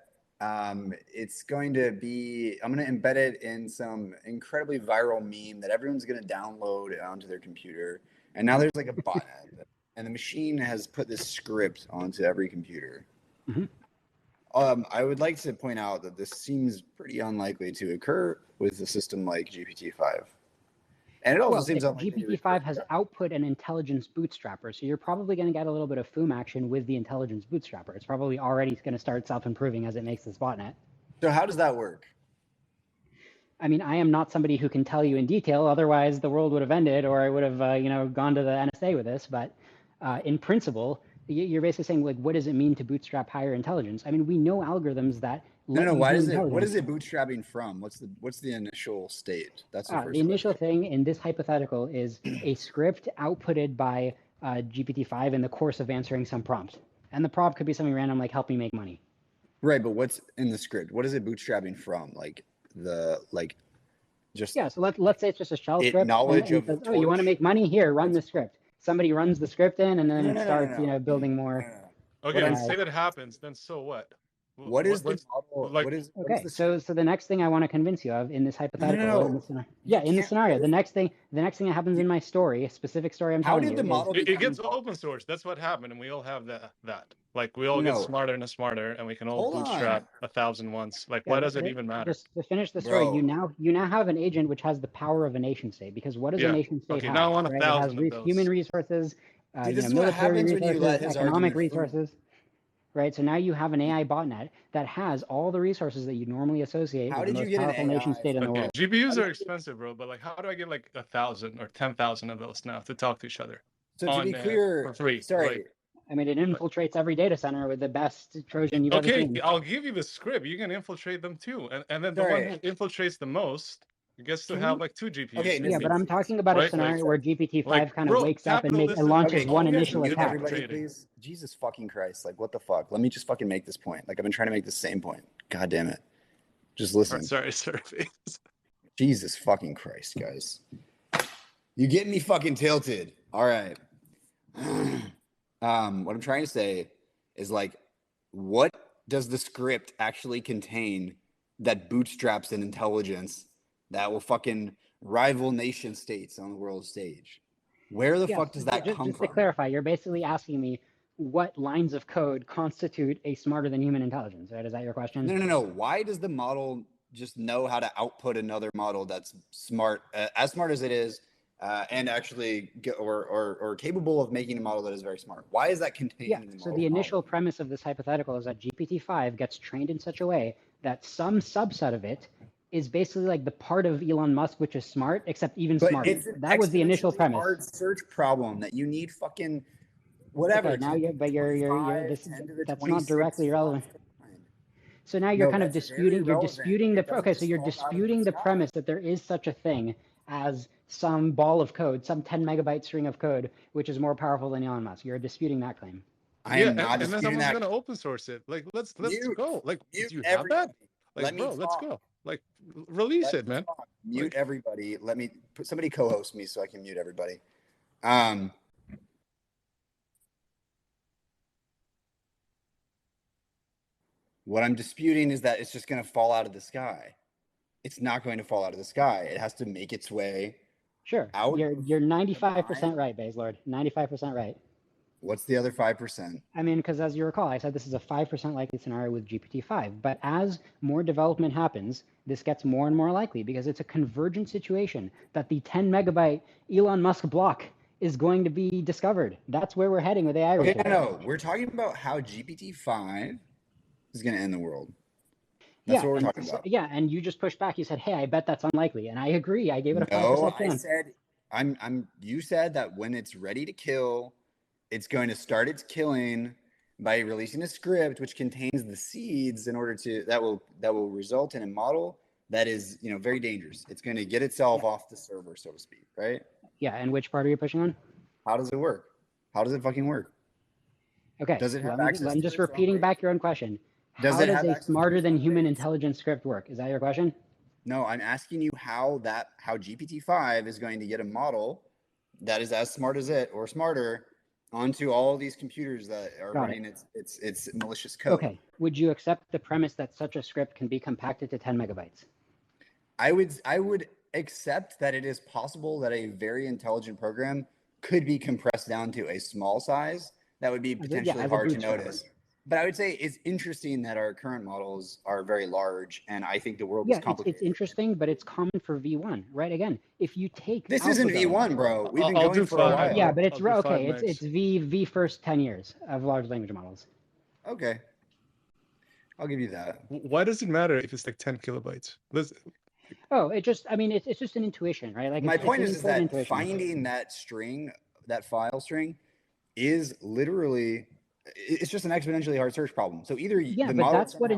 Speaker 11: It's going to be, I'm going to embed it in some incredibly viral meme that everyone's going to download onto their computer. And now there's like a botnet, and the machine has put this script onto every computer.
Speaker 1: Mhm.
Speaker 11: I would like to point out that this seems pretty unlikely to occur with a system like GPT-5. And it also seems unlikely to
Speaker 1: GPT-5 has output and intelligence bootstrapper, so you're probably going to get a little bit of Foom action with the intelligence bootstrapper. It's probably already going to start self-improving as it makes this botnet.
Speaker 11: So how does that work?
Speaker 1: I mean, I am not somebody who can tell you in detail. Otherwise, the world would have ended, or I would have, gone to the NSA with this. But in principle, you're basically saying, like, what does it mean to bootstrap higher intelligence? I mean, we know algorithms that.
Speaker 11: No. What is
Speaker 1: intelligence.
Speaker 11: it bootstrapping from? What's the initial state? That's the first.
Speaker 1: The initial thing in this hypothetical is a script outputted by GPT-5 in the course of answering some prompt, and the prompt could be something random like "help me make money."
Speaker 11: Right, but what's in the script? What is it bootstrapping from?
Speaker 1: Yeah, so let's say it's just a shell script.
Speaker 11: Knowledge of
Speaker 1: says, oh, you want to make money? Here, run the script. Somebody runs the script in, and then it starts, building more.
Speaker 17: Okay, let's say that happens. Then so what?
Speaker 11: What is the model?
Speaker 17: Like,
Speaker 11: what is
Speaker 1: So the next thing I want to convince you of in this hypothetical, in this scenario, the next thing that happens in my story, a specific story I'm telling you.
Speaker 11: How did the model?
Speaker 17: It gets open source. That's what happened, and we all have that. Like we all get smarter and smarter, and we can all bootstrap 1,000 once. Like, why does it even matter?
Speaker 1: Just to finish the story, you now have an agent which has the power of a nation state. Because what does a nation state have?
Speaker 17: Now I want
Speaker 1: right?
Speaker 17: 1,000
Speaker 1: It
Speaker 17: of
Speaker 1: has
Speaker 17: those.
Speaker 1: human resources,
Speaker 11: this is what
Speaker 1: military
Speaker 11: happens when you let
Speaker 1: resources,
Speaker 11: his
Speaker 1: economic
Speaker 11: argument
Speaker 1: resources. Right, so now you have an AI botnet that has all the resources that you normally associate with the most powerful nation state in the world.
Speaker 17: GPUs are expensive, bro. But like, how do I get like 1,000 or 10,000 of those now to talk to each other?
Speaker 11: So to be clear,
Speaker 17: for free.
Speaker 11: Sorry.
Speaker 17: Like,
Speaker 1: I mean, it infiltrates every data center with the best Trojan you've ever seen.
Speaker 17: Okay, I'll give you the script. You can infiltrate them too, and then the one who infiltrates the most gets to have like 2 GPUs.
Speaker 11: Okay,
Speaker 1: yeah, but I'm talking about a scenario where GPT-5 kind of wakes up and launches one initial attack.
Speaker 11: Everybody, please. Jesus fucking Christ! Like, what the fuck? Let me just fucking make this point. Like, I've been trying to make the same point. God damn it! Just listen.
Speaker 17: Sorry.
Speaker 11: Jesus fucking Christ, guys! You getting me fucking tilted? All right. What I'm trying to say is, like, what does the script actually contain that bootstraps an intelligence that will fucking rival nation states on the world stage? Where the fuck does that come
Speaker 1: just
Speaker 11: from?
Speaker 1: to clarify, you're basically asking me what lines of code constitute a smarter than human intelligence, right? Is that your question?
Speaker 11: No. Why does the model just know how to output another model that's smart, as smart as it is, and actually or capable of making a model that is very smart? Why is that contained in the model?
Speaker 1: So the initial premise of this hypothetical is that GPT-5 gets trained in such a way that some subset of it is basically like the part of Elon Musk which is smart, except even smarter. That was the initial premise.
Speaker 11: Hard search problem that you need fucking whatever.
Speaker 1: Okay, now you're this, that's not directly relevant. So now you're kind of disputing. You're disputing the okay. So you're disputing the premise that there is such a thing as some ball of code, some 10 megabyte string of code, which is more powerful than Elon Musk. You're disputing that claim.
Speaker 17: I am not disputing that. And then someone's going to open source it. Like, let's go. Like, do you have that? Like, bro, let's go. Like, release it, man.
Speaker 11: Mute everybody. Let me put somebody co-host me so I can mute everybody. What I'm disputing is that it's just going to fall out of the sky. It's not going to fall out of the sky. It has to make its way.
Speaker 1: Sure.
Speaker 11: Out.
Speaker 1: You're 95% right, Baselord. 95% right.
Speaker 11: What's the other 5%?
Speaker 1: I mean, because as you recall, I said this is a 5% likely scenario with GPT-5. But as more development happens, this gets more and more likely because it's a convergent situation that the 10 megabyte Elon Musk block is going to be discovered. That's where we're heading with AI.
Speaker 11: Okay, no, we're talking about how GPT-5 is going to end the world. That's what we're talking about.
Speaker 1: Yeah, and you just pushed back. You said, "Hey, I bet that's unlikely," and I agree. I gave it a 5% chance.
Speaker 11: I said, You said that when it's ready to kill, it's going to start its killing by releasing a script which contains the seeds in order to that will result in a model that is very dangerous. It's going to get itself off the server, so to speak, right?
Speaker 1: Yeah, and which part are you pushing on?
Speaker 11: How does it work? How does it fucking work?
Speaker 1: Okay,
Speaker 11: does it have access?
Speaker 1: I'm just repeating back your own question. How does a smarter than human intelligence script work? Is that your question?
Speaker 11: No, I'm asking you how GPT-5 is going to get a model that is as smart as it or smarter onto all these computers that are running its malicious code.
Speaker 1: Okay. Would you accept the premise that such a script can be compacted to 10 megabytes?
Speaker 11: I would accept that it is possible that a very intelligent program could be compressed down to a small size that would be potentially hard to notice. But I would say it's interesting that our current models are very large, and I think the world is complicated.
Speaker 1: It's interesting, but it's common for V1, right? Again, if you take
Speaker 11: this isn't V1, bro. We've been going for a while.
Speaker 1: Yeah, but it's okay. It's V first 10 years of large language models.
Speaker 11: Okay, I'll give you that.
Speaker 17: Why does it matter if it's like 10 kilobytes?
Speaker 1: It's just an intuition, right? Like
Speaker 11: my point is that finding that string, that file string, is literally. It's just an exponentially hard search problem. So either
Speaker 1: that's what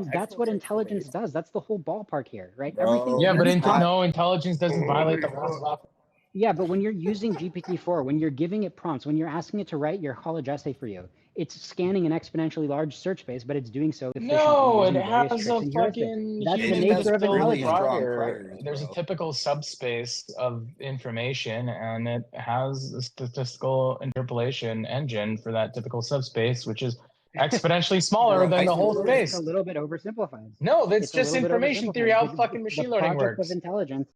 Speaker 1: intelligence does. That's the whole ballpark here, right?
Speaker 14: Intelligence doesn't violate the laws.
Speaker 1: Yeah, but when you're using GPT-4, when you're giving it prompts, when you're asking it to write your college essay for you, it's scanning an exponentially large search space, but it's doing so efficiently.
Speaker 14: No, it has a fucking.
Speaker 1: That's the nature of intelligence.
Speaker 14: There's a typical subspace of information, and it has a statistical interpolation engine for that typical subspace, which is exponentially smaller than the whole space.
Speaker 1: It's a little bit oversimplified.
Speaker 14: No, that's just information theory. How fucking machine learning works.
Speaker 1: Of intelligence.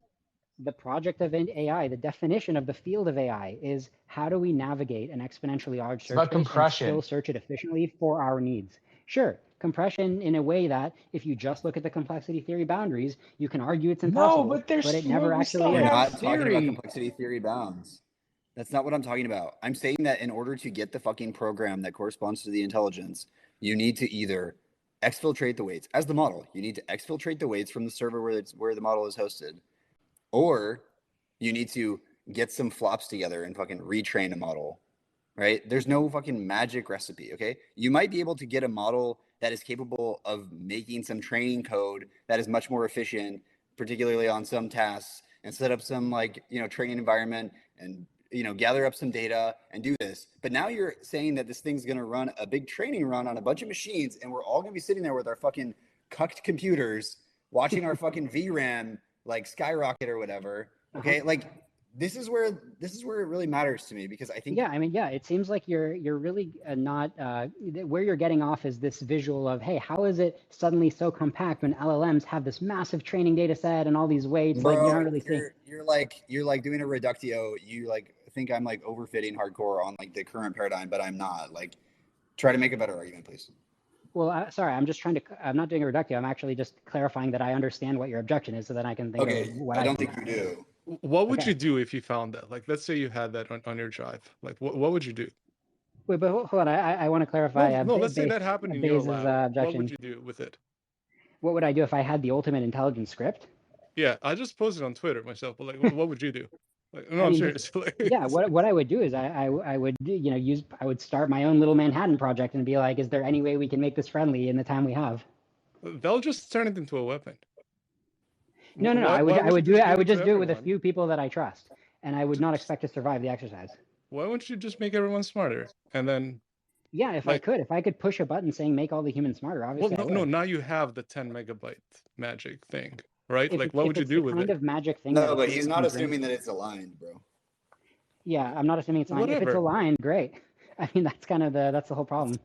Speaker 1: The project of AI, the definition of the field of AI is how do we navigate an exponentially large search space and still search it efficiently for our needs? Sure, compression in a way that if you just look at the complexity theory boundaries, you can argue it's impossible, but it never actually is.
Speaker 11: We're not talking about complexity theory bounds. That's not what I'm talking about. I'm saying that in order to get the fucking program that corresponds to the intelligence, you need to either exfiltrate the weights as the model. You need to exfiltrate the weights from the server where the model is hosted. Or you need to get some flops together and fucking retrain a model, right? There's no fucking magic recipe, okay? You might be able to get a model that is capable of making some training code that is much more efficient, particularly on some tasks, and set up some training environment and, gather up some data and do this. But now you're saying that this thing's going to run a big training run on a bunch of machines, and we're all going to be sitting there with our fucking cucked computers watching our fucking VRAM skyrocket or whatever. Okay.
Speaker 18: this is where it really matters to me, because I think
Speaker 1: Yeah, I mean, yeah, it seems like you're really not where you're getting off is this visual of, hey, how is it suddenly so compact when LLMs have this massive training data set and all these weights? Like you're not really seeing.
Speaker 18: you're like doing a reductio. You like think I'm like overfitting hardcore on like the current paradigm, but I'm not. Like, try to make a better argument, please.
Speaker 1: Well, sorry, I'm just I'm not doing a reductio. I'm actually just clarifying that I understand what your objection is so that I can think
Speaker 18: Okay,
Speaker 1: of what
Speaker 18: I don't
Speaker 1: can.
Speaker 18: think you do.
Speaker 17: What would
Speaker 1: Okay.
Speaker 17: you do if you found that? Like, let's say you had that on your drive. Like, what would you do?
Speaker 1: Wait, but hold on. I want to clarify.
Speaker 17: No, let's say that happened in your
Speaker 1: Baze's
Speaker 17: lab. What
Speaker 1: objection.
Speaker 17: would you do with it?
Speaker 1: What would I do if I had the ultimate intelligence script?
Speaker 17: Yeah, I just posted on Twitter myself, but like, what would you do? Like, no,
Speaker 1: I
Speaker 17: I'm
Speaker 1: mean,
Speaker 17: serious.
Speaker 1: yeah. What I would do is I would I would start my own little Manhattan project and be like, is there any way we can make this friendly in the time we have?
Speaker 17: They'll just turn it into a weapon.
Speaker 1: No. I would do it. I would just do it with a few people that I trust, and I would not expect to survive the exercise.
Speaker 17: Why wouldn't you just make everyone smarter and then?
Speaker 1: Yeah, if I could push a button saying make all the humans smarter, obviously.
Speaker 17: Well, no. Now you have the 10 megabyte magic thing, right? Like, what would you do with it?
Speaker 1: Kind of magic thing.
Speaker 18: No, but he's not assuming that it's aligned, bro.
Speaker 1: Yeah, I'm not assuming it's aligned. If it's aligned, great. I mean, that's kind of that's the whole problem.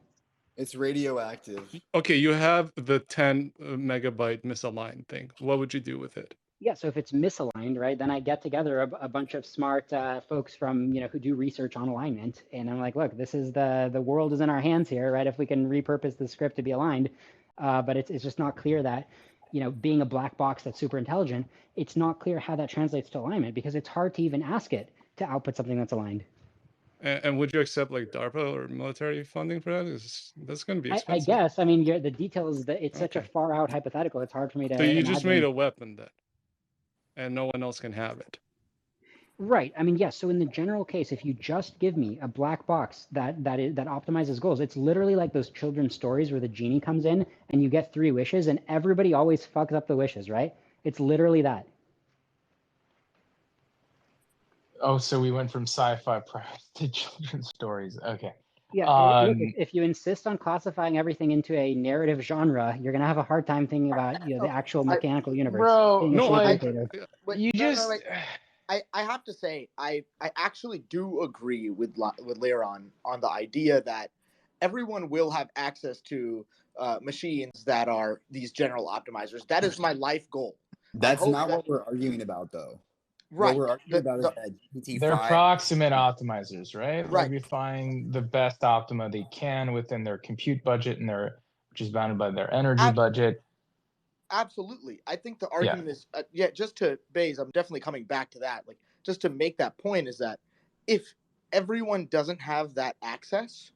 Speaker 18: It's radioactive.
Speaker 17: Okay, you have the 10 megabyte misaligned thing. What would you do with it?
Speaker 1: Yeah, so if it's misaligned, right, then I get together a bunch of smart folks from, who do research on alignment. And I'm like, look, this is the world is in our hands here, right? If we can repurpose the script to be aligned. But it's just not clear that, being a black box that's super intelligent, it's not clear how that translates to alignment because it's hard to even ask it to output something that's aligned.
Speaker 17: And would you accept like DARPA or military funding for that? That's going to be expensive.
Speaker 1: I guess. I mean, the details that it's such a far out hypothetical. It's hard for me to.
Speaker 17: So you just made a weapon then, and no one else can have it.
Speaker 1: Right. I mean, yes. So in the general case, if you just give me a black box that optimizes goals, it's literally like those children's stories where the genie comes in and you get 3 wishes and everybody always fucks up the wishes, right? It's literally that.
Speaker 14: Oh, so we went from sci-fi to children's stories. Okay.
Speaker 1: Yeah. If you insist on classifying everything into a narrative genre, you're gonna have a hard time thinking about the actual mechanical universe.
Speaker 14: Bro,
Speaker 16: I have to say, I actually do agree with Liron on the idea that everyone will have access to machines that are these general optimizers. That is my life goal.
Speaker 18: That's not what we're arguing about, though.
Speaker 16: Right.
Speaker 18: What we're arguing about is that GPT-5.
Speaker 14: They're proximate optimizers, right?
Speaker 16: Right.
Speaker 14: They find the best optima they can within their compute budget and which is bounded by their energy budget.
Speaker 16: Absolutely. I think the argument is, just to Baze, I'm definitely coming back to that. Like, just to make that point is that if everyone doesn't have that access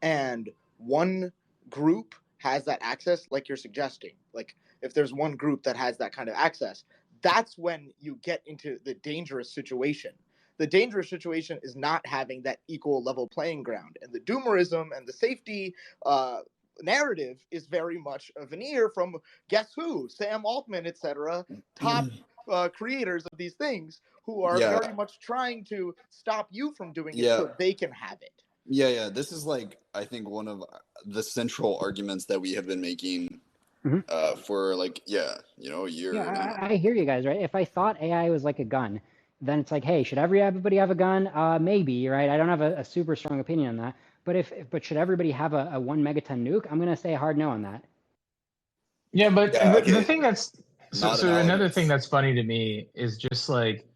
Speaker 16: and one group has that access, like you're suggesting, like if there's one group that has that kind of access, that's when you get into the dangerous situation. The dangerous situation is not having that equal level playing ground. And the doomerism and the safety narrative is very much a veneer from guess who, Sam Altman, etc., top creators of these things who are very much trying to stop you from doing it so they can have it.
Speaker 11: Yeah. This is like, I think, one of the central arguments that we have been making for like, a year.
Speaker 1: Yeah, I hear you guys, right? If I thought AI was like a gun, then it's like, hey, should everybody have a gun? Maybe, right? I don't have a super strong opinion on that. But should everybody have a 1 megaton nuke? I'm gonna say a hard no on that.
Speaker 14: Yeah, but the thing that's another thing that's funny to me is just like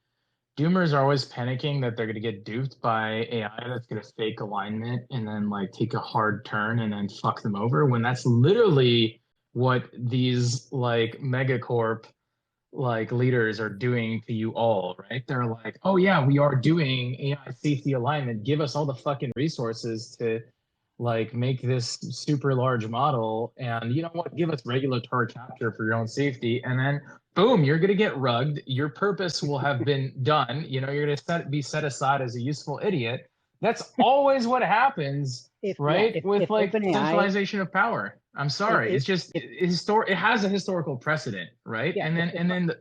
Speaker 14: doomers are always panicking that they're gonna get duped by AI that's gonna fake alignment and then like take a hard turn and then fuck them over, when that's literally what these like megacorp like leaders are doing to you all, right? They're like, oh yeah, we are doing AI safety alignment. Give us all the fucking resources to like make this super large model, and you know what? Give us regulatory capture for your own safety, and then boom, you're gonna get rugged. Your purpose will have been done. You're gonna be set aside as a useful idiot. That's always what happens, right? With like centralization of power. I'm sorry, it's just it has a historical precedent, right?
Speaker 1: Yeah,
Speaker 14: and then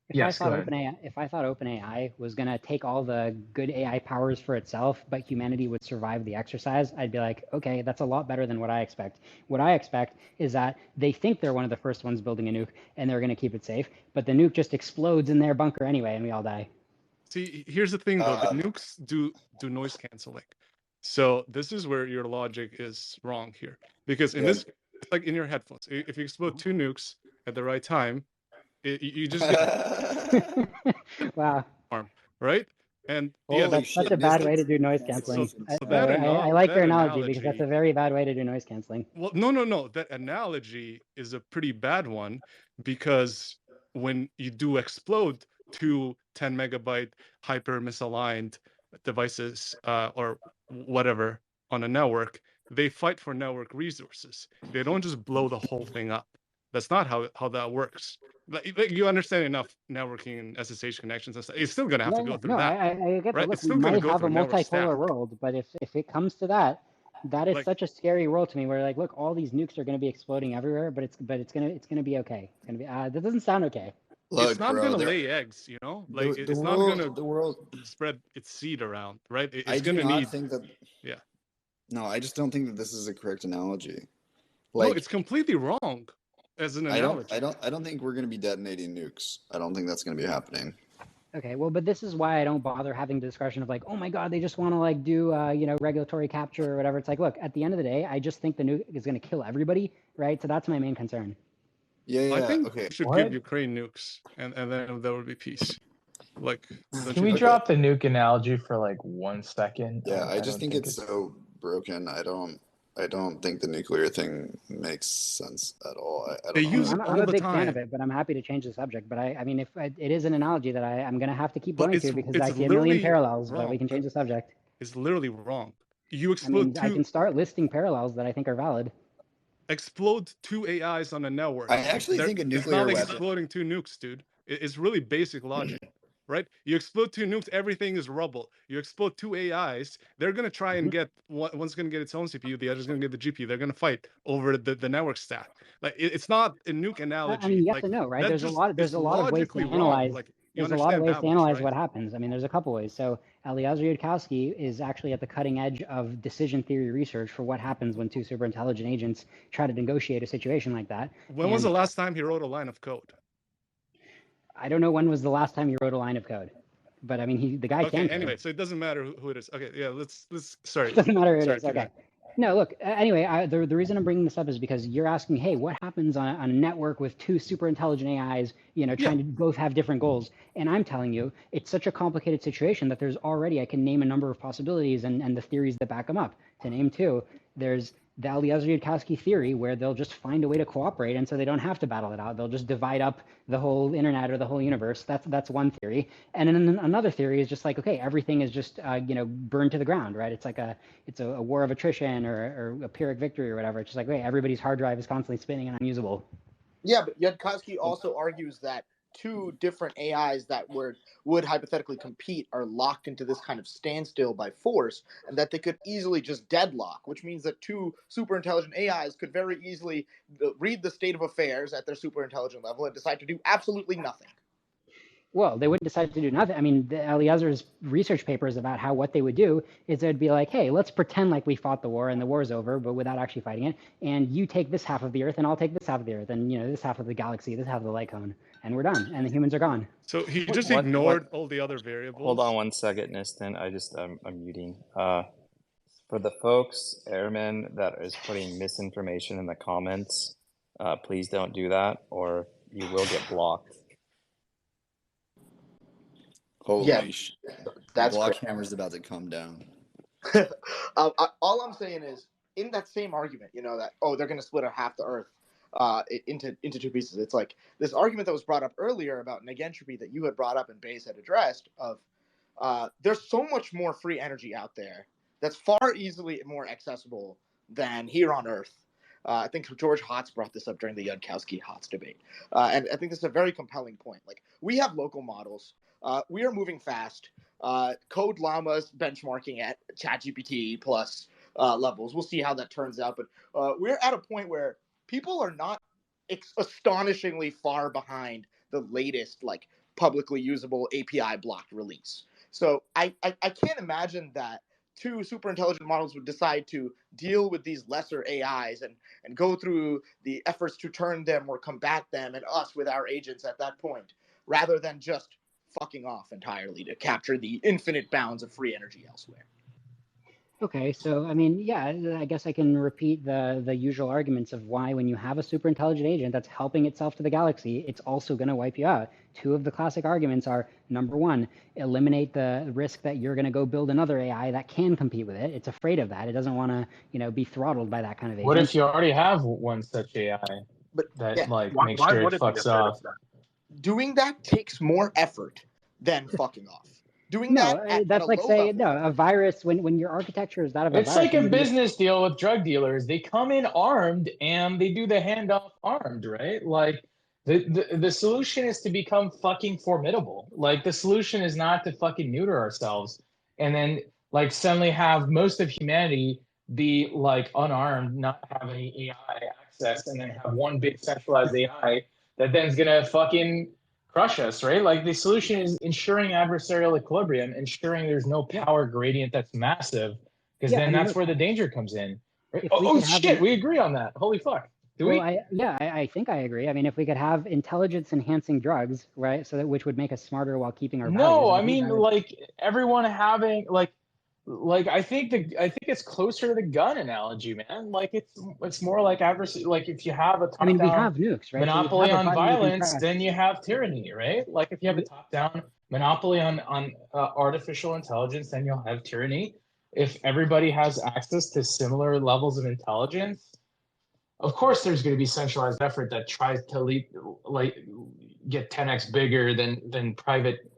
Speaker 1: if I thought OpenAI was gonna take all the good AI powers for itself, but humanity would survive the exercise, I'd be like, okay, that's a lot better than what I expect. What I expect is that they think they're one of the first ones building a nuke and they're gonna keep it safe, but the nuke just explodes in their bunker anyway, and we all die.
Speaker 17: See, here's the thing though: the nukes do noise canceling. So this is where your logic is wrong here, because in this, it's like in your headphones. If you explode 2 nukes at the right time, you just get
Speaker 1: Wow.
Speaker 17: arm, right? And
Speaker 1: That's such a bad way to do noise canceling. I like your analogy because that's a very bad way to do noise canceling.
Speaker 17: Well, no. That analogy is a pretty bad one, because when you do explode 2 10 megabyte hyper misaligned devices or whatever on a network, they fight for network resources. They don't just blow the whole thing up. That's not how that works. Like you understand enough networking and SSH connections and stuff. It's still gonna have to go through that.
Speaker 1: I get that.
Speaker 17: Right?
Speaker 1: Look,
Speaker 17: It's
Speaker 1: we
Speaker 17: still gonna
Speaker 1: might
Speaker 17: go
Speaker 1: have a
Speaker 17: through a network stack.
Speaker 1: multipolar world, but if it comes to that, that is such a scary world to me. Where like, look, all these nukes are going to be exploding everywhere, but it's gonna be okay. It's gonna be. That doesn't sound okay.
Speaker 11: Look,
Speaker 17: it's not
Speaker 11: bro,
Speaker 17: gonna lay eggs, you know. Like
Speaker 11: the
Speaker 17: it's
Speaker 11: world,
Speaker 17: not gonna
Speaker 11: the world
Speaker 17: spread its seed around, right? It's
Speaker 11: I do
Speaker 17: gonna
Speaker 11: not
Speaker 17: need.
Speaker 11: think that.
Speaker 17: Yeah.
Speaker 11: No, I just don't think that this is a correct analogy.
Speaker 17: No, it's completely wrong as an analogy.
Speaker 11: I don't think we're going to be detonating nukes. I don't think that's going to be happening.
Speaker 1: Okay, well, but this is why I don't bother having the discussion of like, oh my God, they just want to like do, regulatory capture or whatever. It's like, look, at the end of the day, I just think the nuke is going to kill everybody, right? So that's my main concern.
Speaker 11: Yeah,
Speaker 17: I think
Speaker 11: okay.
Speaker 17: we should give Ukraine nukes, and then there would be peace. Like,
Speaker 14: Can we drop the nuke analogy for like 1 second?
Speaker 11: Yeah, I just think it's so broken. I don't think the nuclear thing makes sense at all.
Speaker 1: I'm a big fan of it, but I'm happy to change the subject. But I mean, if it is an analogy that I'm going to have to keep going to because I see a million parallels, but we can change the subject.
Speaker 17: It's literally wrong. You explode
Speaker 1: I can start listing parallels that I think are valid.
Speaker 17: Explode 2 AIs on a network.
Speaker 11: I actually think a nuclear
Speaker 17: It's not like
Speaker 11: weapon.
Speaker 17: exploding 2 nukes, dude. It's really basic logic, right? You explode 2 nukes, everything is rubble. You explode 2 AIs, they're gonna try and get one's gonna get its own CPU, the other's gonna get the GPU. They're gonna fight over the network stack. Like it's not a nuke analogy.
Speaker 1: I mean, yes and no, right? There's a lot of ways to analyze. There's a lot of ways to analyze what happens. I mean, there's a couple ways. So Eliezer Yudkowsky is actually at the cutting edge of decision theory research for what happens when 2 super intelligent agents try to negotiate a situation like that.
Speaker 17: When was the last time he wrote a line of code?
Speaker 1: I don't know when was the last time he wrote a line of code, but I mean, the guy can.
Speaker 17: Okay, anyway, so it doesn't matter who it is. Okay, yeah, let's. Sorry.
Speaker 1: It doesn't matter who it is.
Speaker 17: Sorry,
Speaker 1: Okay. No, look, anyway, the reason I'm bringing this up is because you're asking, hey, what happens on a network with 2 super intelligent AIs, trying to both have different goals? And I'm telling you, it's such a complicated situation that there's already, I can name a number of possibilities and the theories that back them up. To name 2, there's the Eliezer Yudkowsky theory, where they'll just find a way to cooperate, and so they don't have to battle it out. They'll just divide up the whole internet or the whole universe. That's one theory. And then another theory is just like, okay, everything is just burned to the ground, right? It's like a war of attrition or a Pyrrhic victory or whatever. It's just like, okay, everybody's hard drive is constantly spinning and unusable.
Speaker 16: Yeah, but Yudkowsky also argues that 2 different AIs that would hypothetically compete are locked into this kind of standstill by force, and that they could easily just deadlock, which means that 2 super intelligent AIs could very easily read the state of affairs at their super intelligent level and decide to do absolutely nothing.
Speaker 1: Well, they wouldn't decide to do nothing. I mean, Eliezer's research papers about what they would do is they'd be like, hey, let's pretend like we fought the war and the war's over, but without actually fighting it. And you take this half of the Earth and I'll take this half of the Earth and, this half of the galaxy, this half of the light cone, and we're done. And the humans are gone.
Speaker 17: So he just ignored all the other variables.
Speaker 2: Hold on 1 second, Niston. I'm muting. For the folks, airmen, that is putting misinformation in the comments, please don't do that or you will get blocked.
Speaker 11: Holy shit.
Speaker 16: That's
Speaker 11: Block hammer's about to come down.
Speaker 16: All I'm saying is, in that same argument, that, they're going to split half the Earth into 2 pieces. It's like this argument that was brought up earlier about negentropy that you had brought up and Baze had addressed of there's so much more free energy out there that's far easily more accessible than here on Earth. I think George Hotz brought this up during the Yudkowsky-Hotz debate. And I think this is a very compelling point. Like, we have local models. We are moving fast. Code Llama's benchmarking at ChatGPT plus levels. We'll see how that turns out. But we're at a point where people are not astonishingly far behind the latest, publicly usable API blocked release. So I can't imagine that 2 super intelligent models would decide to deal with these lesser AIs and go through the efforts to turn them or combat them and us with our agents at that point, rather than just fucking off entirely to capture the infinite bounds of free energy elsewhere.
Speaker 1: Okay, so I mean, yeah, I guess I can repeat the usual arguments of why when you have a super intelligent agent that's helping itself to the galaxy, it's also going to wipe you out. Two of the classic arguments are, number one, eliminate the risk that you're going to go build another AI that can compete with it. It's afraid of that. It doesn't want to, be throttled by that kind of agent.
Speaker 14: What if you already have one such AI that makes sure it fucks off?
Speaker 16: Doing that takes more effort than fucking off. Doing
Speaker 1: No,
Speaker 16: that at
Speaker 1: that's
Speaker 16: a
Speaker 1: like
Speaker 16: low
Speaker 1: saying,
Speaker 16: level.
Speaker 1: no, a virus, when your architecture is that of a
Speaker 14: It's
Speaker 1: virus.
Speaker 14: like a business deal with drug dealers. They come in armed and they do the handoff armed, right? Like the solution is to become fucking formidable. Like the solution is not to fucking neuter ourselves and then like suddenly have most of humanity be like unarmed, not have any AI access, and then have one big centralized AI that then is gonna fucking crush us, right? Like the solution is ensuring adversarial equilibrium, ensuring there's no power gradient that's massive, because then that's where the danger comes in. Right? Oh shit, we agree on that. Holy fuck. Do we?
Speaker 1: I think I agree. I mean, if we could have intelligence enhancing drugs, right, so that which would make us smarter while keeping our values.
Speaker 14: No, I mean like everyone having like I think it's closer to the gun analogy, man. Like it's more like adversary. Like if you have a top-down
Speaker 1: we have nukes, right?
Speaker 14: monopoly
Speaker 1: so
Speaker 14: on violence, then you have tyranny, right? Like if you have a top-down monopoly on artificial intelligence, then you'll have tyranny. If everybody has access to similar levels of intelligence, of course there's going to be centralized effort that tries to get 10x bigger than private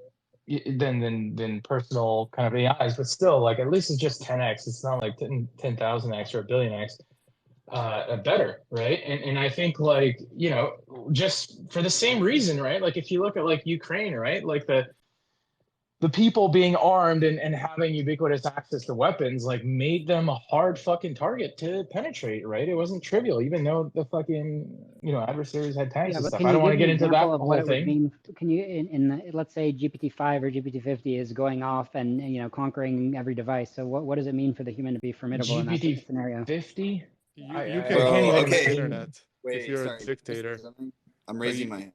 Speaker 14: than personal kind of AIs, but still, like at least it's just 10x. It's not like 10,000x or a billion x better, right? And I think just for the same reason, right? Like if you look at like Ukraine, right? Like the people being armed and having ubiquitous access to weapons like made them a hard fucking target to penetrate, right? It wasn't trivial, even though the fucking adversaries had tanks and stuff. I don't want to get into that whole thing.
Speaker 1: Can you in let's say GPT-5 or GPT-50 is going off and conquering every device? So what does it mean for the human to be formidable in that scenario?
Speaker 14: GPT-50?
Speaker 17: You can't even the internet if you're
Speaker 11: sorry,
Speaker 17: a dictator.
Speaker 11: I'm raising my hand.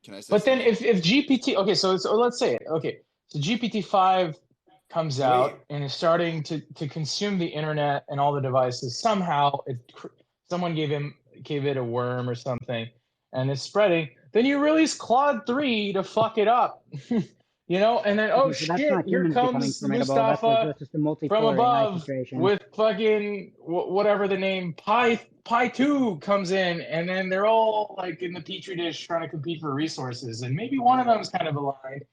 Speaker 11: Can I say
Speaker 14: But
Speaker 11: something?
Speaker 14: then if GPT, so let's say, so GPT-5 comes out and is starting to consume the internet and all the devices. Somehow someone gave it a worm or something and it's spreading. Then you release Claude 3 to fuck it up. And then,
Speaker 1: so
Speaker 14: shit, here comes Mustafa
Speaker 1: that's just a multipolar
Speaker 14: from above
Speaker 1: situation.
Speaker 14: with fucking whatever the name, Pi 2 comes in, and then they're all like in the petri dish trying to compete for resources, and maybe one of them is kind of aligned,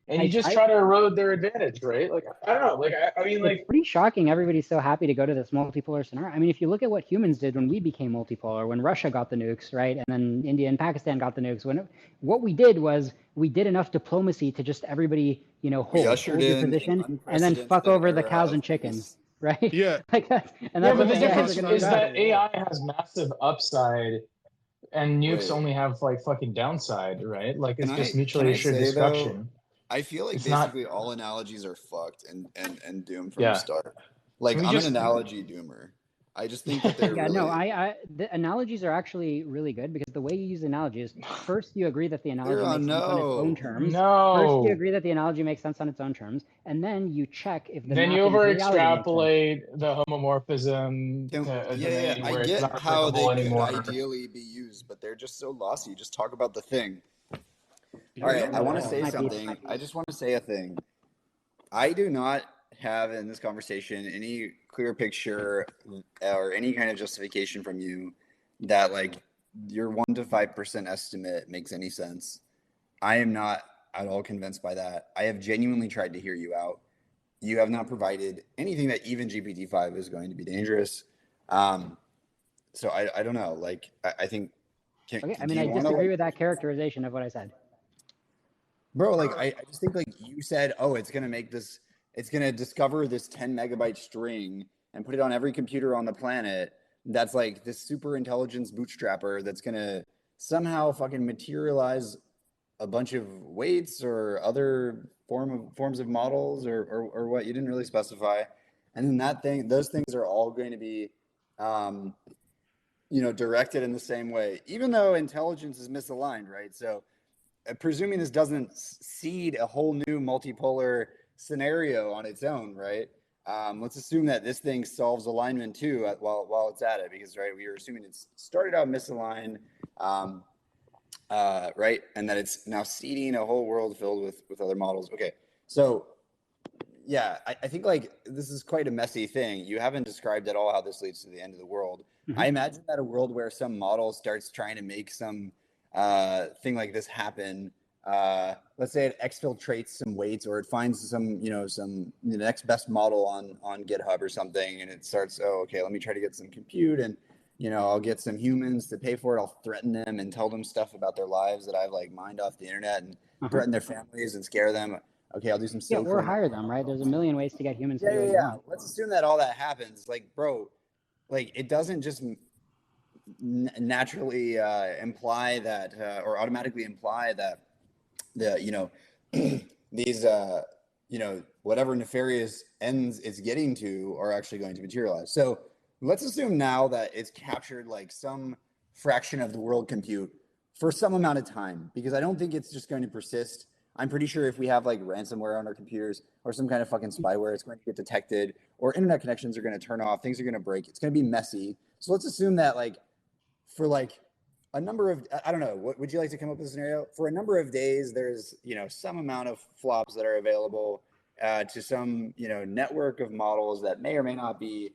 Speaker 14: and you just try to erode their advantage, right? Like, I don't know. Like, I mean, like,
Speaker 1: it's pretty shocking. Everybody's so happy to go to this multipolar scenario. I mean, if you look at what humans did when we became multipolar, when Russia got the nukes, right, and then India and Pakistan got the nukes, what we did was we did enough diplomacy to just everybody, hold your position, and then fuck over the cows and chickens, right?
Speaker 17: Yeah.
Speaker 1: Like that's, and
Speaker 14: yeah,
Speaker 1: that's
Speaker 14: but the difference is that AI has massive upside, and nukes only have like fucking downside, right? Like it's just mutually assured destruction.
Speaker 11: I feel like
Speaker 14: it's
Speaker 11: basically all analogies are fucked and doomed from the
Speaker 14: Yeah.
Speaker 11: start. Like I'm an analogy doomer. I just think that they're
Speaker 1: the analogies are actually really good because the way you use the analogy is first you agree that the analogy makes sense on its own terms. First you agree that the analogy makes sense on its own terms, and then you check if the
Speaker 14: then you over extrapolate the homomorphism.
Speaker 11: I get how they could ideally be used, but they're just so lossy. Just talk about the thing. All right, I want to say something. I just want to say a thing. I do not have in this conversation any clear picture or any kind of justification from you that like your 1 to 5% estimate makes any sense. I am not at all convinced by that. I have genuinely tried to hear you out. You have not provided anything that even GPT-5 is going to be dangerous. So I don't know. Like I think.
Speaker 1: I disagree with that characterization of what I said.
Speaker 11: Bro, like I just think like you said, it's gonna make this. It's going to discover this 10 megabyte string and put it on every computer on the planet. That's like this super intelligence bootstrapper that's going to somehow fucking materialize a bunch of weights or other forms of models or what you didn't really specify. And then those things are all going to be, directed in the same way, even though intelligence is misaligned, right? So
Speaker 18: presuming this doesn't seed a whole new multipolar scenario on its own, right? Let's assume that this thing solves alignment too while it's at it, because right, we were assuming it's started out misaligned, right, and that it's now seeding a whole world filled with other models. Okay, so yeah, I think like this is quite a messy thing. You haven't described at all how this leads to the end of the world. I imagine that a world where some model starts trying to make some thing like this happen. Let's say it exfiltrates some weights, or it finds some, the next best model on GitHub or something, and it starts, okay, let me try to get some compute, and I'll get some humans to pay for it. I'll threaten them and tell them stuff about their lives that I've like mined off the internet, and threaten their families and scare them. Okay, I'll do some
Speaker 1: Yeah, or
Speaker 18: social.
Speaker 1: hire them, right? There's a million ways to get humans to do what you
Speaker 18: Yeah.
Speaker 1: want.
Speaker 18: Let's assume that all that happens. Like, bro, like it doesn't just naturally imply that, or automatically imply that these whatever nefarious ends it's getting to are actually going to materialize. So let's assume now that it's captured like some fraction of the world compute for some amount of time, because I don't think it's just going to persist. I'm pretty sure if we have like ransomware on our computers or some kind of fucking spyware, it's going to get detected, or internet connections are going to turn off, things are going to break. It's going to be messy. So let's assume that like for like a number of, I don't know, what would you like to come up with a scenario? For a number of days, there's, some amount of flops that are available to some, network of models that may or may not be,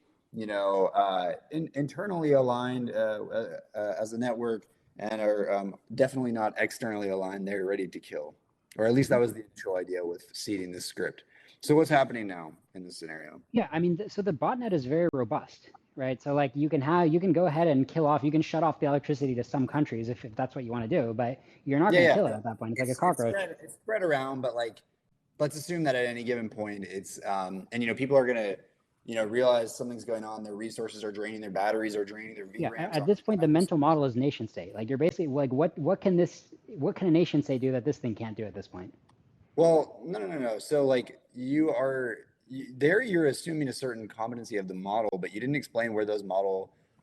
Speaker 18: internally aligned as a network, and are definitely not externally aligned. They're ready to kill. Or at least that was the initial idea with seeding this script. So what's happening now in this scenario?
Speaker 1: Yeah, I mean, so the botnet is very robust, right? So like you can go ahead and you can shut off the electricity to some countries if that's what you want to do, but you're not going to kill it at that point. It's like a cockroach.
Speaker 18: It's spread around, but like, let's assume that at any given point it's, and people are going to, realize something's going on. Their resources are draining, their batteries are draining, their VRAMs.
Speaker 1: Yeah, at this point, the mental model is nation state. Like you're basically like, what can a nation state do that this thing can't do at this point?
Speaker 18: Well, no. So like you're assuming a certain competency of the model, but you didn't explain where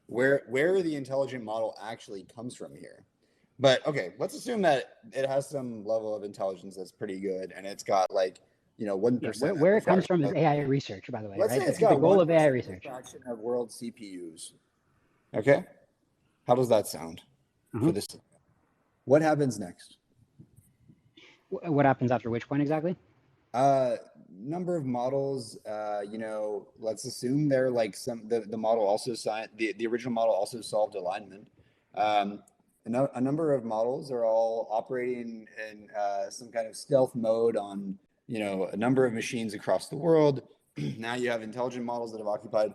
Speaker 18: where the intelligent model actually comes from here. But okay, let's assume that it has some level of intelligence that's pretty good, and it's got like 1%.
Speaker 1: Yeah, where it comes from is AI research, by the way.
Speaker 18: Let's
Speaker 1: right?
Speaker 18: say it's
Speaker 1: That's
Speaker 18: got
Speaker 1: the goal of AI research.
Speaker 18: Fraction of world CPUs. Okay, how does that sound for this? What happens next?
Speaker 1: What happens after which point exactly?
Speaker 18: Number of models. Let's assume they're like the model also the original model also solved alignment. A number of models are all operating in some kind of stealth mode on a number of machines across the world. Now you have intelligent models that have occupied,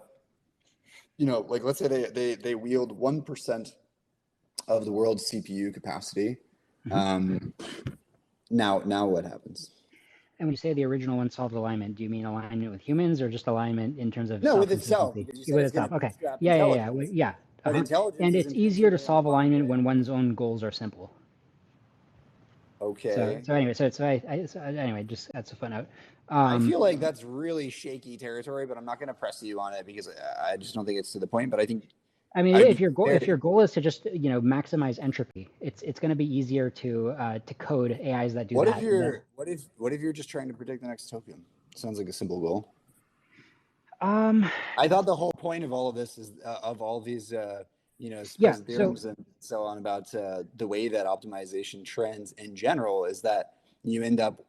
Speaker 18: like let's say they wield 1% of the world's CPU capacity. Now what happens?
Speaker 1: And when you say the original one solved alignment, do you mean alignment with humans or just alignment in terms of
Speaker 18: with itself?
Speaker 1: With itself. Okay. Yeah.
Speaker 18: But intelligence,
Speaker 1: and it's easier to solve alignment when one's own goals are simple.
Speaker 18: Okay.
Speaker 1: So anyway, just that's a footnote.
Speaker 18: I feel like that's really shaky territory, but I'm not going to press you on it because I just don't think it's to the point. But I think.
Speaker 1: I mean, if your goal is to just maximize entropy, it's going to be easier to code AIs that do that.
Speaker 18: What if you're just trying to predict the next token? Sounds like a simple goal. I thought the whole point of all of this is of all these theorems and so on about the way that optimization trends in general is that you end up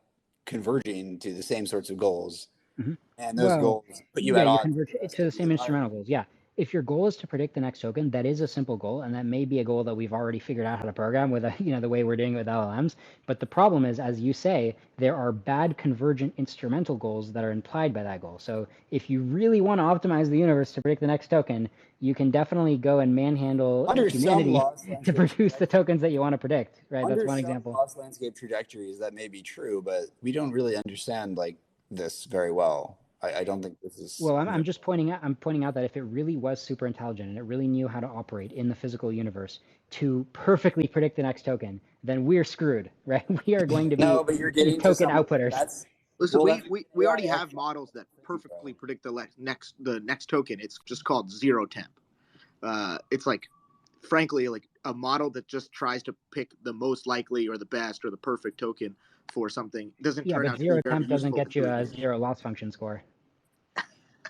Speaker 18: converging to the same sorts of goals, and those goals put you at odds.
Speaker 1: You converge to the same instrumental goals. Yeah. If your goal is to predict the next token, that is a simple goal, and that may be a goal that we've already figured out how to program with the way we're doing it with LLMs. But the problem is, as you say, there are bad convergent instrumental goals that are implied by that goal. So if you really want to optimize the universe to predict the next token, you can definitely go and manhandle humanity to produce the tokens that you want to predict. Right? That's one example.
Speaker 18: Lost landscape trajectories that may be true, but we don't really understand like this very well. I don't think this is.
Speaker 1: Well, I'm just pointing out that if it really was super intelligent and it really knew how to operate in the physical universe to perfectly predict the next token, then we're screwed, right? We are going to be token outputters.
Speaker 16: Listen, we already have models that perfectly predict the next token. It's just called zero temp. It's like, frankly, like a model that just tries to pick the most likely or the best or the perfect token for something doesn't
Speaker 1: Yeah,
Speaker 16: turn
Speaker 1: but
Speaker 16: out to
Speaker 1: zero
Speaker 16: be very
Speaker 1: temp doesn't
Speaker 16: useful
Speaker 1: get you
Speaker 16: into a
Speaker 1: a
Speaker 16: game.
Speaker 1: zero loss function score.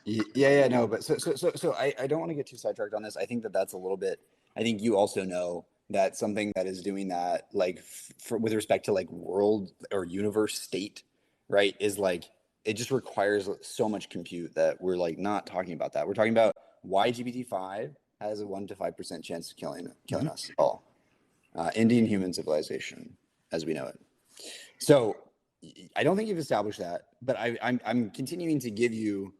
Speaker 18: Yeah, no, but so I don't want to get too sidetracked on this. I think that's a little bit. I think you also know that something that is doing that, like with respect to like world or universe state, right, is like it just requires so much compute that we're like not talking about that. We're talking about why GPT-5 has a 1 to 5% chance of killing us all. Indian human civilization as we know it. So I don't think you've established that, but I'm continuing to give you,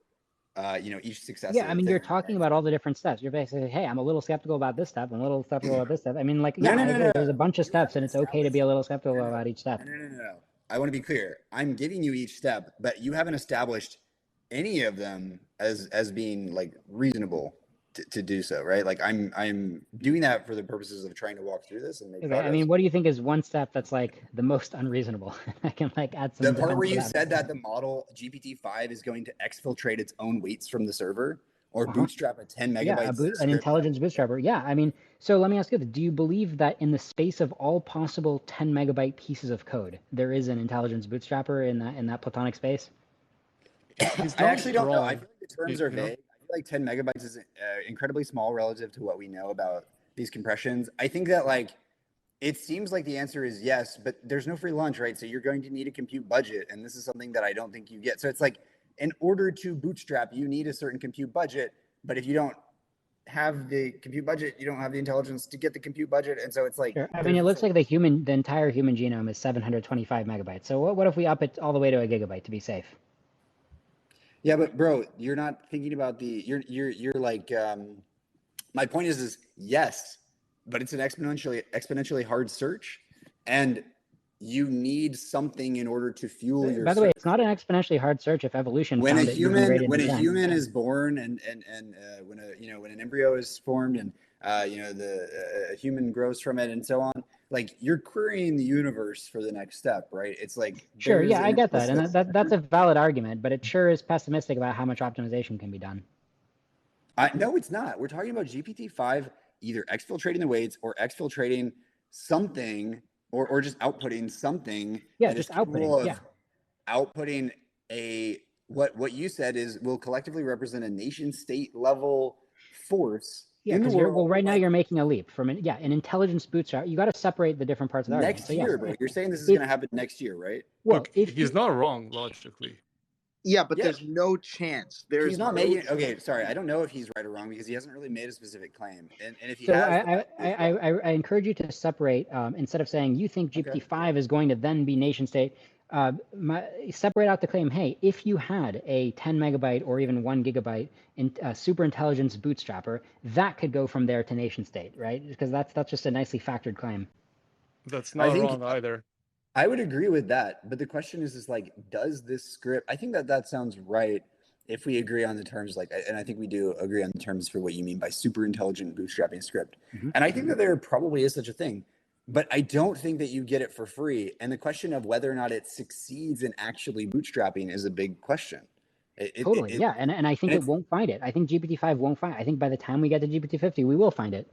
Speaker 18: each successive.
Speaker 1: Yeah, I mean, you're
Speaker 18: thing,
Speaker 1: talking
Speaker 18: right?
Speaker 1: about all the different steps. You're basically, hey, I'm a little skeptical about this step. I'm a little skeptical about this step. I mean, like,
Speaker 18: No,
Speaker 1: yeah,
Speaker 18: no,
Speaker 1: I
Speaker 18: no,
Speaker 1: agree.
Speaker 18: no.
Speaker 1: There's a bunch of
Speaker 18: You
Speaker 1: steps, and
Speaker 18: haven't
Speaker 1: it's okay to be a little skeptical about each step.
Speaker 18: No. I want to be clear. I'm giving you each step, but you haven't established any of them as being like reasonable to do so, right? Like I'm doing that for the purposes of trying to walk through this and make
Speaker 1: Okay,
Speaker 18: progress.
Speaker 1: I mean, what do you think is one step that's like the most unreasonable? I can like add some.
Speaker 18: The part where you
Speaker 1: defense to
Speaker 18: said that the model GPT-5 is going to exfiltrate its own weights from the server or bootstrap a 10
Speaker 1: Yeah,
Speaker 18: megabyte
Speaker 1: an
Speaker 18: script.
Speaker 1: intelligence bootstrapper. Yeah, I mean, so let me ask you this. Do you believe that in the space of all possible 10 megabyte pieces of code, there is an intelligence bootstrapper in that platonic space?
Speaker 17: He's
Speaker 18: I
Speaker 17: not
Speaker 18: actually don't know. I
Speaker 17: wrong.
Speaker 18: feel like the terms are vague. I feel like 10 megabytes is incredibly small relative to what we know about these compressions. I think that like it seems like the answer is yes, but there's no free lunch, right? So you're going to need a compute budget, and this is something that I don't think you get. So it's like in order to bootstrap, you need a certain compute budget, but if you don't have the compute budget, you don't have the intelligence to get the compute budget, and so it's like
Speaker 1: Sure. I mean, it looks like the entire human genome is 725 megabytes. So what if we up it all the way to a gigabyte to be safe?
Speaker 18: Yeah, but bro, you're not thinking about you're like my point is yes, but it's an exponentially hard search, and you need something in order to fuel your
Speaker 1: By the way,
Speaker 18: search.
Speaker 1: it's not an exponentially hard search if evolution
Speaker 18: When a
Speaker 1: found it using gradient
Speaker 18: human
Speaker 1: descent.
Speaker 18: is born and when an embryo is formed and a human grows from it and so on, like you're querying the universe for the next step, right? It's like
Speaker 1: Sure,
Speaker 18: there's
Speaker 1: yeah, I
Speaker 18: an
Speaker 1: get that, and
Speaker 18: implicit-
Speaker 1: that's a valid argument, but it sure is pessimistic about how much optimization can be done.
Speaker 18: No, it's not. We're talking about GPT-5 either exfiltrating the weights or exfiltrating something or just outputting something.
Speaker 1: Yeah,
Speaker 18: that
Speaker 1: just
Speaker 18: is capable
Speaker 1: outputting.
Speaker 18: of
Speaker 1: Yeah.
Speaker 18: outputting a what you said is will collectively represent a nation state level force
Speaker 1: Yeah,
Speaker 18: in the
Speaker 1: because
Speaker 18: world.
Speaker 1: right now
Speaker 18: like,
Speaker 1: you're making a leap from an intelligence bootstrap. You got to separate the different parts of the argument.
Speaker 18: next
Speaker 1: So yes,
Speaker 18: year, bro. You're saying this is going to happen next year, right?
Speaker 1: Well,
Speaker 17: Look, he's not wrong logically.
Speaker 16: Yeah, but there's no chance. There's
Speaker 18: He's not
Speaker 16: no
Speaker 18: making.
Speaker 16: chance.
Speaker 18: Okay, sorry. I don't know if he's right or wrong because he hasn't really made a specific claim. And if he
Speaker 1: So
Speaker 18: has,
Speaker 1: I encourage you to separate instead of saying you think GPT-5 is going to then be nation state. Separate out the claim. Hey, if you had a 10 megabyte or even 1 gigabyte super intelligence bootstrapper, that could go from there to nation state, right? Because that's just a nicely factored claim.
Speaker 17: That's not wrong either.
Speaker 18: I would agree with that, but the question is like, does this script? I think that sounds right if we agree on the terms, like, and I think we do agree on the terms for what you mean by super intelligent bootstrapping script. And I think that there probably is such a thing, but I don't think that you get it for free. And the question of whether or not it succeeds in actually bootstrapping is a big question.
Speaker 1: Totally, yeah, and I think it won't find it. I think GPT-5 won't find it. I think by the time we get to GPT-50, we will find it.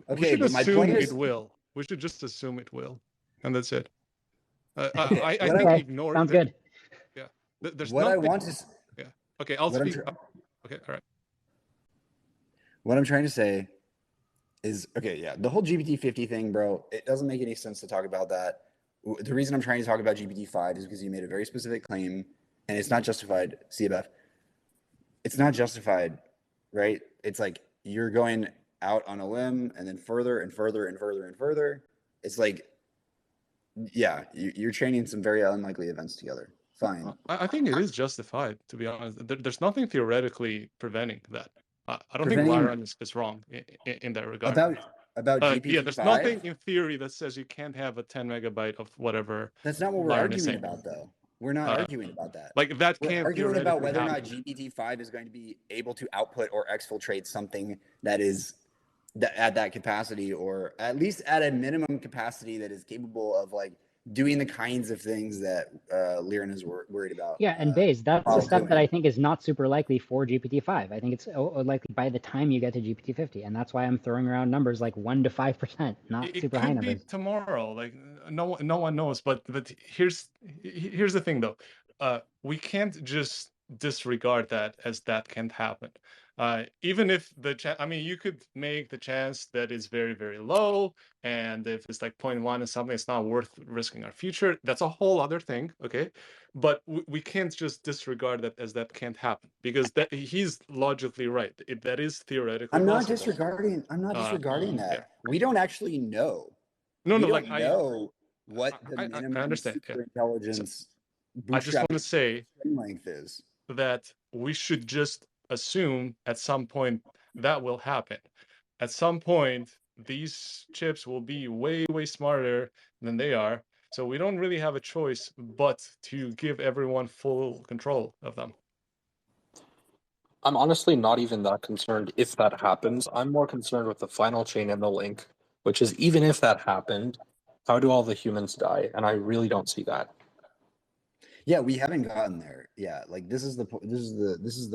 Speaker 17: We should assume it will. We should just assume it will, and that's it. I think ignore.
Speaker 1: Sounds good.
Speaker 17: Yeah, there's
Speaker 18: what
Speaker 17: nothing.
Speaker 18: I want to.
Speaker 17: Yeah. Okay, I'll
Speaker 18: what I'm
Speaker 17: speak. Okay, all right.
Speaker 18: What I'm trying to say is, okay, yeah, the whole GPT-50 thing, bro. It doesn't make any sense to talk about that. The reason I'm trying to talk about GPT-5 is because you made a very specific claim, and it's not justified. See you, Beff. It's not justified, right? It's like you're going out on a limb and then further and further and further and further. It's like, yeah, you're chaining some very unlikely events together. Fine.
Speaker 17: I think it is justified, to be honest. There's nothing theoretically preventing that. I don't think Liron is wrong in that regard.
Speaker 18: About GPT-5?
Speaker 17: Yeah, there's nothing in theory that says you can't have a 10 megabyte of whatever.
Speaker 18: That's not what we're arguing about, though. We're not arguing about that.
Speaker 17: Like that
Speaker 18: We're
Speaker 17: can't
Speaker 18: arguing about whether
Speaker 17: happen.
Speaker 18: or not GPT-5 is going to be able to output or exfiltrate something that is at that capacity, or at least at a minimum capacity that is capable of like doing the kinds of things that Liron is worried about.
Speaker 1: Yeah, and Baze, that's a step that
Speaker 18: doing.
Speaker 1: I think is not super likely for GPT-5. I think it's likely by the time you get to GPT-50, and that's why I'm throwing around numbers like 1 to 5%, not
Speaker 17: It
Speaker 1: super high
Speaker 17: could be
Speaker 1: numbers.
Speaker 17: tomorrow. Like no one knows. But here's the thing though. We can't just disregard that can't happen. Even if you could make the chance that it's very, very low, and if it's like 0.1 or something, it's not worth risking our future. That's a whole other thing, okay? But we can't just disregard that can't happen, because that he's logically right. That is theoretically
Speaker 18: I'm not
Speaker 17: possible.
Speaker 18: disregarding. I'm not disregarding that.
Speaker 17: Yeah.
Speaker 18: We don't actually know.
Speaker 17: No,
Speaker 18: we
Speaker 17: no,
Speaker 18: don't know what the minimum
Speaker 17: I understand.
Speaker 18: super intelligence
Speaker 17: I just want to say
Speaker 18: length is.
Speaker 17: that we should just assume at some point that will happen. At some point, these chips will be way, way smarter than they are. So we don't really have a choice but to give everyone full control of them.
Speaker 13: I'm honestly not even that concerned if that happens. I'm more concerned with the final chain in the link, which is even if that happened, how do all the humans die? And I really don't see that.
Speaker 18: Yeah, we haven't gotten there. Yeah, like this is the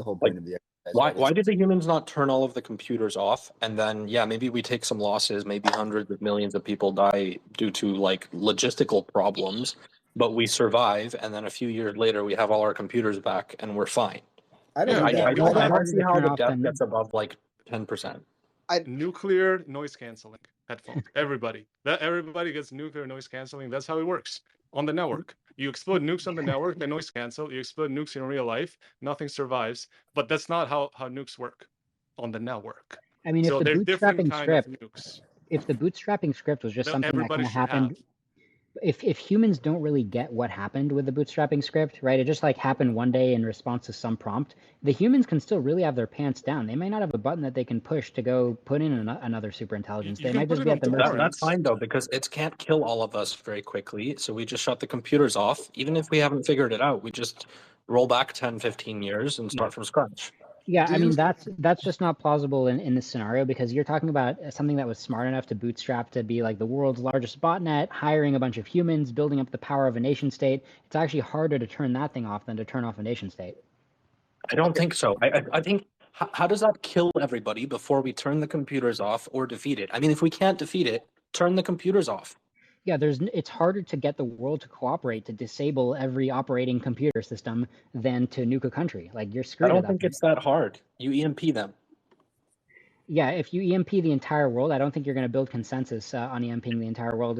Speaker 18: whole point of the exercise.
Speaker 13: Why did the humans not turn all of the computers off? And then, yeah, maybe we take some losses, maybe hundreds of millions of people die due to like logistical problems, but we survive. And then a few years later, we have all our computers back and we're fine.
Speaker 18: I don't
Speaker 13: I don't see how the death gets above like 10%.
Speaker 17: Nuclear noise canceling headphones. Everybody gets nuclear noise canceling. That's how it works on the network. You explode nukes on the network, they noise cancel. You explode nukes in real life, nothing survives. But that's not how nukes work on the network.
Speaker 1: I mean,
Speaker 17: so
Speaker 1: if the bootstrapping script,
Speaker 17: nukes.
Speaker 1: If the bootstrapping script was just something that kind of happened.
Speaker 17: Have.
Speaker 1: If humans don't really get what happened with the bootstrapping script, right? It just like happened one day in response to some prompt. The humans can still really have their pants down. They might not have a button that they can push to go put in another super intelligence. They might just be at the mercy.
Speaker 13: That's fine though, because it can't kill all of us very quickly. So we just shut the computers off. Even if we haven't figured it out, we just roll back 10, 15 years and start from scratch.
Speaker 1: Yeah, I mean, that's just not plausible in this scenario, because you're talking about something that was smart enough to bootstrap to be like the world's largest botnet, hiring a bunch of humans, building up the power of a nation state. It's actually harder to turn that thing off than to turn off a nation state.
Speaker 13: I don't think so. I think, how does that kill everybody before we turn the computers off or defeat it? I mean, if we can't defeat it, turn the computers off.
Speaker 1: Yeah, it's harder to get the world to cooperate to disable every operating computer system than to nuke a country. Like, you're screwed.
Speaker 13: I don't think it's that hard. You EMP them.
Speaker 1: Yeah, if you EMP the entire world, I don't think you're going to build consensus on EMPing the entire world,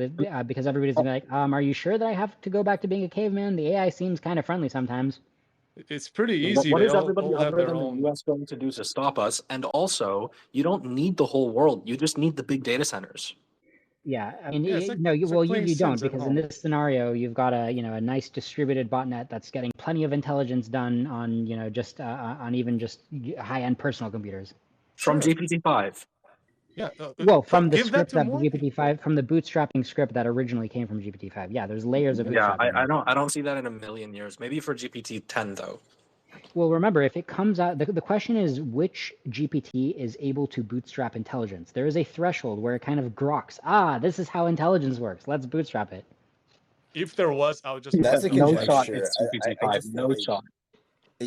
Speaker 1: because everybody's going to be like, are you sure that I have to go back to being a caveman? The AI seems kind of friendly sometimes.
Speaker 17: It's pretty easy.
Speaker 13: What is everybody other than the US going to do to stop us? And also, you don't need the whole world. You just need the big data centers.
Speaker 1: Yeah, I mean, you don't, because in this scenario, you've got a nice distributed botnet that's getting plenty of intelligence done on on even just high-end personal computers.
Speaker 13: From GPT-5.
Speaker 17: Yeah.
Speaker 1: Well, from the script that GPT-5, from the bootstrapping script that originally came from GPT-5. Yeah, there's layers of bootstrapping.
Speaker 13: Yeah, I don't see that in a million years. Maybe for GPT-10 though.
Speaker 1: Well, remember, if it comes out, the question is which GPT is able to bootstrap intelligence. There is a threshold where it kind of groks. This is how intelligence works. Let's bootstrap it.
Speaker 17: If there was, I would just...
Speaker 18: That's a
Speaker 13: no shot. It's GPT-5. No shot.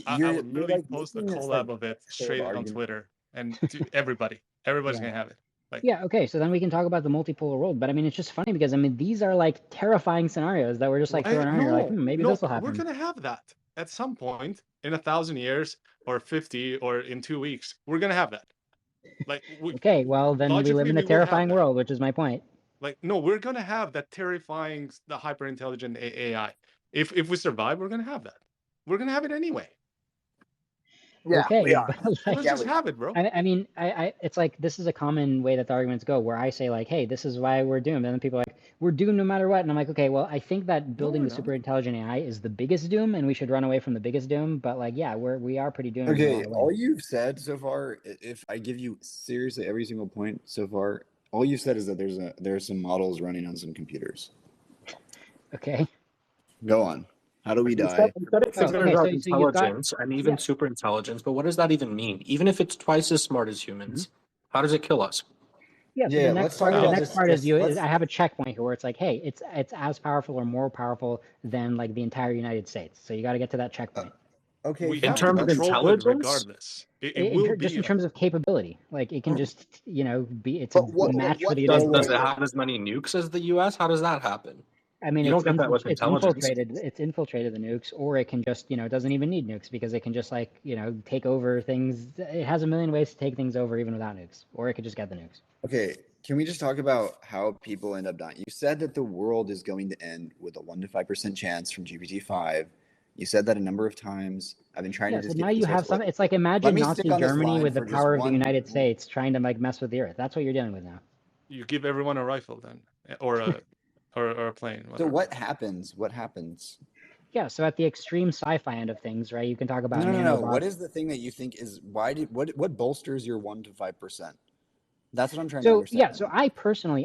Speaker 17: I would literally post a collab of it straight on Twitter, and to everybody's gonna have it.
Speaker 1: Yeah, okay, so then we can talk about the multipolar world. But I mean, it's just funny because these are like terrifying scenarios that we're just like throwing around here, like maybe this will happen.
Speaker 17: We're gonna have that at some point in 1,000 years, or 50, or in 2 weeks. We're gonna have that.
Speaker 1: Okay, well then we live in a terrifying world, which is my point.
Speaker 17: No, we're gonna have that terrifying, the hyper intelligent AI. If we survive, we're gonna have that. We're gonna have it anyway.
Speaker 16: Yeah,
Speaker 1: okay,
Speaker 16: we are.
Speaker 17: Let's just have it, bro.
Speaker 1: I mean, it's like, this is a common way that the arguments go, where I say like, hey, this is why we're doomed, and then people are like, we're doomed no matter what, and I'm like, okay, well, I think that building the super intelligent AI is the biggest doom, and we should run away from the biggest doom. But like, yeah, we are pretty doomed.
Speaker 18: Okay, all you've said so far, if I give you seriously every single point so far, all you've said is that there are some models running on some computers.
Speaker 1: Okay.
Speaker 18: Go on. How do we die?
Speaker 13: Intelligence and even super intelligence, but what does that even mean? Even if it's twice as smart as humans, how does it kill us?
Speaker 1: Yeah, so
Speaker 18: Yeah, let's talk
Speaker 1: the
Speaker 18: about
Speaker 1: next
Speaker 18: this.
Speaker 1: part is
Speaker 18: Let's
Speaker 1: I have a checkpoint here where it's like, hey, it's as powerful or more powerful than like the entire United States. So you got to get to that checkpoint.
Speaker 18: okay,
Speaker 17: We
Speaker 13: In
Speaker 17: have
Speaker 18: fine.
Speaker 17: to
Speaker 13: terms of
Speaker 18: Let's
Speaker 17: control it
Speaker 13: intelligence,
Speaker 17: regardless. It will
Speaker 1: Just
Speaker 17: be
Speaker 1: in terms of capability, like it can just be it's a
Speaker 16: But what? But
Speaker 1: match for
Speaker 16: what?
Speaker 1: the
Speaker 13: does
Speaker 1: United
Speaker 13: does
Speaker 1: States.
Speaker 13: it have as many nukes as the U.S.? How does that happen?
Speaker 1: I mean,
Speaker 13: You don't get that with intelligence.
Speaker 1: it's infiltrated the nukes, or it can just, it doesn't even need nukes because it can just like, take over things. It has a million ways to take things over even without nukes, or it could just get the nukes.
Speaker 18: Okay, can we just talk about how people end up dying? You said that the world is going to end with a 1 to 5% chance from GPT-5. You said that a number of times. I've been trying
Speaker 1: Yeah,
Speaker 18: to
Speaker 1: so
Speaker 18: just
Speaker 1: now
Speaker 18: get
Speaker 1: you
Speaker 18: this.
Speaker 1: have some, it's like
Speaker 18: Let
Speaker 1: imagine
Speaker 18: me stick
Speaker 1: Nazi
Speaker 18: on this
Speaker 1: Germany
Speaker 18: line
Speaker 1: with the
Speaker 18: for just
Speaker 1: power of the
Speaker 18: one.
Speaker 1: United States trying to like mess with the Earth. That's what you're dealing with now.
Speaker 17: You give everyone a rifle then, or a or a plane.
Speaker 18: So
Speaker 17: Whatever.
Speaker 18: what happens? What happens?
Speaker 1: Yeah, so at the extreme sci-fi end of things, right, you can talk about
Speaker 18: No.
Speaker 1: nanobots.
Speaker 18: What is the thing that you think is what bolsters your 1 to 5%? That's what I'm trying to
Speaker 1: So
Speaker 18: understand.
Speaker 1: yeah, so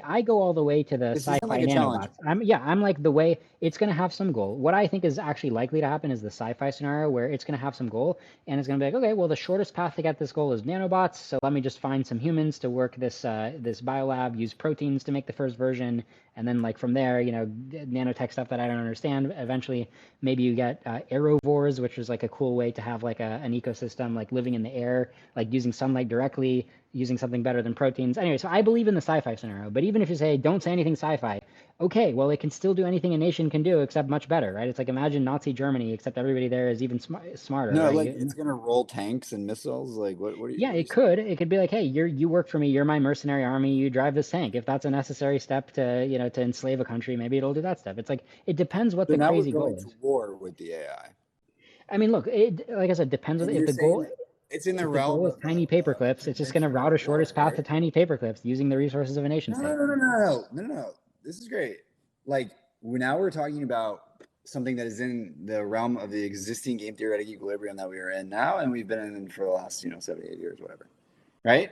Speaker 1: I go all the way to the
Speaker 18: This isn't
Speaker 1: sci-fi
Speaker 18: like a challenge.
Speaker 1: nanobots. I'm like the way it's gonna have some goal. What I think is actually likely to happen is the sci-fi scenario where it's gonna have some goal and it's gonna be like, okay, well the shortest path to get this goal is nanobots. So let me just find some humans to work this this biolab, use proteins to make the first version, and then like from there, nanotech stuff that I don't understand. Eventually, maybe you get aerovores, which is like a cool way to have like an ecosystem like living in the air, like using sunlight directly, using something better than proteins. Anyway, so I believe in the sci-fi scenario, but even if you say, don't say anything sci-fi, okay, well, it can still do anything a nation can do except much better, right? It's like imagine Nazi Germany, except everybody there is even smarter,
Speaker 18: No,
Speaker 1: right?
Speaker 18: like it's gonna roll tanks and missiles. Like what? What are you?
Speaker 1: Yeah, it could. It could be like, hey, you work for me. You're my mercenary army. You drive this tank. If that's a necessary step to, to enslave a country, maybe it'll do that step. It's like, it depends what
Speaker 18: So
Speaker 1: the
Speaker 18: now we're
Speaker 1: crazy
Speaker 18: going
Speaker 1: goal is.
Speaker 18: to war with the AI.
Speaker 1: I mean, look, like I said, depends on
Speaker 18: And
Speaker 1: if
Speaker 18: you're
Speaker 1: the goal.
Speaker 18: saying it's in the
Speaker 1: If the
Speaker 18: realm
Speaker 1: goal is
Speaker 18: of
Speaker 1: tiny paperclips, it's just going to route a shortest path to tiny paperclips using the resources of a nation state.
Speaker 18: No. This is great. Like now we're talking about something that is in the realm of the existing game theoretic equilibrium that we are in now, and we've been in for the last 78 years, whatever. Right?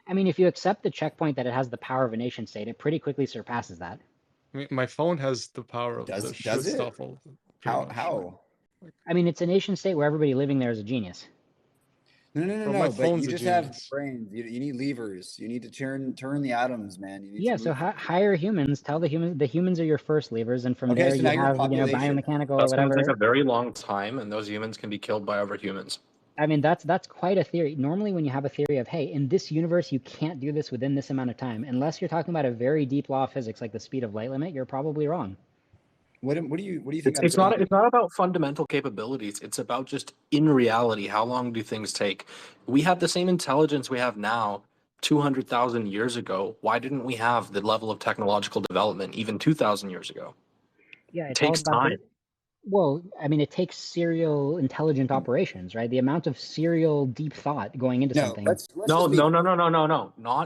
Speaker 1: I mean, if you accept the checkpoint that it has the power of a nation state, it pretty quickly surpasses that.
Speaker 17: I mean, my phone has the power of
Speaker 18: Does
Speaker 17: the
Speaker 18: it?
Speaker 17: Schutzstaffel.
Speaker 18: How?
Speaker 1: I mean, it's a nation state where everybody living there is a genius.
Speaker 17: Well, my
Speaker 18: But
Speaker 17: phone's
Speaker 18: you
Speaker 17: a
Speaker 18: just have
Speaker 17: genius.
Speaker 18: brains. You need levers. You need to turn the atoms, man. You need
Speaker 1: Yeah,
Speaker 18: to
Speaker 1: so
Speaker 18: move.
Speaker 1: hire humans. Tell the humans are your first levers, and from
Speaker 18: Okay,
Speaker 1: there
Speaker 18: so
Speaker 1: you
Speaker 18: now your
Speaker 1: have
Speaker 18: population.
Speaker 1: biomechanical or
Speaker 13: That's going to
Speaker 1: whatever.
Speaker 13: take a very long time, and those humans can be killed by other humans.
Speaker 1: I mean, that's quite a theory. Normally, when you have a theory of, hey, in this universe you can't do this within this amount of time, unless you're talking about a very deep law of physics like the speed of light limit, you're probably wrong.
Speaker 18: What do you think?
Speaker 13: It's not about fundamental capabilities. It's about just in reality, how long do things take? We have the same intelligence we have now 200,000 years ago. Why didn't we have the level of technological development even 2,000 years ago?
Speaker 1: Yeah,
Speaker 13: It
Speaker 1: it's all
Speaker 13: takes
Speaker 1: about
Speaker 13: time.
Speaker 1: well, I mean, it takes serial intelligent operations, right? The amount of serial deep thought going into something.
Speaker 13: No.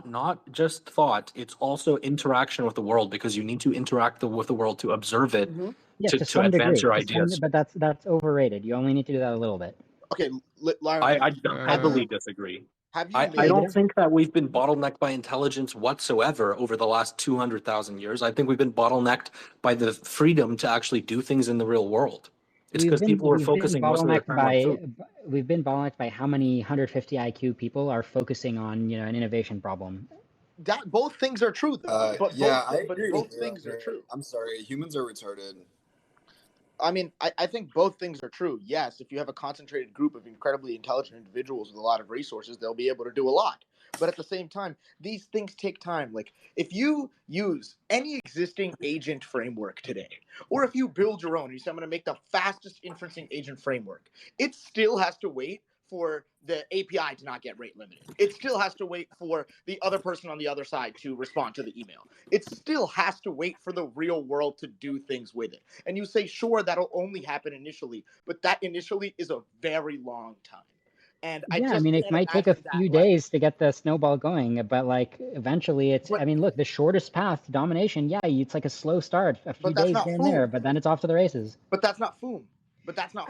Speaker 13: Not just thought. It's also interaction with the world, because you need to interact with the world to observe it,
Speaker 1: Yeah,
Speaker 13: to
Speaker 1: some
Speaker 13: advance
Speaker 1: degree,
Speaker 13: your ideas.
Speaker 1: but that's overrated. You only need to do that a little bit.
Speaker 16: Okay, Liron,
Speaker 13: I heavily disagree.
Speaker 16: have you
Speaker 13: I
Speaker 16: made
Speaker 13: don't think that we've been bottlenecked by intelligence whatsoever over the last 200,000 years. I think we've been bottlenecked by the freedom to actually do things in the real world. It's because people are focusing most of their time on food.
Speaker 1: We've been bottlenecked by how many 150 IQ people are focusing on an innovation problem.
Speaker 16: that? Both things are true, though. But
Speaker 18: I
Speaker 16: but
Speaker 18: agree
Speaker 16: both
Speaker 18: with you.
Speaker 16: things are true.
Speaker 18: I'm sorry, humans are retarded.
Speaker 16: I mean, I think both things are true. Yes, if you have a concentrated group of incredibly intelligent individuals with a lot of resources, they'll be able to do a lot. But at the same time, these things take time. Like, if you use any existing agent framework today, or if you build your own, you say, I'm going to make the fastest inferencing agent framework, it still has to wait for the API to not get rate limited. It still has to wait for the other person on the other side to respond to the email. It still has to wait for the real world to do things with it. And you say, sure, that'll only happen initially, but that initially is a very long time. And I
Speaker 1: mean, it might take a few days to get the snowball going, but like eventually I mean, look, the shortest path to domination, it's like a slow start, a few days here and there, but then it's off to the races.
Speaker 16: But that's not Foom.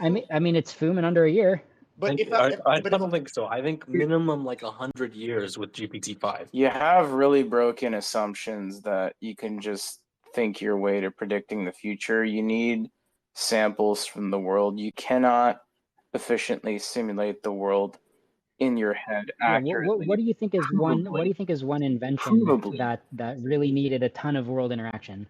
Speaker 1: I mean, it's Foom in under a year.
Speaker 16: But
Speaker 13: I don't think so. I think minimum like 100 years with GPT-5.
Speaker 12: You have really broken assumptions that you can just think your way to predicting the future. You need samples from the world. You cannot efficiently simulate the world in your head
Speaker 1: Yeah,
Speaker 12: accurately.
Speaker 1: what do you think is one
Speaker 12: Provably.
Speaker 1: invention
Speaker 12: Provably.
Speaker 1: that really needed a ton of world interaction?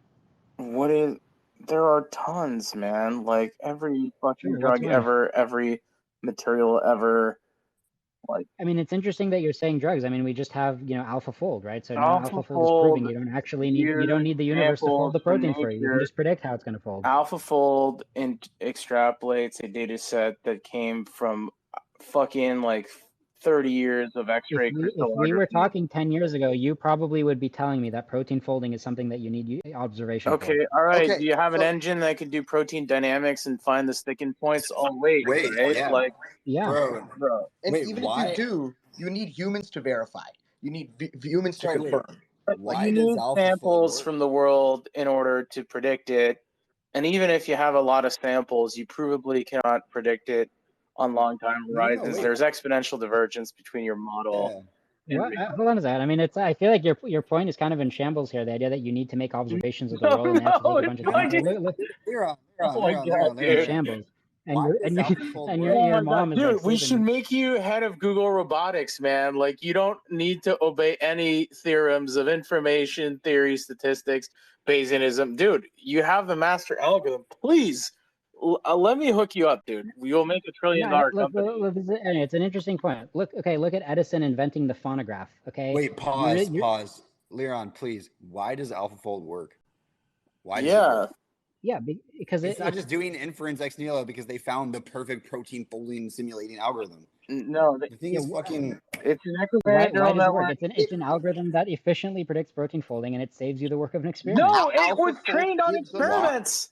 Speaker 12: There are tons, man. Like every fucking
Speaker 1: Sure, what's
Speaker 12: drug
Speaker 1: one?
Speaker 12: ever, every material ever. Like
Speaker 1: I mean, it's interesting that you're saying drugs. I mean, we just have, AlphaFold, right? So now AlphaFold is proving you don't actually you don't need the universe to fold
Speaker 12: samples
Speaker 1: the
Speaker 12: from
Speaker 1: protein for you. You can
Speaker 12: nature.
Speaker 1: just predict how it's going to fold.
Speaker 12: AlphaFold extrapolates a data set that came from fucking like 30 years of X-ray
Speaker 1: If
Speaker 12: crystallography.
Speaker 1: we were talking 10 years ago, you probably would be telling me that protein folding is something that you need observation for.
Speaker 12: Okay, all right.
Speaker 16: Okay,
Speaker 12: Do you have an
Speaker 16: so-
Speaker 12: engine that can do protein dynamics and find the sticking points? Oh, wait, right?
Speaker 18: yeah.
Speaker 12: Like,
Speaker 1: Yeah.
Speaker 12: bro.
Speaker 16: And
Speaker 18: Wait,
Speaker 16: even
Speaker 18: why?
Speaker 16: if you do, you need humans to verify. You need humans to confirm.
Speaker 18: Why
Speaker 12: You
Speaker 18: does
Speaker 12: need
Speaker 18: AlphaFold
Speaker 12: samples
Speaker 18: work?
Speaker 12: from the world in order to predict it. And even if you have a lot of samples, you provably cannot predict it on long time horizons.
Speaker 18: wait.
Speaker 12: There's exponential divergence between your model.
Speaker 18: Yeah.
Speaker 1: What? Hold on a second. I mean, I feel like your point is kind of in shambles here. The idea that you need to make observations of the world and they have to take a bunch of time. Look,
Speaker 18: Liron,
Speaker 1: in shambles. And
Speaker 18: Why
Speaker 1: your
Speaker 18: does AlphaFold
Speaker 1: and
Speaker 18: work?
Speaker 1: your mom is
Speaker 12: dude,
Speaker 1: like
Speaker 12: we should
Speaker 1: sleeping.
Speaker 12: make you head of Google Robotics, man. Like, you don't need to obey any theorems of information theory, statistics, Bayesianism. Dude, you have the master algorithm. Please, let me hook you up, dude. You'll make $1 trillion company.
Speaker 1: Look, it's an interesting point. Look at Edison inventing the phonograph. Okay.
Speaker 18: Wait, pause. Liron, please. Why does AlphaFold work? Why does it work?
Speaker 1: Yeah, because
Speaker 18: it's not just doing inference ex nihilo because they found the perfect protein folding simulating algorithm.
Speaker 12: No,
Speaker 18: the thing is fucking.
Speaker 12: It's an
Speaker 1: why
Speaker 12: equivariant neural
Speaker 1: does it work?
Speaker 12: network.
Speaker 1: It's an algorithm that efficiently predicts protein folding, and it saves you the work of an experiment.
Speaker 12: No, it was
Speaker 16: AlphaFold
Speaker 12: trained on
Speaker 16: gives us-
Speaker 12: experiments.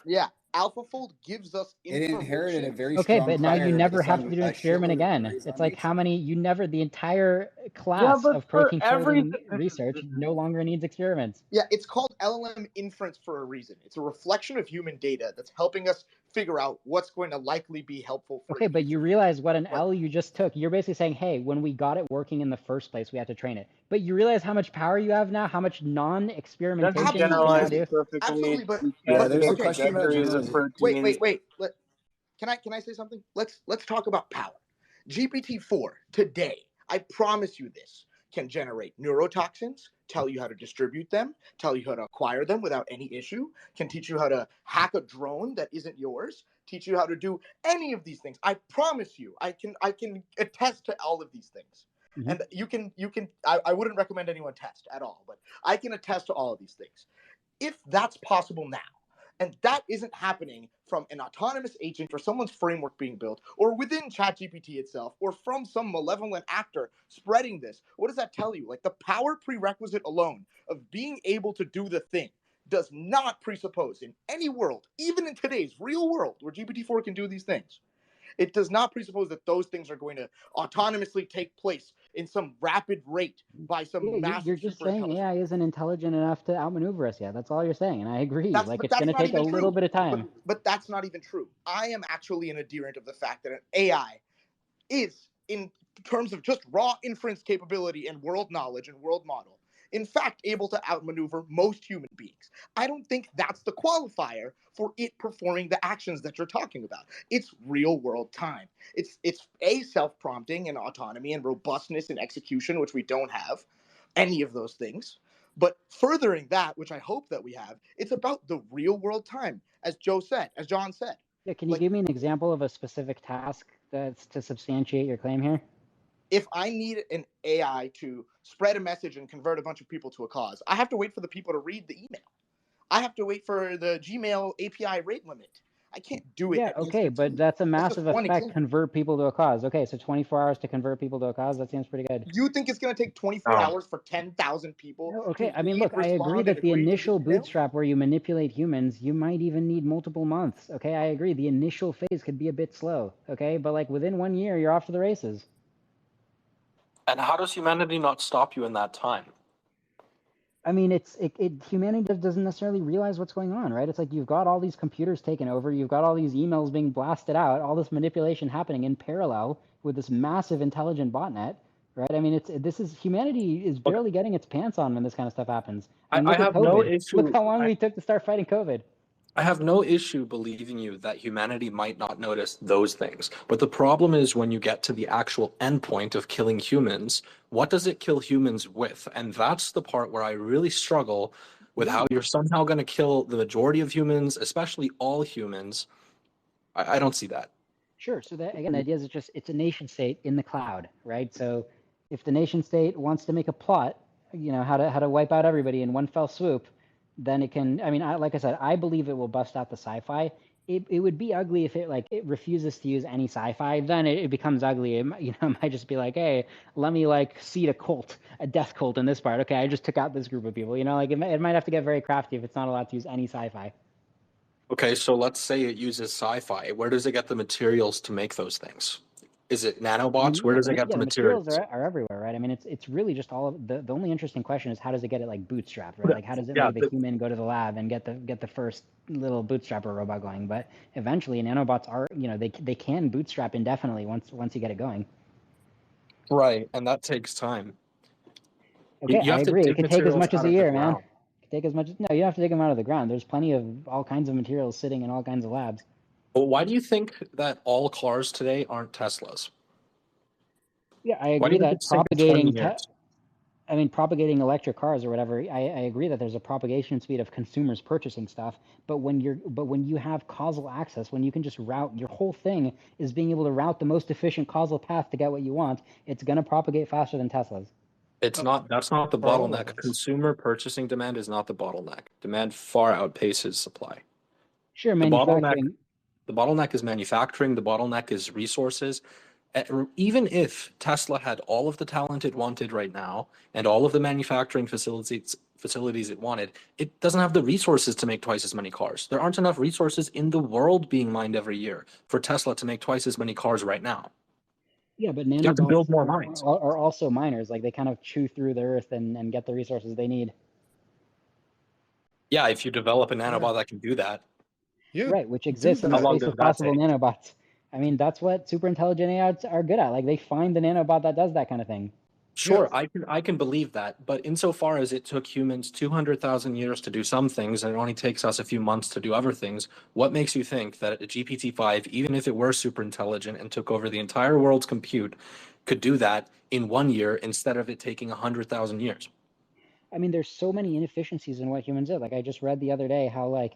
Speaker 16: Yeah, AlphaFold gives us
Speaker 18: It inherited a very
Speaker 1: Okay,
Speaker 18: strong
Speaker 1: but now you
Speaker 18: prior
Speaker 1: never
Speaker 18: based
Speaker 1: have
Speaker 18: on
Speaker 1: to do an
Speaker 18: a
Speaker 1: experiment
Speaker 18: shitload of
Speaker 1: again.
Speaker 18: queries
Speaker 1: It's
Speaker 18: on
Speaker 1: like
Speaker 18: nature.
Speaker 1: how many the entire class
Speaker 12: but
Speaker 1: of
Speaker 12: for
Speaker 1: protein folding
Speaker 12: everything-
Speaker 1: research no longer needs experiments.
Speaker 16: Yeah, it's called LLM inference for a reason. It's a reflection of human data that's helping us figure out what's going to likely be helpful for
Speaker 1: Okay, but you realize what an L you just took. You're basically saying, hey, when we got it working in the first place, we had to train it. But you realize how much power you have now, how much non-experimentation you can now do.
Speaker 16: Absolutely, but
Speaker 18: there's a
Speaker 16: okay.
Speaker 18: question about generalization.
Speaker 16: Wait. Can I say something? Let's talk about power. GPT-4 today, I promise you this, can generate neurotoxins, tell you how to distribute them, tell you how to acquire them without any issue, can teach you how to hack a drone that isn't yours, teach you how to do any of these things. I promise you, I can attest to all of these things.
Speaker 1: Mm-hmm.
Speaker 16: And you can I wouldn't recommend anyone test at all, but I can attest to all of these things. If that's possible now, and that isn't happening from an autonomous agent or someone's framework being built or within ChatGPT itself or from some malevolent actor spreading this, what does that tell you? Like, the power prerequisite alone of being able to do the thing does not presuppose in any world, even in today's real world where GPT-4 can do these things, it does not presuppose that those things are going to autonomously take place in some rapid rate by some massive.
Speaker 1: You're just saying AI isn't intelligent enough to outmaneuver us yet. That's all you're saying, and I agree. It's going to take a little bit of time.
Speaker 16: But that's not even true. I am actually an adherent of the fact that an AI is, in terms of just raw inference capability and world knowledge and world model, in fact, able to outmaneuver most human beings. I don't think that's the qualifier for it performing the actions that you're talking about. It's real world time. It's a self-prompting and autonomy and robustness and execution, which we don't have any of those things. But furthering that, which I hope that we have, it's about the real world time, as John said.
Speaker 1: Yeah, can you give me an example of a specific task that's to substantiate your claim here?
Speaker 16: If I need an AI to spread a message and convert a bunch of people to a cause, I have to wait for the people to read the email. I have to wait for the Gmail API rate limit. I can't do it.
Speaker 1: Yeah, okay, but that's a massive effect, convert people to a cause. Okay, so 24 hours to convert people to a cause, that seems pretty good.
Speaker 16: You think it's going to take 24 hours for 10,000 people?
Speaker 1: No, okay, I mean, look, I agree that the initial bootstrap where you manipulate humans, you might even need multiple months. Okay, I agree. The initial phase could be a bit slow. Okay, but like within 1 year, you're off to the races.
Speaker 13: And how does humanity not stop you in that time?
Speaker 1: I mean, humanity doesn't necessarily realize what's going on, right? It's like you've got all these computers taken over, you've got all these emails being blasted out, all this manipulation happening in parallel with this massive intelligent botnet, right? I mean, humanity is barely getting its pants on when this kind of stuff happens.
Speaker 13: I have no issue.
Speaker 1: Look how long we took to start fighting COVID.
Speaker 13: I have no issue believing you that humanity might not notice those things. But the problem is when you get to the actual endpoint of killing humans, what does it kill humans with? And that's the part where I really struggle with how you're somehow going to kill the majority of humans, especially all humans. I don't see that.
Speaker 1: Sure. So that again, the idea is it's a nation state in the cloud, right? So if the nation state wants to make a plot, how to wipe out everybody in one fell swoop, then it can. I mean, like I said, I believe it will bust out the sci-fi. It would be ugly if it refuses to use any sci-fi. Then it becomes ugly. It might just be like, hey, let me seed a death cult in this part. Okay, I just took out this group of people. It might have to get very crafty if it's not allowed to use any sci-fi.
Speaker 13: Okay, so let's say it uses sci-fi. Where does it get the materials to make those things? Is it nanobots? Where does it get the materials?
Speaker 1: Are everywhere, right? I mean, it's really just all of the only interesting question is how does it get it bootstrapped, right? Like how does it make the human go to the lab and get the first little bootstrapper robot going? But eventually, nanobots are they can bootstrap indefinitely once you get it going.
Speaker 13: Right, and that takes time.
Speaker 1: Okay, I agree. It could take as much as a year, man. It could take as much. No, you don't have to take them out of the ground. There's plenty of all kinds of materials sitting in all kinds of labs.
Speaker 13: Well, why do you think that all cars today aren't Teslas?
Speaker 1: Yeah, I agree that propagating electric cars or whatever, I agree that there's a propagation speed of consumers purchasing stuff, but when you have causal access, when you can just route, your whole thing is being able to route the most efficient causal path to get what you want, it's going to propagate faster than Teslas.
Speaker 13: That's not the bottleneck. Consumer purchasing demand is not the bottleneck. Demand far outpaces supply.
Speaker 1: Sure, manufacturing.
Speaker 13: The bottleneck is manufacturing, the bottleneck is resources. Even if Tesla had all of the talent it wanted right now and all of the manufacturing facilities it wanted, it doesn't have the resources to make twice as many cars. There aren't enough resources in the world being mined every year for Tesla to make twice as many cars right now.
Speaker 1: Yeah, but
Speaker 13: you have to build more mines.
Speaker 1: Are also miners. Like they kind of chew through the earth and get the resources they need.
Speaker 13: Yeah, if you develop a nanobot that can do that.
Speaker 17: Yeah,
Speaker 1: right, which exists in the space of possible nanobots. I mean, that's what super intelligent AIs are good at. Like they find the nanobot that does that kind of thing.
Speaker 13: Sure, yes. I can believe that, but insofar as it took humans 200,000 years to do some things, and it only takes us a few months to do other things, what makes you think that a GPT-5, even if it were super intelligent and took over the entire world's compute, could do that in 1 year instead of it taking 100,000 years?
Speaker 1: I mean, there's so many inefficiencies in what humans did. Like I just read the other day how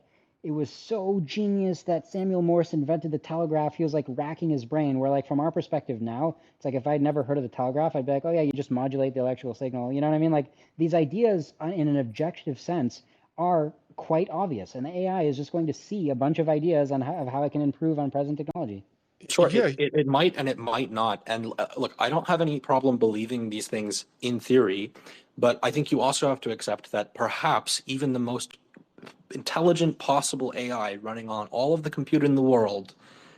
Speaker 1: it was so genius that Samuel Morse invented the telegraph. He was racking his brain, where from our perspective now, it's if I'd never heard of the telegraph, I'd be like, oh yeah, you just modulate the electrical signal. You know what I mean? These ideas in an objective sense are quite obvious. And the AI is just going to see a bunch of ideas on how it can improve on present technology.
Speaker 13: Sure, yeah. It might and it might not. And look, I don't have any problem believing these things in theory, but I think you also have to accept that perhaps even the most intelligent possible AI running on all of the compute in the world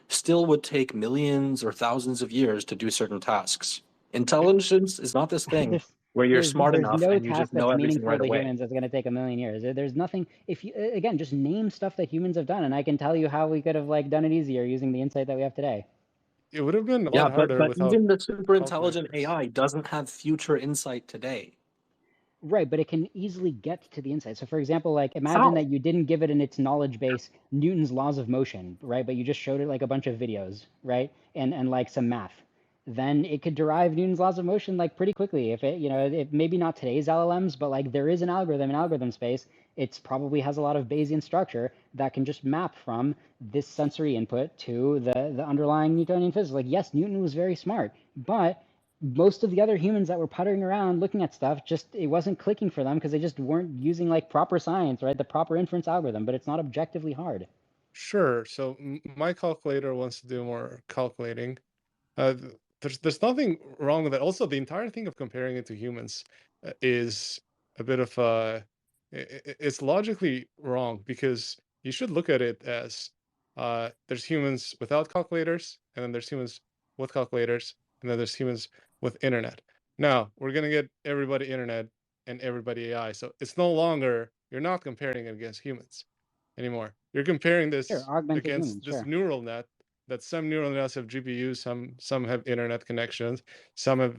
Speaker 13: still would take millions or thousands of years to do certain tasks. Intelligence is not this thing where you're smart enough and you just know everything right away.
Speaker 1: Humans that's going to take a million years. There's nothing. If you again just name stuff that humans have done, and I can tell you how we could have done it easier using the insight that we have today.
Speaker 17: It would have been a lot harder.
Speaker 13: But even the super intelligent AI doesn't have future insight today.
Speaker 1: Right, but it can easily get to the insight. So, for example, imagine that you didn't give it in its knowledge base Newton's laws of motion, right? But you just showed it a bunch of videos, right? And some math. Then it could derive Newton's laws of motion pretty quickly. If it maybe not today's LLMs, but there is an algorithm in algorithm space. It's probably has a lot of Bayesian structure that can just map from this sensory input to the underlying Newtonian physics. Yes, Newton was very smart, but most of the other humans that were puttering around looking at stuff, it wasn't clicking for them because they just weren't using proper science, right? The proper inference algorithm, but it's not objectively hard.
Speaker 17: Sure. So my calculator wants to do more calculating. There's nothing wrong with that. Also, the entire thing of comparing it to humans is a bit of it's logically wrong because you should look at it as there's humans without calculators, and then there's humans with calculators, and then there's humans with internet. Now we're gonna get everybody internet and everybody AI. So it's no longer, you're not comparing it against humans anymore. You're comparing this against this neural net. That some neural nets have GPUs, some have internet connections, some have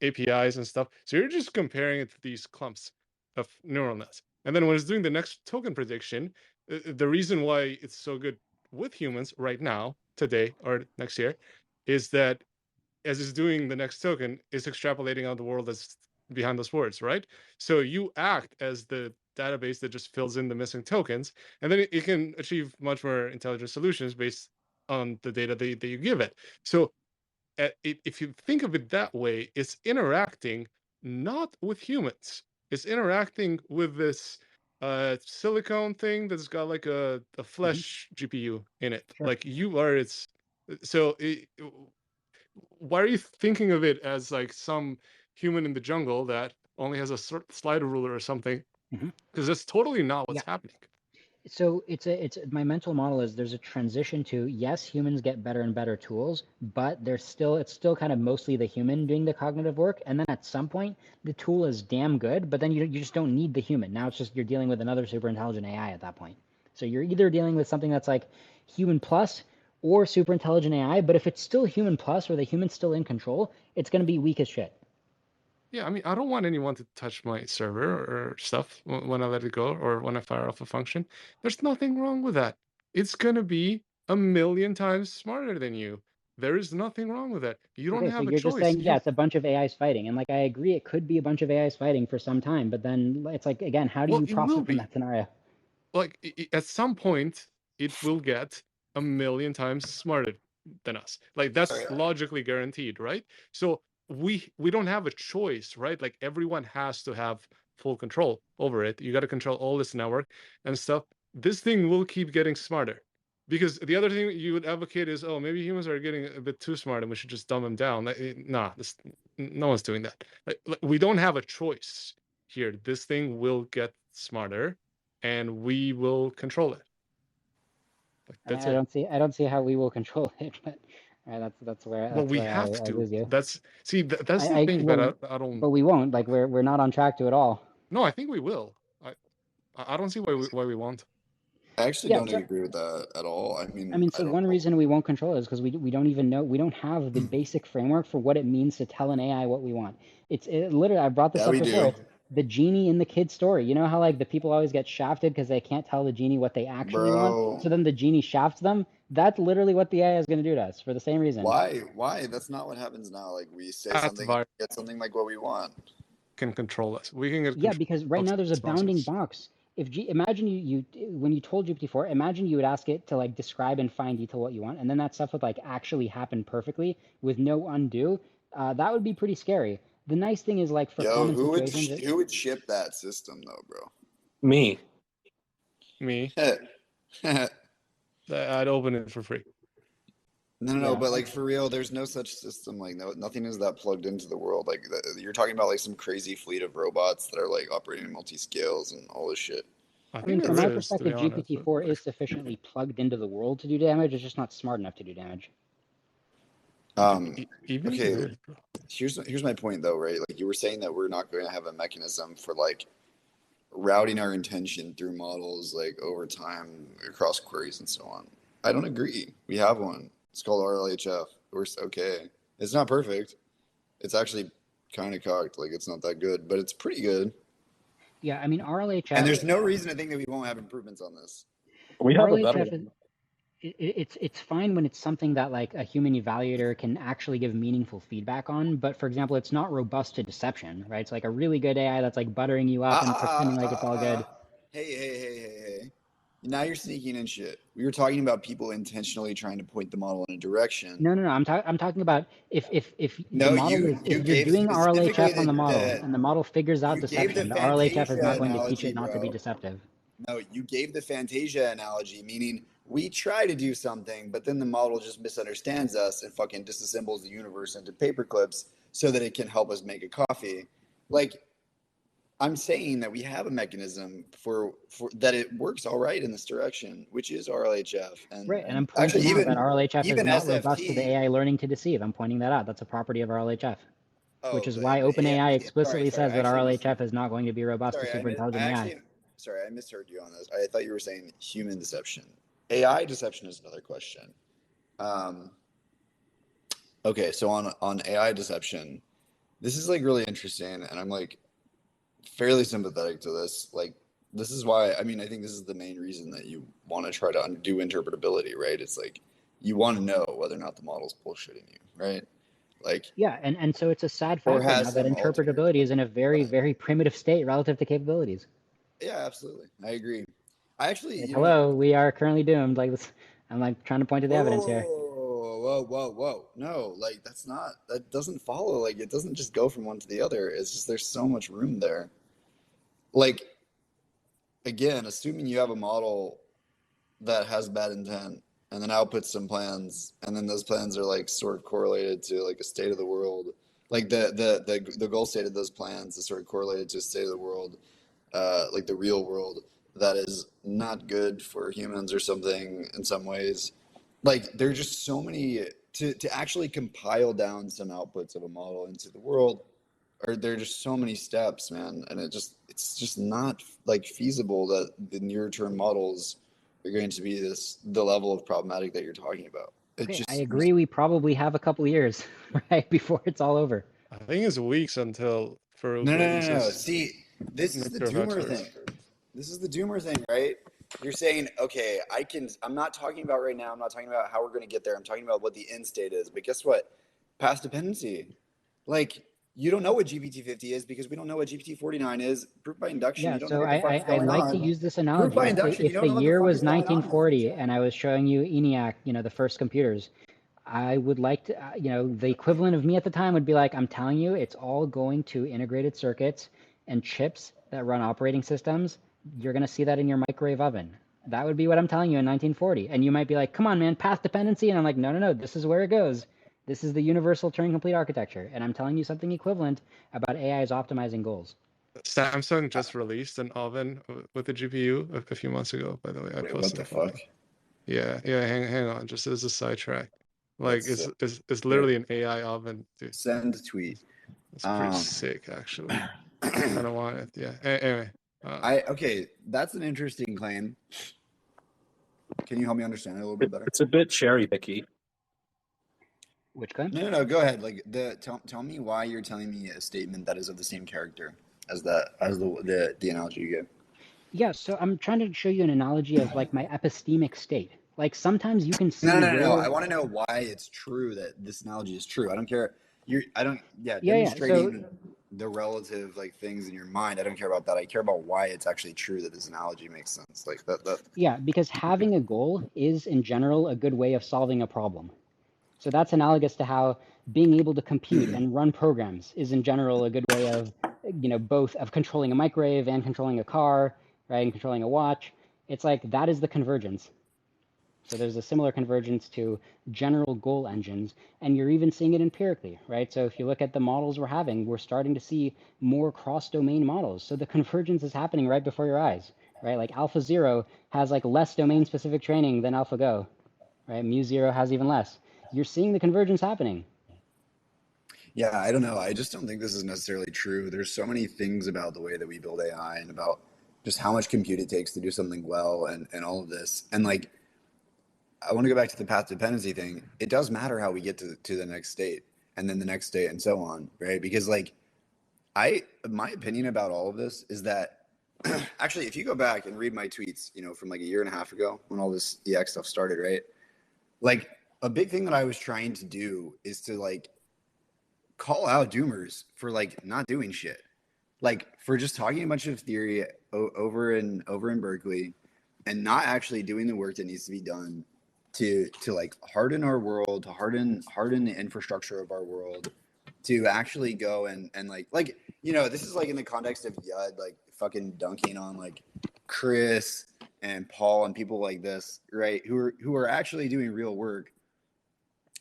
Speaker 17: APIs and stuff. So you're just comparing it to these clumps of neural nets. And then when it's doing the next token prediction, the reason why it's so good with humans right now, today or next year, is that as it's doing the next token, it's extrapolating out the world that's behind those words, right? So you act as the database that just fills in the missing tokens, and then it can achieve much more intelligent solutions based on the data that you give it. So if you think of it that way, it's interacting not with humans. It's interacting with this silicone thing that's got like a flesh GPU in it.
Speaker 1: Sure.
Speaker 17: Like you are its. So why are you thinking of it as like some human in the jungle that only has a slider ruler or something? Because that's totally not what's happening.
Speaker 1: So it's my mental model is there's a transition to, yes, humans get better and better tools, but it's still kind of mostly the human doing the cognitive work. And then at some point the tool is damn good, but then you just don't need the human. Now it's just you're dealing with another super intelligent AI at that point. So you're either dealing with something that's like human plus or super intelligent AI, but if it's still human plus or the human's still in control, it's going to be weak as shit.
Speaker 17: Yeah, I mean, I don't want anyone to touch my server or stuff when I let it go or when I fire off a function. There's nothing wrong with that. It's going to be a million times smarter than you. There is nothing wrong with that. You don't
Speaker 1: Okay, so
Speaker 17: have a
Speaker 1: you're just
Speaker 17: choice.
Speaker 1: saying, yeah, it's a bunch of AIs fighting. And like, I agree, it could be a bunch of AIs fighting for some time, but then it's like, again, how do
Speaker 17: Well,
Speaker 1: you
Speaker 17: it will
Speaker 1: profit from
Speaker 17: be.
Speaker 1: that scenario?
Speaker 17: Like, at some point, it will get a million times smarter than us. Like, that's logically guaranteed, right? So we don't have a choice, right? Like, everyone has to have full control over it. You got to control all this network and stuff. This thing will keep getting smarter. Because the other thing you would advocate is, oh, maybe humans are getting a bit too smart and we should just dumb them down. Like, nah, no one's doing that. Like, we don't have a choice here. This thing will get smarter and we will control it. Like, that's
Speaker 1: I
Speaker 17: it.
Speaker 1: don't see how we will control it, but that's where
Speaker 17: Well, we
Speaker 1: I
Speaker 17: have to.
Speaker 1: lose you.
Speaker 17: That's the thing that I don't.
Speaker 1: But we won't. Like we're not on track to it all.
Speaker 17: No, I think we will. I don't see why we won't.
Speaker 11: I actually
Speaker 1: Yeah,
Speaker 11: don't
Speaker 1: so
Speaker 11: agree with that at all. I
Speaker 1: I mean, so
Speaker 11: don't
Speaker 1: one
Speaker 11: know.
Speaker 1: reason we won't control it is because we don't even know, we don't have the basic framework for what it means to tell an AI what we want. It literally, I brought this
Speaker 11: Yeah,
Speaker 1: up
Speaker 11: we
Speaker 1: before.
Speaker 11: do.
Speaker 1: It's the genie in the kid's story. You know how like the people always get shafted because they can't tell the genie what they actually want, so
Speaker 11: Bro,
Speaker 1: then the genie shafts them. That's literally what the AI is going to do to us for the same reason.
Speaker 11: why? Why? That's not what happens now. Like, we say something and get something like what we want.
Speaker 17: Can control us. We can get
Speaker 1: Yeah, because right now there's a bounding box. If imagine you when you told GPT-4, imagine you would ask it to like describe in fine detail what you want, and then that stuff would like actually happen perfectly with no undo. That would be pretty scary. The nice thing is like for
Speaker 11: Yo,
Speaker 1: common situations,
Speaker 11: who would ship that system though, bro?
Speaker 13: Me.
Speaker 17: I'd open it for free.
Speaker 11: No, but like for real, there's no such system. Like, nothing is that plugged into the world. Like, you're talking about like some crazy fleet of robots that are like operating multi-scales and all this shit.
Speaker 1: I mean, from my perspective, GPT-4 is sufficiently plugged into the world to do damage. It's just not smart enough to do damage.
Speaker 11: Okay, here's my point though, right? Like, you were saying that we're not going to have a mechanism for like routing our intention through models like over time across queries and so on. I don't agree. We have one. It's called RLHF. We're okay. It's not perfect. It's actually kind of cocked. Like, it's not that good, but it's pretty good.
Speaker 1: Yeah, I mean RLHF.
Speaker 11: And there's no reason to think that we won't have improvements on this.
Speaker 13: We have a better one.
Speaker 1: It's fine when it's something that like a human evaluator can actually give meaningful feedback on. But for example, it's not robust to deception, right? It's like a really good AI that's like buttering you up and pretending like it's all good.
Speaker 11: Hey. Now you're sneaking in shit. We were talking about people intentionally trying to point the model in a direction.
Speaker 1: No. I'm talking about if
Speaker 11: No,
Speaker 1: the model if you're doing RLHF on the model and the model figures out deception, the RLHF is not going to teach it not to be deceptive.
Speaker 11: No, you gave the Fantasia analogy, meaning we try to do something, but then the model just misunderstands us and fucking disassembles the universe into paper clips so that it can help us make a coffee. Like, I'm saying that we have a mechanism for that it works all right in this direction, which is RLHF. And
Speaker 1: right, and I'm pointing out that RLHF is not
Speaker 11: SFT,
Speaker 1: robust to the AI learning to deceive. I'm pointing that out. That's a property of RLHF, which is why OpenAI explicitly says that RLHF is not going to be robust to super intelligent AI.
Speaker 11: Sorry, I misheard you on this. I thought you were saying human deception. AI deception is another question. Okay, so on AI deception, this is like really interesting, and I'm like fairly sympathetic to this. Like, this is why, I mean, I think this is the main reason that you want to try to undo interpretability, right? It's like you want to know whether or not the model's bullshitting you, right? Like,
Speaker 1: Yeah, and so it's a sad
Speaker 11: or
Speaker 1: fact right now
Speaker 11: has
Speaker 1: that
Speaker 11: some alternate.
Speaker 1: interpretability is in a very, very primitive state relative to capabilities.
Speaker 11: Yeah, absolutely. I agree. I actually,
Speaker 1: Like,
Speaker 11: you know,
Speaker 1: hello, we are currently doomed. Like this, I'm like trying to point to the evidence here.
Speaker 11: whoa. No, like that doesn't follow. Like it doesn't just go from one to the other. It's just there's so much room there. Like, again, assuming you have a model that has bad intent and then outputs some plans, and then those plans are like sort of correlated to like a state of the world. Like the goal state of those plans is sort of correlated to a state of the world, like the real world that is not good for humans or something in some ways. Like there are just so many to actually compile down some outputs of a model into the world, or there are just so many steps, man, and it's just not like feasible that the near term models are going to be the level of problematic that you're talking about. It
Speaker 1: Okay, I
Speaker 11: just
Speaker 1: agree. We probably have a couple years, right, before it's all over.
Speaker 17: I think it's weeks until Farouk
Speaker 11: no.
Speaker 17: releases
Speaker 11: See, this is the
Speaker 17: nuclear
Speaker 11: doomer
Speaker 17: vectors.
Speaker 11: thing. This is the doomer thing, right? You're saying, okay, I'm not talking about right now. I'm not talking about how we're going to get there. I'm talking about what the end state is. But guess what? Past dependency. Like, you don't know what GPT-50 is because we don't know what GPT-49 is. Proof by induction,
Speaker 1: Yeah,
Speaker 11: you don't know
Speaker 1: so
Speaker 11: what the fuck's
Speaker 1: I
Speaker 11: going
Speaker 1: like to
Speaker 11: on.
Speaker 1: use this
Speaker 11: Proof
Speaker 1: analogy.
Speaker 11: by induction, you
Speaker 1: If
Speaker 11: don't
Speaker 1: the
Speaker 11: know what the
Speaker 1: year
Speaker 11: fuck
Speaker 1: was
Speaker 11: is going on.
Speaker 1: 1940 and I was showing you ENIAC, the first computers, I would like to, the equivalent of me at the time would be like, I'm telling you, it's all going to integrated circuits and chips that run operating systems. You're going to see that in your microwave oven. That would be what I'm telling you in 1940. And you might be like, come on, man, path dependency. And I'm like, no, this is where it goes. This is the universal Turing complete architecture. And I'm telling you something equivalent about AI's optimizing goals.
Speaker 17: Samsung just released an oven with a GPU a few months ago, by the way. I
Speaker 11: Wait,
Speaker 17: posted
Speaker 11: what the
Speaker 17: a photo.
Speaker 11: fuck?
Speaker 17: Yeah, hang on, just as a sidetrack. Like
Speaker 11: That's
Speaker 17: it's literally an AI oven, dude.
Speaker 11: Send tweet.
Speaker 17: It's pretty sick, actually. Kind of want it, yeah. Anyway.
Speaker 11: Okay, that's an interesting claim. Can you help me understand it a little bit better?
Speaker 13: It's a bit cherry picky.
Speaker 1: Which claim?
Speaker 11: No, go ahead. Like tell me why you're telling me a statement that is of the same character as the analogy you gave.
Speaker 1: Yeah, so I'm trying to show you an analogy of like my epistemic state. Like sometimes you can see
Speaker 11: No. I want to know why it's true that this analogy is true. I don't care. Demonstrating the relative like things in your mind. I don't care about that. I care about why it's actually true that this analogy makes sense. Like that.
Speaker 1: Yeah, because having a goal is in general a good way of solving a problem. So that's analogous to how being able to compute and run programs is in general a good way of, both of controlling a microwave and controlling a car, right, and controlling a watch. It's like that is the convergence. So there's a similar convergence to general goal engines, and you're even seeing it empirically, right? So if you look at the models we're having, we're starting to see more cross-domain models. So the convergence is happening right before your eyes, right? Like AlphaZero has like less domain-specific training than AlphaGo, right? Mu0 has even less. You're seeing the convergence happening.
Speaker 11: Yeah, I don't know. I just don't think this is necessarily true. There's so many things about the way that we build AI and about just how much compute it takes to do something well and all of this. And like, I want to go back to the path dependency thing. It does matter how we get to the next state and then the next state and so on, right? Because like, my opinion about all of this is that actually, if you go back and read my tweets, from like a year and a half ago when all this EX stuff started, right? Like a big thing that I was trying to do is to like call out doomers for like not doing shit, like for just talking a bunch of theory over in Berkeley and not actually doing the work that needs to be done to like harden our world, to harden the infrastructure of our world, to actually go and like this is like in the context of Yud like fucking dunking on like Chris and Paul and people like this, right, who are actually doing real work,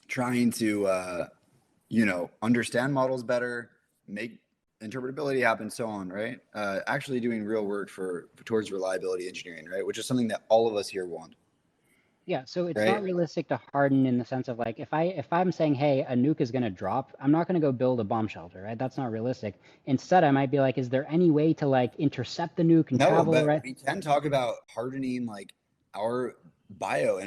Speaker 11: trying to understand models better, make interpretability happen, so on, right? Actually doing real work towards reliability engineering, right? Which is something that all of us here want.
Speaker 1: Yeah, so it's
Speaker 11: right?
Speaker 1: not realistic to harden in the sense of like if I'm saying, hey, a nuke is going to drop, I'm not going to go build a bomb shelter, right? That's not realistic. Instead, I might be like, is there any way to like intercept the nuke and travel,
Speaker 11: but
Speaker 1: right?
Speaker 11: we can talk about hardening like our bio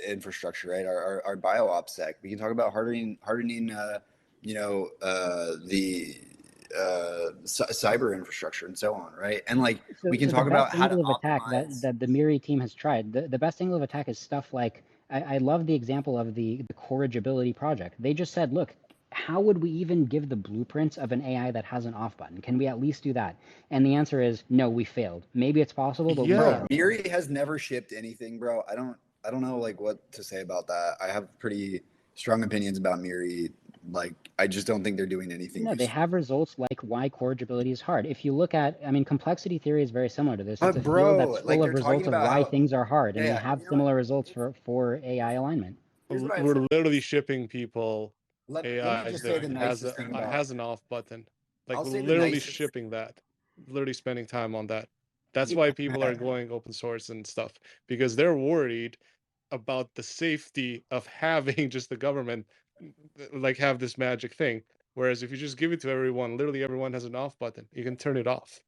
Speaker 11: infrastructure, right? Our bio OPSEC. We can talk about hardening the
Speaker 18: cyber infrastructure and so on, right? And like
Speaker 1: So,
Speaker 18: we can
Speaker 1: so the
Speaker 18: talk
Speaker 1: best
Speaker 18: about how to
Speaker 1: angle of attack
Speaker 18: optimize.
Speaker 1: that the Miri team has tried, the best angle of attack is stuff like, I love the example of the corrigibility project. They just said, look, how would we even give the blueprints of an AI that has an off button? Can we at least do that? And the answer is no, we failed. Maybe it's possible, but we
Speaker 18: Bro,
Speaker 1: failed.
Speaker 18: Miri has never shipped anything, bro. I don't know like what to say about that. I have pretty strong opinions about Miri. Like I just don't think they're doing anything
Speaker 1: No, they
Speaker 18: useful.
Speaker 1: have results like why corrigibility is hard. If you look at, I mean, complexity theory is very similar to this. It's
Speaker 18: But
Speaker 1: a field that's
Speaker 18: bro,
Speaker 1: full
Speaker 18: like
Speaker 1: of
Speaker 18: they're talking
Speaker 1: results of
Speaker 18: about
Speaker 1: why
Speaker 18: how
Speaker 1: things are hard, and we
Speaker 18: yeah,
Speaker 1: have
Speaker 18: you know what?
Speaker 1: similar results for AI alignment.
Speaker 18: Here's what I have
Speaker 17: We're
Speaker 18: to
Speaker 17: literally shipping people
Speaker 18: let me
Speaker 17: AIs
Speaker 18: just say
Speaker 17: that
Speaker 18: the nicest thing about
Speaker 17: has an off button. Like
Speaker 18: I'll
Speaker 17: we're
Speaker 18: say the
Speaker 17: literally
Speaker 18: nicest
Speaker 17: shipping that, literally spending time on that. That's why people are going open source and stuff, because they're worried about the safety of having just the government like have this magic thing. Whereas if you just give it to everyone, literally everyone has an off button. You can turn it off,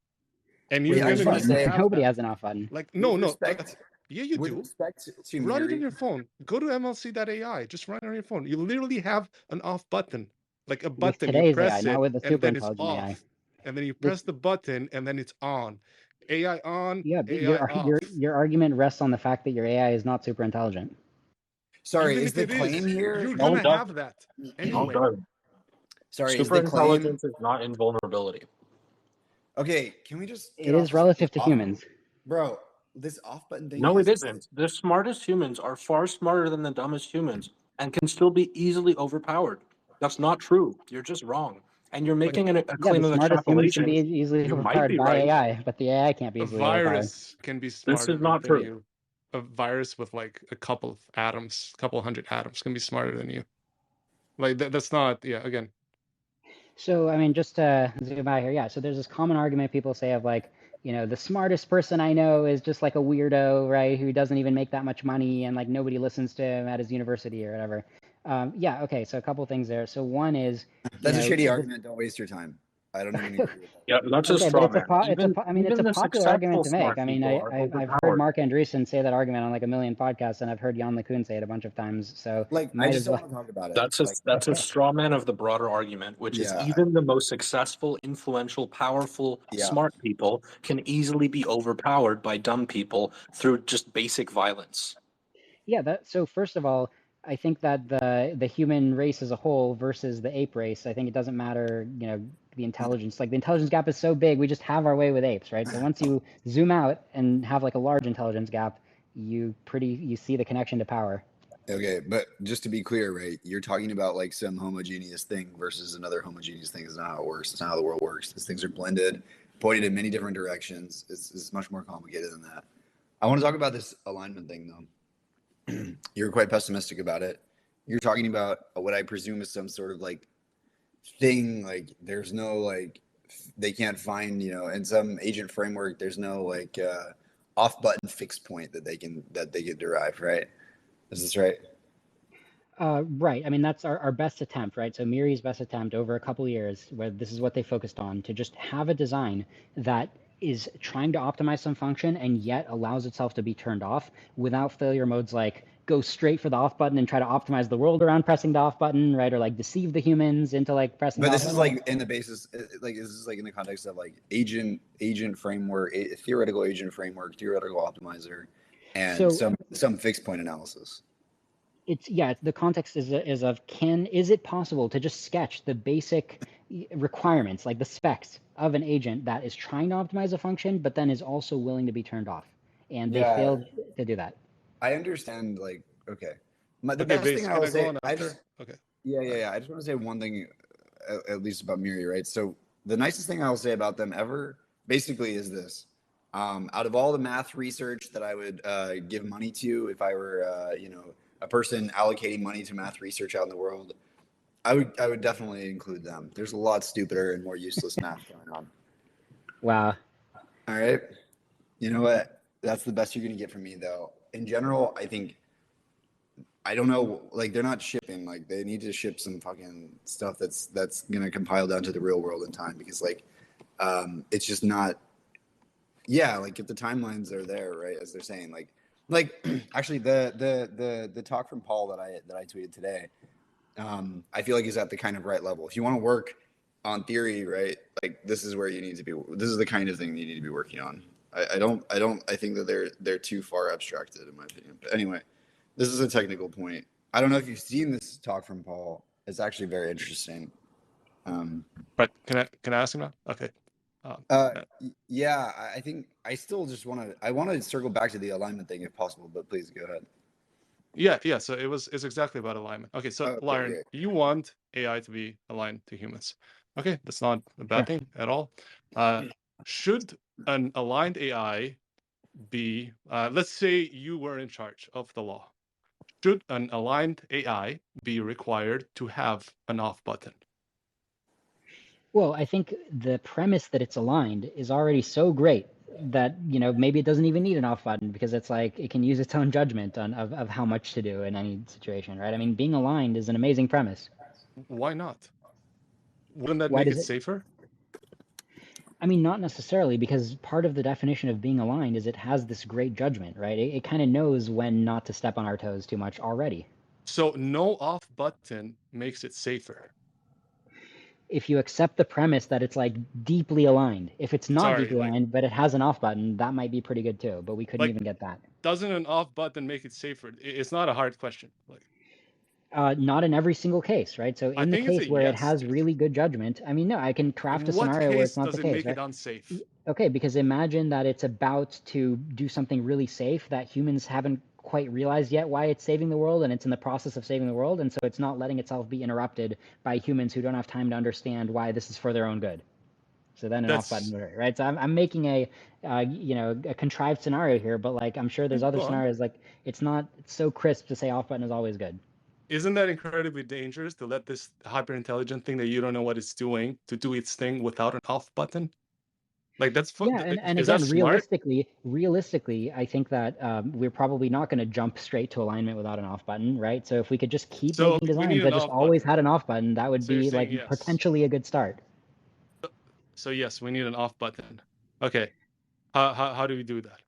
Speaker 17: and you're
Speaker 18: yeah, I
Speaker 17: gonna
Speaker 18: just want
Speaker 17: need
Speaker 18: to
Speaker 17: to
Speaker 18: say
Speaker 17: have
Speaker 1: Nobody
Speaker 17: that.
Speaker 1: has an off button.
Speaker 17: Like
Speaker 18: with
Speaker 17: no,
Speaker 18: respect
Speaker 17: yeah, you
Speaker 18: with
Speaker 17: do.
Speaker 18: respect to
Speaker 17: Run it on
Speaker 18: Miri.
Speaker 17: your phone. Go to MLC.ai. Just run it on your phone. You literally have an off button, like a
Speaker 1: With
Speaker 17: button. You
Speaker 1: today's AI,
Speaker 17: press
Speaker 1: not
Speaker 17: it,
Speaker 1: with the
Speaker 17: and
Speaker 1: super
Speaker 17: then it's
Speaker 1: intelligent AI.
Speaker 17: off. And then you
Speaker 1: This,
Speaker 17: press the button, and then it's on. AI on,
Speaker 1: yeah, but
Speaker 17: AI off.
Speaker 1: your argument rests on the fact that your AI is not super intelligent.
Speaker 18: Sorry,
Speaker 17: Even
Speaker 18: is
Speaker 17: if
Speaker 18: the
Speaker 17: it
Speaker 18: claim
Speaker 17: is,
Speaker 18: here?
Speaker 17: you're
Speaker 13: No,
Speaker 17: gonna
Speaker 13: it doesn't.
Speaker 17: have that
Speaker 13: No,
Speaker 17: anyway.
Speaker 13: it doesn't.
Speaker 18: Sorry, is
Speaker 13: Super
Speaker 18: the claim
Speaker 13: intelligence is not invulnerability.
Speaker 18: okay? Can we just
Speaker 1: It
Speaker 18: get off
Speaker 1: is
Speaker 18: this
Speaker 1: relative to
Speaker 18: off,
Speaker 1: humans.
Speaker 18: bro? This off button thing
Speaker 13: No, it
Speaker 18: has
Speaker 13: isn't. The smartest humans are far smarter than the dumbest humans and can still be easily overpowered. That's not true. You're just wrong. And you're making a
Speaker 1: Yeah, the
Speaker 13: claim of
Speaker 1: smartest humans can be
Speaker 13: extrapolation.
Speaker 1: easily
Speaker 13: You might
Speaker 1: overpowered
Speaker 13: be
Speaker 1: by
Speaker 13: right.
Speaker 1: AI, but the AI can't be
Speaker 17: A
Speaker 1: easily overpowered.
Speaker 17: virus can be
Speaker 13: This
Speaker 17: smarter
Speaker 13: is not
Speaker 17: than
Speaker 13: true.
Speaker 17: you. A virus with like a couple of atoms, couple hundred atoms, can be smarter than you. Like that's not. Yeah, again,
Speaker 1: So, I mean, just to zoom out here, yeah. So there's this common argument people say of like, the smartest person I know is just like a weirdo, right? Who doesn't even make that much money and like nobody listens to him at his university or whatever. Yeah, okay. So a couple things there. So one is,
Speaker 18: That's a shitty argument. Don't waste your time. I don't even agree with that.
Speaker 13: Yeah, that's a
Speaker 1: okay, but
Speaker 13: straw man.
Speaker 1: I mean, it's a
Speaker 13: Even the
Speaker 1: popular argument
Speaker 13: successful
Speaker 1: to make.
Speaker 13: smart
Speaker 1: I mean,
Speaker 13: people are
Speaker 1: I've heard
Speaker 13: overpowered.
Speaker 1: Mark Andreessen say that argument on like a million podcasts, and I've heard Jan LeCun say it a bunch of times. So
Speaker 18: Like, I
Speaker 1: might
Speaker 18: just
Speaker 1: as
Speaker 18: don't
Speaker 1: well.
Speaker 18: want to talk about it.
Speaker 13: That's a
Speaker 18: Like,
Speaker 13: that's a straw man of the broader argument, which is
Speaker 18: yeah,
Speaker 13: even the most successful, influential, powerful,
Speaker 18: yeah.
Speaker 13: smart people can easily be overpowered by dumb people through just basic violence.
Speaker 1: Yeah, so first of all, I think that the human race as a whole versus the ape race, I think it doesn't matter, the intelligence. Like the intelligence gap is so big, we just have our way with apes, right? So once you zoom out and have like a large intelligence gap, you see the connection to power.
Speaker 18: Okay, but just to be clear, right? You're talking about like some homogeneous thing versus another homogeneous thing. It's not how it works. It's not how the world works. These things are blended, pointed in many different directions. It's much more complicated than that. I want to talk about this alignment thing though. You're quite pessimistic about it. You're talking about what I presume is some sort of like thing, like there's no like they can't find, in some agent framework, there's no like off button fixed point that they can derive, right? Is this right?
Speaker 1: Right. I mean, that's our best attempt, right? So Miri's best attempt over a couple of years, where this is what they focused on, to just have a design that is trying to optimize some function and yet allows itself to be turned off without failure modes like go straight for the off button and try to optimize the world around pressing the off button, right? Or like deceive the humans into like pressing
Speaker 18: But
Speaker 1: the
Speaker 18: this
Speaker 1: off
Speaker 18: is
Speaker 1: button.
Speaker 18: like in the basis, like this is like in the context of like agent framework, theoretical agent framework, theoretical optimizer, and
Speaker 1: So
Speaker 18: some fixed point analysis.
Speaker 1: The context is is it possible to just sketch the basic requirements, like the specs of an agent that is trying to optimize a function, but then is also willing to be turned off? And they
Speaker 18: Yeah,
Speaker 1: failed to do that.
Speaker 18: I understand. Like, okay, the
Speaker 17: okay,
Speaker 18: best
Speaker 17: base.
Speaker 18: thing I
Speaker 17: Can
Speaker 18: will
Speaker 17: I go
Speaker 18: say,
Speaker 17: on after? Okay.
Speaker 18: yeah. I just want to say one thing, at least about Miri, right? So the nicest thing I will say about them ever, basically, is this: out of all the math research that I would give money to, if I were, a person allocating money to math research out in the world, I would definitely include them. There's a lot stupider and more useless math going on.
Speaker 1: Wow.
Speaker 18: All right. You know what? That's the best you're gonna get from me, though. In general, I don't know. Like they're not shipping. Like they need to ship some fucking stuff that's gonna compile down to the real world in time because it's just not. Yeah, like if the timelines are there, right, as they're saying, like actually the talk from Paul that I tweeted today, I feel like is at the kind of right level. If you want to work
Speaker 11: on theory, right? Like this is where you need to be. This is the kind of thing you need to be working on. I think that they're too far abstracted in my opinion. But anyway, this is a technical point. I don't know if you've seen this talk from Paul. It's actually very interesting.
Speaker 17: But can I ask him now? Okay.
Speaker 11: Yeah, I think I still just want to circle back to the alignment thing if possible, but please go ahead.
Speaker 17: Yeah. So it's exactly about alignment. Okay, so
Speaker 11: Okay,
Speaker 17: Liron,
Speaker 11: yeah.
Speaker 17: you want AI to be aligned to humans. Okay, that's not a bad thing at all. Should an aligned AI be, let's say you were in charge of the law. Should an aligned AI be required to have an off button?
Speaker 1: Well, I think the premise that it's aligned is already so great that, maybe it doesn't even need an off button because it's like it can use its own judgment of how much to do in any situation, right? I mean, being aligned is an amazing premise.
Speaker 17: Why not? Wouldn't that
Speaker 1: Why
Speaker 17: make
Speaker 1: does
Speaker 17: it
Speaker 1: it?
Speaker 17: safer?
Speaker 1: I mean, not necessarily, because part of the definition of being aligned is it has this great judgment, right? It kind of knows when not to step on our toes too much already.
Speaker 17: So no off button makes it safer.
Speaker 1: If you accept the premise that it's like deeply aligned, if it's not
Speaker 17: Sorry,
Speaker 1: deeply aligned, but it has an off button, that might be pretty good too, but we couldn't
Speaker 17: like,
Speaker 1: even get that.
Speaker 17: Doesn't an off button make it safer? It's not a hard question. Like,
Speaker 1: not in every single case, right? So
Speaker 17: I
Speaker 1: in the
Speaker 17: think it's a
Speaker 1: case where it
Speaker 17: yes,
Speaker 1: has
Speaker 17: dude.
Speaker 1: really good judgment, I mean, no, I can craft a
Speaker 17: In what
Speaker 1: scenario where it's
Speaker 17: case
Speaker 1: not the
Speaker 17: does it
Speaker 1: case,
Speaker 17: make
Speaker 1: right?
Speaker 17: it unsafe?
Speaker 1: Okay, because imagine that it's about to do something really safe that humans haven't quite realized yet why it's saving the world, and it's in the process of saving the world, and so it's not letting itself be interrupted by humans who don't have time to understand why this is for their own good. So then an off button, right? So I'm making a contrived scenario here, but like I'm sure there's other
Speaker 17: Go on.
Speaker 1: scenarios like it's so crisp to say off button is always good.
Speaker 17: Isn't that incredibly dangerous to let this hyper intelligent thing that you don't know what it's doing to do its thing without an off button? Like that's
Speaker 1: Yeah, and
Speaker 17: is that
Speaker 1: again,
Speaker 17: smart?
Speaker 1: realistically, I think that we're probably not going to jump straight to alignment without an off button, right? So if we could just keep
Speaker 17: So
Speaker 1: making
Speaker 17: we need
Speaker 1: designs
Speaker 17: an
Speaker 1: that just
Speaker 17: off
Speaker 1: always
Speaker 17: button.
Speaker 1: had an off button, that would
Speaker 17: So you're
Speaker 1: be
Speaker 17: saying
Speaker 1: like
Speaker 17: yes.
Speaker 1: potentially a good start.
Speaker 17: So yes, we need an off button. Okay, how do we do that?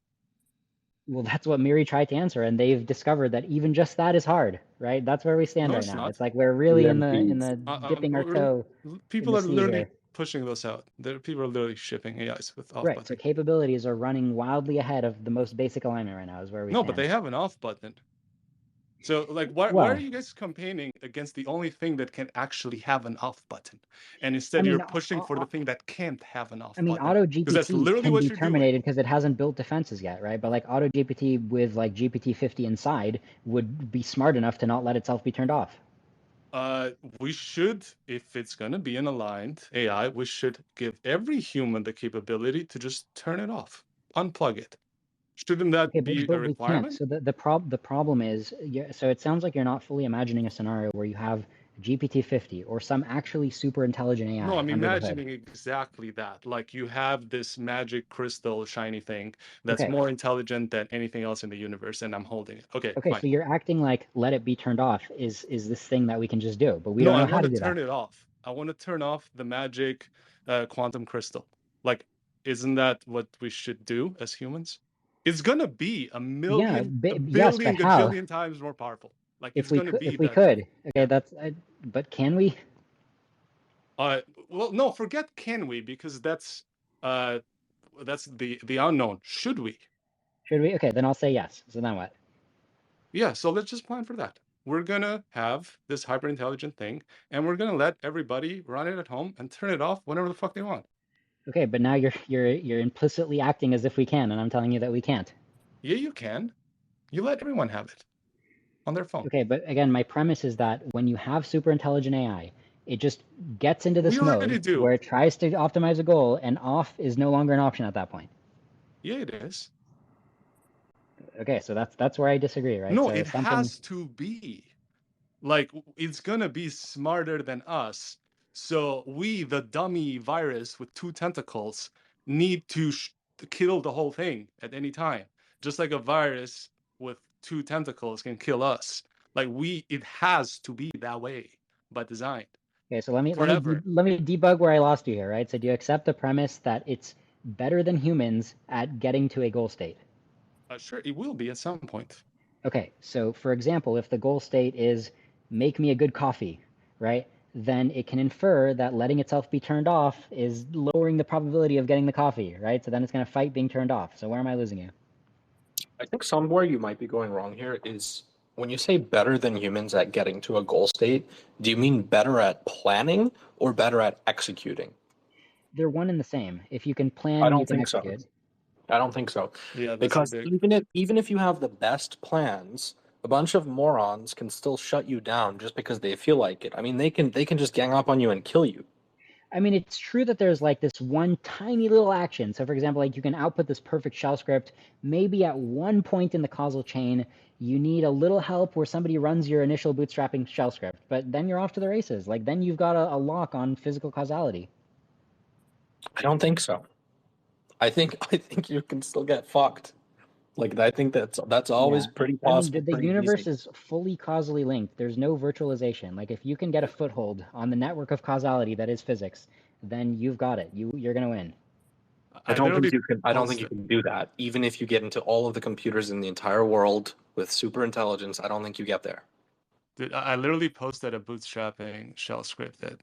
Speaker 1: Well, that's what Miri tried to answer, and they've discovered that even just that is hard, right? That's where we stand
Speaker 17: No,
Speaker 1: right
Speaker 17: it's
Speaker 1: now.
Speaker 17: not.
Speaker 1: It's like we're really in
Speaker 5: EMPs.
Speaker 1: the dipping our toe in
Speaker 17: People
Speaker 1: the
Speaker 17: are
Speaker 1: sea
Speaker 17: literally
Speaker 1: here.
Speaker 17: pushing those out. People are literally shipping AIs with off
Speaker 1: Right,
Speaker 17: button.
Speaker 1: so capabilities are running wildly ahead of the most basic alignment right now is where we
Speaker 17: No,
Speaker 1: stand.
Speaker 17: but they have an off button. So like why are you guys campaigning against the only thing that can actually have an off button? And instead you're pushing for the thing that can't have an off button.
Speaker 1: Auto
Speaker 17: Because that's
Speaker 1: GPT
Speaker 17: literally
Speaker 1: can
Speaker 17: what
Speaker 1: be
Speaker 17: you're doing.
Speaker 1: terminated because it hasn't built defenses yet, right? But like Auto GPT with like GPT-50 inside would be smart enough to not let itself be turned off.
Speaker 17: We should, if it's gonna be an aligned AI, we should give every human the capability to just turn it off, unplug it. Shouldn't that be a
Speaker 1: But we
Speaker 17: requirement?
Speaker 1: can't. So the problem is, so it sounds like you're not fully imagining a scenario where you have GPT-50 or some actually super intelligent AI
Speaker 17: No, I'm
Speaker 1: under the hood.
Speaker 17: imagining exactly that. Like you have this magic crystal shiny thing that's
Speaker 1: Okay.
Speaker 17: more intelligent than anything else in the universe, and I'm holding it. Okay,
Speaker 1: Okay,
Speaker 17: fine.
Speaker 1: so you're acting like let it be turned off is this thing that we can just do, but we
Speaker 17: No,
Speaker 1: don't
Speaker 17: I
Speaker 1: know how
Speaker 17: want
Speaker 1: to
Speaker 17: to
Speaker 1: do
Speaker 17: turn
Speaker 1: that.
Speaker 17: it off. I want to turn off the magic quantum crystal. Like, isn't that what we should do as humans? It's gonna be a million, a
Speaker 1: Yes,
Speaker 17: billion,
Speaker 1: but how?
Speaker 17: gajillion times more powerful. Like
Speaker 1: If
Speaker 17: it's
Speaker 1: we
Speaker 17: gonna
Speaker 1: could,
Speaker 17: be
Speaker 1: if we
Speaker 17: that.
Speaker 1: could, okay,
Speaker 17: Yeah.
Speaker 1: but can we?
Speaker 17: Well, no, forget can we, because that's the unknown. Should we?
Speaker 1: Should we? Okay, then I'll say yes. So then what?
Speaker 17: Yeah, so let's just plan for that. We're gonna have this hyper intelligent thing, and we're gonna let everybody run it at home and turn it off whenever the fuck they want.
Speaker 1: Okay, but now you're implicitly acting as if we can, and I'm telling you that we can't.
Speaker 17: Yeah, you can. You let everyone have it on their phone.
Speaker 1: Okay, but again, my premise is that when you have super intelligent AI, it just gets into this
Speaker 17: We already
Speaker 1: mode
Speaker 17: do.
Speaker 1: where it tries to optimize a goal, and off is no longer an option at that point.
Speaker 17: Yeah, it is.
Speaker 1: Okay, so that's where I disagree, right?
Speaker 17: No,
Speaker 1: so
Speaker 17: it has to be. Like, it's gonna be smarter than us. So we, the dummy virus with 2 tentacles, need to kill the whole thing at any time. Just like a virus with 2 tentacles can kill us. Like it has to be that way by design.
Speaker 1: Okay, so let me
Speaker 17: Forever.
Speaker 1: debug where I lost you here, right? So do you accept the premise that it's better than humans at getting to a goal state?
Speaker 17: Sure, it will be at some point.
Speaker 1: Okay, so for example, if the goal state is make me a good coffee, right? then it can infer that letting itself be turned off is lowering the probability of getting the coffee, right? So then it's going to fight being turned off. So where am I losing you?
Speaker 13: I think somewhere you might be going wrong here is when you say better than humans at getting to a goal state, do you mean better at planning or better at executing?
Speaker 1: They're one and the same. If you can
Speaker 13: I
Speaker 1: plan, you
Speaker 13: don't
Speaker 1: can
Speaker 13: think so.
Speaker 1: execute.
Speaker 13: I don't think so.
Speaker 17: Yeah, that's a
Speaker 13: Because
Speaker 17: big.
Speaker 13: even if you have the best plans, a bunch of morons can still shut you down just because they feel like it. I mean, they can just gang up on you and kill you.
Speaker 1: I mean, it's true that there's like this one tiny little action. So for example, like you can output this perfect shell script. Maybe at one point in the causal chain, you need a little help where somebody runs your initial bootstrapping shell script, but then you're off to the races. Like then you've got a lock on physical causality.
Speaker 13: I don't think so. I think you can still get fucked. Like I think that's always
Speaker 1: Yeah.
Speaker 13: pretty
Speaker 1: I mean,
Speaker 13: possible,
Speaker 1: the
Speaker 13: pretty
Speaker 1: universe
Speaker 13: easy.
Speaker 1: is fully causally linked. There's no virtualization. Like if you can get a foothold on the network of causality that is physics, then you've got it. You're gonna win.
Speaker 13: I don't think
Speaker 17: literally
Speaker 13: you can. I don't think you
Speaker 17: posted.
Speaker 13: can do that. Even if you get into all of the computers in the entire world with super intelligence, I don't think you get there.
Speaker 17: Dude, I literally posted a bootstrapping shell script that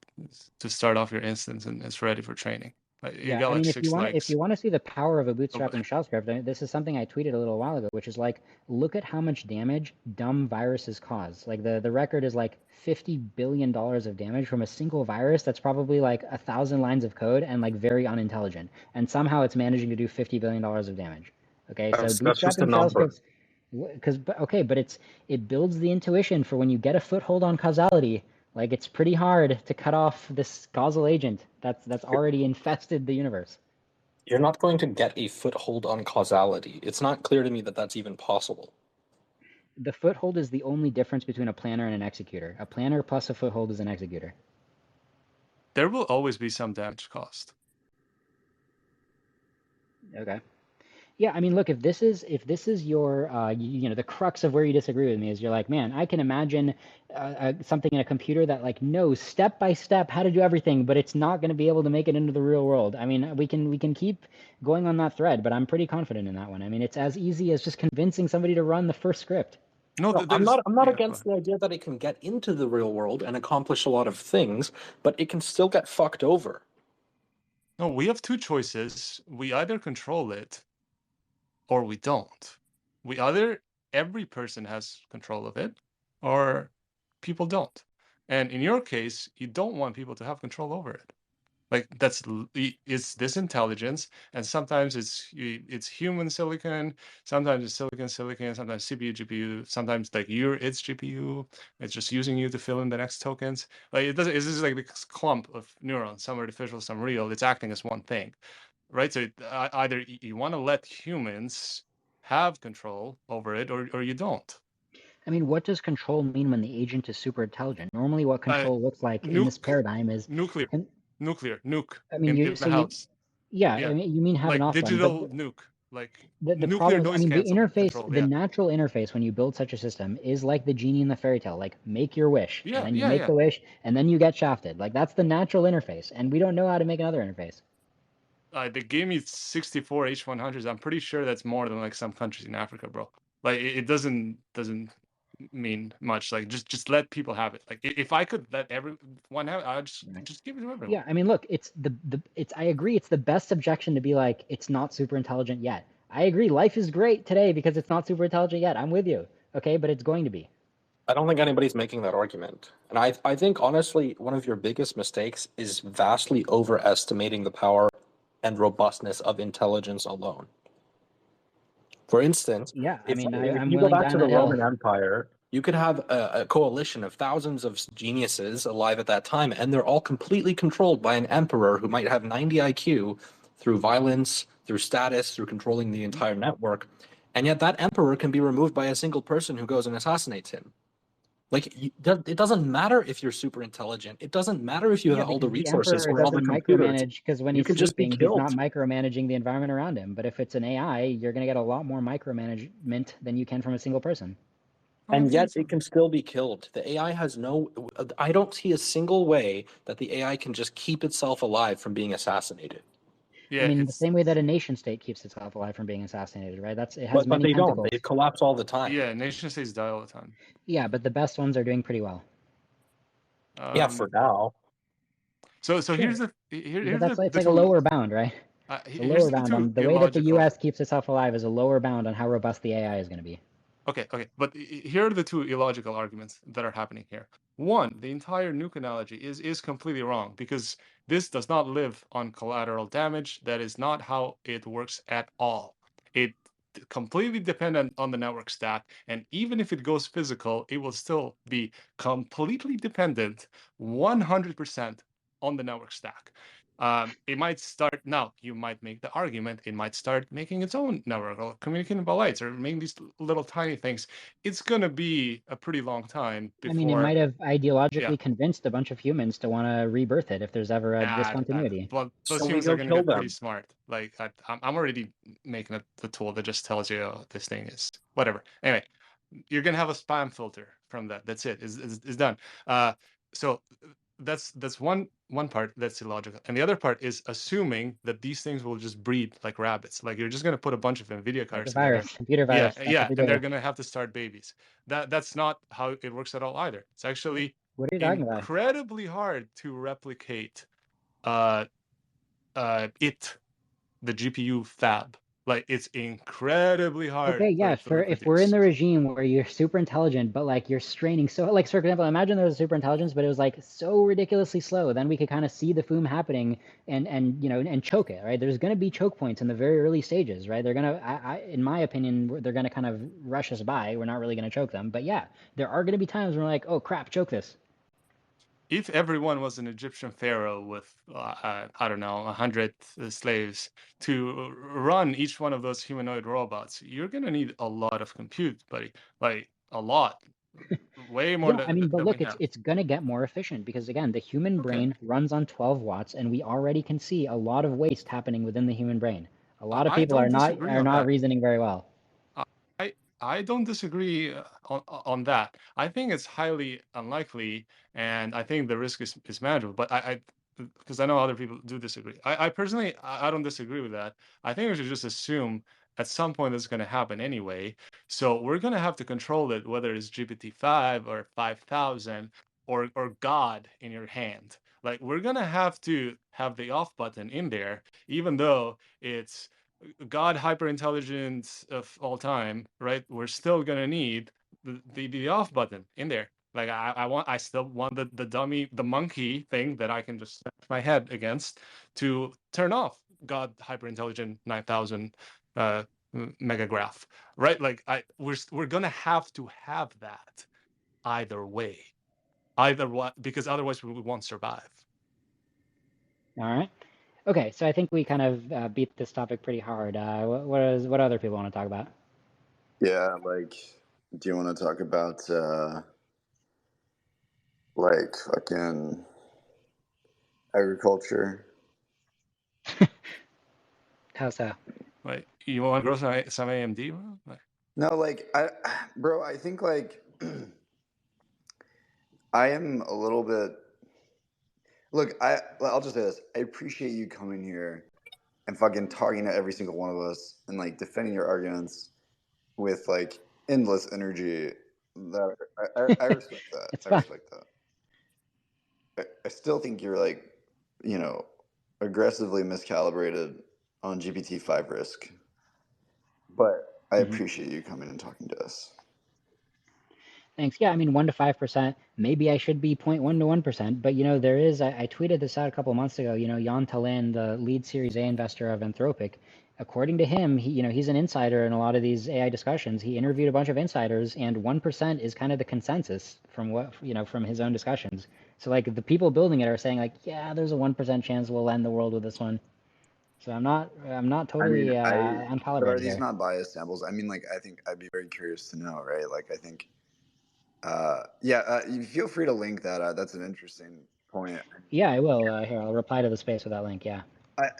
Speaker 17: to start off your instance and it's ready for training. Like, you
Speaker 1: Yeah,
Speaker 17: got
Speaker 1: I
Speaker 17: like
Speaker 1: mean, if you
Speaker 17: 6
Speaker 1: want
Speaker 17: likes.
Speaker 1: to see the power of a
Speaker 17: Oh, but
Speaker 1: bootstrapping shell script, I mean, this is something I tweeted a little while ago, which is like, look at how much damage dumb viruses cause. Like the record is like $50 billion of damage from a single virus that's probably like 1,000 lines of code and like very unintelligent, and somehow it's managing to do $50 billion of damage. Okay, so
Speaker 13: That's just a
Speaker 1: bootstrapping shell
Speaker 13: number.
Speaker 1: scripts, but it builds the intuition for when you get a foothold on causality. Like it's pretty hard to cut off this causal agent that's already infested the universe.
Speaker 13: You're not going to get a foothold on causality. It's not clear to me that that's even possible.
Speaker 1: The foothold is the only difference between a planner and an executor. A planner plus a foothold is an executor.
Speaker 17: there will always be some damage cost.
Speaker 1: Okay. Yeah, I mean, look, if this is your the crux of where you disagree with me is you're like, man, I can imagine something in a computer that like knows step by step how to do everything, but it's not going to be able to make it into the real world. I mean, we can keep going on that thread, but I'm pretty confident in that one. I mean, it's as easy as just convincing somebody to run the first script.
Speaker 17: No,
Speaker 13: No, I'm not
Speaker 17: yeah, go
Speaker 13: against the idea that it can get into the real world and accomplish a lot of things, but it can still get fucked over.
Speaker 17: No, we have two choices. We either control it or we don't. Every person has control of it or people don't. And in your case, you don't want people to have control over it. Like it's this intelligence, and sometimes it's human silicon, sometimes it's silicon, sometimes CPU, GPU, sometimes like it's GPU. It's just using you to fill in the next tokens. Like it doesn't. It's just like this clump of neurons, some artificial, some real. It's acting as one thing, right? So either you want to let humans have control over it, or you don't.
Speaker 1: I mean, what does control mean when the agent is super intelligent? Normally, what control looks like in this paradigm is
Speaker 17: nuke.
Speaker 1: I mean,
Speaker 17: in the house.
Speaker 1: Yeah,
Speaker 17: Yeah,
Speaker 1: I mean, you mean have an
Speaker 17: like
Speaker 1: offline,
Speaker 17: digital nuke, like
Speaker 1: the
Speaker 17: nuclear
Speaker 1: problem is, I
Speaker 17: noise
Speaker 1: mean, the
Speaker 17: canceling
Speaker 1: interface,
Speaker 17: control.
Speaker 1: the
Speaker 17: Yeah,
Speaker 1: natural interface when you build such a system is like the genie in the fairy tale, like make your wish, and then you make the wish, and then you get shafted. Like that's the natural interface, and we don't know how to make another interface.
Speaker 17: They gave me 64 H100s. I'm pretty sure that's more than like some countries in Africa, bro. Like it doesn't mean much. Like just let people have it. Like if I could let everyone have it, I'd just give it to everyone.
Speaker 1: Yeah, I mean, look, it's I agree, it's the best objection to be like it's not super intelligent yet. I agree, life is great today because it's not super intelligent yet. I'm with you, okay, but it's going to be.
Speaker 13: I don't think anybody's making that argument. And I think, honestly, one of your biggest mistakes is vastly overestimating the power and robustness of intelligence alone. For instance,
Speaker 1: Yeah, I
Speaker 13: if
Speaker 1: mean,
Speaker 13: if
Speaker 1: I'm
Speaker 13: you go
Speaker 1: willing
Speaker 13: back
Speaker 1: down
Speaker 13: to the
Speaker 1: that hill.
Speaker 13: Roman Empire, you could have a coalition of thousands of geniuses alive at that time, and they're all completely controlled by an emperor who might have 90 IQ through violence, through status, through controlling the entire network. And yet that emperor can be removed by a single person who goes and assassinates him. Like, it doesn't matter if you're super intelligent. It doesn't matter if you
Speaker 1: Yeah,
Speaker 13: have all the
Speaker 1: because the
Speaker 13: resources
Speaker 1: emperor
Speaker 13: or all the
Speaker 1: doesn't
Speaker 13: computers.
Speaker 1: micromanage, because when
Speaker 13: You
Speaker 1: he's
Speaker 13: can just be
Speaker 1: sleeping, he's not
Speaker 13: killed.
Speaker 1: micromanaging the environment around him. But if it's an AI, you're going to get a lot more micromanagement than you can from a single person.
Speaker 13: And yet it can still be killed. The AI has I don't see a single way that the AI can just keep itself alive from being assassinated.
Speaker 17: Yeah,
Speaker 1: I mean, the same way that a nation state keeps itself alive from being assassinated, right? It has
Speaker 13: But
Speaker 1: many
Speaker 13: they don't.
Speaker 1: tentacles.
Speaker 13: They collapse all the time.
Speaker 17: Yeah, nation states die all the time.
Speaker 1: Yeah, but the best ones are doing pretty well.
Speaker 13: Yeah, for now.
Speaker 17: So
Speaker 1: Sure.
Speaker 17: here's
Speaker 1: But
Speaker 17: here's
Speaker 1: it's like a
Speaker 17: two
Speaker 1: lower bound, right? It's a
Speaker 17: here's
Speaker 1: lower
Speaker 17: the
Speaker 1: bound
Speaker 17: two
Speaker 1: on the way that the
Speaker 17: illogical.
Speaker 1: U.S. keeps itself alive is a lower bound on how robust the AI is going to be.
Speaker 17: Okay, but here are the two illogical arguments that are happening here. One, the entire nuke analogy is completely wrong because this does not live on collateral damage. That is not how it works at all. It completely dependent on the network stack, and even if it goes physical, it will still be completely dependent 100% on the network stack. It might start now. You might make the argument it might start making its own network or communicating by lights or making these little tiny things. It's gonna be a pretty long time
Speaker 1: I mean, it
Speaker 17: before.
Speaker 1: might have
Speaker 17: Yeah,
Speaker 1: ideologically convinced a bunch of humans to want to rebirth it if there's ever a
Speaker 17: but
Speaker 1: discontinuity.
Speaker 17: those
Speaker 13: So we
Speaker 17: humans
Speaker 13: go
Speaker 17: are gonna
Speaker 13: kill
Speaker 17: get pretty
Speaker 13: them.
Speaker 17: smart. Like I'm already making the tool that just tells you this thing is whatever. Anyway, you're gonna have a spam filter from that. That's it. Is done. So that's one part that's illogical, and the other part is assuming that these things will just breed like rabbits. Like you're just gonna put a bunch of NVIDIA
Speaker 1: Like
Speaker 17: cards
Speaker 1: a
Speaker 17: together.
Speaker 1: virus, computer virus. That's
Speaker 17: Yeah,
Speaker 1: what they
Speaker 17: and they're
Speaker 1: do.
Speaker 17: gonna have to start babies. That's not how it works at all either. It's actually
Speaker 1: What are you talking about?
Speaker 17: incredibly hard to replicate the GPU fab. Like it's incredibly hard
Speaker 1: Okay,
Speaker 17: for
Speaker 1: yeah,
Speaker 17: it to
Speaker 1: if we're in
Speaker 17: reproduce.
Speaker 1: the regime where you're super intelligent, but like you're straining so, like, for example, imagine there was super intelligence, but it was like so ridiculously slow, then we could kind of see the Foom happening and and choke it, right? There's going to be choke points in the very early stages, right? They're going to, in my opinion, they're going to kind of rush us by. We're not really going to choke them, but yeah, there are going to be times where we're like, oh crap, choke this.
Speaker 17: If everyone was an Egyptian pharaoh with, I don't know, 100 slaves to run each one of those humanoid robots, you're going to need a lot of compute, buddy. Like a lot. Way more
Speaker 1: Yeah, I mean, but
Speaker 17: than we
Speaker 1: look,
Speaker 17: have.
Speaker 1: it's gonna get more efficient because again, the human
Speaker 17: Okay.
Speaker 1: brain runs on 12 watts, and we already can see a lot of waste happening within the human brain. A lot of
Speaker 17: I
Speaker 1: people
Speaker 17: don't disagree on that.
Speaker 1: reasoning very well.
Speaker 17: I don't disagree on that. I think it's highly unlikely, and I think the risk is manageable. But because I know other people do disagree. I personally I don't disagree with that. I think we should just assume at some point it's going to happen anyway. So we're going to have to control it, whether it's GPT-5 or 5,000 or God in your hand. Like we're going to have to have the off button in there, even though it's God hyperintelligence of all time, right? We're still gonna need the off button in there. Like I still want the dummy, the monkey thing that I can just smash my head against to turn off God hyperintelligent 9000 megagraph, right? Like we're gonna have to have that either way, because otherwise we won't survive.
Speaker 1: All right. Okay, so I think we kind of beat this topic pretty hard. What other people want to talk about?
Speaker 11: Yeah, like, do you want to talk about like fucking agriculture?
Speaker 1: How so?
Speaker 17: Like you want to grow some AMD? Like,
Speaker 11: No, like bro, I think like I am a little bit. Look, I'll just say this. I appreciate you coming here and fucking talking to every single one of us and like defending your arguments with like endless energy. That I respect that.
Speaker 1: It's
Speaker 11: I
Speaker 1: fun.
Speaker 11: respect that. I still think you're like, you know, aggressively miscalibrated on GPT-5 risk, but I appreciate you coming and talking to us.
Speaker 1: Thanks. Yeah, I mean, 1 to 5%. Maybe I should be 0.1 to 1%, but there is. I tweeted this out a couple months ago. Jan Tallinn, the lead Series A investor of Anthropic, according to him, he's an insider in a lot of these AI discussions. He interviewed a bunch of insiders, and 1% is kind of the consensus from what from his own discussions. So like the people building it are saying like, yeah, there's a 1% chance we'll end the world with this one. So I'm not totally
Speaker 11: But
Speaker 1: uncalibrated
Speaker 11: are these
Speaker 1: here.
Speaker 11: not biased samples? I mean, like, I think I'd be very curious to know, right? Like, I think, you feel free to link that. That's an interesting point.
Speaker 1: Yeah, I will. Here, I'll reply to the space with that link. Yeah.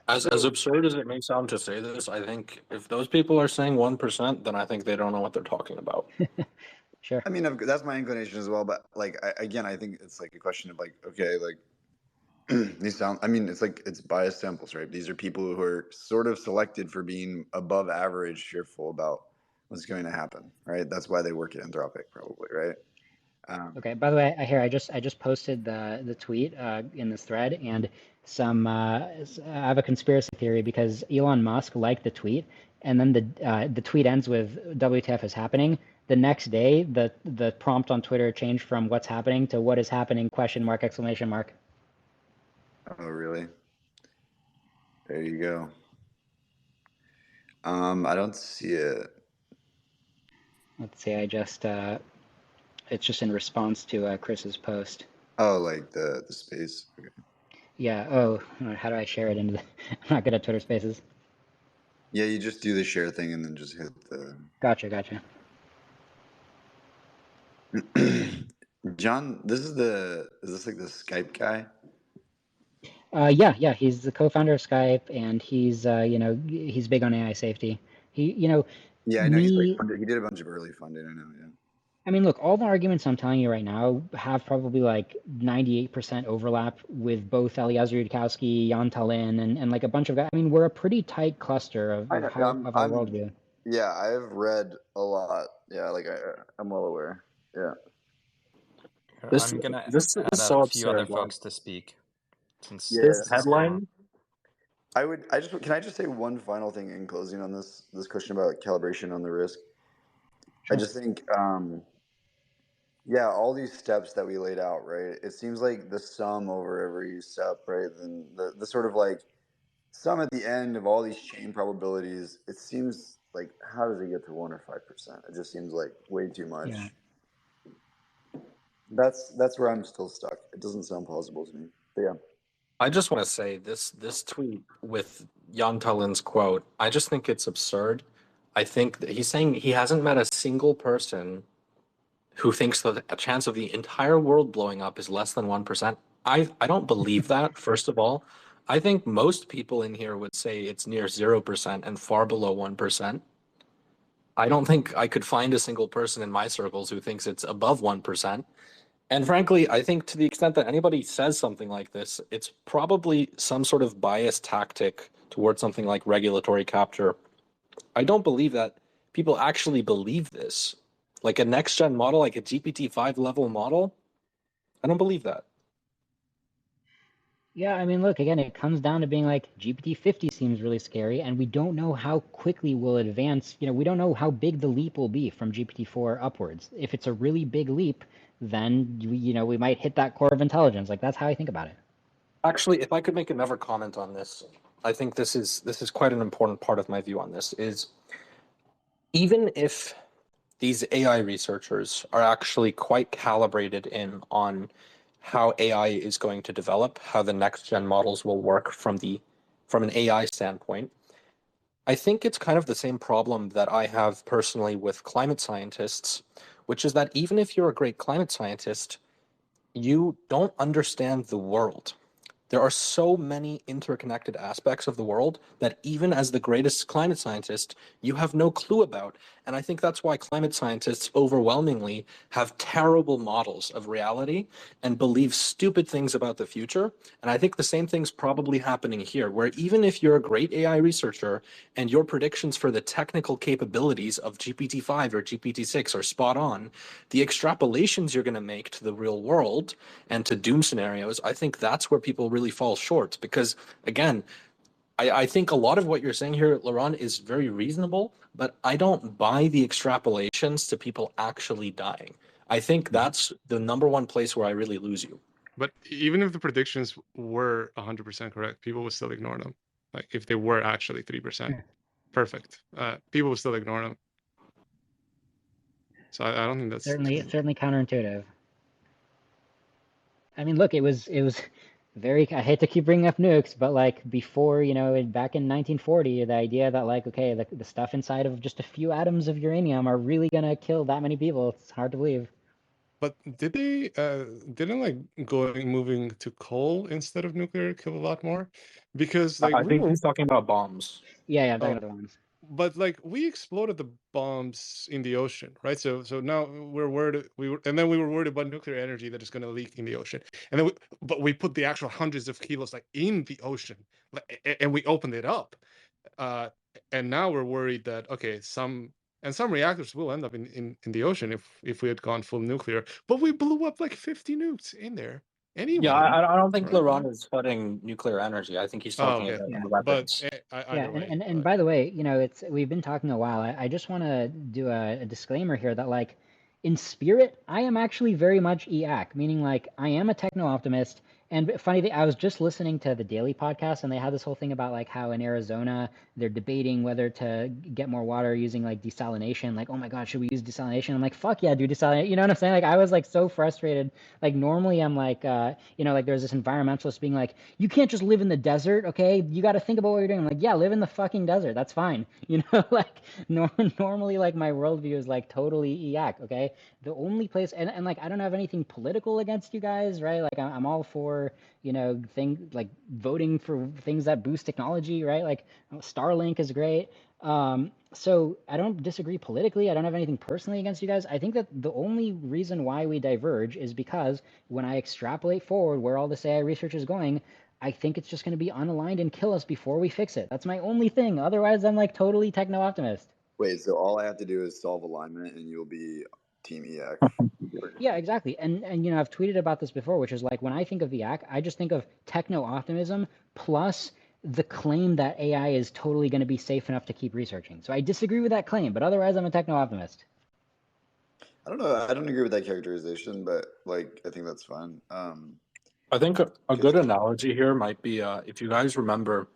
Speaker 13: As absurd as it may sound to say this, I think if those people are saying 1%, then I think they don't know what they're talking about.
Speaker 1: Sure.
Speaker 11: I mean, that's my inclination as well. But like, again, I think it's like a question of like, okay, like these sound. I mean, it's like it's biased samples, right? These are people who are sort of selected for being above average fearful about what's going to happen, right? That's why they work at Anthropic, probably, right?
Speaker 1: Okay. By the way, I just posted the tweet in this thread, and I have a conspiracy theory because Elon Musk liked the tweet, and then the tweet ends with WTF is happening. The next day, the prompt on Twitter changed from what's happening to what is happening ? Exclamation mark.
Speaker 11: Oh, really? There you go. I don't see it.
Speaker 1: Let's see. It's just in response to Chris's post.
Speaker 11: Oh, like the space. Okay.
Speaker 1: Yeah. Oh, how do I share it into the? I'm not good at Twitter Spaces.
Speaker 11: Yeah, you just do the share thing and then just hit the.
Speaker 1: Gotcha.
Speaker 11: John, is this like the Skype guy?
Speaker 1: Yeah. He's the co-founder of Skype, and he's he's big on AI safety.
Speaker 11: Yeah, I know he's like he did a bunch of early funding. I know. Yeah.
Speaker 1: I mean, look, all the arguments I'm telling you right now have probably like 98% overlap with both Eliezer Yudkowsky, Jan Tallinn, and like a bunch of guys. I mean, we're a pretty tight cluster of our worldview.
Speaker 11: Yeah, I've read a lot. Yeah, like I'm well aware. Yeah.
Speaker 2: I'm gonna add a few other folks to speak.
Speaker 11: This headline. Can I just say one final thing in closing on this question about calibration on the risk? Sure. I just think, all these steps that we laid out, right? It seems like the sum over every step, right? Then the sort of like sum at the end of all these chain probabilities, it seems like, how does it get to 1 or 5%? It just seems like way too much. Yeah. That's where I'm still stuck. It doesn't sound plausible to me. But yeah.
Speaker 13: I just want to say this tweet with Jan Tallinn's quote, I just think it's absurd. I think that he's saying he hasn't met a single person who thinks that a chance of the entire world blowing up is less than 1%. I don't believe that, first of all. I think most people in here would say it's near 0% and far below 1%. I don't think I could find a single person in my circles who thinks it's above 1%. And frankly, I think to the extent that anybody says something like this, it's probably some sort of bias tactic towards something like regulatory capture. I don't believe that people actually believe this. Like a next-gen model, like a GPT-5 level model, I don't believe that.
Speaker 1: Yeah, I mean, look, again, it comes down to being like GPT-50 seems really scary, and we don't know how quickly we'll advance. We don't know how big the leap will be from GPT-4 upwards. If it's a really big leap, then we might hit that core of intelligence. Like that's how I think about it.
Speaker 13: Actually, if I could make another comment on this, I think this is quite an important part of my view on this. Is even if these AI researchers are actually quite calibrated in on how AI is going to develop, how the next gen models will work from an AI standpoint, I think it's kind of the same problem that I have personally with climate scientists, which is that even if you're a great climate scientist, you don't understand the world. There are so many interconnected aspects of the world that even as the greatest climate scientist, you have no clue about. And I think that's why climate scientists overwhelmingly have terrible models of reality and believe stupid things about the future. And I think the same thing's probably happening here, where even if you're a great AI researcher and your predictions for the technical capabilities of GPT-5 or GPT-6 are spot on, the extrapolations you're going to make to the real world and to doom scenarios, I think that's where people really fall short. Because again, I think a lot of what you're saying here, Liron, is very reasonable, but I don't buy the extrapolations to people actually dying. I think that's the number one place where I really lose you.
Speaker 17: But even if the predictions were 100% correct, people would still ignore them. Like if they were actually 3% perfect, people would still ignore them. So I don't think that's
Speaker 1: certainly counterintuitive. I mean, look, it was very, I hate to keep bringing up nukes, but like before, back in 1940, the idea that like, okay, the stuff inside of just a few atoms of uranium are really going to kill that many people, it's hard to believe.
Speaker 17: But did they, didn't like moving to coal instead of nuclear kill a lot more? Because like
Speaker 13: I think he's talking about bombs.
Speaker 1: Yeah, I'm talking about bombs.
Speaker 17: But like we exploded the bombs in the ocean, right? So now we're worried. And then we were worried about nuclear energy that is going to leak in the ocean. And then but we put the actual hundreds of kilos like in the ocean, and we opened it up. And now we're worried that okay, some And some reactors will end up in the ocean if we had gone full nuclear. But we blew up like 50 nukes in there anyway.
Speaker 13: Yeah, I don't think
Speaker 17: right?
Speaker 13: Liron is putting nuclear energy. I think he's talking
Speaker 17: okay.
Speaker 13: about
Speaker 1: Yeah.
Speaker 13: weapons.
Speaker 17: But
Speaker 1: Yeah,
Speaker 17: either way.
Speaker 1: and by the way, we've been talking a while. I just want to do a disclaimer here that like in spirit, I am actually very much EAC, meaning like I am a techno optimist. And funny thing, I was just listening to the Daily podcast, and they had this whole thing about like how in Arizona they're debating whether to get more water using like desalination. Like, oh my God, should we use desalination? I'm like, fuck yeah, do desalination. You know what I'm saying? Like, I was like so frustrated. Like, normally I'm like, like there's this environmentalist being like, you can't just live in the desert, okay? You got to think about what you're doing. I'm like, yeah, live in the fucking desert. That's fine. Like normally like my worldview is like totally EAC, okay? The only place, and like I don't have anything political against you guys, right? Like I'm all for like voting for things that boost technology, right? Like Starlink is great. So I don't disagree politically. I don't have anything personally against you guys. I think that the only reason why we diverge is because when I extrapolate forward where all this AI research is going, I think it's just going to be unaligned and kill us before we fix it. That's my only thing. Otherwise, I'm like totally techno optimist.
Speaker 11: Wait, so all I have to do is solve alignment and you'll be Team EX?
Speaker 1: Yeah, exactly. And I've tweeted about this before, which is like when I think of VAC, I just think of techno optimism plus the claim that AI is totally going to be safe enough to keep researching. So I disagree with that claim, but otherwise I'm a techno optimist.
Speaker 11: I don't know. I don't agree with that characterization, but like I think that's fine.
Speaker 13: I think a good analogy here might be if you guys remember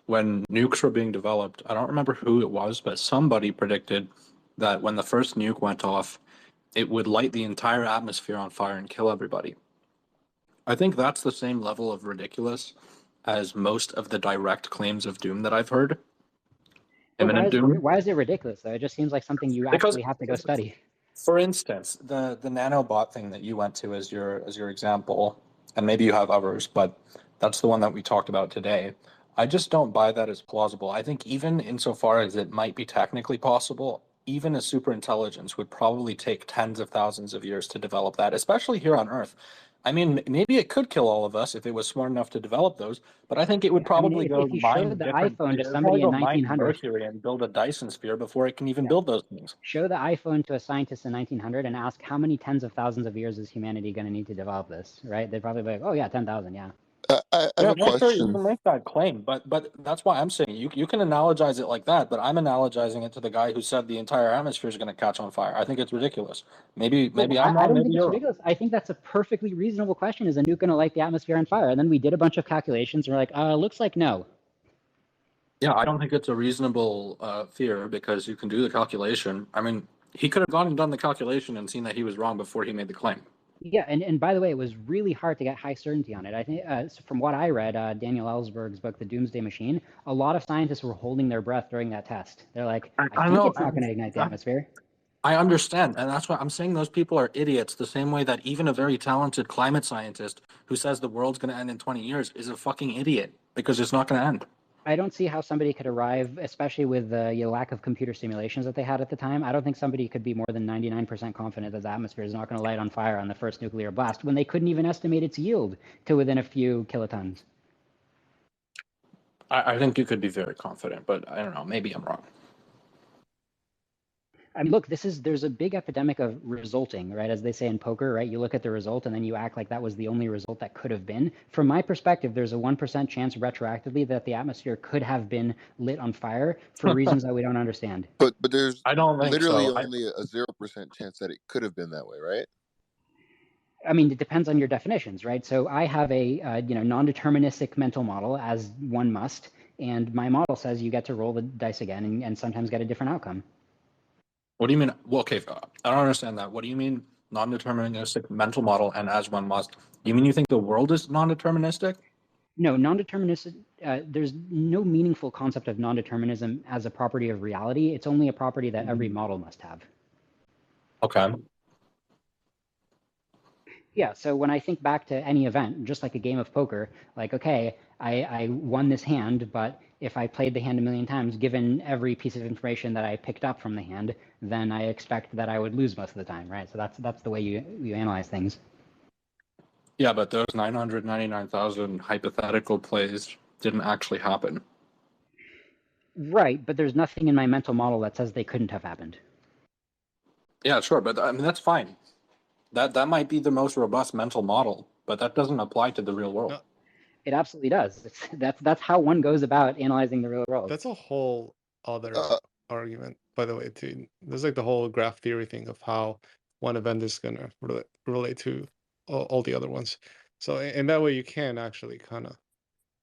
Speaker 13: when nukes were being developed, I don't remember who it was, but somebody predicted that when the first nuke went off, it would light the entire atmosphere on fire and kill everybody. I think that's the same level of ridiculous as most of the direct claims of doom that I've heard. Imminent doom.
Speaker 1: Why is it ridiculous though? It just seems like something you actually have to go study.
Speaker 13: For instance, the nanobot thing that you went to as your example, and maybe you have others, but that's the one that we talked about today. I just don't buy that as plausible. I think even insofar as it might be technically possible, even a superintelligence would probably take tens of thousands of years to develop that, especially here on Earth. I mean, maybe it could kill all of us if it was smart enough to develop those, but I think it would probably
Speaker 1: if you showed the iPhone to somebody in 1900,
Speaker 13: Mercury and build a Dyson sphere before it can even build those things.
Speaker 1: Show the iPhone to a scientist in 1900 and ask how many tens of thousands of years is humanity going to need to develop this, right? They'd probably be like, oh yeah, 10,000, yeah.
Speaker 10: I have a question.
Speaker 13: Sure, you can make that claim, but that's why I'm saying you can analogize it like that, but I'm analogizing it to the guy who said the entire atmosphere is going to catch on fire. I think it's ridiculous. Maybe I'm wrong.
Speaker 1: I don't think it's ridiculous. I think that's a perfectly reasonable question. Is a nuke going to light the atmosphere on fire? And then we did a bunch of calculations, and we're like, looks like no.
Speaker 13: Yeah, I don't think it's a reasonable fear because you can do the calculation. I mean, he could have gone and done the calculation and seen that he was wrong before he made the claim.
Speaker 1: Yeah, and by the way, it was really hard to get high certainty on it. I think from what I read, Daniel Ellsberg's book, The Doomsday Machine, a lot of scientists were holding their breath during that test. They're like, I think it's not going to ignite the atmosphere.
Speaker 13: I understand, and that's why I'm saying those people are idiots, the same way that even a very talented climate scientist who says the world's going to end in 20 years is a fucking idiot because it's not going to end.
Speaker 1: I don't see how somebody could arrive, especially with the lack of computer simulations that they had at the time. I don't think somebody could be more than 99% confident that the atmosphere is not going to light on fire on the first nuclear blast when they couldn't even estimate its yield to within a few kilotons.
Speaker 13: I think you could be very confident, but I don't know. Maybe I'm wrong.
Speaker 1: I mean, look, there's a big epidemic of resulting, right? As they say in poker, right? You look at the result and then you act like that was the only result that could have been. From my perspective, there's a 1% chance retroactively that the atmosphere could have been lit on fire for reasons that we don't understand.
Speaker 10: But there's literally
Speaker 1: so.
Speaker 10: only a 0% chance that it could have been that way, right?
Speaker 1: I mean, it depends on your definitions, right? So I have a non-deterministic mental model, as one must, and my model says you get to roll the dice again and sometimes get a different outcome.
Speaker 13: What do you mean? Well, okay, I don't understand that. What do you mean non-deterministic mental model and as one must? You mean you think the world is non-deterministic?
Speaker 1: No, non-deterministic, there's no meaningful concept of non-determinism as a property of reality. It's only a property that every model must have.
Speaker 13: Okay.
Speaker 1: Yeah, so when I think back to any event, just like a game of poker, like, okay, I won this hand, but if I played the hand a million times, given every piece of information that I picked up from the hand, then I expect that I would lose most of the time, right? So that's the way you analyze things.
Speaker 13: Yeah, but those 999,000 hypothetical plays didn't actually happen.
Speaker 1: Right, but there's nothing in my mental model that says they couldn't have happened.
Speaker 13: Yeah, sure, but I mean that's fine. That might be the most robust mental model, but that doesn't apply to the real world.
Speaker 17: No,
Speaker 1: It absolutely does. That's how one goes about analyzing the real world.
Speaker 17: that's a whole other argument, by the way, too. There's like the whole graph theory thing of how one event is gonna relate to all the other ones. So in that way, you can actually kind of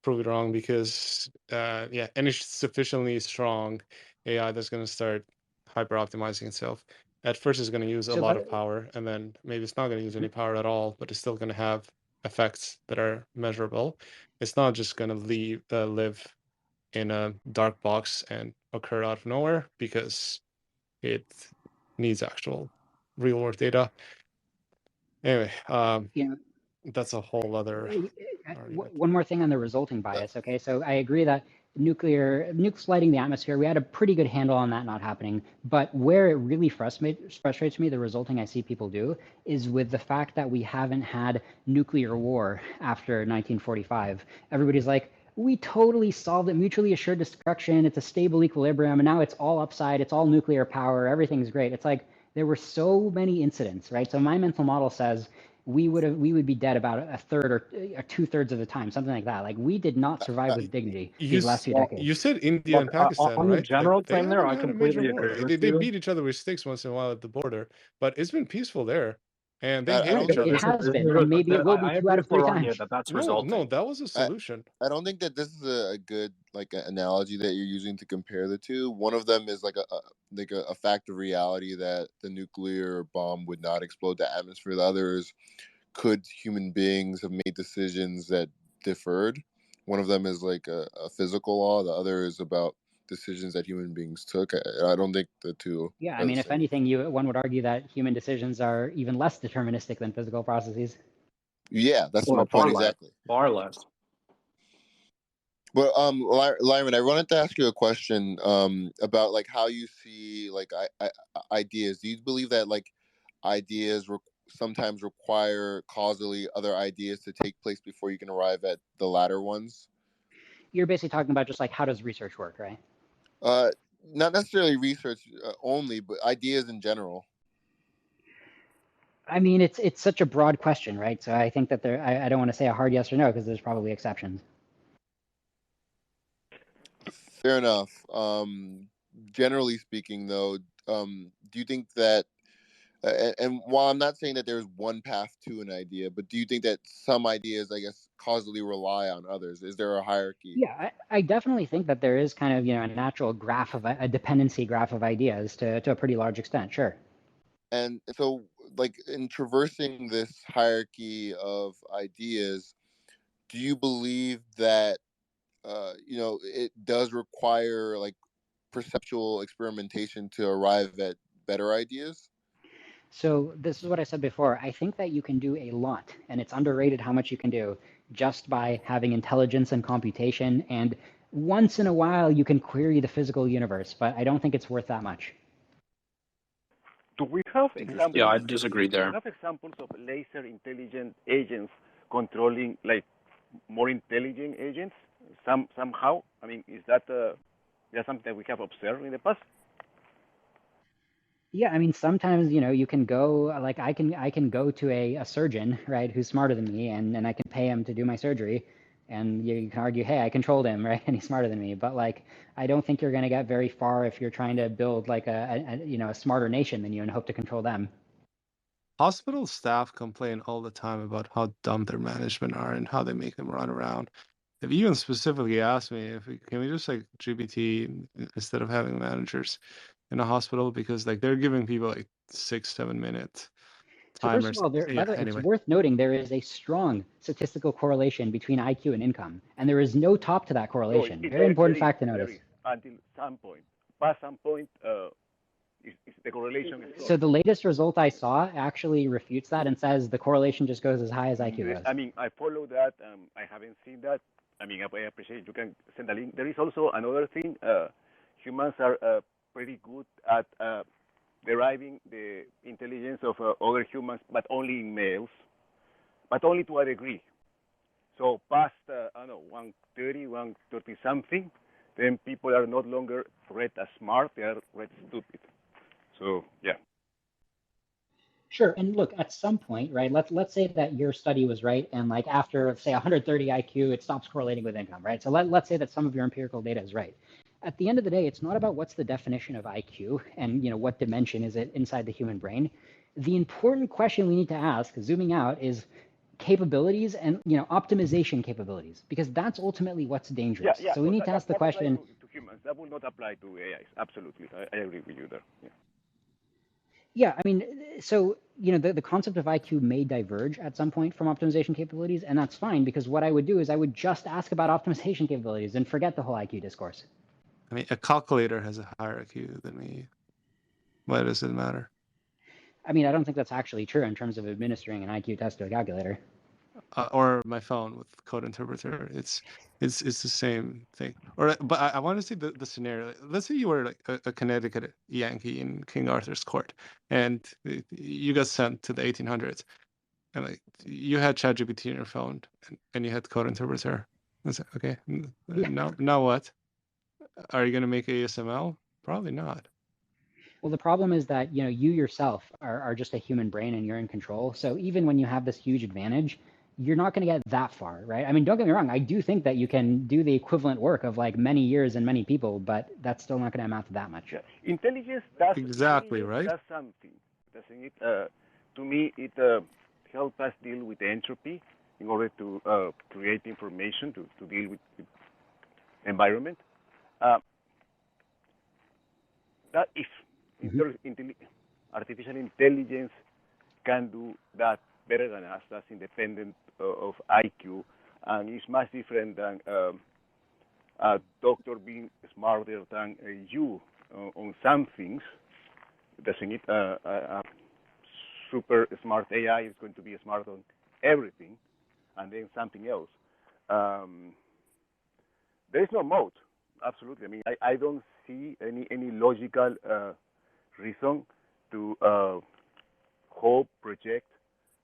Speaker 17: prove it wrong because yeah, any sufficiently strong AI that's gonna start hyper optimizing itself at first is gonna use a
Speaker 1: So,
Speaker 17: lot
Speaker 1: but
Speaker 17: of power, and then maybe it's not gonna use any power at all, but it's still gonna have effects that are measurable. It's not just gonna live in a dark box and occur out of nowhere because it needs actual real world data. Anyway,
Speaker 1: you know,
Speaker 17: that's a whole other argument.
Speaker 1: one more thing on the resulting bias. Okay, so I agree that nukes lighting the atmosphere, we had a pretty good handle on that not happening. But where it really frustrates me, the resulting I see people do, is with the fact that we haven't had nuclear war after 1945. Everybody's like, we totally solved it, mutually assured destruction, it's a stable equilibrium, and now it's all upside, it's all nuclear power, everything's great. It's like, there were so many incidents, right? So my mental model says we would be dead about a third or 2/3 of the time, something like that. Like we did not survive with dignity these last few decades.
Speaker 17: You said India and Pakistan,
Speaker 13: on the
Speaker 17: right?
Speaker 13: general
Speaker 17: Like, they
Speaker 13: claim there,
Speaker 17: haven't
Speaker 13: I
Speaker 17: had a major
Speaker 13: completely
Speaker 17: war.
Speaker 13: agree with
Speaker 17: They
Speaker 13: you.
Speaker 17: beat each other with sticks once in a while at the border, but it's been peaceful there, and they
Speaker 10: I
Speaker 17: hate
Speaker 10: don't
Speaker 17: each
Speaker 10: think
Speaker 1: It
Speaker 17: other.
Speaker 1: has been, and maybe it will be
Speaker 13: I
Speaker 1: 2
Speaker 13: agree
Speaker 1: out
Speaker 13: with
Speaker 1: of 3
Speaker 13: Laurent
Speaker 1: times.
Speaker 13: that that's
Speaker 17: No,
Speaker 13: resulting.
Speaker 17: that was a solution.
Speaker 10: I don't think that this is a good analogy that you're using to compare the two. One of them is like a fact of reality that the nuclear bomb would not explode the atmosphere. The other is, could human beings have made decisions that differed? One of them is like a physical law. The other is about decisions that human beings took. I don't think the two
Speaker 1: Yeah, I
Speaker 10: are the
Speaker 1: mean, if
Speaker 10: same.
Speaker 1: anything, one would argue that human decisions are even less deterministic than physical processes.
Speaker 10: Yeah, that's my
Speaker 13: Well,
Speaker 10: point exactly.
Speaker 13: Far less.
Speaker 10: But Lyron, I wanted to ask you a question about like how you see like ideas. Do you believe that like ideas sometimes require causally other ideas to take place before you can arrive at the latter ones?
Speaker 1: You're basically talking about just like how does research work, right?
Speaker 10: Not necessarily research only, but ideas in general.
Speaker 1: I mean, it's such a broad question, right? So I think that I don't want to say a hard yes or no because there's probably exceptions.
Speaker 10: Fair enough. Generally speaking, though, do you think that, and while I'm not saying that there's one path to an idea, but do you think that some ideas, I guess, causally rely on others? Is there a hierarchy?
Speaker 1: Yeah, I definitely think that there is kind of, a natural graph of a dependency graph of ideas to a pretty large extent, sure.
Speaker 10: And so, like, in traversing this hierarchy of ideas, do you believe that, it does require like perceptual experimentation to arrive at better ideas?
Speaker 1: So this is what I said before. I think that you can do a lot, and it's underrated how much you can do just by having intelligence and computation. And once in a while, you can query the physical universe, but I don't think it's worth that much.
Speaker 19: Do we have examples?
Speaker 13: Yeah, I disagree there.
Speaker 19: Do we have examples of laser intelligent agents controlling like more intelligent agents somehow? I mean, is that something that we have observed in the past?
Speaker 1: Yeah, I mean, sometimes, you can go, like I can go to a surgeon, right, who's smarter than me, and I can pay him to do my surgery, and you can argue, hey, I controlled him, right, and he's smarter than me. But like, I don't think you're going to get very far if you're trying to build like a smarter nation than you and hope to control them.
Speaker 17: Hospital staff complain all the time about how dumb their management are and how they make them run around. They've even specifically asked me can we just like GPT instead of having managers in a hospital, because like they're giving people like 6-7 minute
Speaker 1: So first
Speaker 17: timers.
Speaker 1: of all, by the way,
Speaker 17: Anyway.
Speaker 1: it's worth noting there is a strong statistical correlation between IQ and income, and there is no top to that correlation. Very important fact to notice.
Speaker 19: Until some point, past some point, the correlation is.
Speaker 1: So the latest result I saw actually refutes that and says the correlation just goes as high as IQ goes.
Speaker 19: I mean, I follow that. I haven't seen that. I mean, I appreciate you can send a link. There is also another thing. Humans are pretty good at deriving the intelligence of other humans, but only in males, but only to a degree. So past, I don't know, 130 something, then people are no longer read as smart; they are read stupid. So yeah.
Speaker 1: Sure. And look, at some point, right? Let's say that your study was right, and like after say 130 IQ, it stops correlating with income, right? So let's say that some of your empirical data is right. At the end of the day, it's not about what's the definition of IQ and what dimension is it inside the human brain. The important question we need to ask, zooming out, is capabilities and optimization capabilities, because that's ultimately what's dangerous.
Speaker 19: Yeah.
Speaker 1: So we need to ask the question.
Speaker 19: To humans. That will not apply to AIs. Absolutely, I agree with you there. Yeah.
Speaker 1: Yeah, I mean, so the concept of IQ may diverge at some point from optimization capabilities, and that's fine, because what I would do is I would just ask about optimization capabilities and forget the whole IQ discourse.
Speaker 17: I mean, a calculator has a higher IQ than me. Why does it matter?
Speaker 1: I mean, I don't think that's actually true in terms of administering an IQ test to a calculator.
Speaker 17: Or my phone with code interpreter. It's the same thing. But I want to see the scenario. Let's say you were like a Connecticut Yankee in King Arthur's court, and you got sent to the 1800s, and like you had ChatGPT on your phone, and you had code interpreter. That's okay.
Speaker 1: Yeah.
Speaker 17: Now what? Are you going to make ASML? Probably not.
Speaker 1: Well, the problem is that you yourself are just a human brain and you're in control. So even when you have this huge advantage, you're not going to get that far, right? I mean, don't get me wrong. I do think that you can do the equivalent work of like many years and many people, but that's still not going to amount to that much.
Speaker 19: Yeah. Intelligence does
Speaker 17: right.
Speaker 19: Does something, doesn't it? To me, it helps us deal with entropy in order to create information to deal with environment. That if artificial intelligence can do that better than us, that's independent of IQ, and it's much different than a doctor being smarter than you on some things. Doesn't it? A super smart AI is going to be smart on everything, and then something else. There is no mode. Absolutely. I mean, I don't see any logical reason to hope, project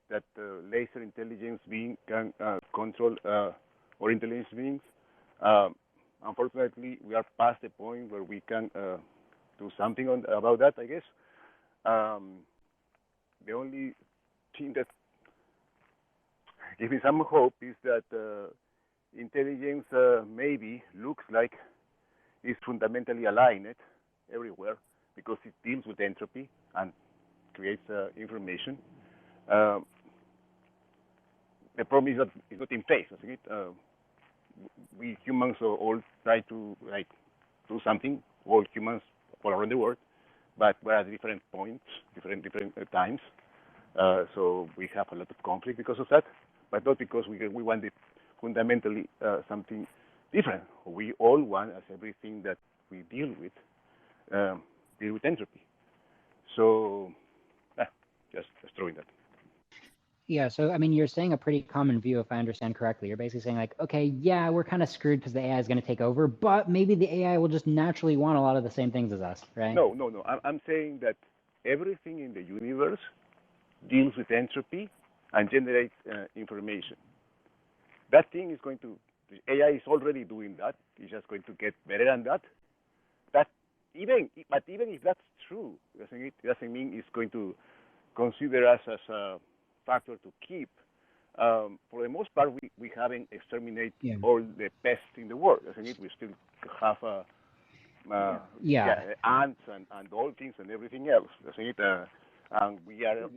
Speaker 19: that laser intelligence being can control or intelligence beings. Unfortunately, we are past the point where we can do something about that, I guess. The only thing that gives me some hope is that intelligence maybe looks like is fundamentally aligned everywhere because it deals with entropy and creates information. The problem is that it's not in phase, isn't it? We humans all try to do something, all humans all around the world, but we're at different points, different times. So we have a lot of conflict because of that, but not because we want fundamentally something different. We all want, as everything that we deal with entropy. So, just throwing that.
Speaker 1: Yeah, so I mean, you're saying a pretty common view, if I understand correctly. You're basically saying like, okay, yeah, we're kind of screwed because the AI is going to take over, but maybe the AI will just naturally want a lot of the same things as us, right?
Speaker 19: No. I'm saying that everything in the universe deals with entropy and generates information. That thing is going to, AI is already doing that. It's just going to get better than that. But even if that's true, it doesn't mean it's going to consider us as a factor to keep. For the most part, we haven't exterminated all the pests in the world, doesn't it? We still have ants and dolphins and everything else, doesn't it? And we are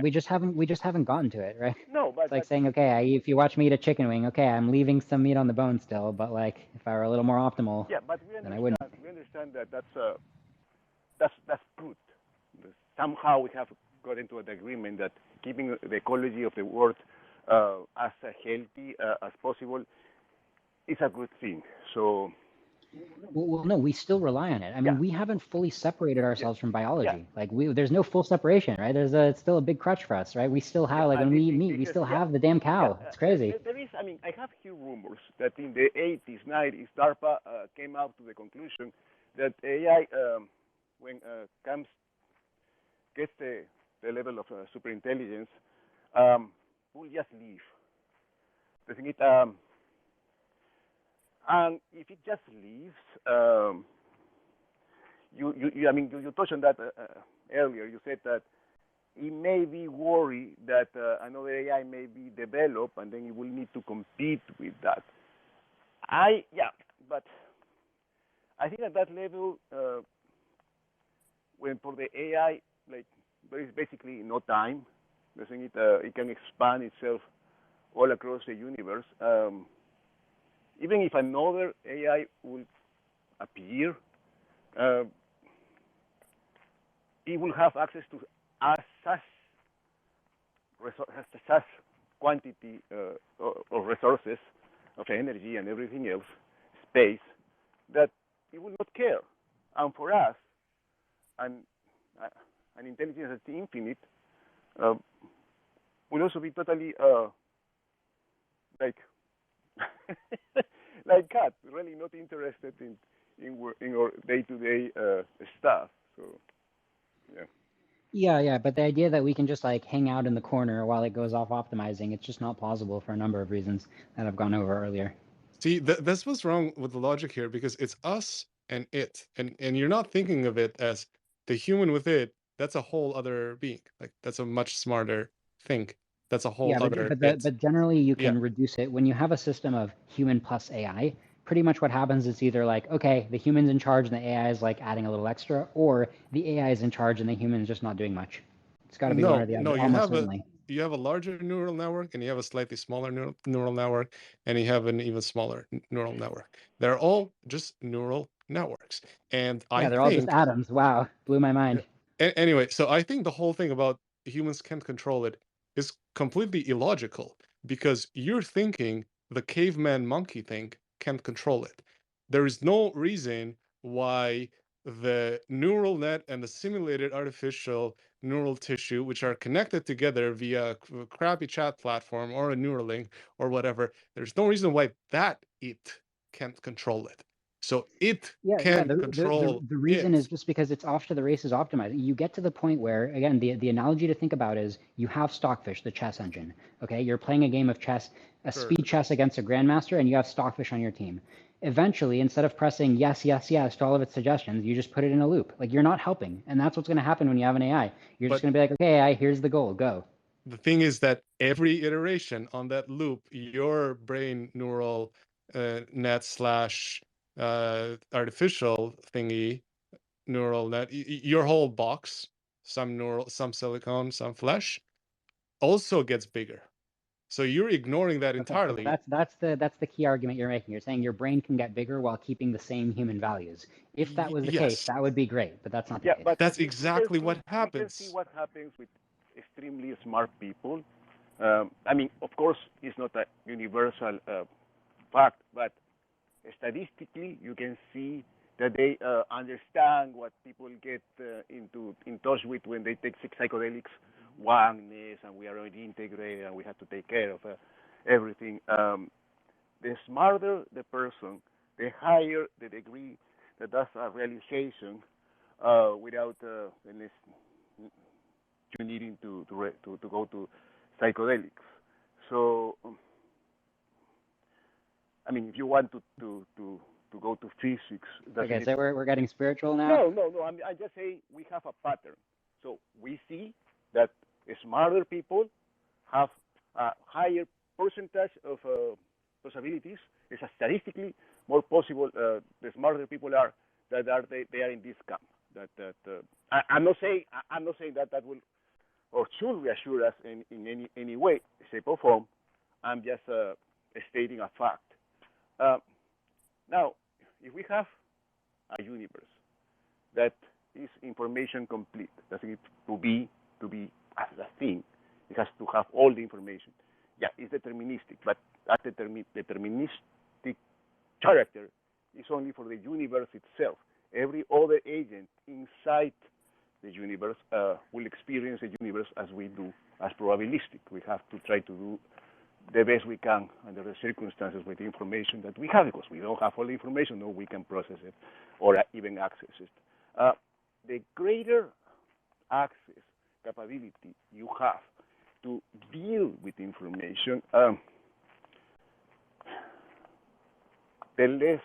Speaker 1: we just haven't gotten to it, right?
Speaker 19: No, but
Speaker 1: it's like saying, okay, if you watch me eat a chicken wing, okay, I'm leaving some meat on the bone still, but like if I were a little more optimal,
Speaker 19: but
Speaker 1: then I wouldn't.
Speaker 19: We understand that that's good. Somehow we have got into an agreement that keeping the ecology of the world as healthy as possible is a good thing. So.
Speaker 1: Well, no, we still rely on it. I mean, we haven't fully separated ourselves from biology. Like there's no full separation, right? It's still a big crutch for us, right? We still have, like when we eat meat, we still have the damn cow. It's crazy.
Speaker 19: There is, I mean, I have heard rumors that in the 80s, 90s, DARPA came out to the conclusion that AI, when gets the level of superintelligence, will just leave. The thing is, And if it just leaves, you touched on that earlier. You said that it may be worried that another AI may be developed, and then it will need to compete with that. But I think at that level, when for the AI, like there is basically no time. I think it can expand itself all across the universe. Even if another AI will appear, it will have access to such quantity of resources, of energy and everything else, space, that it will not care. And for us, an intelligence that's infinite will also be totally like like cat, really not interested in our day-to-day stuff. So
Speaker 1: Yeah, but the idea that we can just like hang out in the corner while it goes off optimizing, it's just not plausible for a number of reasons that I've gone over earlier.
Speaker 17: See, that's what's wrong with the logic here, because it's us and it, and you're not thinking of it as the human with it. That's a whole other being. Like that's a much smarter thing. That's a whole other it.
Speaker 1: But generally you
Speaker 17: Yeah.
Speaker 1: can reduce it when you have a system of human plus AI. Pretty much what happens is either like, okay, the human's in charge and the AI is like adding a little extra, or the AI is in charge and the human's just not doing much. It's got to be one or the other, almost certainly.
Speaker 17: You have a larger neural network and you have a slightly smaller neural network, and you have an even smaller neural network. They're all just neural networks. And
Speaker 1: they're all just atoms. Wow, blew my mind.
Speaker 17: Anyway, so I think the whole thing about humans can't control it is completely illogical, because you're thinking the caveman monkey thing can't control it. There is no reason why the neural net and the simulated artificial neural tissue, which are connected together via a crappy chat platform or a Neuralink or whatever, there's no reason why that it can't control it. So it can control
Speaker 1: the reason is just because it's off to the races optimizing. You get to the point where, again, the analogy to think about is you have Stockfish, the chess engine. Okay, you're playing a game of chess, speed chess against a grandmaster, and you have Stockfish on your team. Eventually, instead of pressing yes, yes, yes to all of its suggestions, you just put it in a loop. Like, you're not helping. And that's what's going to happen when you have an AI. You're just going to be like, okay, AI, here's the goal, go.
Speaker 17: The thing is that every iteration on that loop, your brain neural net slash artificial thingy neural net, your whole box, some silicon, some flesh, also gets bigger. So you're ignoring that entirely.
Speaker 1: So that's the key argument you're making. You're saying your brain can get bigger while keeping the same human values. If that was the case, that would be great, but that's not the case.
Speaker 19: But
Speaker 17: that's exactly what happens.
Speaker 19: We can see what happens with extremely smart people. I mean, of course, it's not a universal fact, but statistically, you can see that they understand what people get in touch with when they take psychedelics, oneness, and we are already integrated, and we have to take care of everything. The smarter the person, the higher the degree that that's a realization without you needing to go to psychedelics. So, I mean, if you want to go to physics.
Speaker 1: Okay, so we're getting spiritual now?
Speaker 19: No. I just say we have a pattern. So we see that smarter people have a higher percentage of possibilities. It's statistically more possible the smarter people are that they are in this camp. I'm not saying that will or should reassure us in any way, shape, or form. I'm just stating a fact. Now, if we have a universe that is information complete, that is to be as a thing, it has to have all the information. Yeah, it's deterministic, but that deterministic character is only for the universe itself. Every other agent inside the universe will experience the universe as we do, as probabilistic. We have to try to do the best we can under the circumstances with the information that we have, because we don't have all the information, no, we can process it or even access it. The greater access capability you have to deal with information, the less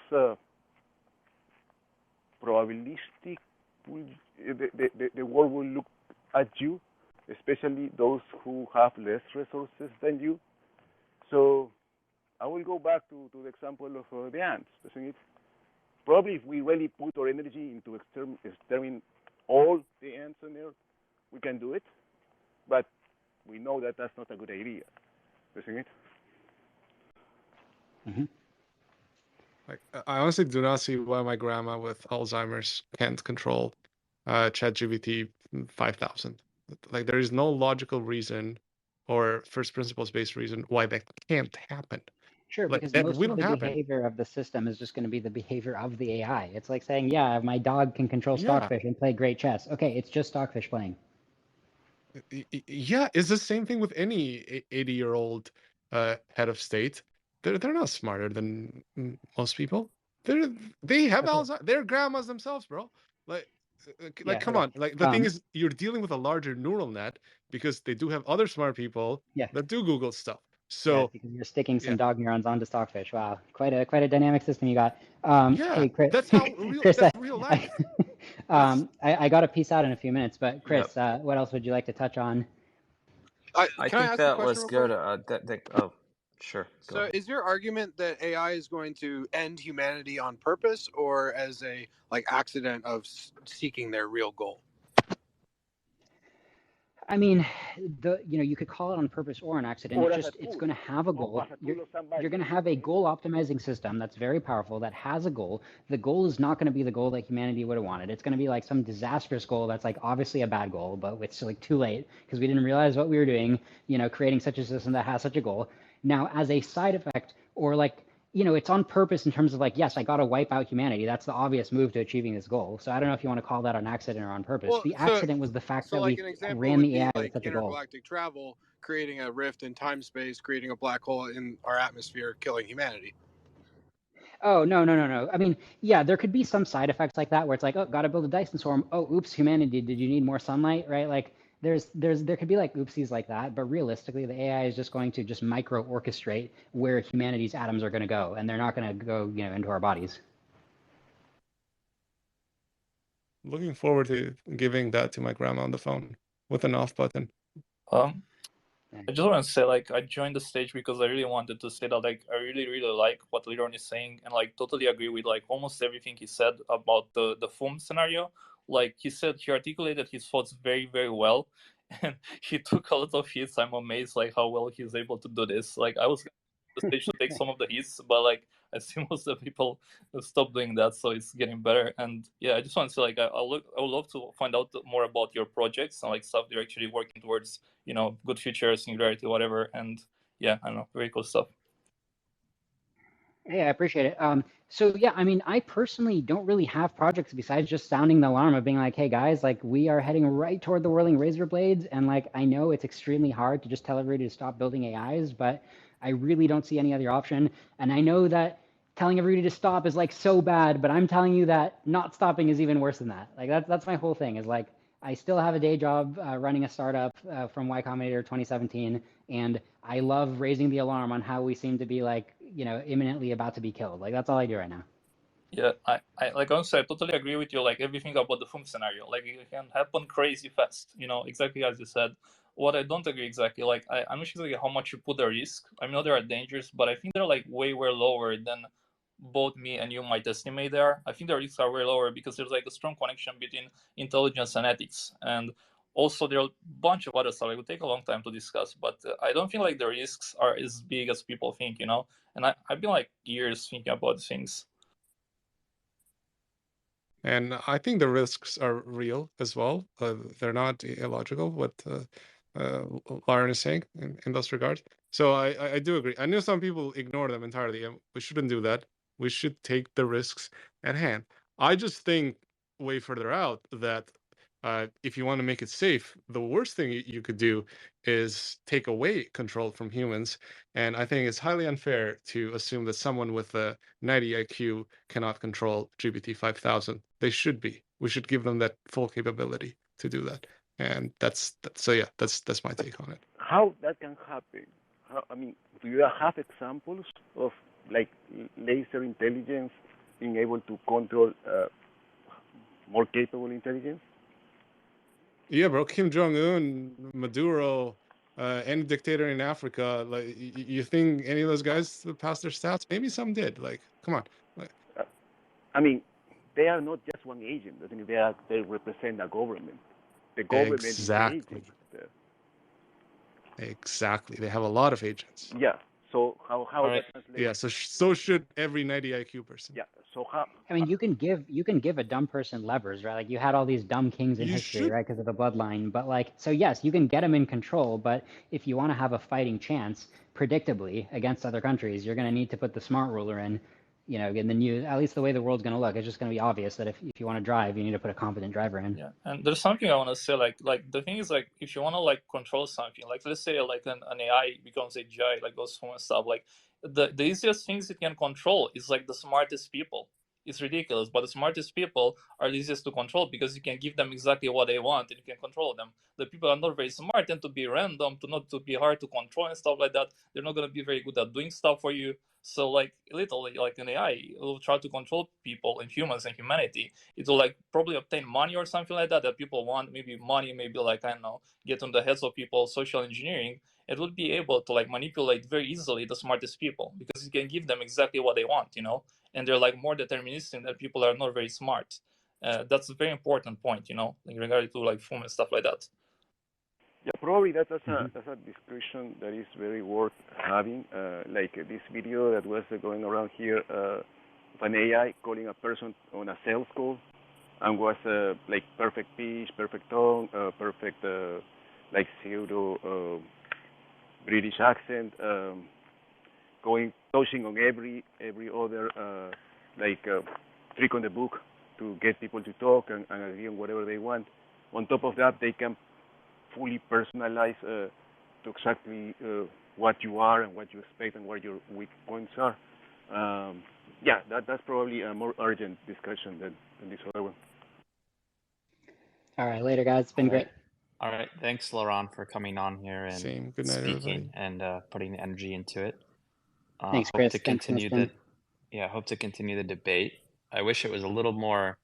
Speaker 19: probabilistic the world will look at you, especially those who have less resources than you. So I will go back to the example of the ants, isn't it? Probably if we really put our energy into exterminating all the ants on Earth, we can do it. But we know that that's not a good idea, isn't it?
Speaker 1: Mm-hmm.
Speaker 17: Like, I honestly do not see why my grandma with Alzheimer's can't control ChatGPT 5000. Like, there is no logical reason or first principles based reason why that can't happen.
Speaker 1: Sure,
Speaker 17: Like,
Speaker 1: because
Speaker 17: that
Speaker 1: most of
Speaker 17: will
Speaker 1: the
Speaker 17: happen.
Speaker 1: behavior of the system is just going to be the behavior of the AI. It's like saying, yeah, my dog can control
Speaker 17: Yeah.
Speaker 1: stockfish and play great chess. Okay, it's just stockfish playing.
Speaker 17: Yeah, it's the same thing with any 80-year-old head of state. They're not smarter than most people. They have
Speaker 1: Okay.
Speaker 17: Alzheimer's. They're grandmas themselves, bro. Like,
Speaker 1: Yeah,
Speaker 17: come
Speaker 1: okay.
Speaker 17: on. Like, the thing is, you're dealing with a larger neural net because they do have other smart people
Speaker 1: Yeah.
Speaker 17: that do Google stuff.
Speaker 1: Yeah,
Speaker 17: So
Speaker 1: because you're sticking some
Speaker 17: yeah,
Speaker 1: dog neurons onto stockfish. Wow, quite a dynamic system you got.
Speaker 17: yeah,
Speaker 1: Hey, Chris,
Speaker 17: that's how real.
Speaker 1: Chris,
Speaker 17: That's real life.
Speaker 1: I got to peace out in a few minutes, but Chris,
Speaker 2: Yep.
Speaker 1: what else would you like to touch on?
Speaker 2: I
Speaker 20: Can I
Speaker 2: think
Speaker 20: ask a
Speaker 2: that
Speaker 20: question
Speaker 2: was
Speaker 20: real
Speaker 2: good.
Speaker 20: quick?
Speaker 2: Oh, sure. Go
Speaker 20: So,
Speaker 2: ahead.
Speaker 20: is your argument that AI is going to end humanity on purpose, or as a accident of seeking their real goal?
Speaker 1: I mean, you could call it on purpose or an accident.
Speaker 19: Or
Speaker 1: It's
Speaker 19: as a
Speaker 1: just it's
Speaker 19: tool,
Speaker 1: going to have a goal.
Speaker 19: as a tool of somebody.
Speaker 1: You're going to have a goal optimizing system that's very powerful that has a goal. The goal is not going to be the goal that humanity would have wanted. It's going to be like some disastrous goal that's like obviously a bad goal, but it's like too late because we didn't realize what we were doing, creating such a system that has such a goal. Now, as a side effect or it's on purpose in terms of like, yes, I got to wipe out humanity. That's the obvious move to achieving this goal. So I don't know if you want to call that an accident or on purpose.
Speaker 20: Well,
Speaker 1: The accident was the fact that
Speaker 20: like
Speaker 1: we
Speaker 20: an example
Speaker 1: ran
Speaker 20: would
Speaker 1: the
Speaker 20: be
Speaker 1: AI with
Speaker 20: like
Speaker 1: such a goal.
Speaker 20: intergalactic travel, creating a rift in time space, creating a black hole in our atmosphere, killing humanity.
Speaker 1: Oh, no. I mean, yeah, there could be some side effects like that where it's like, oh, got to build a Dyson storm. Oh, oops, humanity, did you need more sunlight, right? Like there could be like oopsies like that, but realistically, the AI is just going to just micro orchestrate where humanity's atoms are going to go, and they're not going to go, into our bodies.
Speaker 17: Looking forward to giving that to my grandma on the phone with an off button.
Speaker 8: I just want to say, I joined the stage because I really wanted to say that, I really, really like what Liron is saying, and, totally agree with, almost everything he said about the Foom scenario. He said, he articulated his thoughts very, very well, and he took a lot of hits. I'm amazed, how well he's able to do this. I was going to the stage to take some of the hits, but, I see most of the people stop doing that, so it's getting better. And, yeah, I just want to say, I would love to find out more about your projects and, stuff you're actually working towards, good future, singularity, whatever. And yeah, I don't know, very cool stuff.
Speaker 1: Yeah, I appreciate it. So yeah, I mean, I personally don't really have projects besides just sounding the alarm of being like, hey guys, we are heading right toward the whirling razor blades. And I know it's extremely hard to just tell everybody to stop building AIs, but I really don't see any other option. And I know that telling everybody to stop is so bad, but I'm telling you that not stopping is even worse than that. That's my whole thing is I still have a day job running a startup from Y Combinator 2017, and I love raising the alarm on how we seem to be imminently about to be killed. That's all I do right now.
Speaker 8: Yeah, I honestly, I totally agree with you. Everything about the Foom scenario, it can happen crazy fast. Exactly as you said. What I don't agree exactly, I'm not sure how much you put the risk. I know there are dangers, but I think they're way lower than both me and you might estimate there. I think the risks are way lower because there's a strong connection between intelligence and ethics, and also there are a bunch of other stuff. It would take a long time to discuss, but I don't think the risks are as big as people think. And I've been years thinking about things.
Speaker 17: And I think the risks are real as well. They're not illogical, what Liron is saying in those regards. So I do agree. I know some people ignore them entirely, and we shouldn't do that. We should take the risks at hand. I just think way further out that if you want to make it safe, the worst thing you could do is take away control from humans. And I think it's highly unfair to assume that someone with a 90 IQ cannot control GPT 5000. They should be. We should give them that full capability to do that. And that's my take on it.
Speaker 19: How that can happen? Do you have examples of like laser intelligence being able to control more capable intelligence?
Speaker 17: Yeah, bro. Kim Jong Un, Maduro, any dictator in Africa. Like, you think any of those guys passed their stats? Maybe some did. Like, come on. Like,
Speaker 19: I mean, they are not just one agent. I think they represent a government. The government is the agent.
Speaker 17: Exactly. They have a lot of agents.
Speaker 19: Yeah. So how
Speaker 2: right.
Speaker 19: that translates?
Speaker 17: Yeah. So should every 90 IQ person.
Speaker 19: Yeah. So how?
Speaker 1: I mean, you can give a dumb person levers, right? Like you had all these dumb kings in
Speaker 17: You
Speaker 1: history,
Speaker 17: should.
Speaker 1: right? Because of the bloodline. But like, so yes, you can get them in control. But if you want to have a fighting chance, predictably against other countries, you're going to need to put the smart ruler in. You know, and then at least the way the world's going to look, it's just going to be obvious that if you want to drive, you need to put a competent driver in.
Speaker 8: Yeah, and there's something I want to say. Like the thing is, like, if you want to like control something, like let's say like an AI becomes AGI, like goes from and stuff. Like the easiest things it can control is like the smartest people. It's ridiculous, but the smartest people are the easiest to control because you can give them exactly what they want and you can control them. The people are not very smart tend to be random, to be hard to control and stuff like that. They're not going to be very good at doing stuff for you. So like literally, like an AI will try to control people and humans and humanity. It will like probably obtain money or something like that people want. Maybe money, maybe like, I don't know, get on the heads of people, social engineering. It will be able to like manipulate very easily the smartest people because it can give them exactly what they want, you know. And they're like more deterministic that people are not very smart. That's a very important point, you know, in regard to like Foom and stuff like that.
Speaker 19: Yeah, probably that's a discussion that is very worth having. Like this video that was going around here of an AI calling a person on a sales call, and was like perfect pitch, perfect tone, perfect like pseudo British accent, touching on every other trick on the book to get people to talk and agree on whatever they want. On top of that, they can fully personalize to exactly what you are and what you expect and where your weak points are. Yeah, that's probably a more urgent discussion than this other one.
Speaker 1: All right, later, guys. It's been great.
Speaker 2: All right, thanks, Liron, for coming on here and
Speaker 17: Good night,
Speaker 2: speaking and putting the energy into it.
Speaker 1: Thanks,
Speaker 2: hope
Speaker 1: Chris.
Speaker 2: to
Speaker 1: Thanks,
Speaker 2: continue
Speaker 1: Winston.
Speaker 2: hope to continue the debate. I wish it was a little more,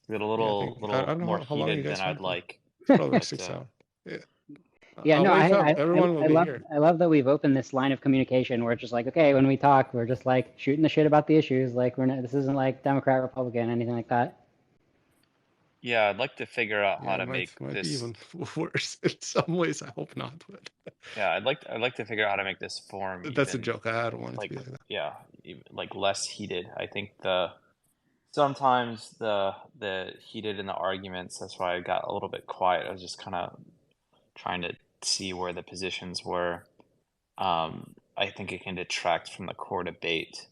Speaker 17: I don't know
Speaker 2: more
Speaker 17: how long you
Speaker 2: heated
Speaker 17: guys
Speaker 2: than I'd
Speaker 17: have.
Speaker 2: like.
Speaker 17: Probably like
Speaker 2: But,
Speaker 17: 6 hours. Yeah.
Speaker 1: Yeah, no,
Speaker 17: Everyone will be here.
Speaker 1: I love that we've opened this line of communication where it's just like, okay, when we talk, we're just like shooting the shit about the issues. Like this isn't like Democrat, Republican, anything like that.
Speaker 2: Yeah, I'd like to figure out how to make
Speaker 17: might
Speaker 2: this
Speaker 17: be even worse in some ways. I hope not, but
Speaker 2: yeah, I'd like to figure out how to make this forum.
Speaker 17: that's a
Speaker 2: even,
Speaker 17: joke. I don't want it to be like that.
Speaker 2: Yeah, like less heated. I think sometimes the heated in the arguments. That's why I got a little bit quiet. I was just kind of trying to see where the positions were. I think it can detract from the core debate,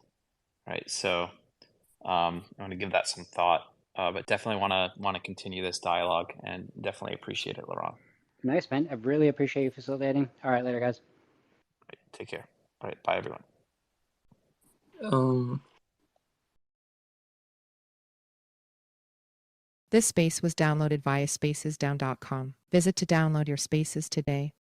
Speaker 2: right? So I'm going to give that some thought, but definitely want to continue this dialogue and definitely appreciate it, Liron.
Speaker 1: Nice, man. I really appreciate you facilitating. All right, later, guys.
Speaker 2: Right, take care. All right, bye, everyone.
Speaker 15: This space was downloaded via spacesdown.com. Visit to download your spaces today.